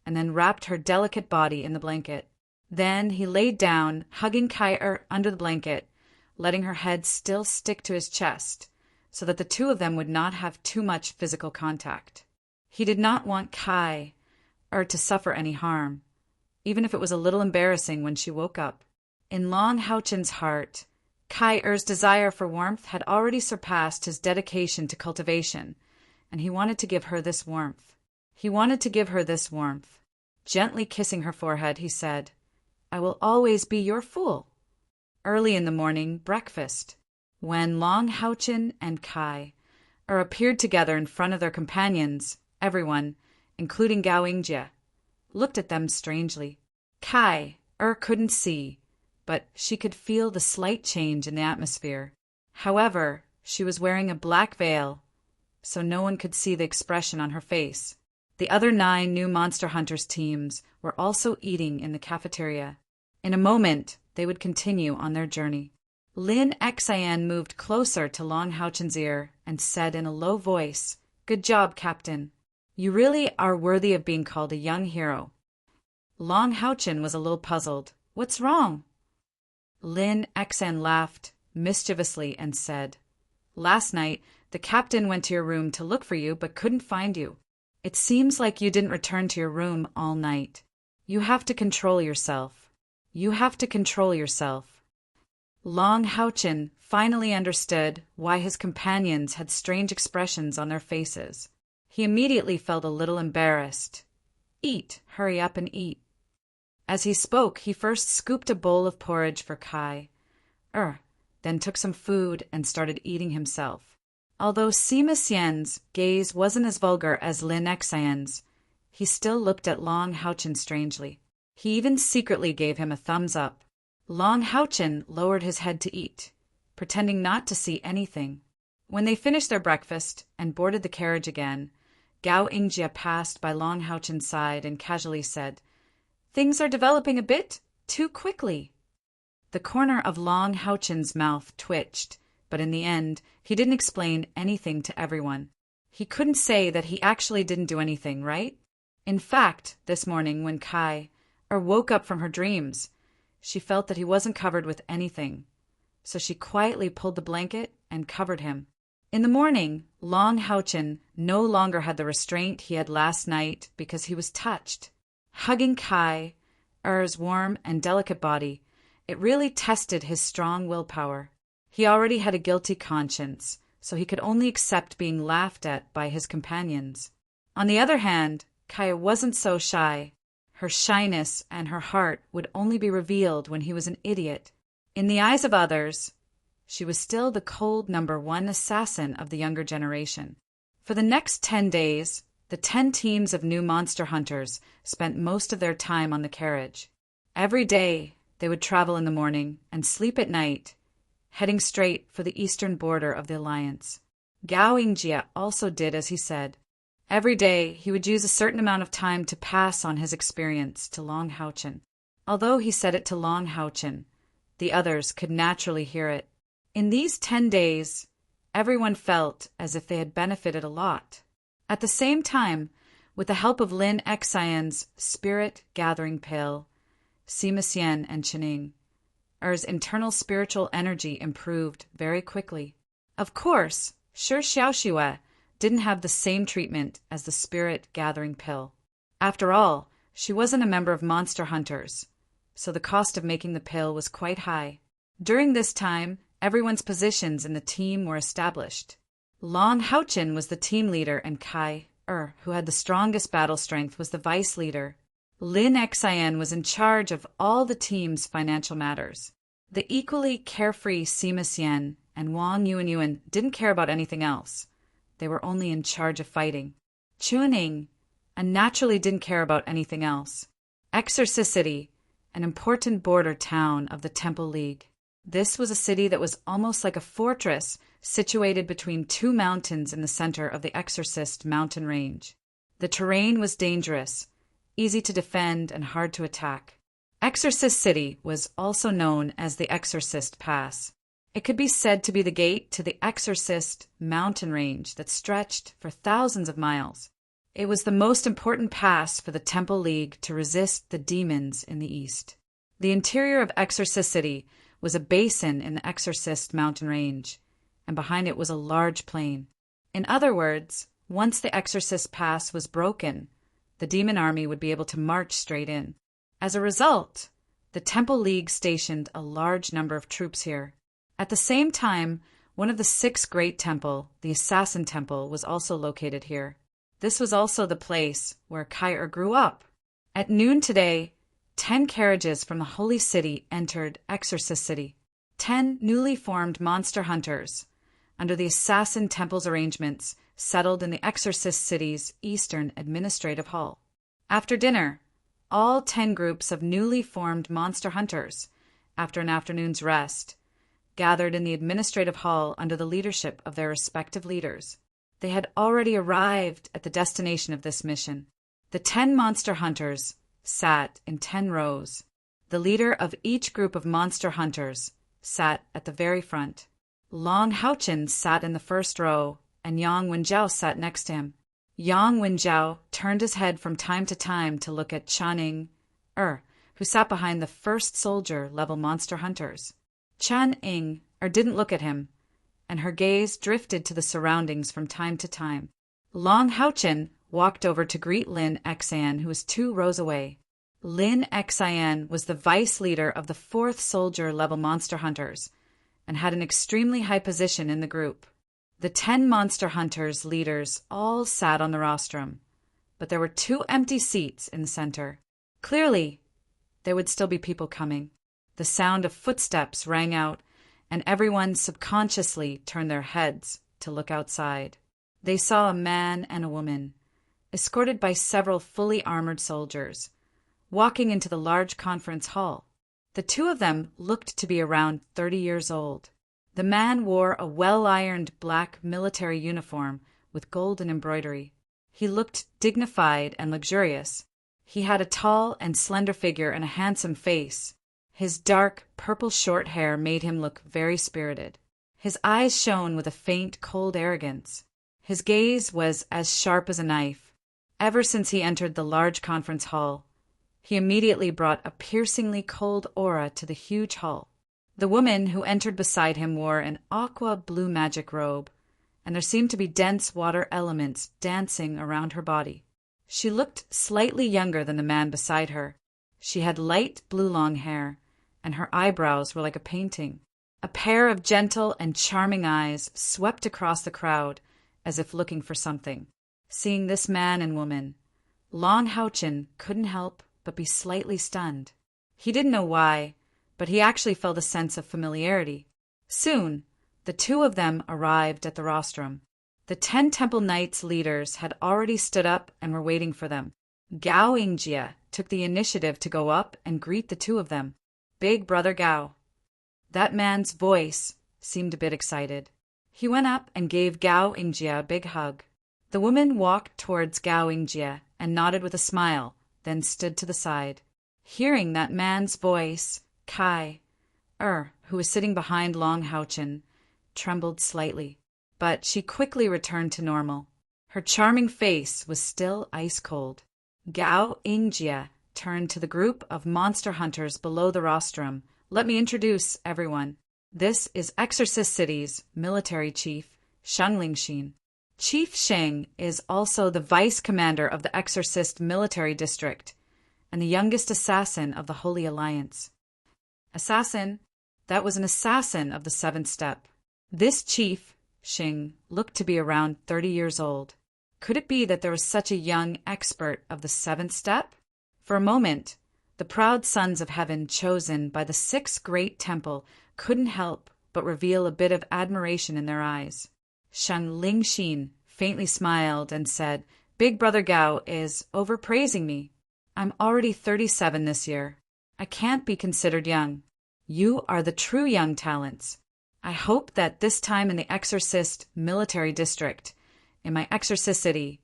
and then wrapped her delicate body in the blanket. Then he laid down, hugging Kai under the blanket, letting her head still stick to his chest, so that the two of them would not have too much physical contact. He did not want Kai to suffer any harm, even if it was a little embarrassing when she woke up. In Long Houchin's heart, Kai-er's desire for warmth had already surpassed his dedication to cultivation, and he wanted to give her this warmth. Gently kissing her forehead, he said, I will always be your fool. Early in the morning, breakfast, when Long Houchin and Kai appeared together in front of their companions, everyone, including Gao Yingjie, looked at them strangely. Kai couldn't see, but she could feel the slight change in the atmosphere. However, she was wearing a black veil, so no one could see the expression on her face. The other 9 new Monster Hunters teams were also eating in the cafeteria. In a moment, they would continue on their journey. Lin Xian moved closer to Long Houchen's ear and said in a low voice, "Good job, Captain. You really are worthy of being called a young hero." Long Houchen was a little puzzled. "What's wrong?" Lin Xian laughed mischievously and said, "Last night, the captain went to your room to look for you but couldn't find you. It seems like you didn't return to your room all night. You have to control yourself. You have to control yourself." Long Houchen finally understood why his companions had strange expressions on their faces. He immediately felt a little embarrassed. "Eat, hurry up and eat." As he spoke, he first scooped a bowl of porridge for Kai, then took some food and started eating himself. Although Sima Xian's gaze wasn't as vulgar as Lin Xian's, he still looked at Long Houchen strangely. He even secretly gave him a thumbs up. Long Houchen lowered his head to eat, pretending not to see anything. When they finished their breakfast and boarded the carriage again, Gao Yingjie passed by Long Houchen's side and casually said, "Things are developing a bit too quickly." The corner of Long Houchen's mouth twitched, but in the end, he didn't explain anything to everyone. He couldn't say that he actually didn't do anything, right? In fact, this morning when Kai woke up from her dreams, she felt that he wasn't covered with anything, so she quietly pulled the blanket and covered him. In the morning, Long Houchen no longer had the restraint he had last night because he was touched. Hugging Kai's warm and delicate body, it really tested his strong willpower. He already had a guilty conscience, so he could only accept being laughed at by his companions. On the other hand, Kai wasn't so shy. Her shyness and her heart would only be revealed when he was an idiot. In the eyes of others, she was still the cold #1 assassin of the younger generation. For the next 10 days, the 10 teams of new monster hunters spent most of their time on the carriage. Every day, they would travel in the morning and sleep at night, heading straight for the eastern border of the Alliance. Gao Yingjie also did as he said. Every day, he would use a certain amount of time to pass on his experience to Long Houchen. Although he said it to Long Houchen, the others could naturally hear it. In these 10 days, everyone felt as if they had benefited a lot. At the same time, with the help of Lin Xian's spirit-gathering pill, Sima Xian and Chening, Er's internal spiritual energy improved very quickly. Of course, Shi Xiaoxue didn't have the same treatment as the spirit-gathering pill. After all, she wasn't a member of Monster Hunters, so the cost of making the pill was quite high. During this time, everyone's positions in the team were established. Long Houchen was the team leader and Kai, who had the strongest battle strength, was the vice leader. Lin Xian was in charge of all the team's financial matters. The equally carefree Sima Xian and Wang Yuanyuan didn't care about anything else. They were only in charge of fighting. Chuning naturally didn't care about anything else. Exorcist City, an important border town of the Temple League. This was a city that was almost like a fortress situated between 2 mountains in the center of the Exorcist mountain range. The terrain was dangerous, easy to defend and hard to attack. Exorcist City was also known as the Exorcist Pass. It could be said to be the gate to the Exorcist mountain range that stretched for thousands of miles. It was the most important pass for the Temple League to resist the demons in the east. The interior of Exorcist City was a basin in the Exorcist mountain range, and behind it was a large plain. In other words, once the Exorcist Pass was broken, the demon army would be able to march straight in. As a result, the Temple League stationed a large number of troops here. At the same time, one of the 6 great temple, the Assassin Temple, was also located here. This was also the place where Kai grew up. At noon today, 10 carriages from the Holy City entered Exorcist City. 10 newly formed monster hunters, under the Assassin Temple's arrangements, settled in the Exorcist City's Eastern Administrative Hall. After dinner, all 10 groups of newly formed monster hunters after an afternoon's rest, gathered in the administrative hall under the leadership of their respective leaders. They had already arrived at the destination of this mission. The 10 monster hunters sat in 10 rows. The leader of each group of monster hunters sat at the very front. Long Haochen sat in the first row, and Yang Wenjiao sat next to him. Yang Wenjiao turned his head from time to time to look at Chen who sat behind the first soldier-level monster hunters. Chen didn't look at him, and her gaze drifted to the surroundings from time to time. Long Haochen walked over to greet Lin Xian, who was 2 rows away. Lin Xian was the vice leader of the 4th soldier-level monster hunters, and had an extremely high position in the group. The 10 monster hunters leaders all sat on the rostrum, but there were 2 empty seats in the center. Clearly, there would still be people coming. The sound of footsteps rang out, and everyone subconsciously turned their heads to look outside. They saw a man and a woman, escorted by several fully armored soldiers, walking into the large conference hall. The 2 of them looked to be around 30 years old. The man wore a well-ironed black military uniform with golden embroidery. He looked dignified and luxurious. He had a tall and slender figure and a handsome face. His dark, purple short hair made him look very spirited. His eyes shone with a faint, cold arrogance. His gaze was as sharp as a knife. Ever since he entered the large conference hall, he immediately brought a piercingly cold aura to the huge hall. The woman who entered beside him wore an aqua blue magic robe, and there seemed to be dense water elements dancing around her body. She looked slightly younger than the man beside her. She had light blue long hair, and her eyebrows were like a painting. A pair of gentle and charming eyes swept across the crowd as if looking for something. Seeing this man and woman, Long Haochen couldn't help but be slightly stunned. He didn't know why, but he actually felt a sense of familiarity. Soon, the 2 of them arrived at the rostrum. The 10 Temple Knights leaders had already stood up and were waiting for them. Gao Yingjie took the initiative to go up and greet the 2 of them. Big Brother Gao. That man's voice seemed a bit excited. He went up and gave Gao Yingjie a big hug. The woman walked towards Gao Yingjie and nodded with a smile, then stood to the side. Hearing that man's voice, Kai, who was sitting behind Long Haochen, trembled slightly, but she quickly returned to normal. Her charming face was still ice-cold. Gao Yingjie turned to the group of monster hunters below the rostrum. Let me introduce everyone. This is Exorcist City's military chief, Sheng Lingxin. Chief Sheng is also the vice commander of the Exorcist military district and the youngest assassin of the Holy Alliance. Assassin, that was an assassin of the 7th step. This chief, Sheng, looked to be around 30 years old. Could it be that there was such a young expert of the 7th step? For a moment, the proud sons of heaven chosen by the 6th great temple couldn't help but reveal a bit of admiration in their eyes. Sheng Lingxin faintly smiled and said, Big Brother Gao is overpraising me. I'm already 37 this year. I can't be considered young. You are the true young talents. I hope that this time in the Exorcist military district, in my Exorcist city,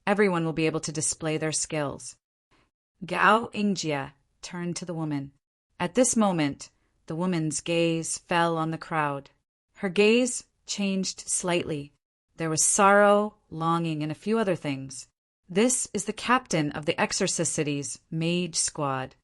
everyone will be able to display their skills. Gao Yingjie turned to the woman. At this moment, the woman's gaze fell on the crowd. Her gaze changed slightly. There was sorrow, longing, and a few other things. This is the captain of the Exorcist City's mage squad,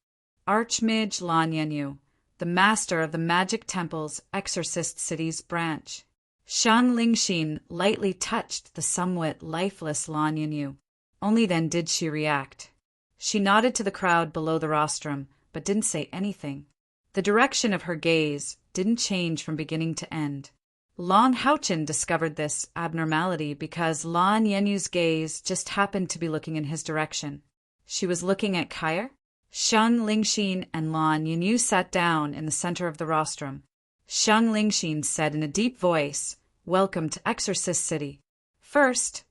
Archmage Lan Yanyu, the master of the Magic Temple's Exorcist City's branch. Sheng Lingxin lightly touched the somewhat lifeless Lan Yanyu. Only then did she react. She nodded to the crowd below the rostrum, but didn't say anything. The direction of her gaze didn't change from beginning to end. Long Haochen discovered this abnormality because Lan Yanyu's gaze just happened to be looking in his direction. She was looking at Kair. Sheng Lingxin and Lan Yanyu sat down in the center of the rostrum. Sheng Lingxin said in a deep voice, Welcome to Exorcist City. First,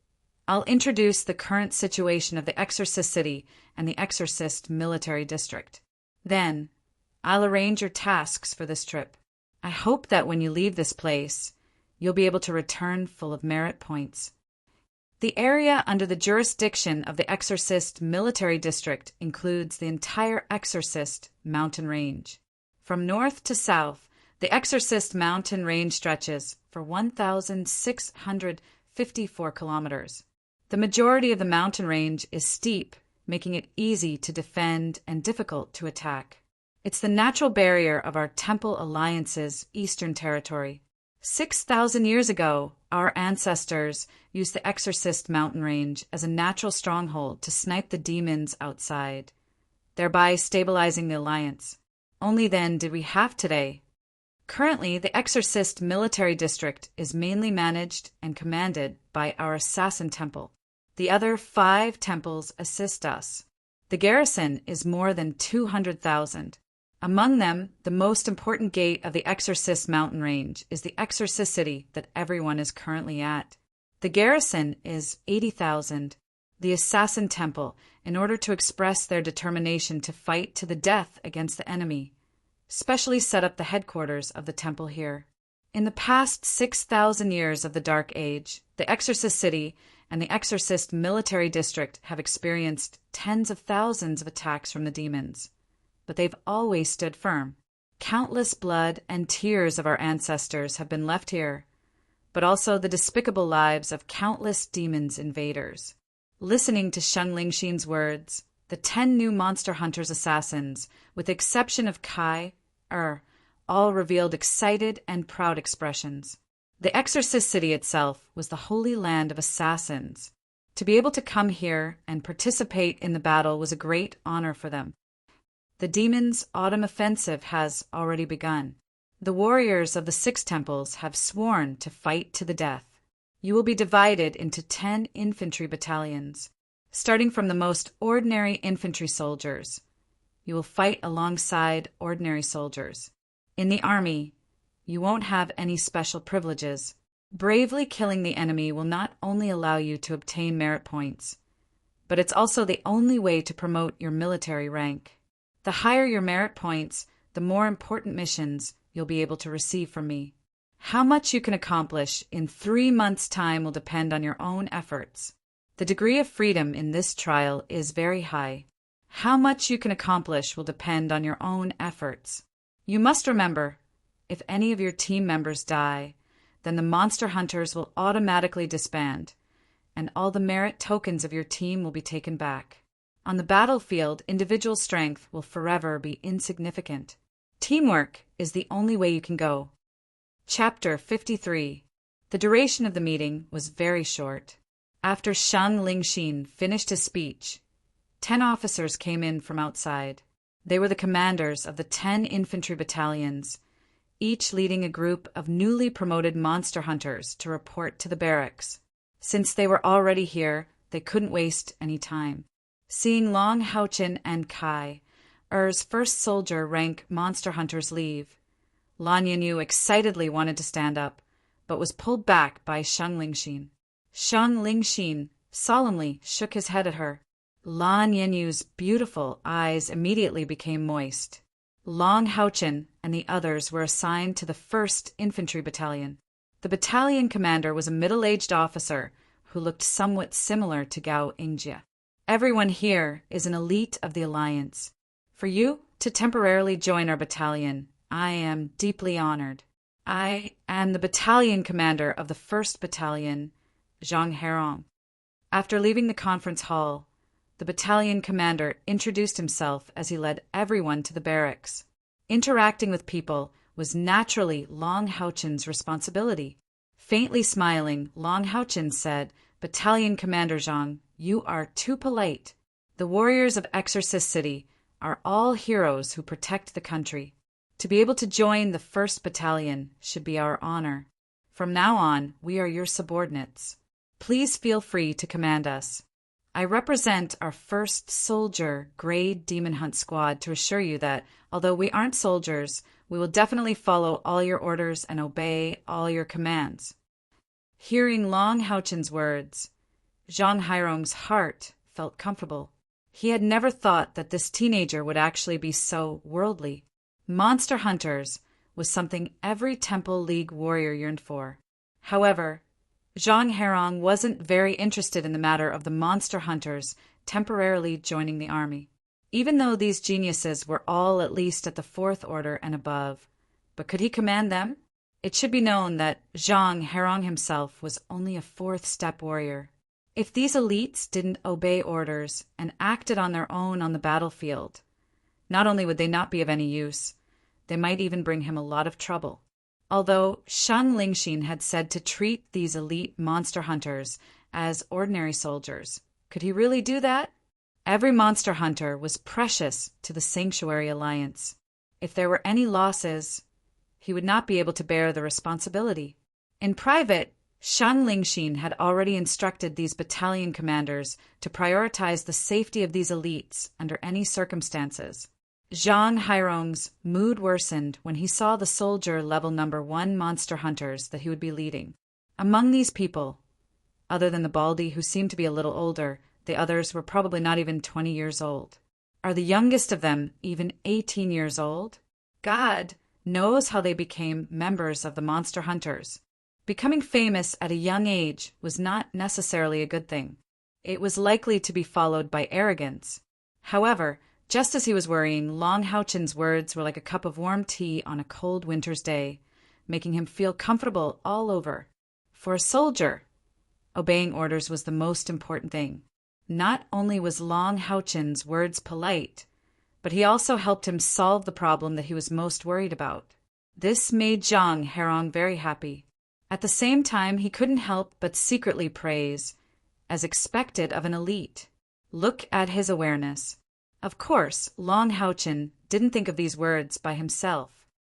I'll introduce the current situation of the Exorcist City and the Exorcist military district. Then, I'll arrange your tasks for this trip. I hope that when you leave this place, you'll be able to return full of merit points. The area under the jurisdiction of the Exorcist Military District includes the entire Exorcist mountain range. From north to south, the Exorcist mountain range stretches for 1,654 kilometers. The majority of the mountain range is steep, making it easy to defend and difficult to attack. It's the natural barrier of our Temple Alliance's eastern territory. 6,000 years ago, our ancestors used the Exorcist mountain range as a natural stronghold to snipe the demons outside, thereby stabilizing the Alliance. Only then did we have today. Currently, the Exorcist Military District is mainly managed and commanded by our Assassin Temple. The other 5 temples assist us. The garrison is more than 200,000. Among them, the most important gate of the Exorcist mountain range is the Exorcist City that everyone is currently at. The garrison is 80,000. The Assassin Temple, in order to express their determination to fight to the death against the enemy, specially set up the headquarters of the temple here. In the past 6,000 years of the Dark Age, the Exorcist City and the Exorcist Military District have experienced tens of thousands of attacks from the demons. But they've always stood firm. Countless blood and tears of our ancestors have been left here, but also the despicable lives of countless demons invaders. Listening to Shang Lingxin's words, the 10 new monster hunters assassins, with the exception of Kai, all revealed excited and proud expressions. The Exorcist City itself was the holy land of assassins. To be able to come here and participate in the battle was a great honor for them. The demons' autumn offensive has already begun. The warriors of the 6 temples have sworn to fight to the death. You will be divided into 10 infantry battalions. Starting from the most ordinary infantry soldiers, you will fight alongside ordinary soldiers. In the army, you won't have any special privileges. Bravely killing the enemy will not only allow you to obtain merit points, but it's also the only way to promote your military rank. The higher your merit points, the more important missions you'll be able to receive from me. How much you can accomplish in 3 months' time will depend on your own efforts. The degree of freedom in this trial is very high. How much you can accomplish will depend on your own efforts. You must remember, if any of your team members die, then the monster hunters will automatically disband, and all the merit tokens of your team will be taken back. On the battlefield, individual strength will forever be insignificant. Teamwork is the only way you can go. Chapter 53. The duration of the meeting was very short. After Shang Lingxin finished his speech, 10 officers came in from outside. They were the commanders of the 10 infantry battalions, each leading a group of newly promoted monster hunters to report to the barracks. Since they were already here, they couldn't waste any time. Seeing Long Haochen and Kai, Er's first soldier rank monster hunters leave, Lan Yanyu excitedly wanted to stand up, but was pulled back by Shang Lingxin. Shang Lingxin solemnly shook his head at her. Lan Yanyu's beautiful eyes immediately became moist. Long Haochen and the others were assigned to the 1st Infantry Battalion. The battalion commander was a middle-aged officer who looked somewhat similar to Gao Ingjie. Everyone here is an elite of the Alliance. For you to temporarily join our battalion, I am deeply honored. I am the battalion commander of the 1st Battalion, Zhang Herong. After leaving the conference hall, the battalion commander introduced himself as he led everyone to the barracks. Interacting with people was naturally Long Haochen's responsibility. Faintly smiling, Long Haochen said, "Battalion Commander Zhang, you are too polite. The warriors of Exorcist City are all heroes who protect the country. To be able to join the 1st Battalion should be our honor. From now on, we are your subordinates. Please feel free to command us. I represent our 1st Soldier Grade Demon Hunt Squad to assure you that, although we aren't soldiers, we will definitely follow all your orders and obey all your commands." Hearing Long Haochen's words, Zhang Hairong's heart felt comfortable. He had never thought that this teenager would actually be so worldly. Monster hunters was something every Temple League warrior yearned for. However, Zhang Herong wasn't very interested in the matter of the monster hunters temporarily joining the army. Even though these geniuses were all at least at the fourth order and above, but could he command them? It should be known that Zhang Herong himself was only a fourth-step warrior. If these elites didn't obey orders and acted on their own on the battlefield, not only would they not be of any use, they might even bring him a lot of trouble. Although Shan Lingxin had said to treat these elite monster hunters as ordinary soldiers, could he really do that? Every monster hunter was precious to the Sanctuary Alliance. If there were any losses, he would not be able to bear the responsibility. In private, Shan Lingxin had already instructed these battalion commanders to prioritize the safety of these elites under any circumstances. Zhang Hairong's mood worsened when he saw the soldier level number 1 monster hunters that he would be leading. Among these people, other than the Baldy who seemed to be a little older, the others were probably not even 20 years old. Are the youngest of them even 18 years old? God knows how they became members of the monster hunters. Becoming famous at a young age was not necessarily a good thing. It was likely to be followed by arrogance. However, just as he was worrying, Long Haochen's words were like a cup of warm tea on a cold winter's day, making him feel comfortable all over. For a soldier, obeying orders was the most important thing. Not only was Long Haochen's words polite, but he also helped him solve the problem that he was most worried about. This made Zhang Herong very happy. At the same time, he couldn't help but secretly praise, as expected of an elite. Look at his awareness. Of course, Long Haochen didn't think of these words by himself.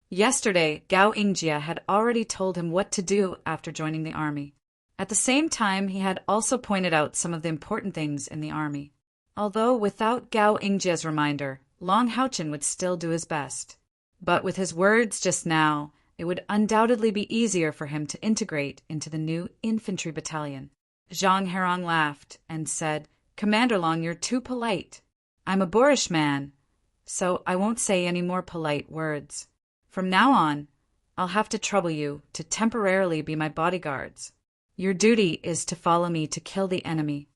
Yesterday, Gao Yingjie had already told him what to do after joining the army. At the same time, he had also pointed out some of the important things in the army. Although without Gao Yingjie's reminder, Long Haochen would still do his best. But with his words just now, it would undoubtedly be easier for him to integrate into the new infantry battalion. Zhang Herong laughed and said, "Commander Long, you're too polite. I'm a boorish man, so I won't say any more polite words. From now on, I'll have to trouble you to temporarily be my bodyguards. Your duty is to follow me to kill the enemy."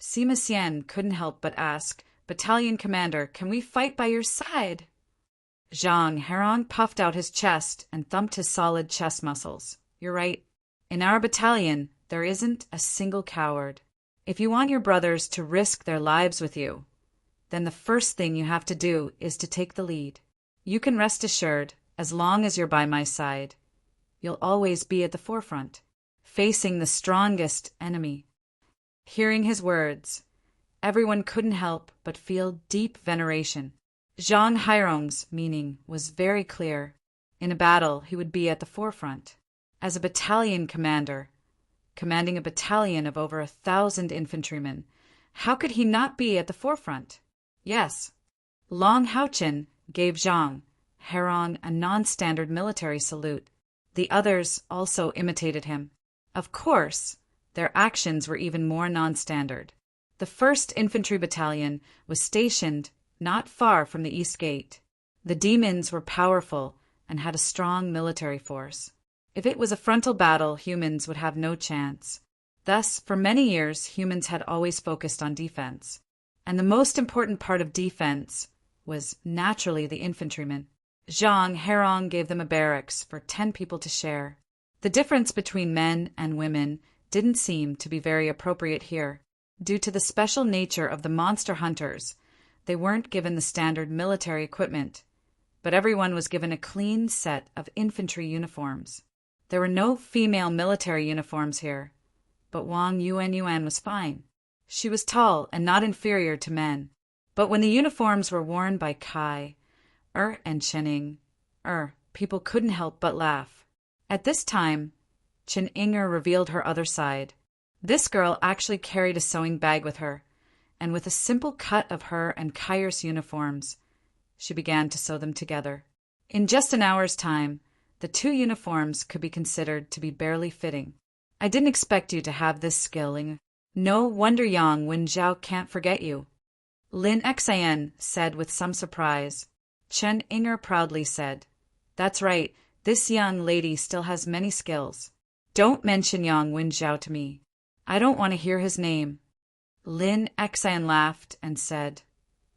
Sima Xian couldn't help but ask, "Battalion commander, can we fight by your side?" Zhang Herong puffed out his chest and thumped his solid chest muscles. "You're right. In our battalion, there isn't a single coward. If you want your brothers to risk their lives with you, then the first thing you have to do is to take the lead. You can rest assured, as long as you're by my side, you'll always be at the forefront, facing the strongest enemy." Hearing his words, everyone couldn't help but feel deep veneration. Zhang Hairong's meaning was very clear. In a battle, he would be at the forefront. As a battalion commander, commanding a battalion of over 1,000 infantrymen, how could he not be at the forefront? Yes, Long Haochen gave Zhang Herong a non-standard military salute. The others also imitated him. Of course, their actions were even more non-standard. The 1st Infantry Battalion was stationed not far from the East Gate. The demons were powerful and had a strong military force. If it was a frontal battle, humans would have no chance. Thus, for many years, humans had always focused on defense. And the most important part of defense was naturally the infantrymen. Zhang Herong gave them a barracks for 10 people to share. The difference between men and women didn't seem to be very appropriate here. Due to the special nature of the monster hunters, they weren't given the standard military equipment, but everyone was given a clean set of infantry uniforms. There were no female military uniforms here, but Wang Yuan was fine. She was tall and not inferior to men. But when the uniforms were worn by Kai, and Chening, people couldn't help but laugh. At this time, Chen Inger revealed her other side. This girl actually carried a sewing bag with her, and with a simple cut of her and Kai's uniforms, she began to sew them together. In just an hour's time, the 2 uniforms could be considered to be barely fitting. "I didn't expect you to have this skill, Ling. No wonder Yang Wenjiao can't forget you," Lin Xian said with some surprise. Chen Inger proudly said. That's right, this young lady still has many skills. Don't mention Yang Wenjiao to me. I don't want to hear his name. Lin Xan laughed and said,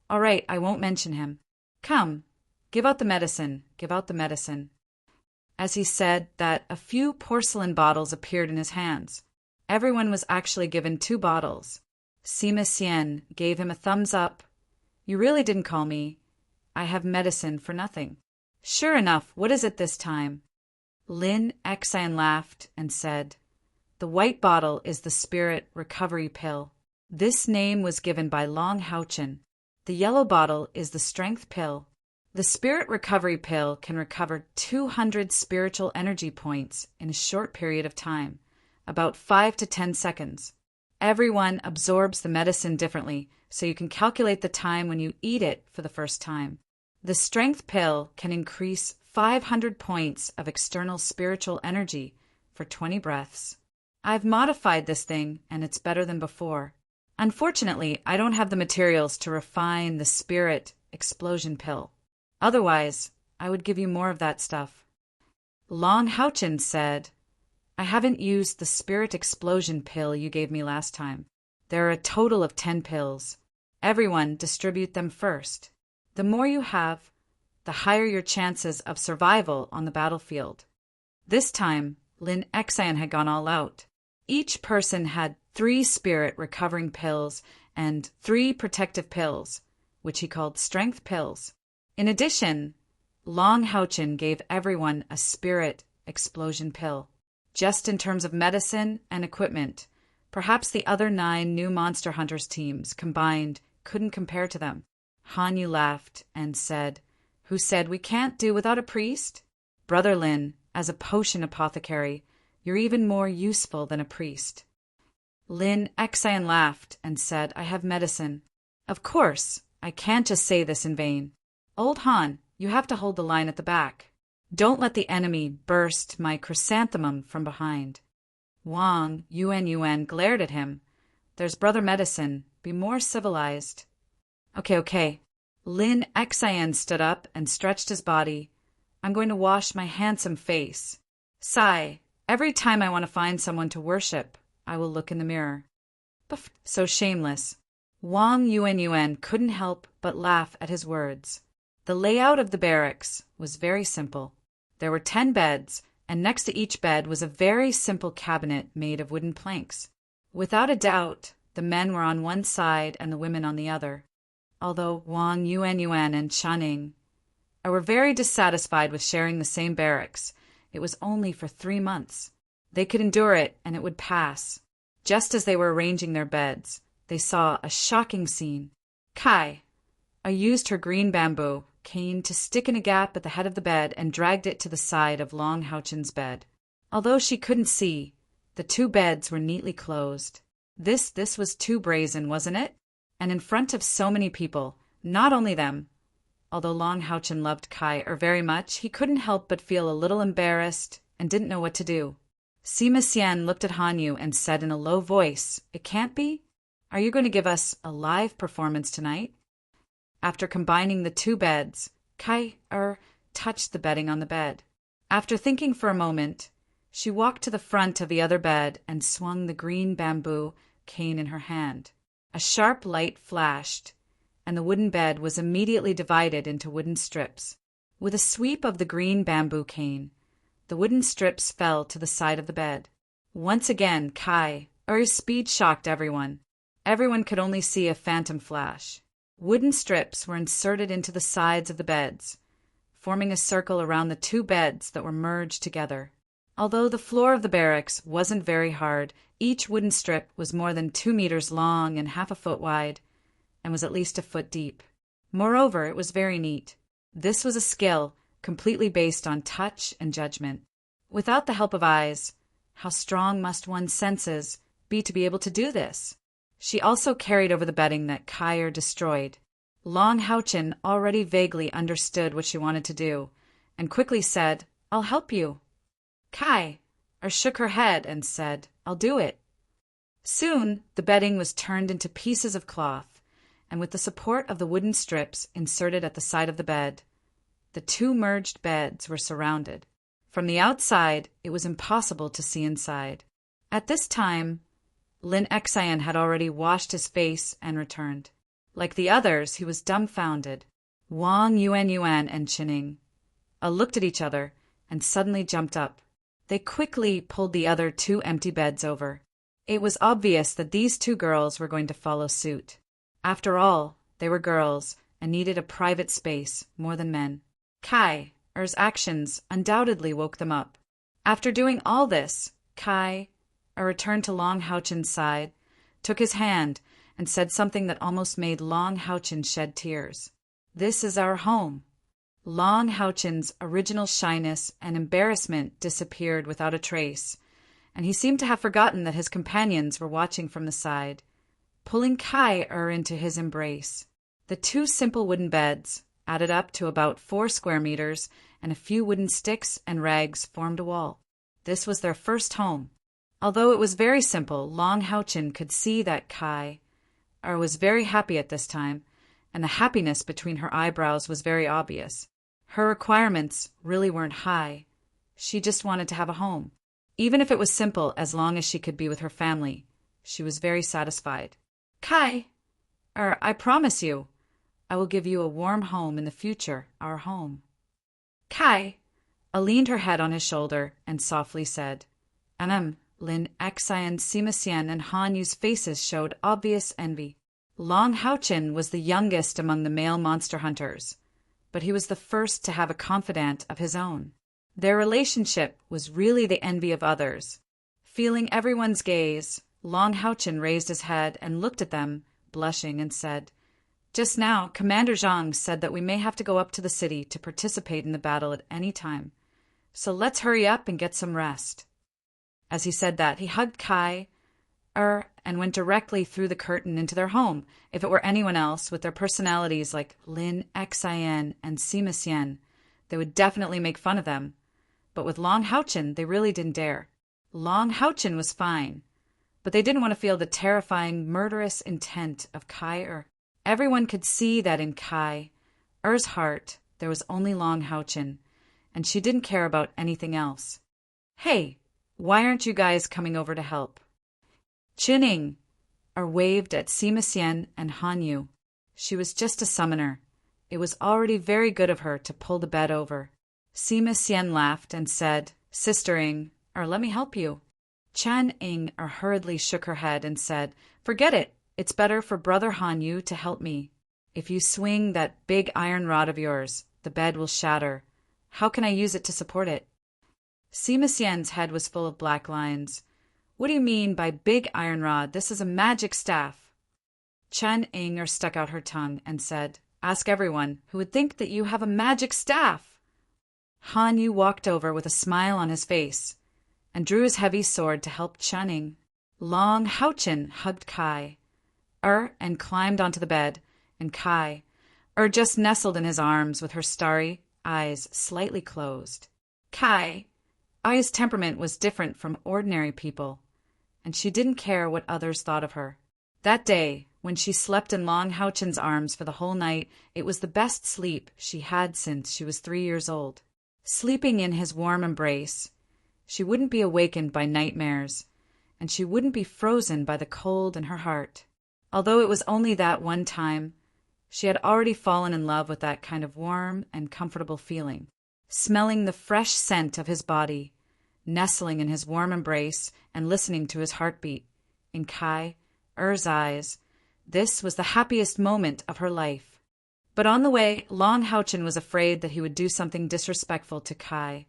All right, I won't mention him. Come, give out the medicine, give out the medicine. As he said that, a few porcelain bottles appeared in his hands. Everyone was actually given 2 bottles. Sima Xian gave him a thumbs up. You really didn't call me. I have medicine for nothing. Sure enough, what is it this time? Lin Xan laughed and said, The white bottle is the spirit recovery pill. This name was given by Long Haochen. The yellow bottle is the strength pill. The spirit recovery pill can recover 200 spiritual energy points in a short period of time, about 5 to 10 seconds. Everyone absorbs the medicine differently, so you can calculate the time when you eat it for the first time. The strength pill can increase 500 points of external spiritual energy for 20 breaths. I've modified this thing, and it's better than before. Unfortunately, I don't have the materials to refine the spirit explosion pill. Otherwise, I would give you more of that stuff. Long Haochen said, I haven't used the spirit explosion pill you gave me last time. There are a total of 10 pills. Everyone distribute them first. The more you have, the higher your chances of survival on the battlefield. This time, Lin Xan had gone all out. Each person had 3 spirit recovering pills and 3 protective pills, which he called strength pills. In addition, Long Haochen gave everyone a spirit explosion pill. Just in terms of medicine and equipment, perhaps the other 9 new Monster Hunters teams combined couldn't compare to them. Han Yu laughed and said, Who said we can't do without a priest? Brother Lin, as a potion apothecary, you're even more useful than a priest. Lin Xan laughed and said, I have medicine. Of course, I can't just say this in vain. Old Han, you have to hold the line at the back. Don't let the enemy burst my chrysanthemum from behind. Wang Yuan glared at him. There's brother medicine. Be more civilized. Okay. Lin Xan stood up and stretched his body. I'm going to wash my handsome face. Sigh. Every time I want to find someone to worship, I will look in the mirror. So shameless. Wang Yuan couldn't help but laugh at his words. The layout of the barracks was very simple. There were 10 beds, and next to each bed was a very simple cabinet made of wooden planks. Without a doubt, the men were on one side and the women on the other. Although Wang Yuan and Channing were very dissatisfied with sharing the same barracks, it was only for 3 months. They could endure it, and it would pass. Just as they were arranging their beds, they saw a shocking scene. Kai used her green bamboo cane to stick in a gap at the head of the bed and dragged it to the side of Long Haochen's bed. Although she couldn't see, the 2 beds were neatly closed. This was too brazen, wasn't it? And in front of so many people, not only them. Although Long Haochen loved Kai very much, he couldn't help but feel a little embarrassed and didn't know what to do. Sima Xian looked at Han Yu and said in a low voice, It can't be? Are you going to give us a live performance tonight? After combining the 2 beds, Kai touched the bedding on the bed. After thinking for a moment, she walked to the front of the other bed and swung the green bamboo cane in her hand. A sharp light flashed, and the wooden bed was immediately divided into wooden strips. With a sweep of the green bamboo cane, the wooden strips fell to the side of the bed. Once again, Kai's speed shocked everyone. Everyone could only see a phantom flash. Wooden strips were inserted into the sides of the beds, forming a circle around the 2 beds that were merged together. Although the floor of the barracks wasn't very hard, each wooden strip was more than 2 meters long and half a foot wide, and was at least a foot deep. Moreover, it was very neat. This was a skill completely based on touch and judgment. Without the help of eyes, how strong must one's senses be to be able to do this? She also carried over the bedding that Kai destroyed. Long Haochen already vaguely understood what she wanted to do, and quickly said, I'll help you. Kai shook her head and said, I'll do it. Soon the bedding was turned into pieces of cloth, and with the support of the wooden strips inserted at the side of the bed, The two merged beds were surrounded. From the outside, it was impossible to see inside. At this time, Lin Xian had already washed his face and returned. Like the others, he was dumbfounded. Wang Yuan and Qining looked at each other and suddenly jumped up. They quickly pulled the other two empty beds over. It was obvious that these two girls were going to follow suit. After all, they were girls and needed a private space more than men. Kai's actions undoubtedly woke them up. After doing all this, Kai returned to Long Haochen's side, took his hand, and said something that almost made Long Haochen shed tears. "This is our home." Long Haochen's original shyness and embarrassment disappeared without a trace, and he seemed to have forgotten that his companions were watching from the side, pulling Kai into his embrace. The two simple wooden beds, added up to about 4 square meters, and a few wooden sticks and rags formed a wall. This was their first home. Although it was very simple, Long Haochen could see that Kai was very happy at this time, and the happiness between her eyebrows was very obvious. Her requirements really weren't high. She just wanted to have a home. Even if it was simple, as long as she could be with her family, she was very satisfied. "Kai, I promise you, I will give you a warm home in the future, our home." Kai leaned her head on his shoulder and softly said, Lin Xian, Sima Xian, and Han Yu's faces showed obvious envy. Long Haochen was the youngest among the male monster hunters, but he was the first to have a confidant of his own. Their relationship was really the envy of others. Feeling everyone's gaze, Long Haochen raised his head and looked at them, blushing, and said, "Just now, Commander Zhang said that we may have to go up to the city to participate in the battle at any time. So let's hurry up and get some rest." As he said that, he hugged Kai and went directly through the curtain into their home. If it were anyone else, with their personalities like Lin Xian and Sima Xian, they would definitely make fun of them. But with Long Haochen, they really didn't dare. Long Haochen was fine, but they didn't want to feel the terrifying, murderous intent of Kai. Everyone could see that in Kai's heart there was only Long Haochen, and she didn't care about anything else. "Hey, why aren't you guys coming over to help?" Qining waved at Sima Xian and Han Yu. She was just a summoner. It was already very good of her to pull the bed over. Sima Xian laughed and said, "Sister Ing, let me help you." Chen Ing hurriedly shook her head and said, "Forget it. It's better for Brother Han Yu to help me. If you swing that big iron rod of yours, the bed will shatter. How can I use it to support it?" Sima Xian's head was full of black lines. "What do you mean by big iron rod? This is a magic staff." Chen Ing stuck out her tongue and said, "Ask everyone who would think that you have a magic staff." Han Yu walked over with a smile on his face and drew his heavy sword to help Chen Ing. Long Haochen hugged Kai and climbed onto the bed, and Kai just nestled in his arms with her starry eyes slightly closed. Kai's temperament was different from ordinary people, and she didn't care what others thought of her. That day, when she slept in Long Haochen's arms for the whole night, it was the best sleep she had since she was 3 years old. Sleeping in his warm embrace, she wouldn't be awakened by nightmares, and she wouldn't be frozen by the cold in her heart. Although it was only that one time, she had already fallen in love with that kind of warm and comfortable feeling. Smelling the fresh scent of his body, nestling in his warm embrace, and listening to his heartbeat, in Kai's eyes, this was the happiest moment of her life. But on the way, Long Haochen was afraid that he would do something disrespectful to Kai,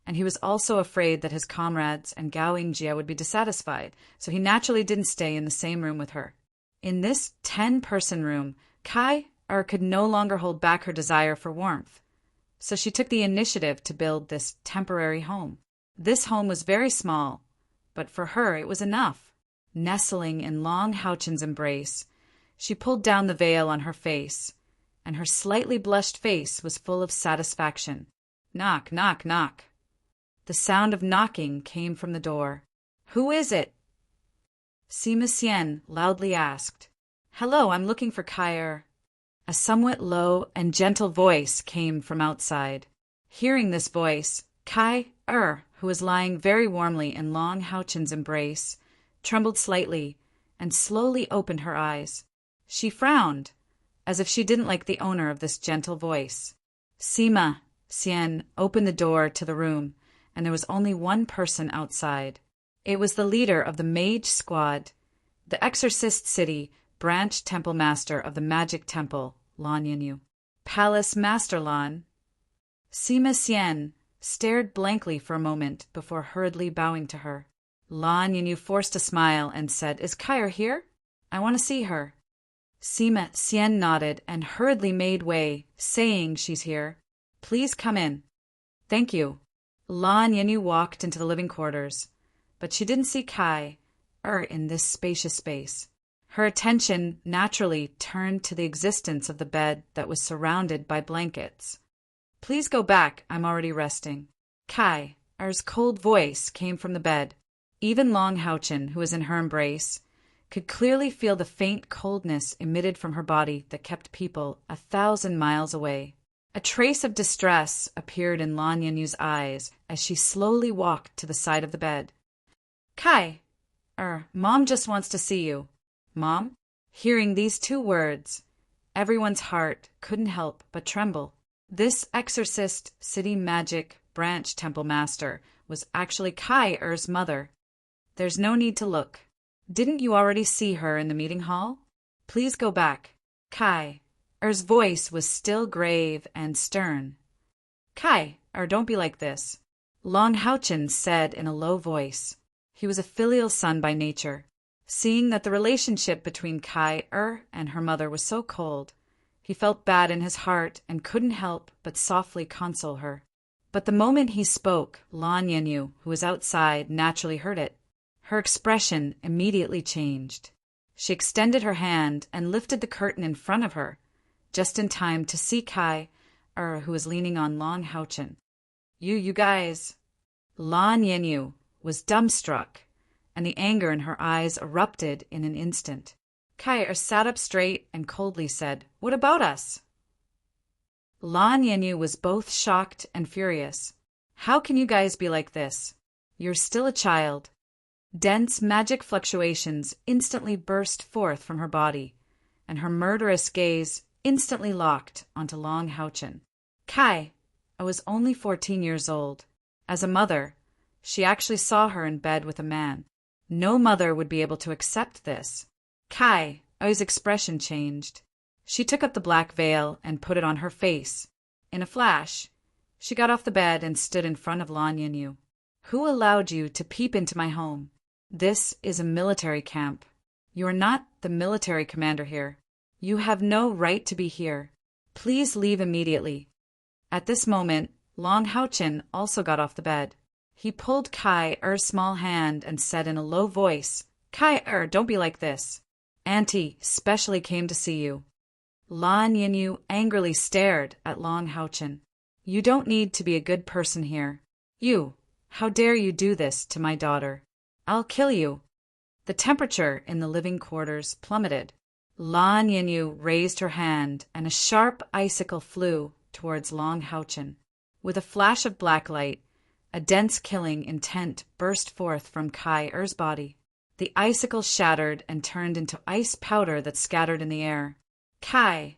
and he was also afraid that his comrades and Gao Yingjie would be dissatisfied, so he naturally didn't stay in the same room with her. In this 10-person room, Kai could no longer hold back her desire for warmth, so she took the initiative to build this temporary home. This home was very small, but for her it was enough. Nestling in Long Haochen's embrace, she pulled down the veil on her face, and her slightly blushed face was full of satisfaction. Knock, knock, knock. The sound of knocking came from the door. "Who is it?" Sima Xian loudly asked. "Hello, I'm looking for Kai." A somewhat low and gentle voice came from outside. Hearing this voice, Kai who was lying very warmly in Long Houchen's embrace, trembled slightly and slowly opened her eyes. She frowned, as if she didn't like the owner of this gentle voice. Sima Xian opened the door to the room, and there was only one person outside. It was the leader of the mage squad, the Exorcist City branch temple master of the magic temple, Lan Yinyu. Palace Master Lan. Sima Xian stared blankly for a moment before hurriedly bowing to her. Lan Yinyu forced a smile and said, "Is Kai here? I want to see her." Sima Xian nodded and hurriedly made way, saying, "She's here. Please come in." "Thank you." Lan Yinyu walked into the living quarters, but she didn't see Kai in this spacious space. Her attention naturally turned to the existence of the bed that was surrounded by blankets. "Please go back, I'm already resting." Kai's cold voice came from the bed. Even Long Houchen, who was in her embrace, could clearly feel the faint coldness emitted from her body that kept people 1,000 miles away. A trace of distress appeared in Lan Yinyu's eyes as she slowly walked to the side of the bed. "Kai, Mom just wants to see you." "Mom?" Hearing these two words, everyone's heart couldn't help but tremble. This Exorcist City Magic branch temple master was actually Kai's mother. "There's no need to look. Didn't you already see her in the meeting hall? Please go back." Kai's voice was still grave and stern. "Kai, don't be like this," Long Houchen said in a low voice. He was a filial son by nature. Seeing that the relationship between Kai and her mother was so cold, he felt bad in his heart and couldn't help but softly console her. But the moment he spoke, Lan Yinyu, who was outside, naturally heard it. Her expression immediately changed. She extended her hand and lifted the curtain in front of her, just in time to see Kai, who was leaning on Long Houchen. You guys." Lan Yinyu was dumbstruck, and the anger in her eyes erupted in an instant. Kai sat up straight and coldly said, "What about us?" Lan Yinyu was both shocked and furious. "How can you guys be like this? You're still a child." Dense magic fluctuations instantly burst forth from her body, and her murderous gaze instantly locked onto Long Houchen. Kai was only 14 years old. As a mother, she actually saw her in bed with a man. No mother would be able to accept this. Kai's expression changed. She took up the black veil and put it on her face. In a flash, she got off the bed and stood in front of Lan Yinyu. "Who allowed you to peep into my home? This is a military camp. You are not the military commander here. You have no right to be here. Please leave immediately." At this moment, Long Houchen also got off the bed. He pulled Kai's small hand and said in a low voice, "Kai, don't be like this. Auntie specially came to see you." Lan Yinyu angrily stared at Long Houchen. "You don't need to be a good person here. How dare you do this to my daughter? I'll kill you." The temperature in the living quarters plummeted. Lan Yinyu raised her hand, and a sharp icicle flew towards Long Houchen. With a flash of black light, a dense killing intent burst forth from Kai's body. The icicle shattered and turned into ice powder that scattered in the air. Kai's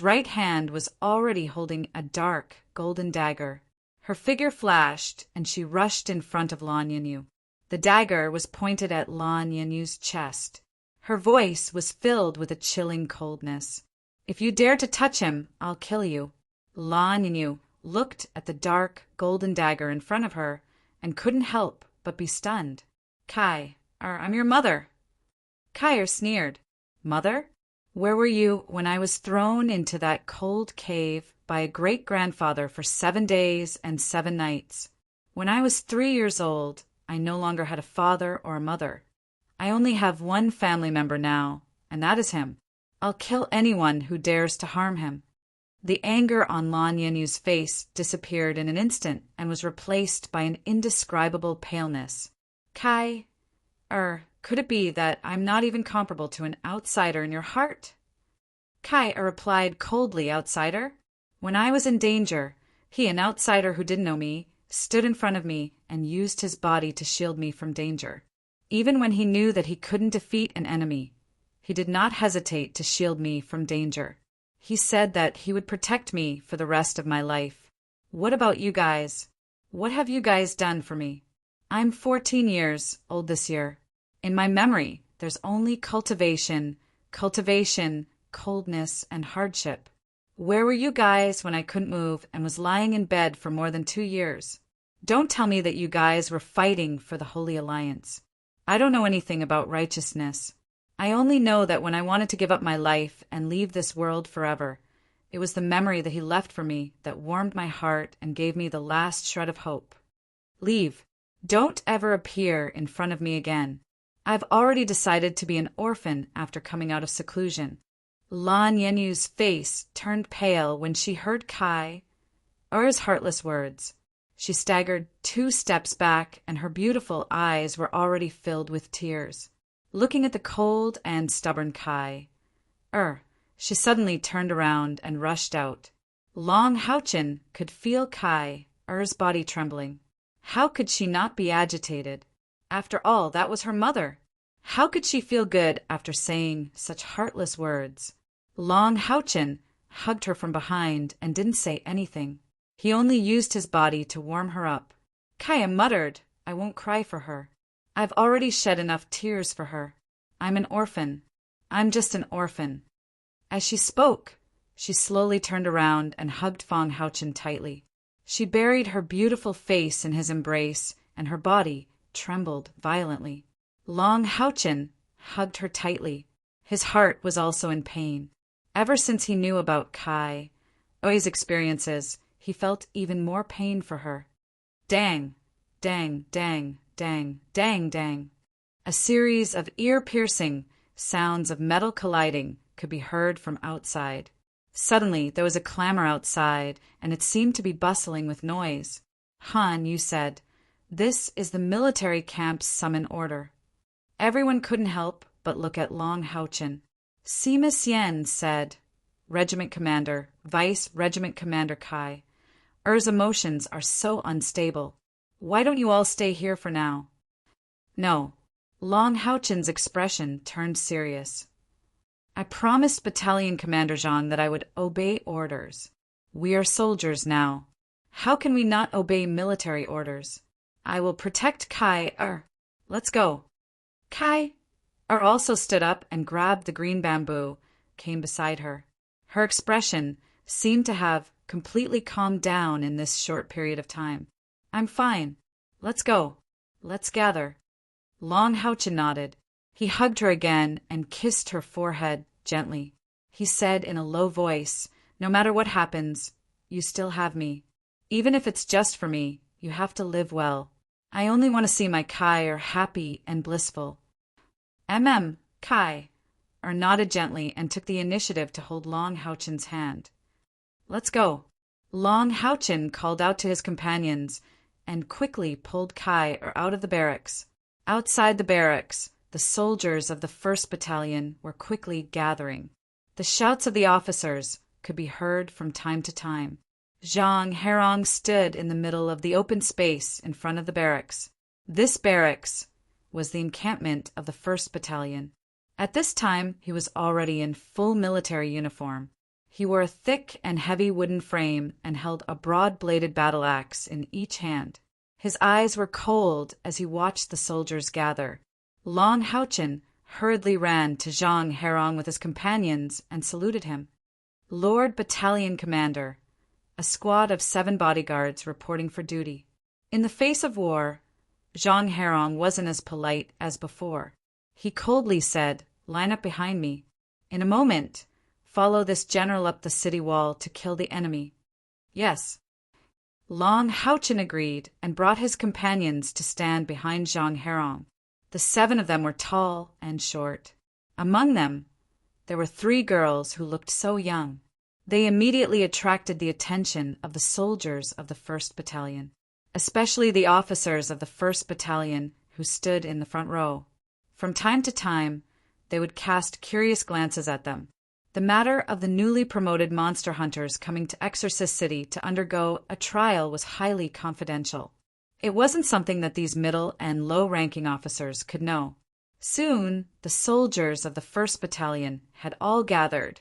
right hand was already holding a dark, golden dagger. Her figure flashed, and she rushed in front of Lan Yinyu. The dagger was pointed at Lan Yinyu's chest. Her voice was filled with a chilling coldness. "If you dare to touch him, I'll kill you." Lan Yinyu looked at the dark, golden dagger in front of her and couldn't help but be stunned. "I'm your mother." Kai sneered. "Mother? Where were you when I was thrown into that cold cave by a great-grandfather for 7 days and 7 nights? When I was 3 years old, I no longer had a father or a mother. I only have one family member now, and that is him. I'll kill anyone who dares to harm him." The anger on Lan Yinyu's face disappeared in an instant and was replaced by an indescribable paleness. "Kai, could it be that I'm not even comparable to an outsider in your heart?" Kai replied coldly, outsider. When I was in danger, he, an outsider who didn't know me, stood in front of me and used his body to shield me from danger. Even when he knew that he couldn't defeat an enemy, he did not hesitate to shield me from danger. He said that he would protect me for the rest of my life. What about you guys? What have you guys done for me? I'm 14 years old this year. In my memory, there's only cultivation, coldness, and hardship. Where were you guys when I couldn't move and was lying in bed for more than 2 years? Don't tell me that you guys were fighting for the Holy Alliance. I don't know anything about righteousness. I only know that when I wanted to give up my life and leave this world forever, it was the memory that he left for me that warmed my heart and gave me the last shred of hope. Leave. Don't ever appear in front of me again. I've already decided to be an orphan after coming out of seclusion. Lan Yenyu's face turned pale when she heard Kai Er's heartless words. She staggered 2 steps back, and her beautiful eyes were already filled with tears. Looking at the cold and stubborn Kai she suddenly turned around and rushed out. Long Haochen could feel Kai Er's body trembling. How could she not be agitated? After all, that was her mother. How could she feel good after saying such heartless words? Long Haochen hugged her from behind and didn't say anything. He only used his body to warm her up. Kaya muttered, I won't cry for her. I've already shed enough tears for her. I'm an orphan. I'm just an orphan. As she spoke, she slowly turned around and hugged Fong Haochen tightly. She buried her beautiful face in his embrace, and her body trembled violently. Long Haochen hugged her tightly. His heart was also in pain. Ever since he knew about Kai Oi's experiences, he felt even more pain for her. Dang, dang, dang, dang, dang, dang. A series of ear-piercing sounds of metal colliding could be heard from outside. Suddenly, there was a clamor outside, and it seemed to be bustling with noise. Han Yu said, This is the military camp's summon order. Everyone couldn't help but look at Long Haochen. Sima Xian said, Regiment Commander, Vice Regiment Commander Kai, Er's emotions are so unstable. Why don't you all stay here for now? No. Long Haochen's expression turned serious. I promised Battalion Commander Zhang that I would obey orders. We are soldiers now. How can we not obey military orders? I will protect Kai Let's go. Kai also stood up and grabbed the green bamboo, came beside her. Her expression seemed to have completely calmed down in this short period of time. I'm fine. Let's go. Let's gather. Long Haochen nodded. He hugged her again and kissed her forehead gently. He said in a low voice, No matter what happens, you still have me. Even if it's just for me, you have to live well. I only want to see my Kai happy and blissful. Kai nodded gently and took the initiative to hold Long Haochen's hand. Let's go. Long Haochen called out to his companions and quickly pulled Kai out of the barracks. Outside the barracks, the soldiers of the 1st Battalion were quickly gathering. The shouts of the officers could be heard from time to time. Zhang Herong stood in the middle of the open space in front of the barracks. This barracks was the encampment of the 1st Battalion. At this time, he was already in full military uniform. He wore a thick and heavy wooden frame and held a broad-bladed battle axe in each hand. His eyes were cold as he watched the soldiers gather. Long Haochen hurriedly ran to Zhang Herong with his companions and saluted him. Lord Battalion Commander, a squad of 7 bodyguards reporting for duty. In the face of war, Zhang Herong wasn't as polite as before. He coldly said, Line up behind me. In a moment, follow this general up the city wall to kill the enemy. Yes. Long Haochen agreed and brought his companions to stand behind Zhang Herong. The 7 of them were tall and short. Among them, there were 3 girls who looked so young. They immediately attracted the attention of the soldiers of the 1st Battalion, especially the officers of the 1st Battalion who stood in the front row. From time to time, they would cast curious glances at them. The matter of the newly promoted monster hunters coming to Exorcist City to undergo a trial was highly confidential. It wasn't something that these middle and low-ranking officers could know. Soon, the soldiers of the 1st Battalion had all gathered.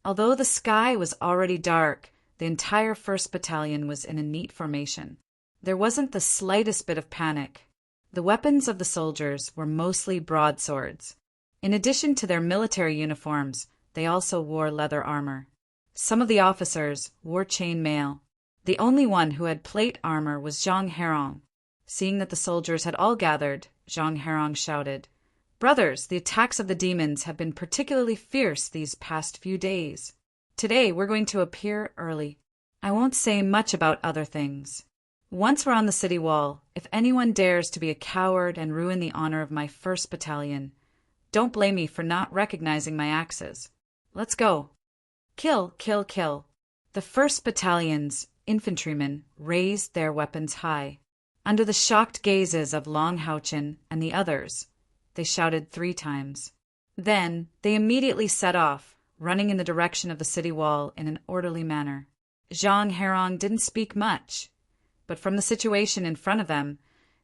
Although the sky was already dark, the entire 1st Battalion was in a neat formation. There wasn't the slightest bit of panic. The weapons of the soldiers were mostly broadswords. In addition to their military uniforms, they also wore leather armor. Some of the officers wore chain mail. The only one who had plate armor was Zhang Herong. Seeing that the soldiers had all gathered, Zhang Herong shouted, "Brothers, the attacks of the demons have been particularly fierce these past few days. Today we're going to appear early. I won't say much about other things. Once we're on the city wall, if anyone dares to be a coward and ruin the honor of my 1st Battalion, don't blame me for not recognizing my axes. Let's go." Kill, kill, kill. The 1st Battalion's infantrymen raised their weapons high. Under the shocked gazes of Long Houchin and the others, they shouted 3 times. Then they immediately set off, running in the direction of the city wall in an orderly manner. Zhang Herong didn't speak much, but from the situation in front of them,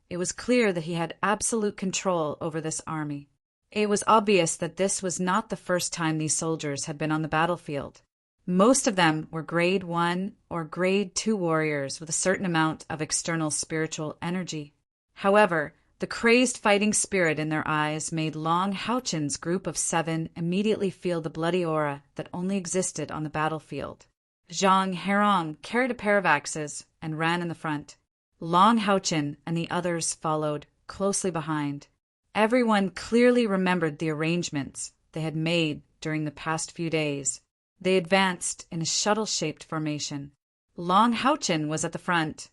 it was clear that he had absolute control over this army. It was obvious that this was not the first time these soldiers had been on the battlefield. Most of them were grade 1 or grade 2 warriors with a certain amount of external spiritual energy. However, the crazed fighting spirit in their eyes made Long Houchin's group of 7 immediately feel the bloody aura that only existed on the battlefield. Zhang Herong carried a pair of axes and ran in the front. Long Houchin and the others followed closely behind. Everyone clearly remembered the arrangements they had made during the past few days. They advanced in a shuttle-shaped formation. Long Houchin was at the front.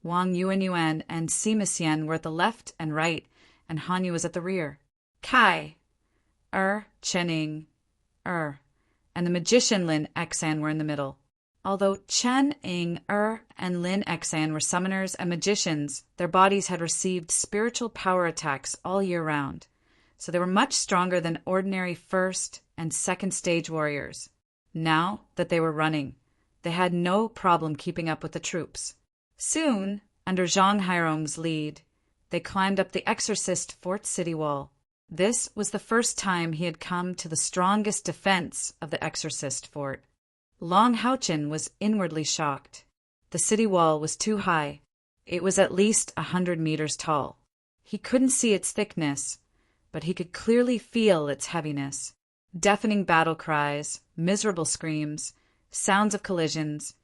Wang Yuanyuan and Sima Xian were at the left and right, and Han Yu was at the rear. Kai, Chening, and the magician Lin Xan were in the middle. Although Chen Ing, and Lin Xan were summoners and magicians, their bodies had received spiritual power attacks all year round, so they were much stronger than ordinary 1st and 2nd stage warriors. Now that they were running, they had no problem keeping up with the troops. Soon, under Zhang Herong's lead, they climbed up the Exorcist Fort city wall. This was the first time he had come to the strongest defense of the Exorcist Fort. Long Houchin was inwardly shocked. The city wall was too high. It was at least 100 meters tall. He couldn't see its thickness, but he could clearly feel its heaviness. Deafening battle cries, miserable screams, sounds of collisions,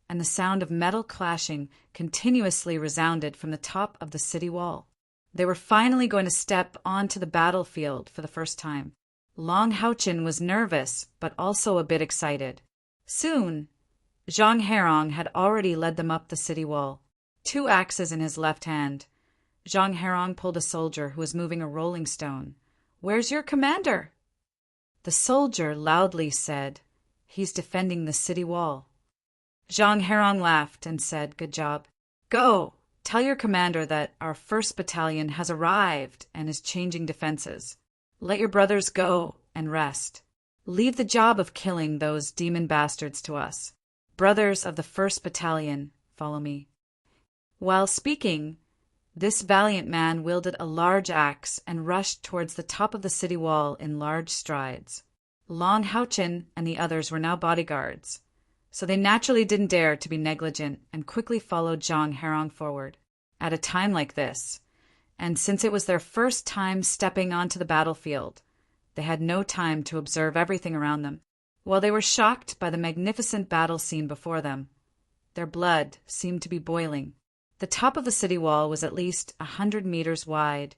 and the sound of metal clashing continuously resounded from the top of the city wall. They were finally going to step onto the battlefield for the first time. Long Houchin was nervous, but also a bit excited. Soon, Zhang Herong had already led them up the city wall. 2 axes in his left hand, Zhang Herong pulled a soldier who was moving a rolling stone. "Where's your commander?" The soldier loudly said, "He's defending the city wall." Zhang Herong laughed and said, "Good job. Go, tell your commander that our 1st Battalion has arrived and is changing defenses. Let your brothers go and rest. Leave the job of killing those demon bastards to us. Brothers of the 1st Battalion, follow me." While speaking, this valiant man wielded a large axe and rushed towards the top of the city wall in large strides. Long Houchin and the others were now bodyguards, so they naturally didn't dare to be negligent and quickly followed Zhang Herong forward. At a time like this, and since it was their first time stepping onto the battlefield, they had no time to observe everything around them. While they were shocked by the magnificent battle scene before them, their blood seemed to be boiling. The top of the city wall was at least 100 meters wide,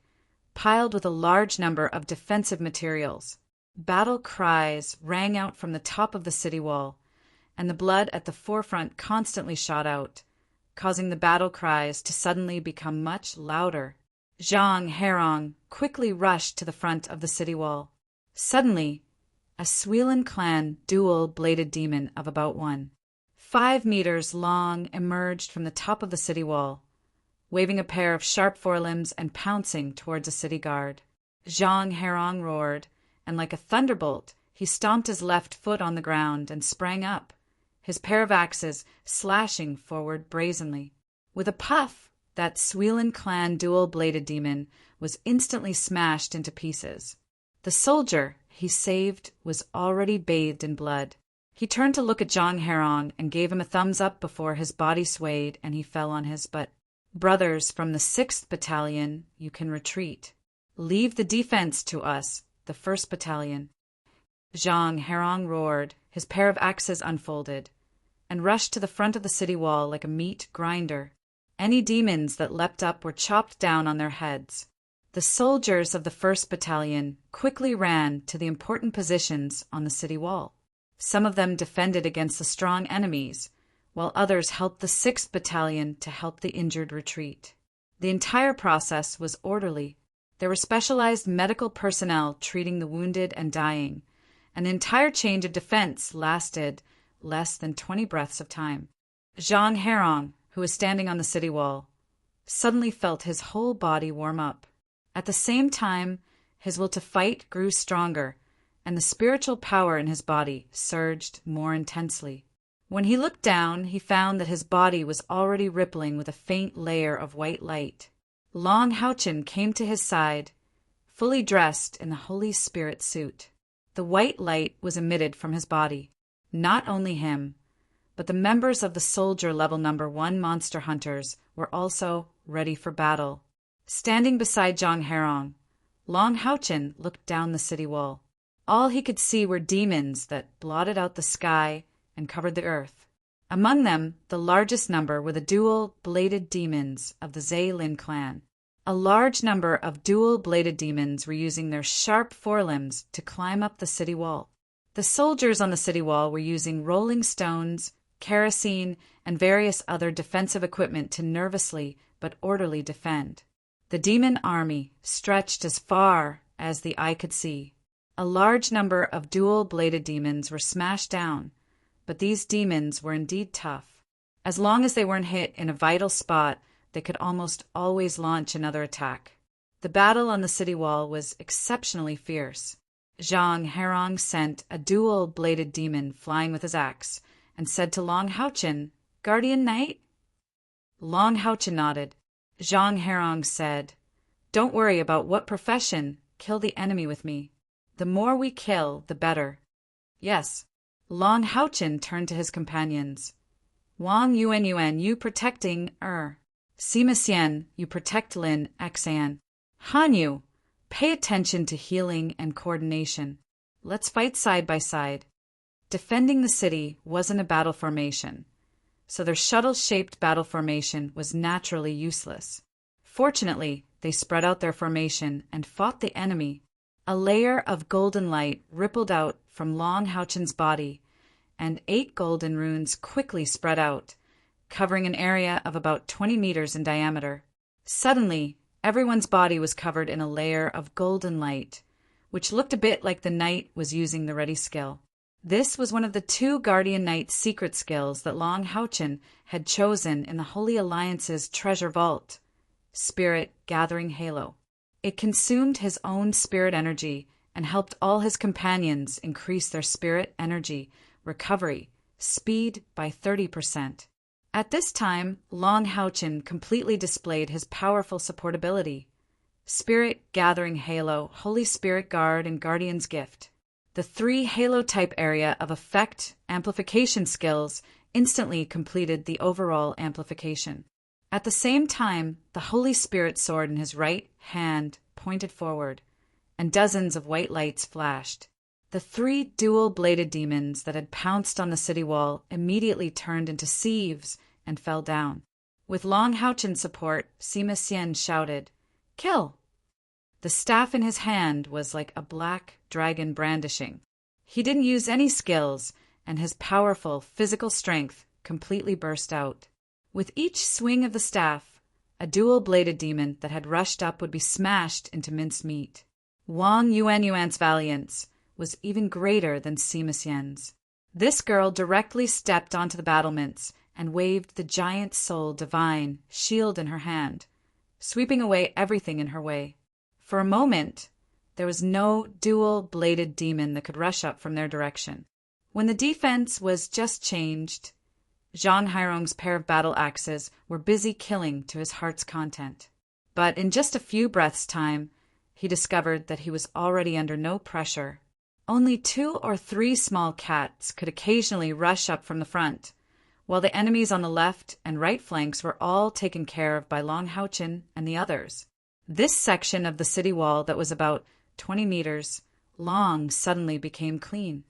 piled with a large number of defensive materials. Battle cries rang out from the top of the city wall, and the blood at the forefront constantly shot out, causing the battle cries to suddenly become much louder. Zhang Herong quickly rushed to the front of the city wall. Suddenly, a Suilan clan dual-bladed demon of about 5 meters long emerged from the top of the city wall, waving a pair of sharp forelimbs and pouncing towards a city guard. Zhang Herong roared, and like a thunderbolt, He stomped his left foot on the ground and sprang up, his pair of axes slashing forward brazenly. With a puff, that Suilan clan dual-bladed demon was instantly smashed into pieces. The soldier he saved was already bathed in blood. He turned to look at Zhang Herong and gave him a thumbs up before his body swayed and he fell on his butt. Brothers from the 6th Battalion, you can retreat. Leave the defense to us, the 1st Battalion. Zhang Herong roared, his pair of axes unfolded, and rushed to the front of the city wall like a meat grinder. Any demons that leapt up were chopped down on their heads. The soldiers of the 1st Battalion quickly ran to the important positions on the city wall. Some of them defended against the strong enemies, while others helped the 6th Battalion to help the injured retreat. The entire process was orderly. There were specialized medical personnel treating the wounded and dying. An entire change of defense lasted less than 20 breaths of time. Zhang Herong, who was standing on the city wall, suddenly felt his whole body warm up. At the same time, his will to fight grew stronger, and the spiritual power in his body surged more intensely. When he looked down, he found that his body was already rippling with a faint layer of white light. Long Haochen came to his side, fully dressed in the Holy Spirit suit. The white light was emitted from his body. Not only him, but the members of the soldier level number 1 monster hunters were also ready for battle. Standing beside Zhang Herong, Long Haochen looked down the city wall. All he could see were demons that blotted out the sky and covered the earth. Among them, the largest number were the dual-bladed demons of the Zaylin clan. A large number of dual-bladed demons were using their sharp forelimbs to climb up the city wall. The soldiers on the city wall were using rolling stones, kerosene, and various other defensive equipment to nervously but orderly defend. The demon army stretched as far as the eye could see. A large number of dual-bladed demons were smashed down, but these demons were indeed tough. As long as they weren't hit in a vital spot, they could almost always launch another attack. The battle on the city wall was exceptionally fierce. Zhang Herong sent a dual-bladed demon flying with his axe and said to Long Haochen, "Guardian Knight?" Long Haochen nodded. Zhang Herong said, "Don't worry about what profession, kill the enemy with me. The more we kill, the better." "Yes." Long Haochen turned to his companions. "Wang Yuan, you protecting Sima Xian, you protect Lin Xan. Han Yu, pay attention to healing and coordination. Let's fight side by side." Defending the city wasn't a battle formation, so their shuttle-shaped battle formation was naturally useless. Fortunately, they spread out their formation and fought the enemy. A layer of golden light rippled out from Long Haochen's body, and 8 golden runes quickly spread out, covering an area of about 20 meters in diameter. Suddenly, everyone's body was covered in a layer of golden light, which looked a bit like the knight was using the ready skill. This was one of the 2 Guardian Knight secret skills that Long Haochen had chosen in the Holy Alliance's treasure vault, Spirit Gathering Halo. It consumed his own spirit energy and helped all his companions increase their spirit energy recovery speed by 30%. At this time, Long Haochen completely displayed his powerful support ability. Spirit Gathering Halo, Holy Spirit Guard, and Guardian's Gift. The 3 Halo-type area of effect amplification skills instantly completed the overall amplification. At the same time, the Holy Spirit sword in his right hand pointed forward, and dozens of white lights flashed. The 3 dual-bladed demons that had pounced on the city wall immediately turned into sieves and fell down. With Long Haochen's support, Sima Xian shouted, "Kill!" The staff in his hand was like a black dragon brandishing. He didn't use any skills, and his powerful physical strength completely burst out. With each swing of the staff, a dual-bladed demon that had rushed up would be smashed into minced meat. Wang Yuan's valiance was even greater than Sima Xian's. This girl directly stepped onto the battlements and waved the giant soul divine shield in her hand, sweeping away everything in her way. For a moment, There was no dual-bladed demon that could rush up from their direction. When the defense was just changed, Jean Hirong's pair of battle axes were busy killing to his heart's content. But in just a few breaths' time, he discovered that he was already under no pressure. Only 2 or 3 small cats could occasionally rush up from the front, while the enemies on the left and right flanks were all taken care of by Long Houchin and the others. This section of the city wall that was about 20 meters long suddenly became clean.